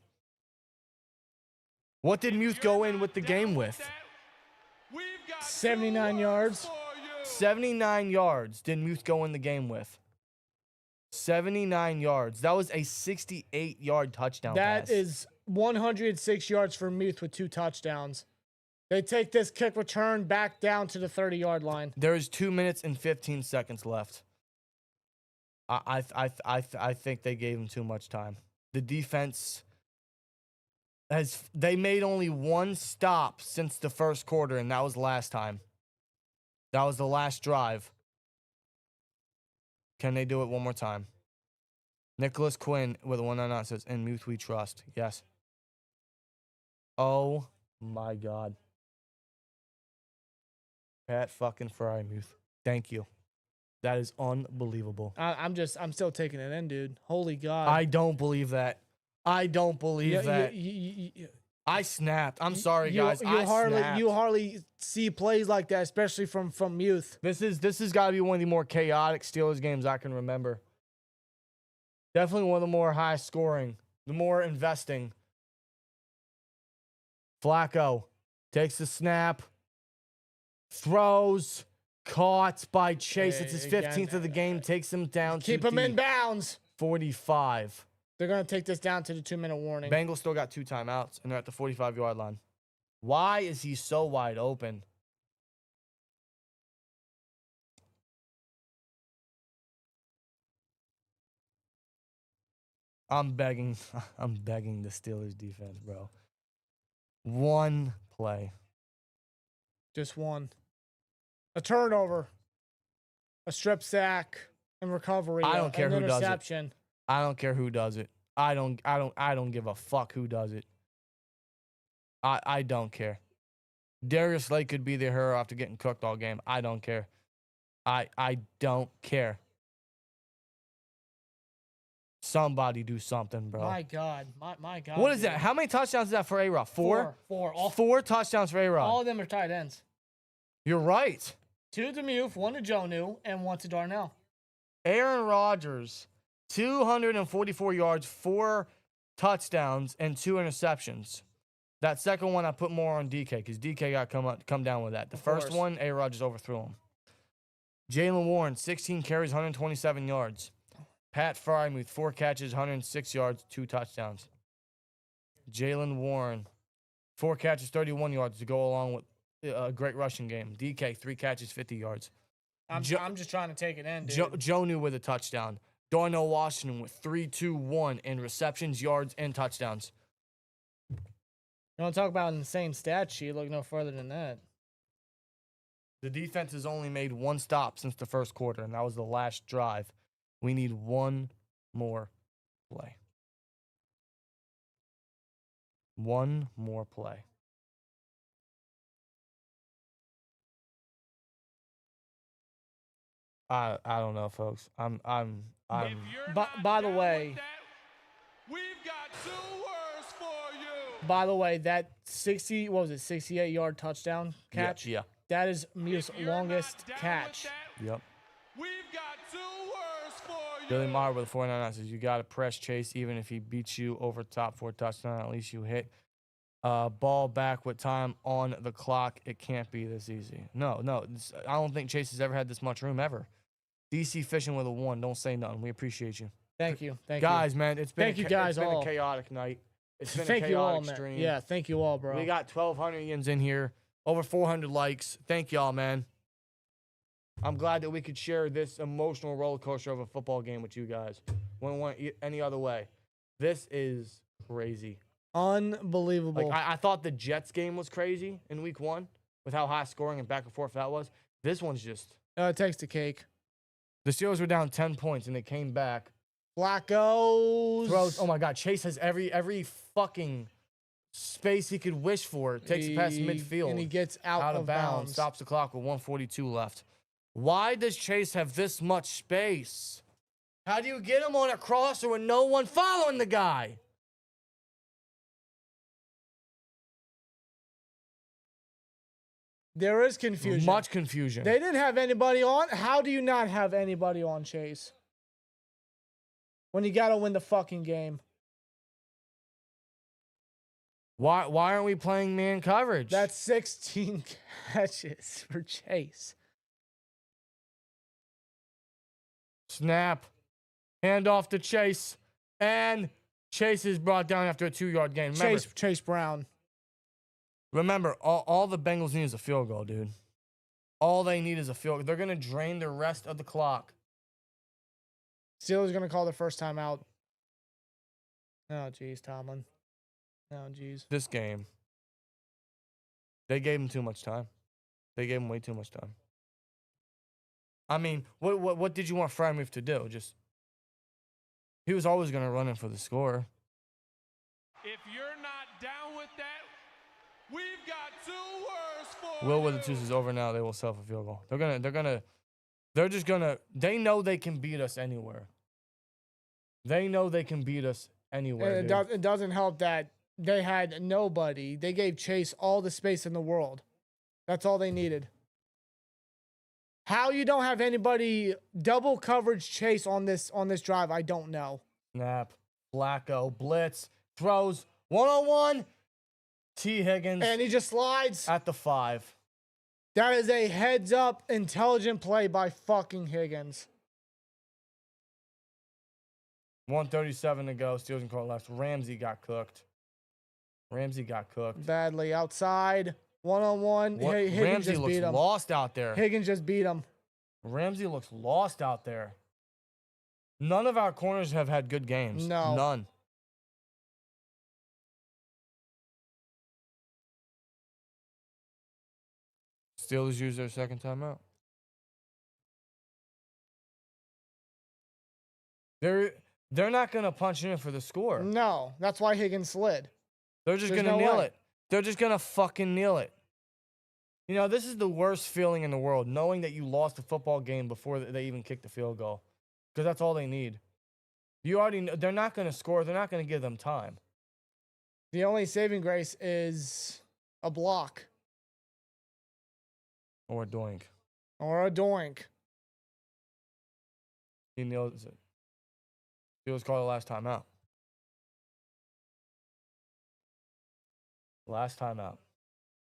What did Muth go in with the game with? 79 yards. 79 yards did Muth go in the game with. 79 yards. That was a 68-yard touchdown pass. That is 106 yards for Muth with 2 touchdowns. They take this kick return back down to the 30-yard line. There is 2 minutes and 15 seconds left. I think they gave him too much time. The defense they made only 1 stop since the first quarter, and that was last time. That was the last drive. Can they do it one more time? Nicholas Quinn with a 199 says, "In Muth we trust." Yes. Oh my God. Pat fucking Freiermuth. Thank you. That is unbelievable. I'm still taking it in, dude. Holy God. I don't believe that. I don't believe that. I snapped. I'm sorry, guys. You hardly see plays like that, especially from Muth. This has got to be one of the more chaotic Steelers games I can remember. Definitely one of the more high scoring, the more investing. Flacco takes the snap, throws, caught by Chase. It's his 15th of the game. Takes him down. Keep him in bounds. 45. They're going to take this down to the 2-minute warning. Bengals still got 2 timeouts, and they're at the 45-yard line. Why is he so wide open? I'm begging the Steelers defense, bro. One play. Just one. A turnover. A strip sack and recovery. I don't care an who does it. interception. I don't care who does it. I don't give a fuck who does it. I don't care. Darius Slay could be the hero after getting cooked all game. I don't care. I don't care. Somebody do something, bro. My God. My God. What is dude. that? How many touchdowns is that for A-Rod? Four? Four. Four touchdowns for A-Rod. All of them are tight ends. You're right. 2 to Muth, 1 to Jonnu, and 1 to Darnell. Aaron Rodgers, 244 yards, 4 touchdowns, and 2 interceptions. That second one, I put more on DK because DK got come down with that. The first one, A-Rod just overthrew him. Jaylen Warren, 16 carries, 127 yards. Pat Freiermuth, 4 catches, 106 yards, 2 touchdowns. Jaylen Warren, 4 catches, 31 yards to go along with a great rushing game. DK, 3 catches, 50 yards. I'm just trying to take it in, dude. Jonnu with a touchdown. Darnell Washington with 3-2-1 in receptions, yards, and touchdowns. You want to talk about an insane stat sheet? Look no further than that. The defense has only made 1 stop since the first quarter, and that was the last drive. We need 1 more play. 1 more play. I don't know, folks. I'm If you're By not the down way- with that, we've got 2 words for you. By the way, that 68-yard touchdown catch, Yeah. that is Muth's If you're not longest down with catch. that, Yep. we've got 2 words for you. Billy Meyer with the 49 says, you got to press Chase even if he beats you over top for a touchdown. At least you hit ball back with time on the clock. It can't be this easy. No. I don't think Chase has ever had this much room ever. DC fishing with a 1. Don't say nothing. We appreciate you. Thank you. Guys, man, it's been, Thank you guys it's been all. a chaotic night. It's been Thank a you all, chaotic man. stream. Yeah, thank you all, bro. We got 1,200 yins in here. Over 400 likes. Thank y'all, man. I'm glad that we could share this emotional roller coaster of a football game with you guys. Wouldn't want it any other way. This is crazy. Unbelievable. Like I thought the Jets game was crazy in week 1 with how high scoring and back and forth that was. This one's just. It takes the cake. The Steelers were down 10 points and they came back. Flacco Throws. Oh my God, Chase has every fucking space he could wish for. Takes it past midfield. And he gets out of bounds. Stops the clock with 1:42 left. Why does Chase have this much space? How do you get him on a crosser with no one following the guy? There is confusion. Much confusion. They didn't have anybody on. How do you not have anybody on Chase? When you got to win the fucking game. Why aren't we playing man coverage? That's 16 catches for Chase. Snap. Hand off to Chase. And Chase is brought down after a 2-yard gain. Chase Brown. Remember, all the Bengals need is a field goal, dude. All they need is a field goal. They're going to drain the rest of the clock. Steelers going to call their first time out. Oh, jeez, Tomlin. Oh, jeez. This game, they gave him too much time. They gave him way too much time. I mean, what did you want Freiermuth to do? Just he was always going to run in for the score. If you're not down with that, we've got 2 words for Will you. with the twos is over now. They will self a field goal. They know they can beat us anywhere. They know they can beat us anywhere. And it doesn't help that they had nobody. They gave Chase all the space in the world. That's all they needed. How you don't have anybody double coverage Chase on this drive, I don't know. Snap. Flacco. Blitz. Throws. 1-on-1. T. Higgins. And he just slides. At the 5. That is a heads up, intelligent play by fucking Higgins. 1:37 to go. Steelers in court left. Ramsey got cooked. Ramsey got cooked. Badly outside. One-on-one. What? Higgins Ramsey just looks beat him. lost out there. Higgins just beat him. Ramsey looks lost out there. None of our corners have had good games. No. None. Steelers use their second timeout. They're not going to punch in for the score. No, that's why Higgins slid. They're just There's going to no kneel way. it. They're just going to fucking kneel it. You know, this is the worst feeling in the world, knowing that you lost a football game before they even kicked the field goal. Because that's all they need. You already know, they're not going to score. They're not going to give them time. The only saving grace is a block. Or doink. Or a doink. He kneels it. He was called the last timeout. Last timeout.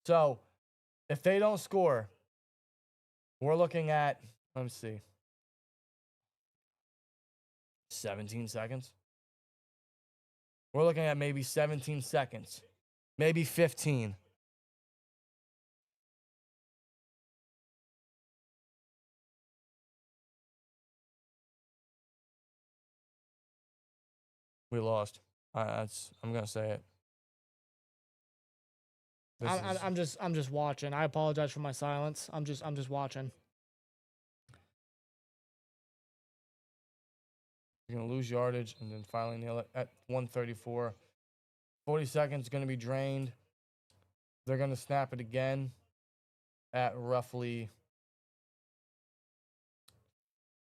So, if they don't score, we're looking at, let me see, 17 seconds. We're looking at maybe 17 seconds, maybe 15. We lost. I'm gonna say it. I'm just watching. I apologize for my silence. I'm just watching. You're gonna lose yardage and then finally nail it at 134. 40 seconds gonna be drained. They're gonna snap it again at roughly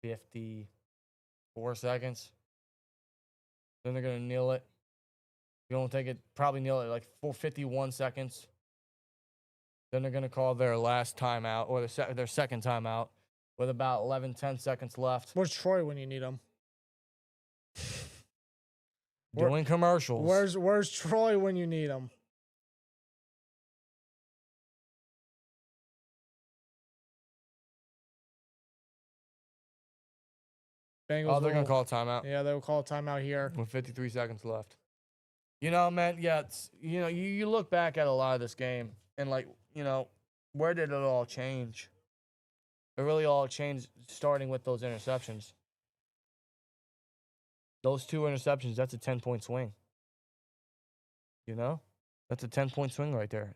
54 seconds. Then they're gonna kneel it. You're gonna take it, probably kneel it like 51 seconds. Then they're gonna call their last timeout or their second timeout with about 10 seconds left. Where's Troy when you need him? Doing commercials. Where's Troy when you need him? Bengals. Oh, they're gonna call a timeout. Yeah, they'll call a timeout here. With 53 seconds left. You know, man, yeah, you look back at a lot of this game and, like, you know, where did it all change? It really all changed starting with those interceptions. Those 2 interceptions, that's a 10-point swing. You know? That's a 10-point swing right there.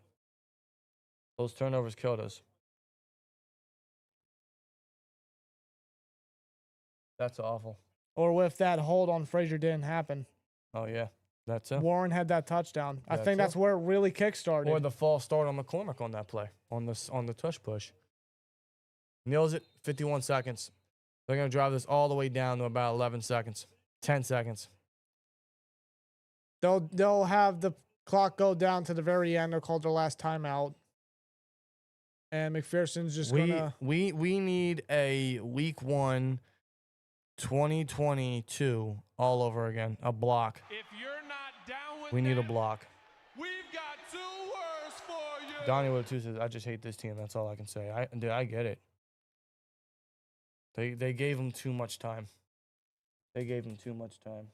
Those turnovers killed us. That's awful. Or if that hold on Frazier didn't happen. Oh, yeah. That's it. Warren had that touchdown. I That's think that's it. where it really kickstarted. Or the false start on McCormick on that play, on the tush push. Nails it, 51 seconds. They're going to drive this all the way down to about 11 seconds, 10 seconds. They'll have the clock go down to the very end. They'll call their last timeout. And McPherson's just gonna. We need a week 1, 2022 all over again. A block. If you're not down with We need a that, block. we've got 2 words for you. Donnie with 2 says, I just hate this team. That's all I can say. I get it. They gave him too much time. They gave him too much time.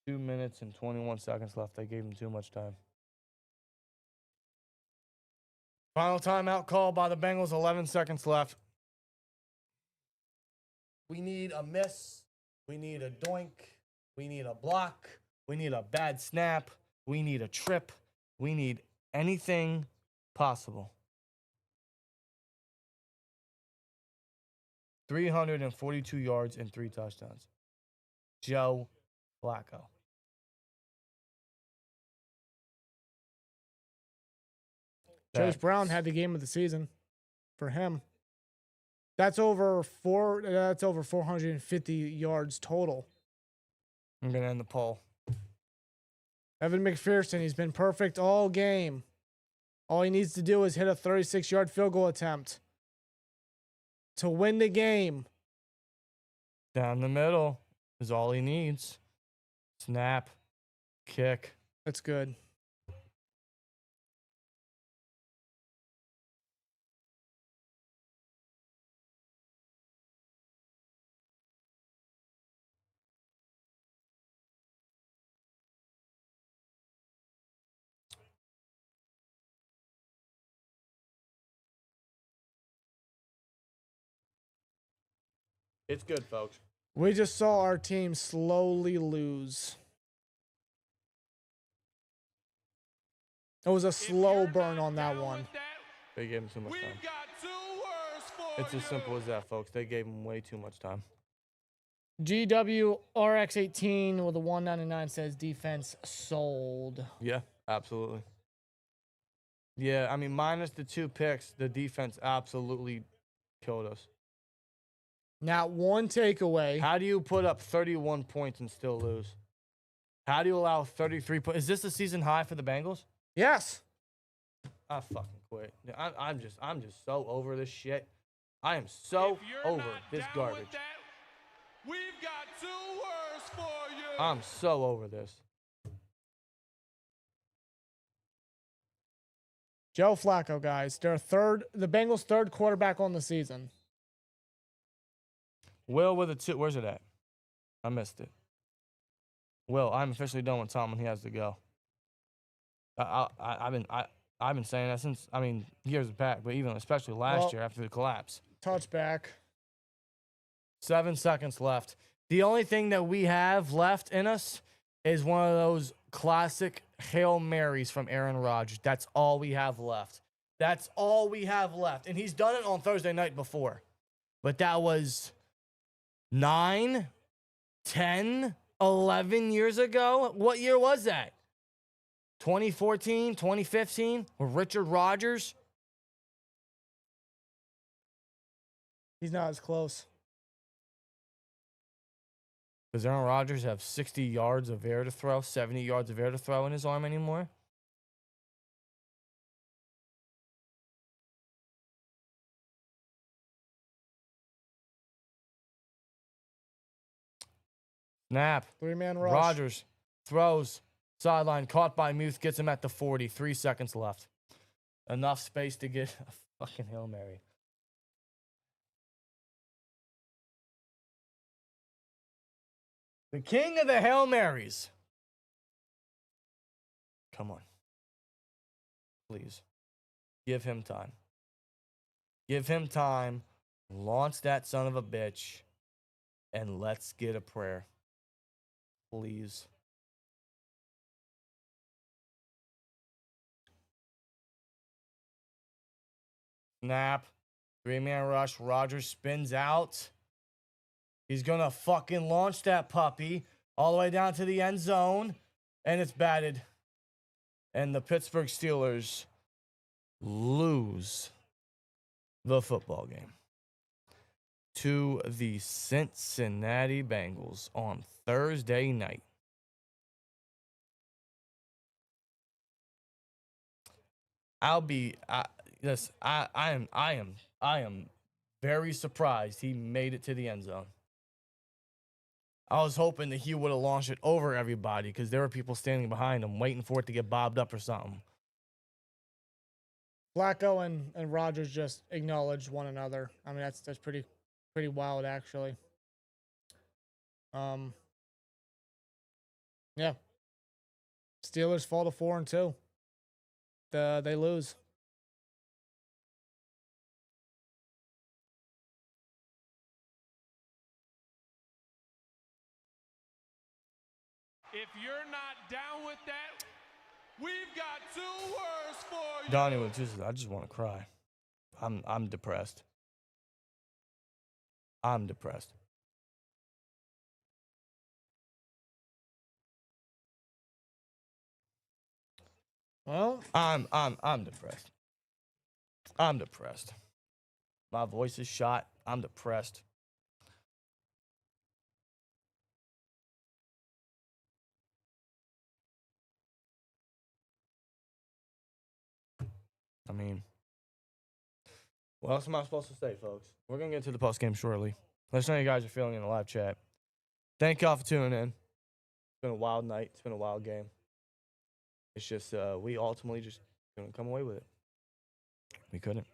2 minutes and 21 seconds left. They gave him too much time. Final timeout call by the Bengals. 11 seconds left. We need a miss. We need a doink. We need a block. We need a bad snap. We need a trip. We need anything possible. 342 yards and 3 touchdowns. Joe Flacco. Chase Brown had the game of the season for him. That's over 450 yards total. I'm going to end the poll. Evan McPherson, he's been perfect all game. All he needs to do is hit a 36-yard field goal attempt to win the game. Down the middle is all he needs. Snap, kick. That's good. It's good, folks. We just saw our team slowly lose. It was a slow burn on that one. They gave him too much time. It's as simple as that, folks. They gave him way too much time. GWRX18 with a 199 says defense sold. Yeah, absolutely. Yeah, I mean, minus the 2 picks, the defense absolutely killed us. Not one takeaway. How do you put up 31 points and still lose? How do you allow 33 points? Is this a season high for the Bengals? Yes. I fucking quit. I'm just so over this shit. I am so over this garbage. We've got 2 words for you. I'm so over this. Joe Flacco, guys. The Bengals' third quarterback on the season. Will with a 2. Where's it at? I missed it. Will, I'm officially done with Tom and he has to go. I've been saying that since, I mean, years back, but even especially last year after the collapse. Touchback. 7 seconds left. The only thing that we have left in us is one of those classic Hail Marys from Aaron Rodgers. That's all we have left. That's all we have left. And he's done it on Thursday night before. But that was 9, 10, 11 years ago. What year was that? 2014, 2015 with Richard Rodgers. He's not as close. Does Aaron Rodgers have 60 yards of air to throw, 70 yards of air to throw in his arm anymore? — Snap. 3-man rush. Rodgers throws. Sideline caught by Muth. Gets him at the 40. 3 seconds left. Enough space to get a fucking Hail Mary. The king of the Hail Marys. Come on. Please. Give him time. Give him time. Launch that son of a bitch. And let's get a prayer. Please. Snap. 3-man rush. Rodgers spins out. He's going to fucking launch that puppy all the way down to the end zone. And it's batted. And the Pittsburgh Steelers lose the football game to the Cincinnati Bengals on Thursday night. I am very surprised he made it to the end zone. I was hoping that he would have launched it over everybody because there were people standing behind him waiting for it to get bobbed up or something. Flacco and Rodgers just acknowledged one another. I mean, that's pretty wild, actually. Yeah. Steelers fall to 4-2. They lose. If you're not down with that, we've got 2 words for you. Donnie was I just want to cry. I'm depressed. I'm depressed. Well, I'm depressed. I'm depressed. My voice is shot. I'm depressed. I mean, what else am I supposed to say, folks? We're going to get to the post game shortly. Let us know how you guys are feeling in the live chat. Thank y'all for tuning in. It's been a wild night. It's been a wild game. It's just, we ultimately just couldn't come away with it. We couldn't.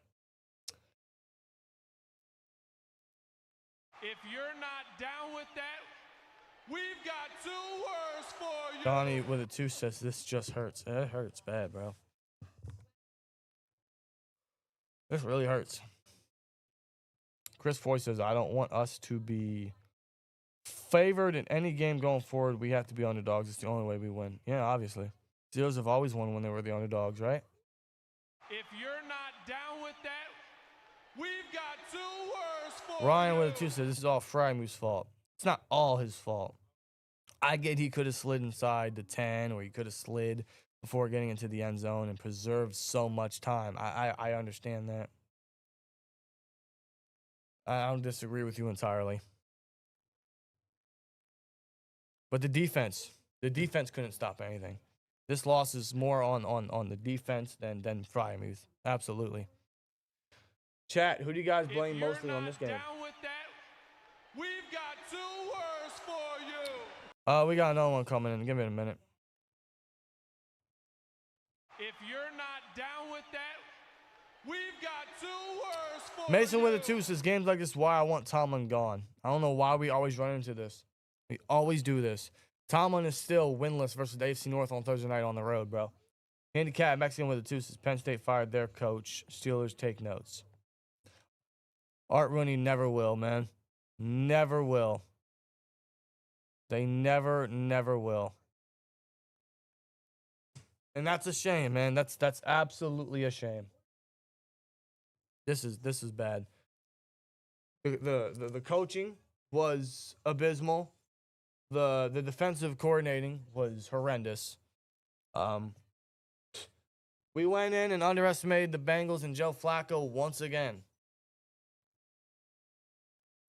If you're not down with that, we've got 2 words for you. Donnie with a 2 says this just hurts. It hurts bad, bro. This really hurts. Chris Foy says, I don't want us to be favored in any game going forward. We have to be underdogs. It's the only way we win. Yeah, obviously. Steelers have always won when they were the underdogs, right? If you're not down with that, we've got 2 words for Ryan you. with a 2 says, this is all Freiermuth's fault. It's not all his fault. I get he could have slid inside the 10, or he could have slid before getting into the end zone and preserved so much time. I understand that. I don't disagree with you entirely. But the defense couldn't stop anything. This loss is more on the defense than Freiermuth. Absolutely. Chat, who do you guys blame mostly on this game? Down with that, we've got 2 words for you. We got another one coming in. Give me a minute. If you're not down with that, we've got 2 words for Mason you. with a 2 says, games like this is why I want Tomlin gone. I don't know why we always run into this. We always do this. Tomlin is still winless versus the AFC North on Thursday night on the road, bro. Handicap Mexican with a 2 says, Penn State fired their coach. Steelers take notes. Art Rooney never will, man. Never will. They never will. And that's a shame, man. That's absolutely a shame. This is bad. The coaching was abysmal. The defensive coordinating was horrendous. We went in and underestimated the Bengals and Joe Flacco once again.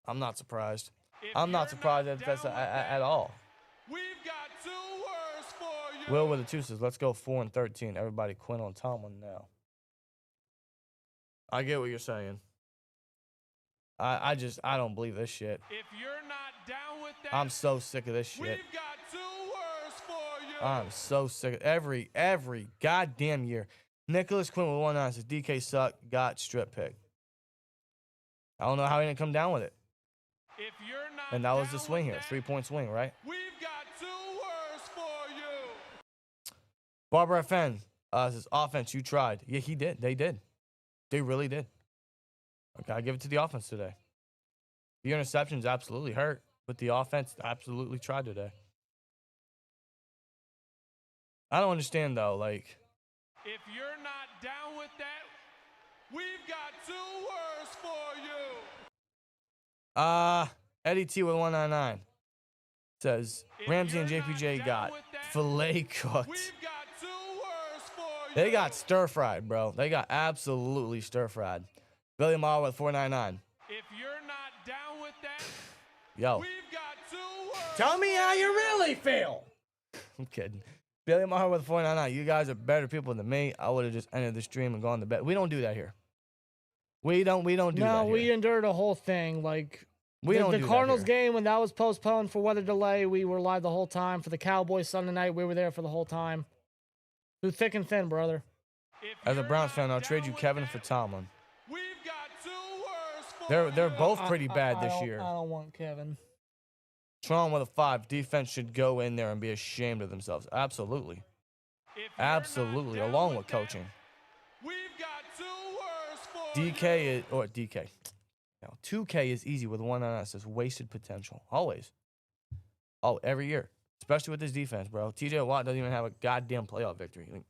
I'm not surprised. I'm not surprised at all. We've got 2 words for you. Will with the 2 says, let's go 4-13. Everybody quit on Tomlin now. I get what you're saying. I don't believe this shit. If you're not down with that, I'm so sick of this shit. we've got 2 words for you. I'm so sick of every goddamn year. Nicholas Quinn with 1-9 says, DK suck, got strip pick. I don't know how he didn't come down with it. If you're not And that was the down swing with here. that, 3-point swing, right? we've got 2 words for you. Barbara FN says, offense, you tried. Yeah, he did. They did. They really did. Okay, I give it to the offense today. The interceptions absolutely hurt, but the offense absolutely tried today. I don't understand, though. Like, If you're not down with that, we've got 2 words for you. Eddie T with 199 says, If Ramsey and you're not JPJ down got with that, filet cooked. We've got 2 words for you. They got stir-fried, bro. They got absolutely stir-fried. Billy Maher with 499. If you're not down with that, Yo, we've got 2 words. tell me how you really feel. I'm kidding. Billy Maher with 499. You guys are better people than me. I would have just ended the stream and gone to bed. We don't do that here. We don't do that No, here. we endured a whole thing. Like We don't the do that Cardinals here. game, when that was postponed for weather delay, we were live the whole time. For the Cowboys Sunday night, we were there for the whole time. Through thick and thin, brother. If As a you're Browns not fan, I'll down trade you with Kevin that, for Tomlin. We've got 2 words for They're you. both pretty bad this I year. don't want Kevin. Tron with a 5. Defense should go in there and be ashamed of themselves. Absolutely. If you're not Absolutely. down Along with that, coaching. We've got 2 words for you. DK. No, 2K is easy with 199. It says wasted potential. Always. Oh, every year. Especially with this defense, bro. TJ Watt doesn't even have a goddamn playoff victory. Like,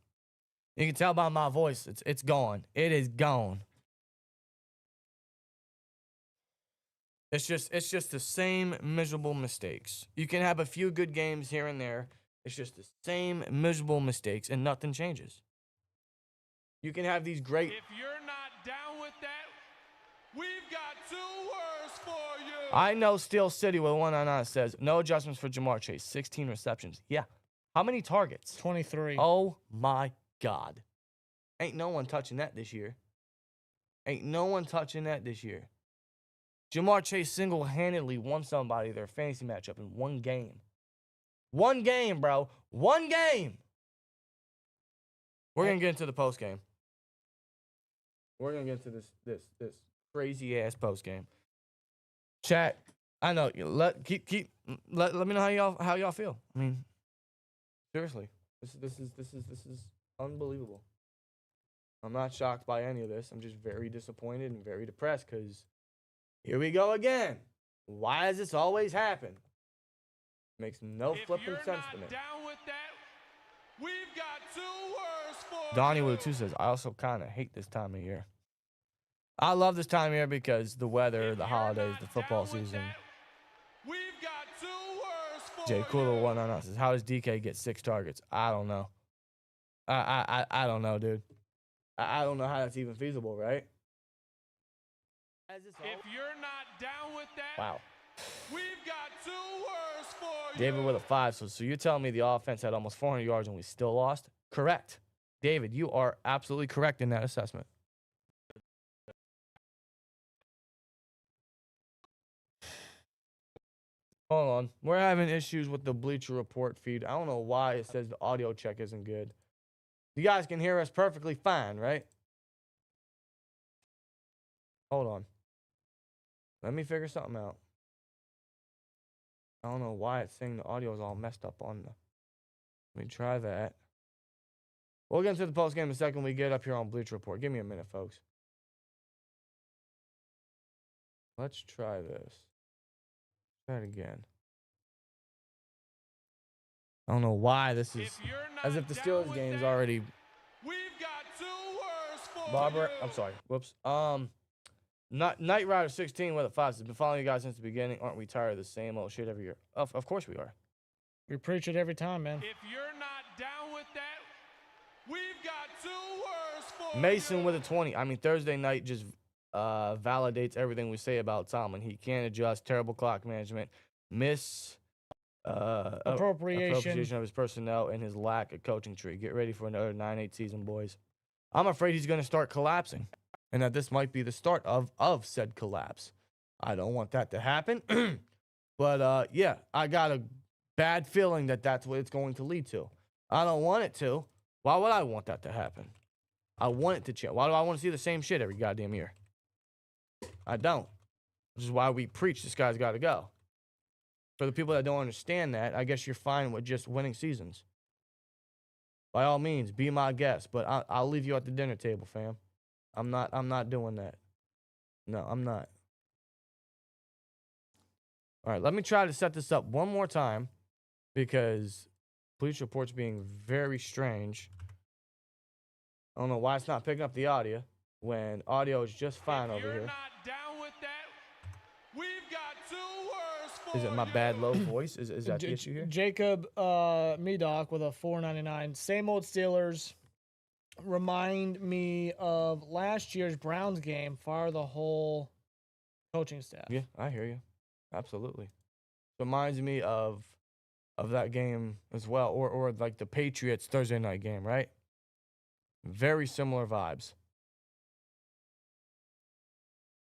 you can tell by my voice. It's gone. It is gone. It's just the same miserable mistakes. You can have a few good games here and there. It's just the same miserable mistakes, and nothing changes. You can have these great. If you're not down with that, we've got 2 words for you. I know Steel City with 199 says no adjustments for Jamar Chase. 16 receptions. Yeah. How many targets? 23. Oh my God. Ain't no one touching that this year. Ain't no one touching that this year. Jamar Chase single-handedly won somebody their fantasy matchup in one game. One game, bro. One game. We're going to get into the post game. We're going to get into this crazy ass post game. Chat, I know, let me know how y'all feel. I mean, seriously. This is unbelievable. I'm not shocked by any of this. I'm just very disappointed and very depressed cuz Here we go again. Why does this always happen? Makes no flipping sense to me. Down with that, we've got 2 words for Donnie with 2 says, I also kind of hate this time of year. I love this time of year because the weather, the holidays, the football season. We've got 2 words for Jay Cooler 1 on us says, how does DK get 6 targets? I don't know. I don't know, dude. I don't know how that's even feasible, right? If you're not down with that, Wow. we've got 2 words for you. David with a 5. So you're telling me the offense had almost 400 yards and we still lost? Correct. David, you are absolutely correct in that assessment. Hold on. We're having issues with the Bleacher Report feed. I don't know why it says the audio check isn't good. You guys can hear us perfectly fine, right? Hold on. Let me figure something out. I don't know why it's saying the audio is all messed up on the... Let me try that. We'll get into the post game the second we get up here on Bleacher Report. Give me a minute, folks. Let's try this. Try it again. I don't know why this is as if the Steelers game is already. We've got 2 words for Barbara, you. I'm sorry. Whoops. Night Rider 16 with a 5 has been following you guys since the beginning. Aren't we tired of the same old shit every year? Of course we are. We preach it every time, man. If you're not down with that, we've got 2 words for Mason you. with a 20. I mean, Thursday night just validates everything we say about Tomlin. He can't adjust, terrible clock management, appropriation of his personnel, and his lack of coaching tree. Get ready for another 9-8 season, boys. I'm afraid he's going to start collapsing, and that this might be the start of said collapse. I don't want that to happen, but yeah, I got a bad feeling that that's what it's going to lead to. I don't want it to. Why would I want that to happen? I want it to change. Why do I want to see the same shit every goddamn year? I don't. Which is why we preach this guy's got to go. For the people that don't understand that, I guess you're fine with just winning seasons. By all means, be my guest, but I'll leave you at the dinner table, fam. I'm not doing that. No, I'm not. All right, let me try to set this up one more time because Bleacher Report's being very strange. I don't know why it's not picking up the audio when audio is just fine over here. Not down with that, we've got 2 words for Is it my bad low voice? Is that the issue here? Jacob Medoc with a $4.99. Same old Steelers. Remind me of last year's Browns game. Fire the whole coaching staff. Yeah, I hear you. Absolutely. Reminds me of that game as well, or like the Patriots Thursday night game, right? Very similar vibes.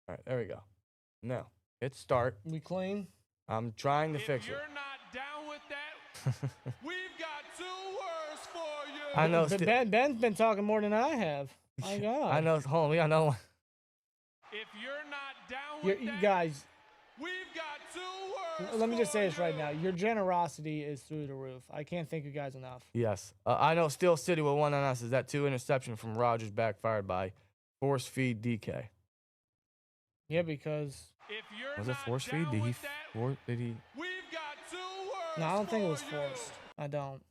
All right, there we go. Now, hit start. We clean. I'm trying to fix If it. you're not down with that, we've got 2 words for you. I know. But Ben's been talking more than I have. My God. I know. Hold on, we got another one. If you're not down You with that, guys, we've got 2 words. let me just say this for right you. now. Your generosity is through the roof. I can't thank you guys enough. Yes. I know Steel City with 1 on us. Is that 2 interception from Rodgers backfired by force feed DK? Yeah, because If you're Was it not force feed? down Did he? with that, Did he? we've got 2 words. no, I don't think it was for you. forced. I don't.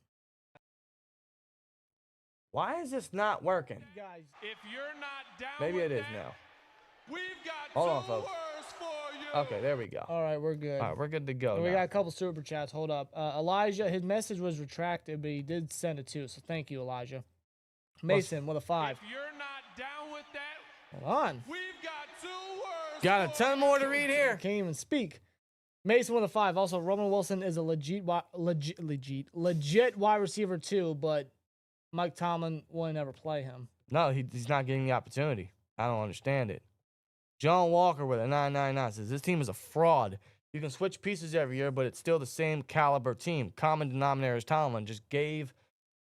Why is this not working? Guys, If you're not down Maybe with it is that, now. we've got Hold 2 on, folks. words for you. Okay, there we go. all right, we're good. All right, we're good to go. We now. got a couple super chats. Hold up. Elijah, his message was retracted, but he did send it too. So thank you, Elijah. Mason with a 5. If you're not down with that, Hold on. we've got 2 words. Got a for ton you. more to read here. Can't even speak. Mason with a 5. Also, Roman Wilson is a legit wide receiver too, but Mike Tomlin wouldn't ever play him. No, he's not getting the opportunity. I don't understand it. John Walker with a 999 says, this team is a fraud. You can switch pieces every year, but it's still the same caliber team. Common denominator is Tomlin just gave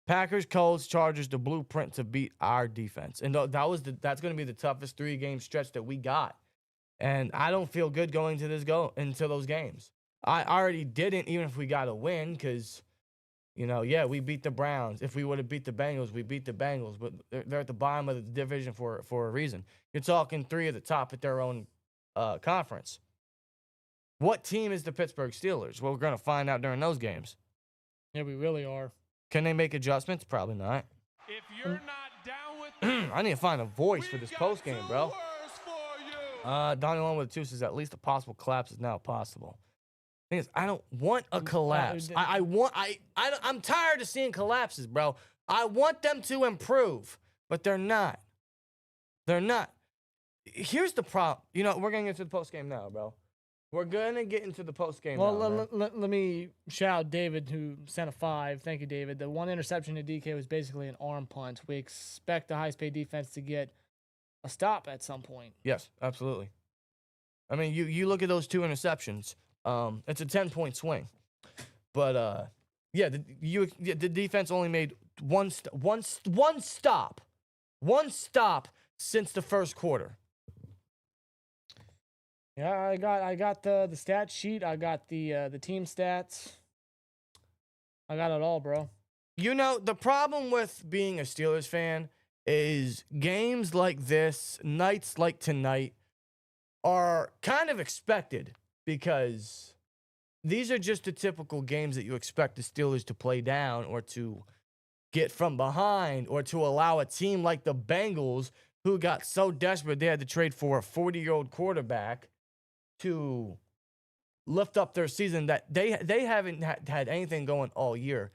Packers, Colts, Chargers the blueprint to beat our defense. And that's going to be the toughest 3-game stretch that we got. And I don't feel good going to into those games. I already didn't, even if we got a win, because, yeah, we beat the Browns. If we would have beat the Bengals, we beat the Bengals. But they're at the bottom of the division for a reason. You're talking 3 at the top at their own conference. What team is the Pittsburgh Steelers? Well, we're going to find out during those games. Yeah, we really are. Can they make adjustments? Probably not. If you're not down with that, I need to find a voice for this we've post got game, two bro. words for you. Donnie Long with Tush says at least a possible collapse is now possible. Thing is, I don't want a collapse. I'm tired of seeing collapses, bro. I want them to improve, but they're not. They're not. Here's the problem. You know, we're gonna get to the post game now, bro. We're gonna get into the post game. Well, now, let me shout out David, who sent a 5. Thank you, David. The one interception to DK was basically an arm punt. We expect the highest paid defense to get a stop at some point. Yes, absolutely. I mean, you look at those 2 interceptions. It's a 10-point swing, but yeah, the defense only made one stop since the first quarter. Yeah, I got the stat sheet. I got the team stats. I got it all, bro. You know, the problem with being a Steelers fan is games like this, nights like tonight, are kind of expected because these are just the typical games that you expect the Steelers to play down or to get from behind or to allow a team like the Bengals, who got so desperate they had to trade for a 40-year-old quarterback, to lift up their season that they haven't had anything going all year.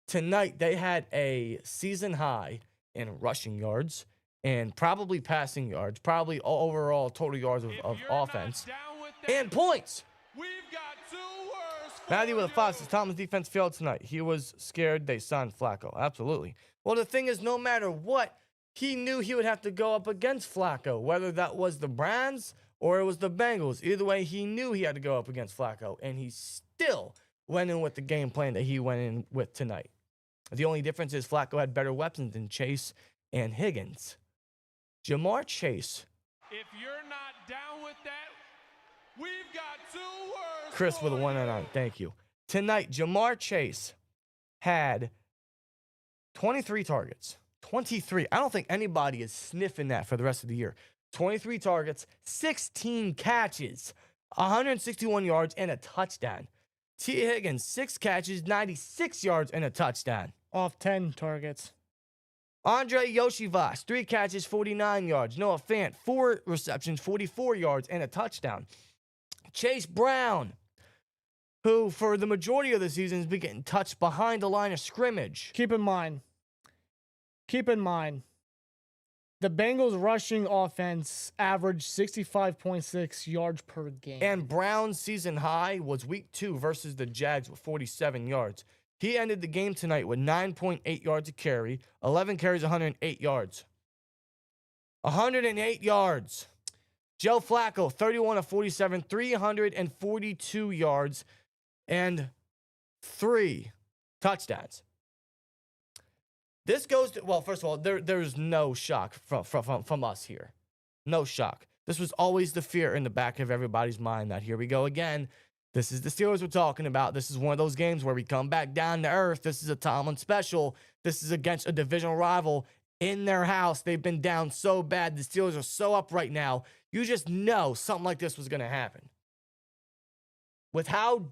Tonight, they had a season high in rushing yards and probably passing yards, probably overall total yards of offense, and points. We've got 2 words for Matthew with a 5 says you. Thomas' defense failed tonight. He was scared they signed Flacco. Absolutely. Well, the thing is, no matter what, he knew he would have to go up against Flacco, whether that was the Browns or it was the Bengals. Either way, he knew he had to go up against Flacco, and he still went in with the game plan that he went in with tonight. The only difference is Flacco had better weapons than Chase and Higgins. Jamar Chase. If you're not down with that, we've got 2 words Chris for with a 199. Thank you. Tonight, Jamar Chase had 23 targets. 23. I don't think anybody is sniffing that for the rest of the year. 23 targets, 16 catches, 161 yards, and a touchdown. T. Higgins, 6 catches, 96 yards, and a touchdown. Off 10 targets. Andre Iosivas, 3 catches, 49 yards. Noah Fant, 4 receptions, 44 yards, and a touchdown. Chase Brown, who for the majority of the season has been getting touched behind the line of scrimmage. Keep in mind, the Bengals rushing offense averaged 65.6 yards per game. And Brown's season high was week 2 versus the Jags with 47 yards. He ended the game tonight with 9.8 yards a carry, 11 carries, 108 yards. 108 yards. Joe Flacco, 31 of 47, 342 yards, and 3 touchdowns. This goes to, well, first of all, there's no shock from us here. No shock. This was always the fear in the back of everybody's mind that here we go again. This is the Steelers we're talking about. This is one of those games where we come back down to earth. This is a Tomlin special. This is against a divisional rival in their house. They've been down so bad. The Steelers are so up right now. You just know something like this was going to happen. With how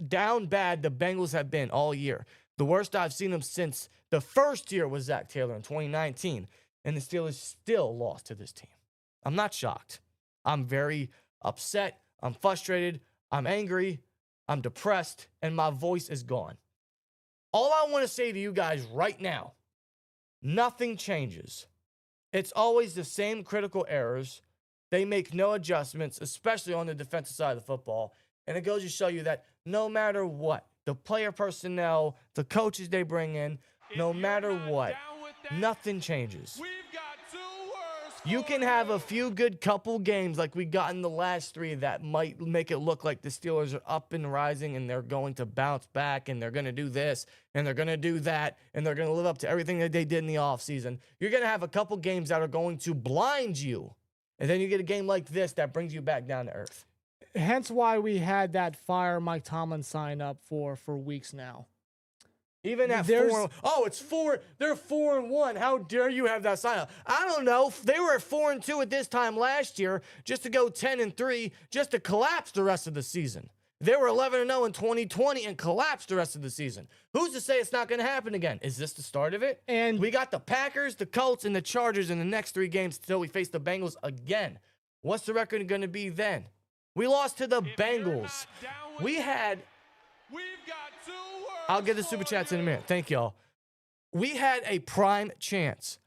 down bad the Bengals have been all year. The worst I've seen them since the first year was Zach Taylor in 2019. And the Steelers still lost to this team. I'm not shocked. I'm very upset. I'm frustrated. I'm angry. I'm depressed. And my voice is gone. All I want to say to you guys right now, nothing changes. It's always the same critical errors. They make no adjustments, especially on the defensive side of the football. And it goes to show you that no matter what, the player personnel, the coaches they bring in, no matter what, nothing changes. You can have a few good couple games like we got in the last 3 that might make it look like the Steelers are up and rising and they're going to bounce back and they're going to do this and they're going to do that and they're going to live up to everything that they did in the offseason. You're going to have a couple games that are going to blind you. And then you get a game like this that brings you back down to earth. Hence why we had that fire Mike Tomlin sign up for weeks now. Even at There's- 4, it's 4. They're 4-1. How dare you have that sign up? I don't know. They were at 4-2 at this time last year, just to go 10-3, just to collapse the rest of the season. They were 11-0 in 2020 and collapsed the rest of the season. Who's to say it's not going to happen again? Is this the start of it? And We got the Packers, the Colts, and the Chargers in the next 3 games until we face the Bengals again. What's the record going to be then? We lost to the Bengals. We had... We've got 2 words. I'll get the super chats in a minute. Thank y'all. We had a prime chance,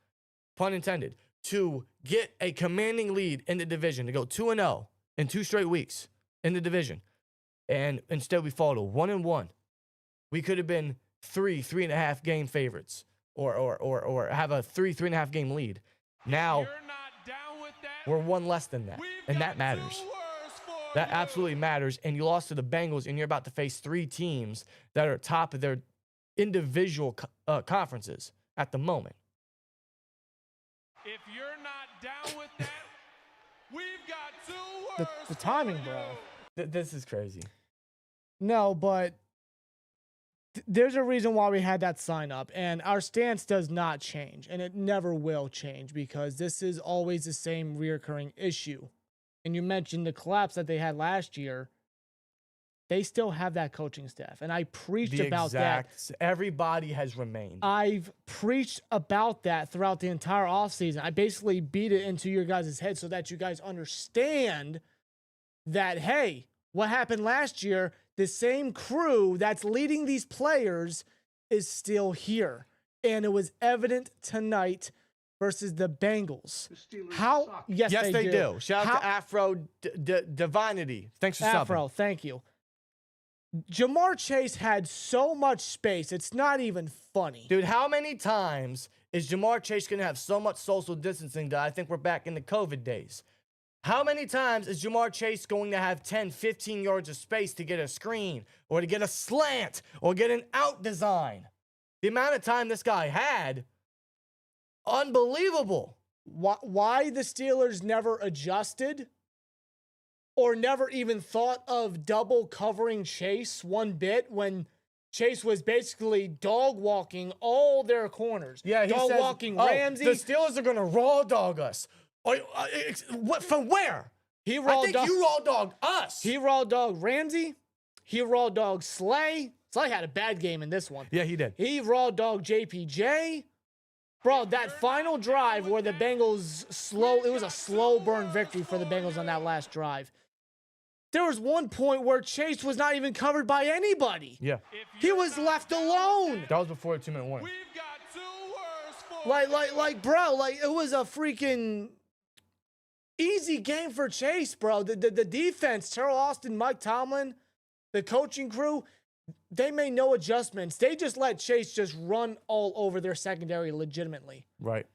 pun intended, to get a commanding lead in the division, to go 2-0 in 2 straight weeks in the division. And instead we fall to 1-1. We could have been 3.5 game favorites or have a 3.5 game lead. Now You're not down with that. we're 1 less than that. We've And got that matters. 2 words for That you. absolutely matters. And you lost to the Bengals, and you're about to face 3 teams that are top of their individual conferences at the moment. If you're not down with that, we've got 2 the, words. the timing, for bro. you. This is crazy. No, but there's a reason why we had that sign up, and our stance does not change, and it never will change because this is always the same reoccurring issue. And you mentioned the collapse that they had last year. They still have that coaching staff, and I preached about that. Everybody has remained. I've preached about that throughout the entire offseason. I basically beat it into your guys' head so that you guys understand that, hey, what happened last year, the same crew that's leading these players is still here. And it was evident tonight versus the Bengals. The Steelers How? suck. Yes, yes, they do. Shout out How- to Afro Divinity. Thanks for Afro, subbing. thank you. Jamar Chase had so much space, it's not even funny. Dude, how many times is Jamar Chase going to have so much social distancing that I think we're back in the COVID days? How many times is Jamar Chase going to have 10, 15 yards of space to get a screen or to get a slant or get an out design? The amount of time this guy had, unbelievable. Why the Steelers never adjusted or never even thought of double covering Chase one bit when Chase was basically dog walking all their corners. Yeah, he dog says, walking "Oh, Ramsey. the Steelers are going to raw dog us. What, from where? He raw I think dog- you raw dogged us. He raw dog Ramsey. He raw dog Slay. Slay had a bad game in this one. Yeah, he did. He raw dog JPJ. Bro, that final drive where the Bengals it was a slow burn victory for the Bengals on that last drive. There was one point where Chase was not even covered by anybody. Yeah. He was left alone. That was before a 2-minute warning. We've got 2 words for Like, bro, it was a freaking easy game for Chase, bro. The defense, Terrell Austin, Mike Tomlin, the coaching crew, they made no adjustments. They just let Chase just run all over their secondary legitimately. Right.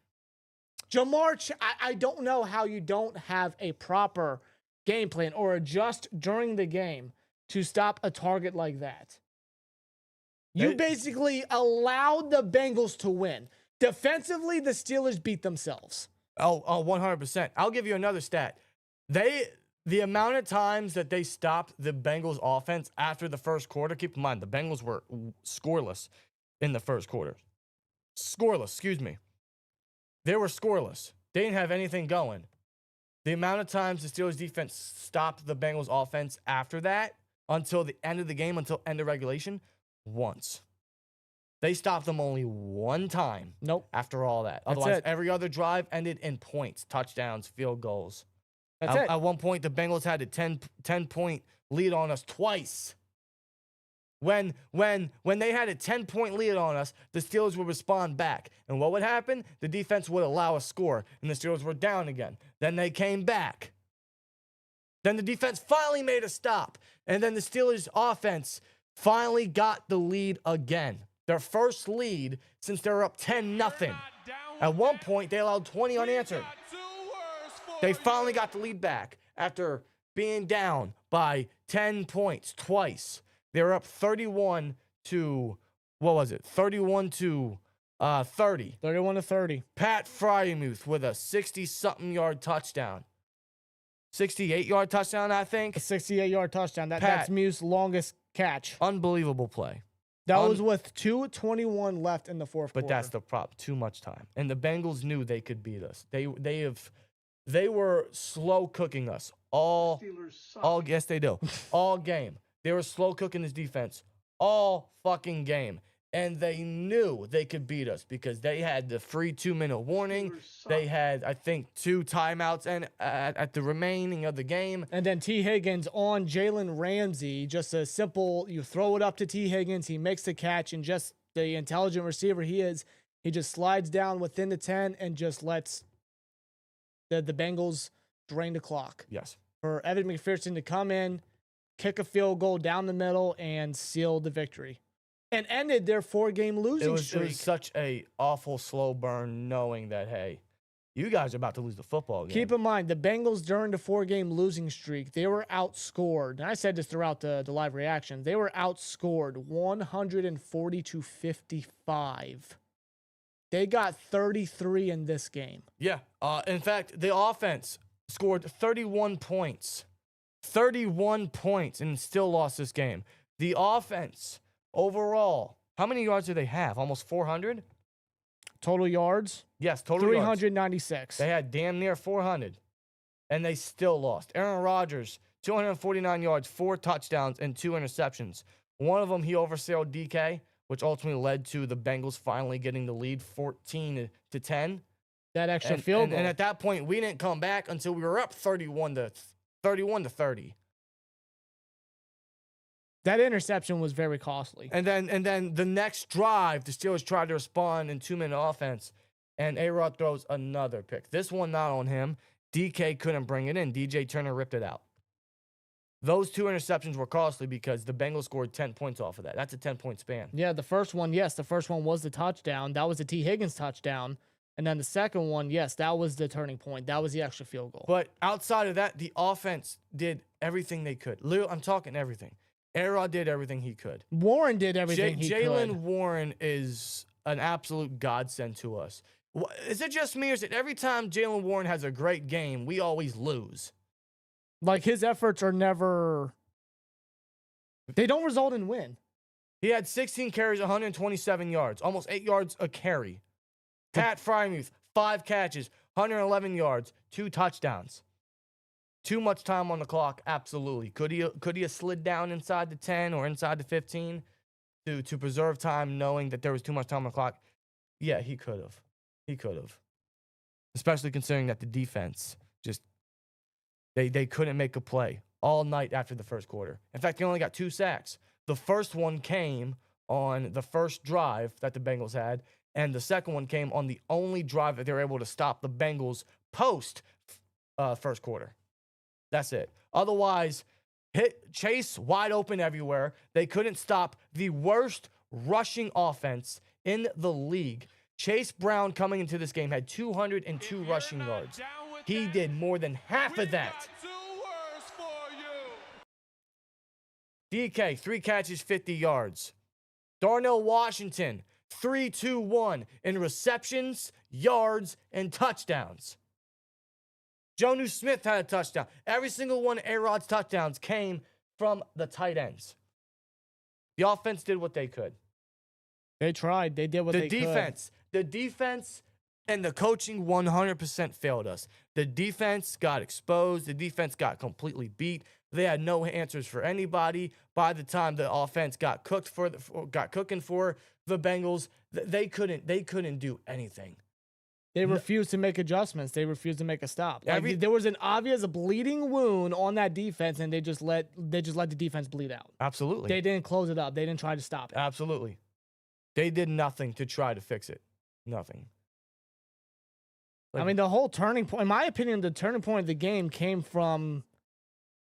I don't know how you don't have a proper game plan or adjust during the game to stop a target like that. You basically allowed the Bengals to win. Defensively, the Steelers beat themselves. Oh, 100%. I'll give you another stat. The amount of times that they stopped the Bengals offense after the first quarter, keep in mind, the Bengals were scoreless in the first quarter. Scoreless, excuse me. They were scoreless. They didn't have anything going. The amount of times the Steelers defense stopped the Bengals offense after that until the end of the game, until end of regulation, once. They stopped them only one time. Nope. After all that. That's Otherwise, it. every other drive ended in points, touchdowns, field goals. That's it. At one point, the Bengals had a 10-point lead on us twice. When they had a 10-point lead on us, the Steelers would respond back. And what would happen? The defense would allow a score, and the Steelers were down again. Then they came back. Then the defense finally made a stop. And then the Steelers' offense finally got the lead again. Their first lead since they were up 10-0. At one point, they allowed 20 unanswered. They finally got the lead back after being down by 10 points twice. They were up 31 to, what was it? 31 to 30. 31-30. Pat Freiermuth with a 60-something yard touchdown. 68-yard touchdown, I think. A 68-yard touchdown. Pat. That's Muse's longest catch. Unbelievable play. That was with 2:21 left in the fourth quarter. But that's the problem. Too much time. And the Bengals knew they could beat us. They were slow cooking us all yes they do. All game. They were slow cooking this defense all fucking game. And they knew they could beat us because they had the free 2-minute warning. They had, I think, 2 timeouts and at the remaining of the game. And then T. Higgins on Jalen Ramsey, just a simple, you throw it up to T. Higgins, he makes the catch, and just the intelligent receiver he is, he just slides down within the 10 and just lets the Bengals drain the clock. Yes. For Evan McPherson to come in, kick a field goal down the middle, and seal the victory. And ended their 4-game losing streak. It was such a awful slow burn knowing that, hey, you guys are about to lose the football game. Keep in mind, the Bengals during the 4-game losing streak, they were outscored. And I said this throughout the live reaction. They were outscored 140-55. They got 33 in this game. Yeah. In fact, the offense scored 31 points. 31 points and still lost this game. The offense... Overall, how many yards do they have? Almost 400? Total yards? Yes, total 396. They had damn near 400, and they still lost. Aaron Rodgers, 249 yards, 4 touchdowns, and 2 interceptions. One of them, he oversailed DK, which ultimately led to the Bengals finally getting the lead 14-10. That extra field goal. And at that point, we didn't come back until we were up 31-30. That interception was very costly. And then the next drive, the Steelers tried to respond in 2-minute offense, and A-Rod throws another pick. This one not on him. DK couldn't bring it in. DJ Turner ripped it out. Those 2 interceptions were costly because the Bengals scored 10 points off of that. That's a 10-point span. Yeah, the first one, yes, the first one was the touchdown. That was the T. Higgins touchdown. And then the second one, yes, that was the turning point. That was the extra field goal. But outside of that, the offense did everything they could. Literally, I'm talking everything. A-Rod did everything he could. Warren did everything he could. Jaylen Warren is an absolute godsend to us. Is it just me, or is it every time Jaylen Warren has a great game, we always lose? Like, his efforts are never... They don't result in win. He had 16 carries, 127 yards, almost 8 yards a carry. Pat Freiermuth, 5 catches, 111 yards, 2 touchdowns. Too much time on the clock, absolutely. Could he have slid down inside the 10 or inside the 15 to preserve time, knowing that there was too much time on the clock? Yeah, he could have. He could have. Especially considering that the defense just they couldn't make a play all night after the first quarter. In fact, they only got 2 sacks. The first one came on the first drive that the Bengals had, and the second one came on the only drive that they were able to stop the Bengals post first quarter. That's it. Otherwise, Chase wide open everywhere. They couldn't stop the worst rushing offense in the league. Chase Brown coming into this game had 202 rushing yards. He did more than half of that. DK, 3 catches, 50 yards. Darnell Washington, 3-2-1 in receptions, yards, and touchdowns. Jonnu Smith had a touchdown. Every single one of A-Rod's touchdowns came from the tight ends. The offense did what they could. They tried. They did what they could. The defense and the coaching 100% failed us. The defense got exposed. The defense got completely beat. They had no answers for anybody. By the time the offense got cooking for the Bengals, they couldn't do anything. They refused to make adjustments. They refused to make a stop. There was an obvious bleeding wound on that defense, and they just let the defense bleed out. Absolutely. They didn't close it up. They didn't try to stop it. Absolutely. They did nothing to try to fix it. Nothing. I mean, the whole turning point, in my opinion, the turning point of the game came from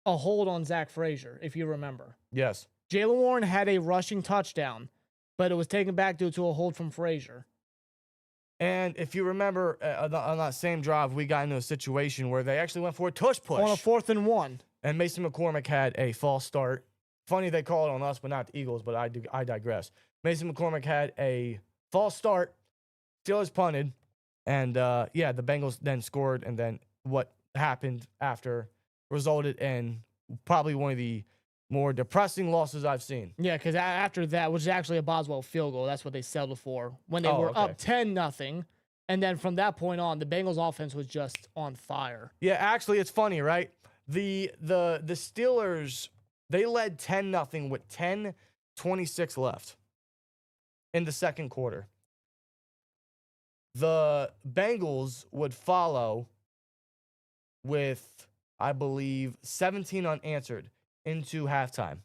a hold on Zach Frazier, if you remember. Yes. Jaylen Warren had a rushing touchdown, but it was taken back due to a hold from Frazier. And if you remember, on that same drive, we got into a situation where they actually went for a tush push. On a 4th and 1. And Mason McCormick had a false start. Funny they call it on us, but not the Eagles, but I digress. Mason McCormick had a false start. Steelers punted. And, the Bengals then scored. And then what happened after resulted in probably one of the more depressing losses I've seen. Yeah, because after that, which is actually a Boswell field goal, that's what they settled for when they were up 10-0. And then from that point on, the Bengals offense was just on fire. Yeah, actually, it's funny, right? The Steelers, they led 10-0 with 10:26 left in the second quarter. The Bengals would follow with, I believe, 17 unanswered into halftime.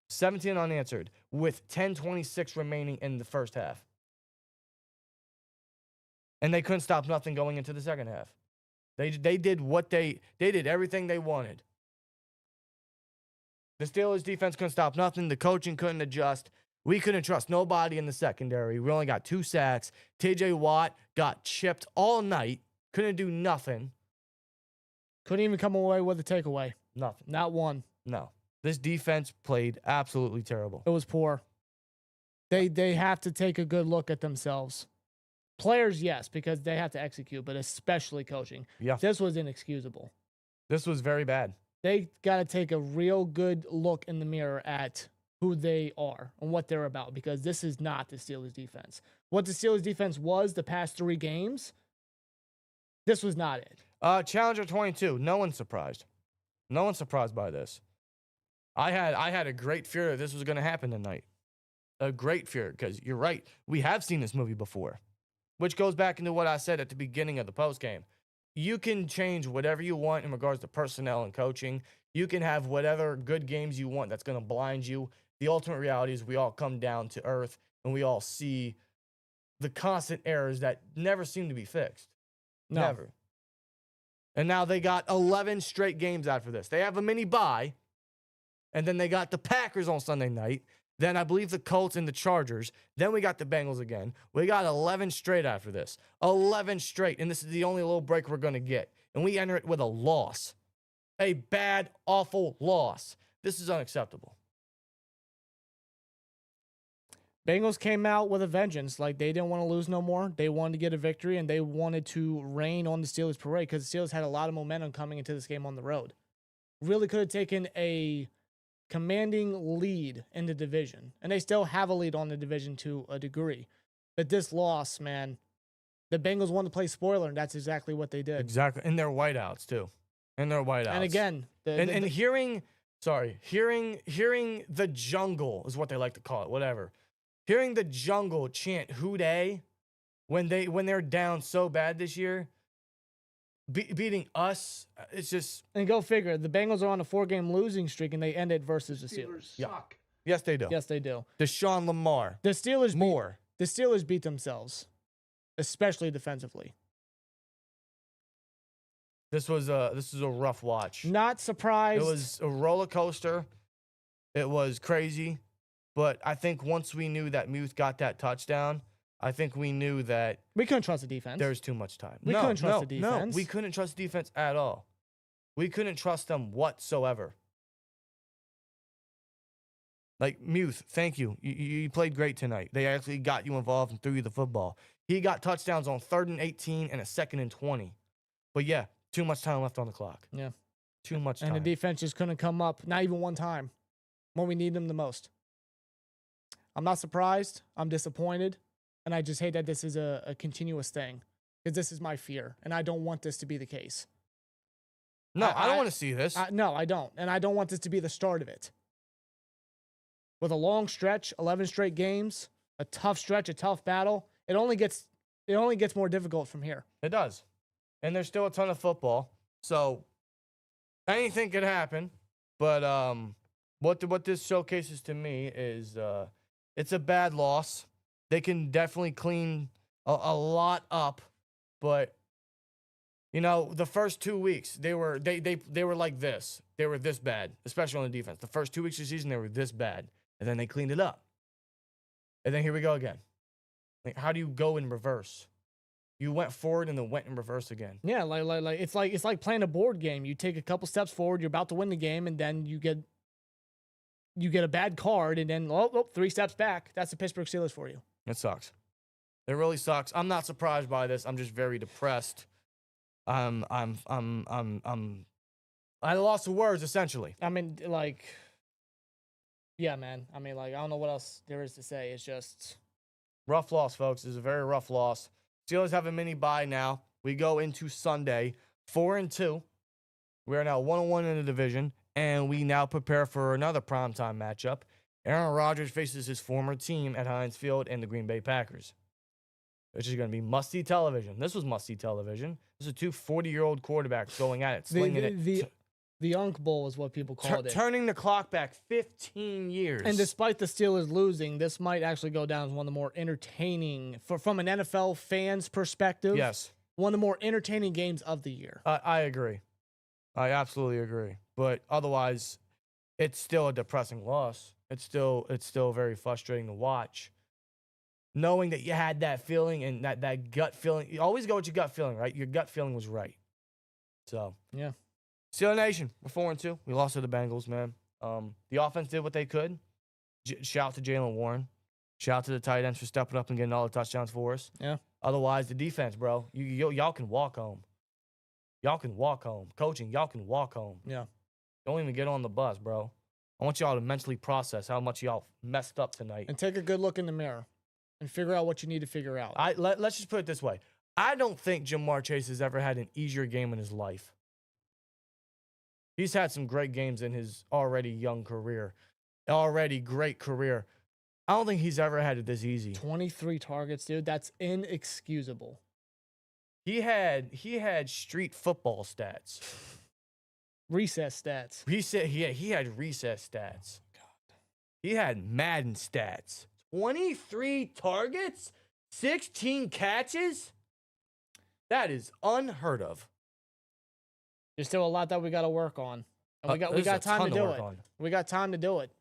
17 unanswered with 10:26 remaining in the first half. And they couldn't stop nothing going into the second half. They did what they did everything they wanted. The Steelers defense couldn't stop nothing. The coaching couldn't adjust. We couldn't trust nobody in the secondary. We only got 2 sacks. TJ Watt got chipped all night. Couldn't do nothing. Couldn't even come away with a takeaway. Nothing. Not one. No. This defense played absolutely terrible. It was poor. They have to take a good look at themselves. Players, yes, because they have to execute, but especially coaching. Yeah. This was inexcusable. This was very bad. They got to take a real good look in the mirror at who they are and what they're about, because this is not the Steelers defense. What the Steelers defense was the past 3 games, this was not it. Challenger 22. No one's surprised. No one's surprised by this. I had a great fear that this was going to happen tonight. A great fear, because you're right. We have seen this movie before, which goes back into what I said at the beginning of the postgame. You can change whatever you want in regards to personnel and coaching. You can have whatever good games you want that's going to blind you. The ultimate reality is we all come down to earth and we all see the constant errors that never seem to be fixed. No. Never. And now they got 11 straight games after this. They have a mini bye, and then they got the Packers on Sunday night. Then I believe the Colts and the Chargers. Then we got the Bengals again. We got 11 straight after this. 11 straight. And this is the only little break we're going to get. And we enter it with a loss. A bad, awful loss. This is unacceptable. Bengals came out with a vengeance. Like, they didn't want to lose no more. They wanted to get a victory, and they wanted to rain on the Steelers' parade because the Steelers had a lot of momentum coming into this game on the road. Really could have taken a commanding lead in the division, and they still have a lead on the division to a degree. But this loss, man, the Bengals wanted to play spoiler, and that's exactly what they did. Exactly. And they're whiteouts, too. And they're whiteouts. And again, hearing the jungle is what they like to call it, whatever. Hearing the jungle chant "Who Dey" when they're down so bad this year, beating us, it's just. And go figure, the Bengals are on a 4-game losing streak, and they ended versus the Steelers Steelers. suck. Yes, they do. Yes, they do. Deshaun Lamar. The Steelers more. The Steelers beat themselves, especially defensively. This was a rough watch. Not surprised. It was a roller coaster. It was crazy. But I think once we knew that Muth got that touchdown, I think we knew that we couldn't trust the defense. There's too much time. We couldn't trust the defense. No, we couldn't trust the defense at all. We couldn't trust them whatsoever. Like, Muth, thank you. You played great tonight. They actually got you involved and threw you the football. He got touchdowns on 3rd and 18 and a 2nd and 20. But yeah, too much time left on the clock. Yeah. Too much time. And the defense just couldn't come up, not even one time, when we need them the most. I'm not surprised. I'm disappointed. And I just hate that this is a continuous thing. Because this is my fear. And I don't want this to be the case. No, I don't want to see this. No, I don't. And I don't want this to be the start of it. With a long stretch, 11 straight games, a tough stretch, a tough battle, it only gets more difficult from here. It does. And there's still a ton of football. So anything could happen. But what this showcases to me is it's a bad loss. They can definitely clean a lot up, but you know, the first 2 weeks they were like this. They were this bad, especially on the defense. The first 2 weeks of the season they were this bad, and then they cleaned it up. And then here we go again. Like, how do you go in reverse? You went forward and then went in reverse again. Yeah, like it's like playing a board game. You take a couple steps forward, you're about to win the game, and then you get a bad card, and then 3 steps back. That's the Pittsburgh Steelers for you. It sucks. It really sucks. I'm not surprised by this. I'm just very depressed. I'm I lost the words, essentially. I mean, like, yeah, man. I mean, like, I don't know what else there is to say. It's just Rough loss, folks. It's a very rough loss. Steelers have a mini bye now. We go into Sunday, 4-2. We are now 1-1 in the division, and we now prepare for another primetime matchup. Aaron Rodgers faces his former team at Heinz Field and the Green Bay Packers, which is going to be must-see television. This was must-see television. This is two 40-year-old quarterbacks going at it, slinging it. The Unk Bowl is what people called it. Turning the clock back 15 years. And despite the Steelers losing, this might actually go down as one of the more entertaining, from an NFL fan's perspective. Yes. One of the more entertaining games of the year. I agree. I absolutely agree. But otherwise, it's still a depressing loss. It's still very frustrating to watch. Knowing that you had that feeling and that gut feeling. You always go with your gut feeling, right? Your gut feeling was right. So, yeah. Steelers Nation, we're 4-2. We lost to the Bengals, man. The offense did what they could. Shout out to Jaylen Warren. Shout out to the tight ends for stepping up and getting all the touchdowns for us. Yeah. Otherwise, the defense, bro, y'all can walk home. Y'all can walk home. Coaching, y'all can walk home. Yeah. Don't even get on the bus, bro. I want y'all to mentally process how much y'all messed up tonight. And take a good look in the mirror and figure out what you need to figure out. Let's just put it this way. I don't think Ja'Marr Chase has ever had an easier game in his life. He's had some great games in his already young career, already great career. I don't think he's ever had it this easy. 23 targets, dude. That's inexcusable. He had street football stats. Recess stats. He had recess stats. God. He had Madden stats. 23 targets, 16 catches. That is unheard of. There's still a lot that we got to work on. And we got time to do it. We got time to do it.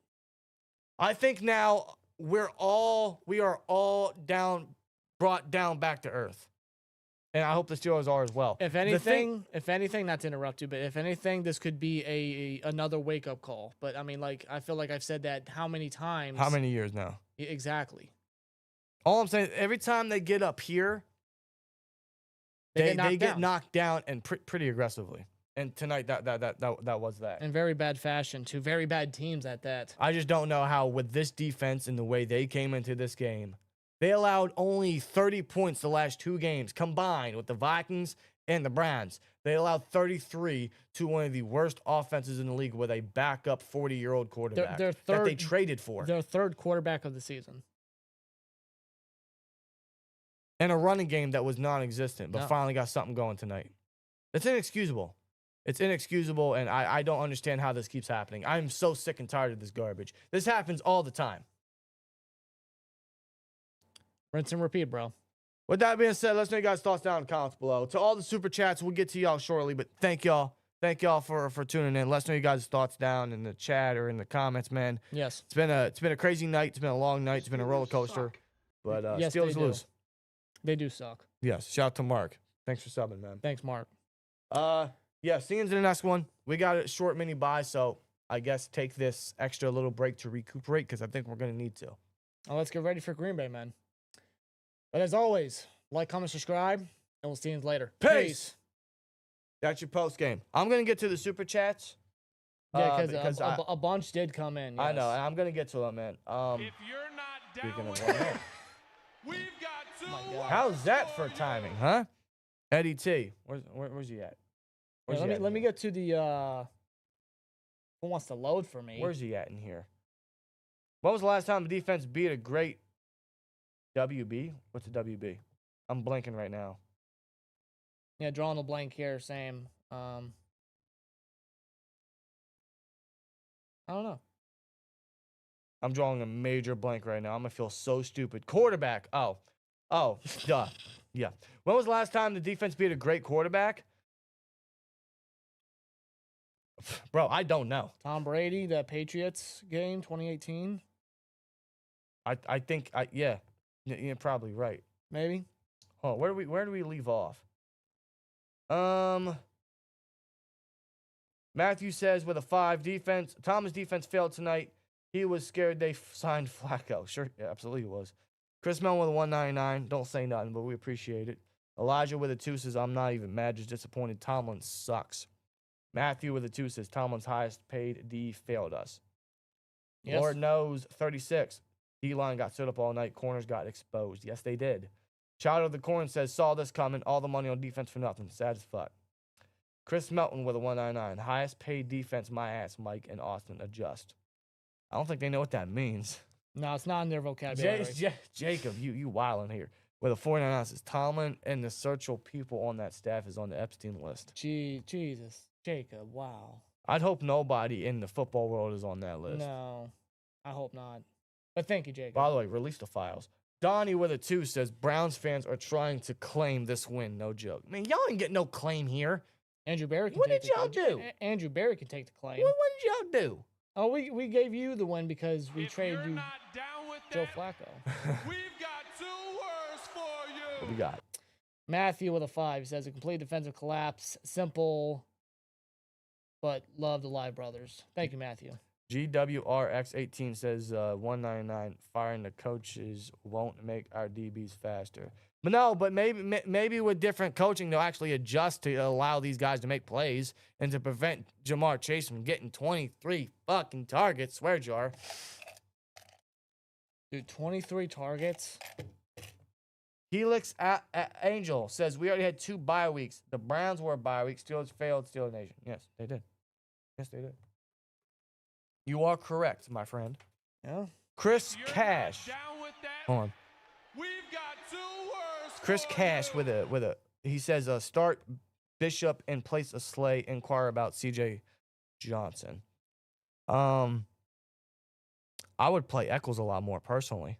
I think now we are all brought down back to earth. And I hope the Steelers are as well. If anything, not to interrupt you, but if anything, this could be another wake-up call. But, I mean, like, I feel like I've said that how many times? How many years now? Exactly. All I'm saying, every time they get up here, they get knocked down and pretty aggressively. And tonight, that was that. In very bad fashion, to very bad teams at that. I just don't know how, with this defense and the way they came into this game, they allowed only 30 points the last two games combined with the Vikings and the Browns. They allowed 33 to one of the worst offenses in the league with a backup 40-year-old quarterback that they traded for. Their third quarterback of the season. And a running game that was non-existent, but finally got something going tonight. It's inexcusable. It's inexcusable, and I don't understand how this keeps happening. I'm so sick and tired of this garbage. This happens all the time. Rinse and repeat, bro. With that being said, let's know you guys' thoughts down in the comments below. To all the super chats, we'll get to y'all shortly, but thank y'all. Thank y'all for tuning in. Let's know you guys' thoughts down in the chat or in the comments, man. Yes. It's been a crazy night. It's been a long night. It's been a roller coaster. But yes, Steelers lose. They do suck. Yes. Shout out to Mark. Thanks for subbing, man. Thanks, Mark. Yeah, seeing you in the next one. We got a short mini bye, so I guess take this extra little break to recuperate because I think we're going to need to. Well, let's get ready for Green Bay, man. But as always, like, comment, subscribe, and we'll see you later. Peace. That's your post game. I'm going to get to the super chats. Yeah, because a bunch did come in. Yes. I know, and I'm going to get to them, man. If you're not down with it, we've got two. How's that for timing, huh? Eddie T. Where's he at? Let me get to the who wants to load for me. Where's he at in here? When was the last time the defense beat a great WB? What's a WB? I'm blanking right now. Yeah, drawing a blank here, same. I don't know. I'm drawing a major blank right now. I'm going to feel so stupid. Quarterback. Oh, duh. Yeah. When was the last time the defense beat a great quarterback? Bro, I don't know. Tom Brady, the Patriots game, 2018. I think, yeah. You're probably right. Maybe. Oh, where do we leave off? Matthew says with a 5 defense. Thomas' defense failed tonight. He was scared they signed Flacco. Sure, yeah, absolutely he was. Chris Mellon with a 199. Don't say nothing, but we appreciate it. Elijah with a 2 says, I'm not even mad, just disappointed. Tomlin sucks. Matthew with a 2 says Tomlin's highest paid D failed us. Yes. Lord knows 36. D-line got stood up all night. Corners got exposed. Yes, they did. Child of the Corn says, saw this coming. All the money on defense for nothing. Sad as fuck. Chris Melton with a 199. Highest paid defense, my ass, Mike and Austin. Adjust. I don't think they know what that means. No, it's not in their vocabulary. Jacob, you wildin' here. With a 499 says Tomlin and the searchful people on that staff is on the Epstein list. Jesus. Jacob, wow. I'd hope nobody in the football world is on that list. No, I hope not. But thank you, Jacob. By the way, release the files. Donnie with a 2 says Browns fans are trying to claim this win. No joke. Man, y'all ain't get no claim here. Andrew Barry can What take did y'all do? Andrew Barry can take the claim. What did y'all do? Oh, we gave you the win because we If traded you're you not down with Joe that, Flacco. we've got 2 words for you. What we got? Matthew with a 5 says a complete defensive collapse. Simple, but love the Live Brothers. Thank you, Matthew. GWRX18 says 199 firing the coaches won't make our DBs faster. But no, but maybe with different coaching, they'll actually adjust to allow these guys to make plays and to prevent Jamar Chase from getting 23 fucking targets. Swear jar. Dude, 23 targets. Helix Angel says we already had 2 bye weeks. The Browns were a bye week. Steelers failed. Steelers Nation. Yes, they did. Yes, they did. You are correct, my friend. Yeah. Chris If you're Cash. not down with that, Hold on. we've got 2 words Chris for Cash you. with a he says start Bishop and place a Slay. Inquire about CJ Johnson. I would play Eccles a lot more personally.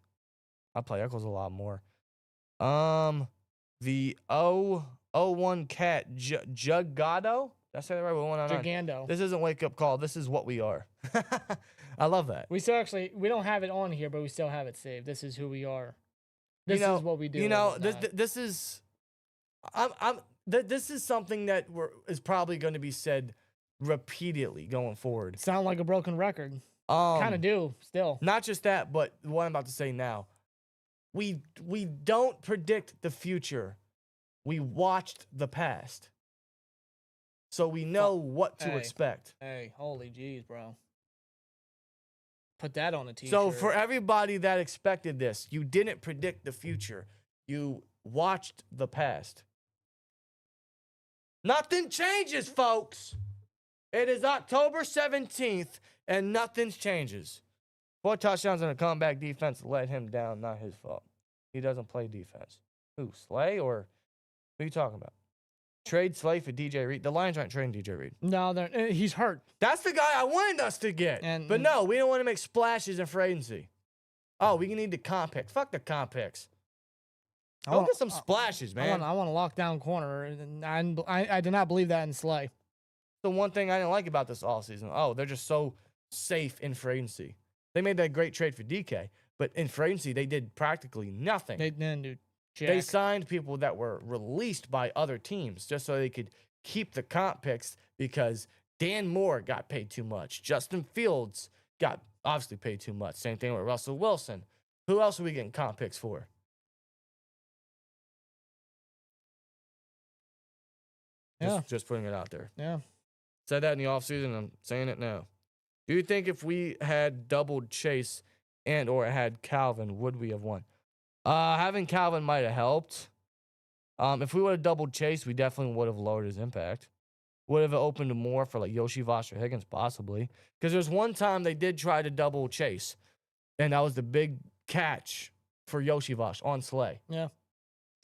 I'd play Eccles a lot more. The 001 cat Jugado. Did I say that right? 199. Gigando. This isn't wake up call. This is what we are. I love that. We don't have it on here, but we still have it saved. This is who we are. This is what we do. You know, every time. this is this is something that is probably going to be said repeatedly going forward. Sound like a broken record. Kind of do still. Not just that, but what I'm about to say now. We don't predict the future. We watched the past. So we know what to expect. Hey, holy jeez, bro. Put that on a t-shirt. So for everybody that expected this, you didn't predict the future. You watched the past. Nothing changes, folks. It is October 17th, and nothing changes. 4 touchdowns and a comeback defense let him down. Not his fault. He doesn't play defense. Who, Slay or who are you talking about? Trade Slay for DJ Reed. The Lions aren't trading DJ Reed. No, he's hurt. That's the guy I wanted us to get. But no, we don't want to make splashes in free agency. Oh, we need the comp picks. Fuck the comp picks. Go get some splashes, man. I want a lockdown corner, and I did not believe that in Slay. The one thing I didn't like about this offseason, they're just so safe in free agency. They made that great trade for DK, but in free agency, they did practically nothing. They didn't do jack. They signed people that were released by other teams just so they could keep the comp picks because Dan Moore got paid too much. Justin Fields got obviously paid too much. Same thing with Russell Wilson. Who else are we getting comp picks for? Just putting it out there. Yeah. Said that in the offseason. I'm saying it now. Do you think if we had doubled Chase and or had Calvin, would we have won? Having Calvin might have helped. If we would have doubled Chase, we definitely would have lowered his impact. Would have opened more for like Iosivas or Higgins, possibly. Because there's one time they did try to double Chase, and that was the big catch for Iosivas on Slay. Yeah.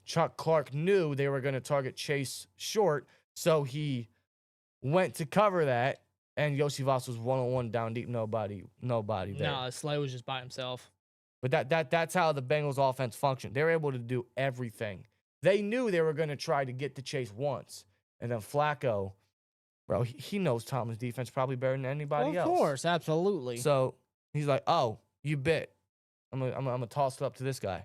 Chuck Clark knew they were going to target Chase short, so he went to cover that, and Iosivas was one-on-one down deep, nobody there. No, Slay was just by himself. But that's how the Bengals offense functioned. They were able to do everything. They knew they were going to try to get to Chase once. And then Flacco, bro, he knows Tomlin's defense probably better than anybody else. Of course, absolutely. So he's like, oh, you bit. I'm gonna toss it up to this guy.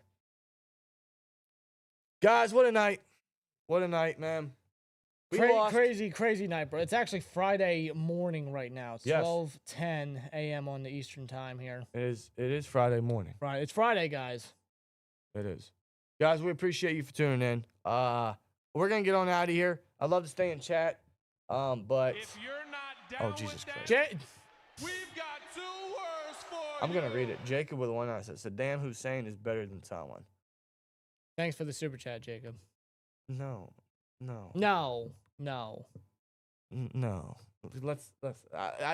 Guys, what a night. What a night, man. We lost. Crazy night, bro. It's actually Friday morning right now. It's Yes. 12:10 a.m. on the Eastern time here. It is Friday morning. Right, it's Friday, guys. It is. Guys, we appreciate you for tuning in. We're going to get on out of here. I'd love to stay in chat. But If you're not oh down Jesus with that, Christ, we've got 2 words for I'm you. gonna read it. Jacob with 1 eye says Saddam Hussein is better than Tomlin. Thanks for the super chat, Jacob. No. No. Let's.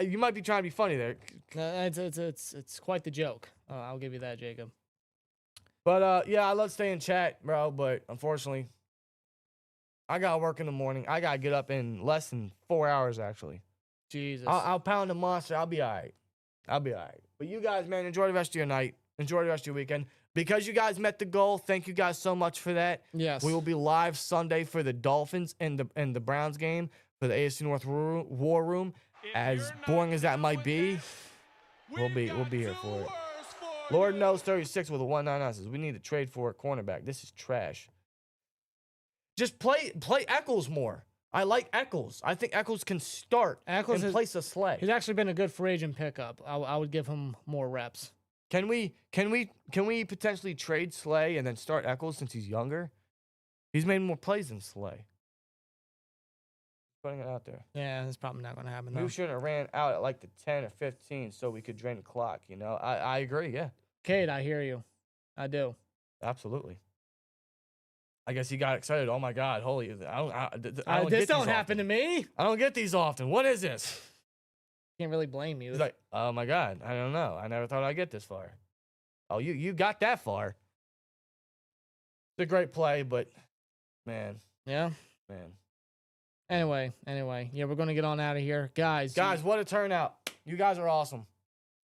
You might be trying to be funny there, It's quite the joke. I'll give you that, Jacob. but yeah, I love staying in chat, bro. But unfortunately, I gotta work in the morning. I gotta get up in less than 4 hours, actually. Jesus. I'll pound a monster. I'll be all right. But you guys, man, enjoy the rest of your night. Enjoy the rest of your weekend. Because you guys met the goal, thank you guys so much for that. Yes. We will be live Sunday for the Dolphins and the Browns game for the AFC North War Room. As boring as that might be, we'll be here for it. Lord knows 36 with a 199 says we need to trade for a cornerback. This is trash. Just play Eccles more. I like Eccles. I think Eccles can start in place of Slay. He's actually been a good free agent pickup. I would give him more reps. Can we potentially trade Slay and then start Eccles since he's younger? He's made more plays than Slay. Putting it out there. Yeah, that's probably not going to happen. We Though. should have ran out at like the 10 or 15 so we could drain the clock. You know, I agree. Yeah, Kate, I hear you. I do. absolutely. I guess he got excited. Oh my God, holy! I don't This get don't these happen to me. I don't get these often. What is this? Can't really blame you. He's like, oh my God, I don't know. I never thought I'd get this far. Oh, you got that far. It's a great play, but man. Anyway, yeah, we're gonna get on out of here, guys. What a turnout! You guys are awesome.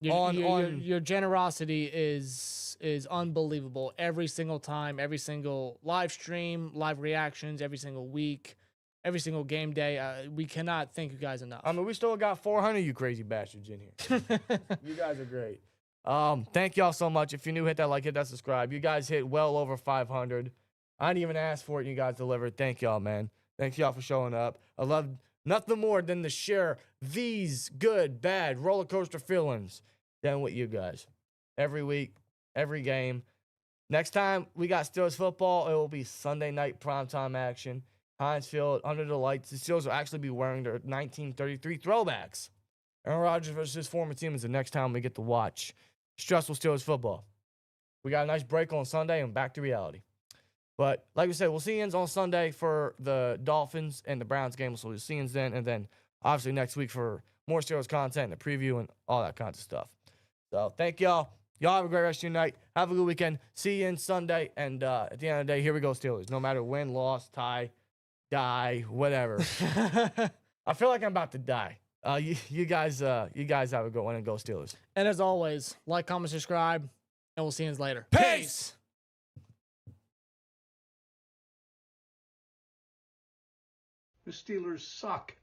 Your generosity is unbelievable. Every single time, every single live stream, live reactions, every single week, every single game day. We cannot thank you guys enough. I mean, we still got 400 you crazy bastards in here. You guys are great. Thank y'all so much. If you're new, hit that like, hit that subscribe. You guys hit well over 500. I didn't even ask for it, and you guys delivered. Thank y'all, man. Thank y'all for showing up. I love nothing more than to share these good, bad roller coaster feelings than with you guys. Every week, every game. Next time we got Steelers football, it will be Sunday night primetime action. Heinz Field, under the lights. The Steelers will actually be wearing their 1933 throwbacks. Aaron Rodgers versus his former team is the next time we get to watch stressful Steelers football. We got a nice break on Sunday and back to reality. But like we said, we'll see you on Sunday for the Dolphins and the Browns game. So we'll see you then. And then obviously next week for more Steelers content and a preview and all that kind of stuff. So thank y'all. Y'all have a great rest of your night. Have a good weekend. See you on Sunday. And at the end of the day, here we go, Steelers. No matter win, loss, tie, die, whatever. I feel like I'm about to die. You guys have a good one and go Steelers. And as always, like, comment, subscribe, and we'll see you later. Peace! The Steelers suck.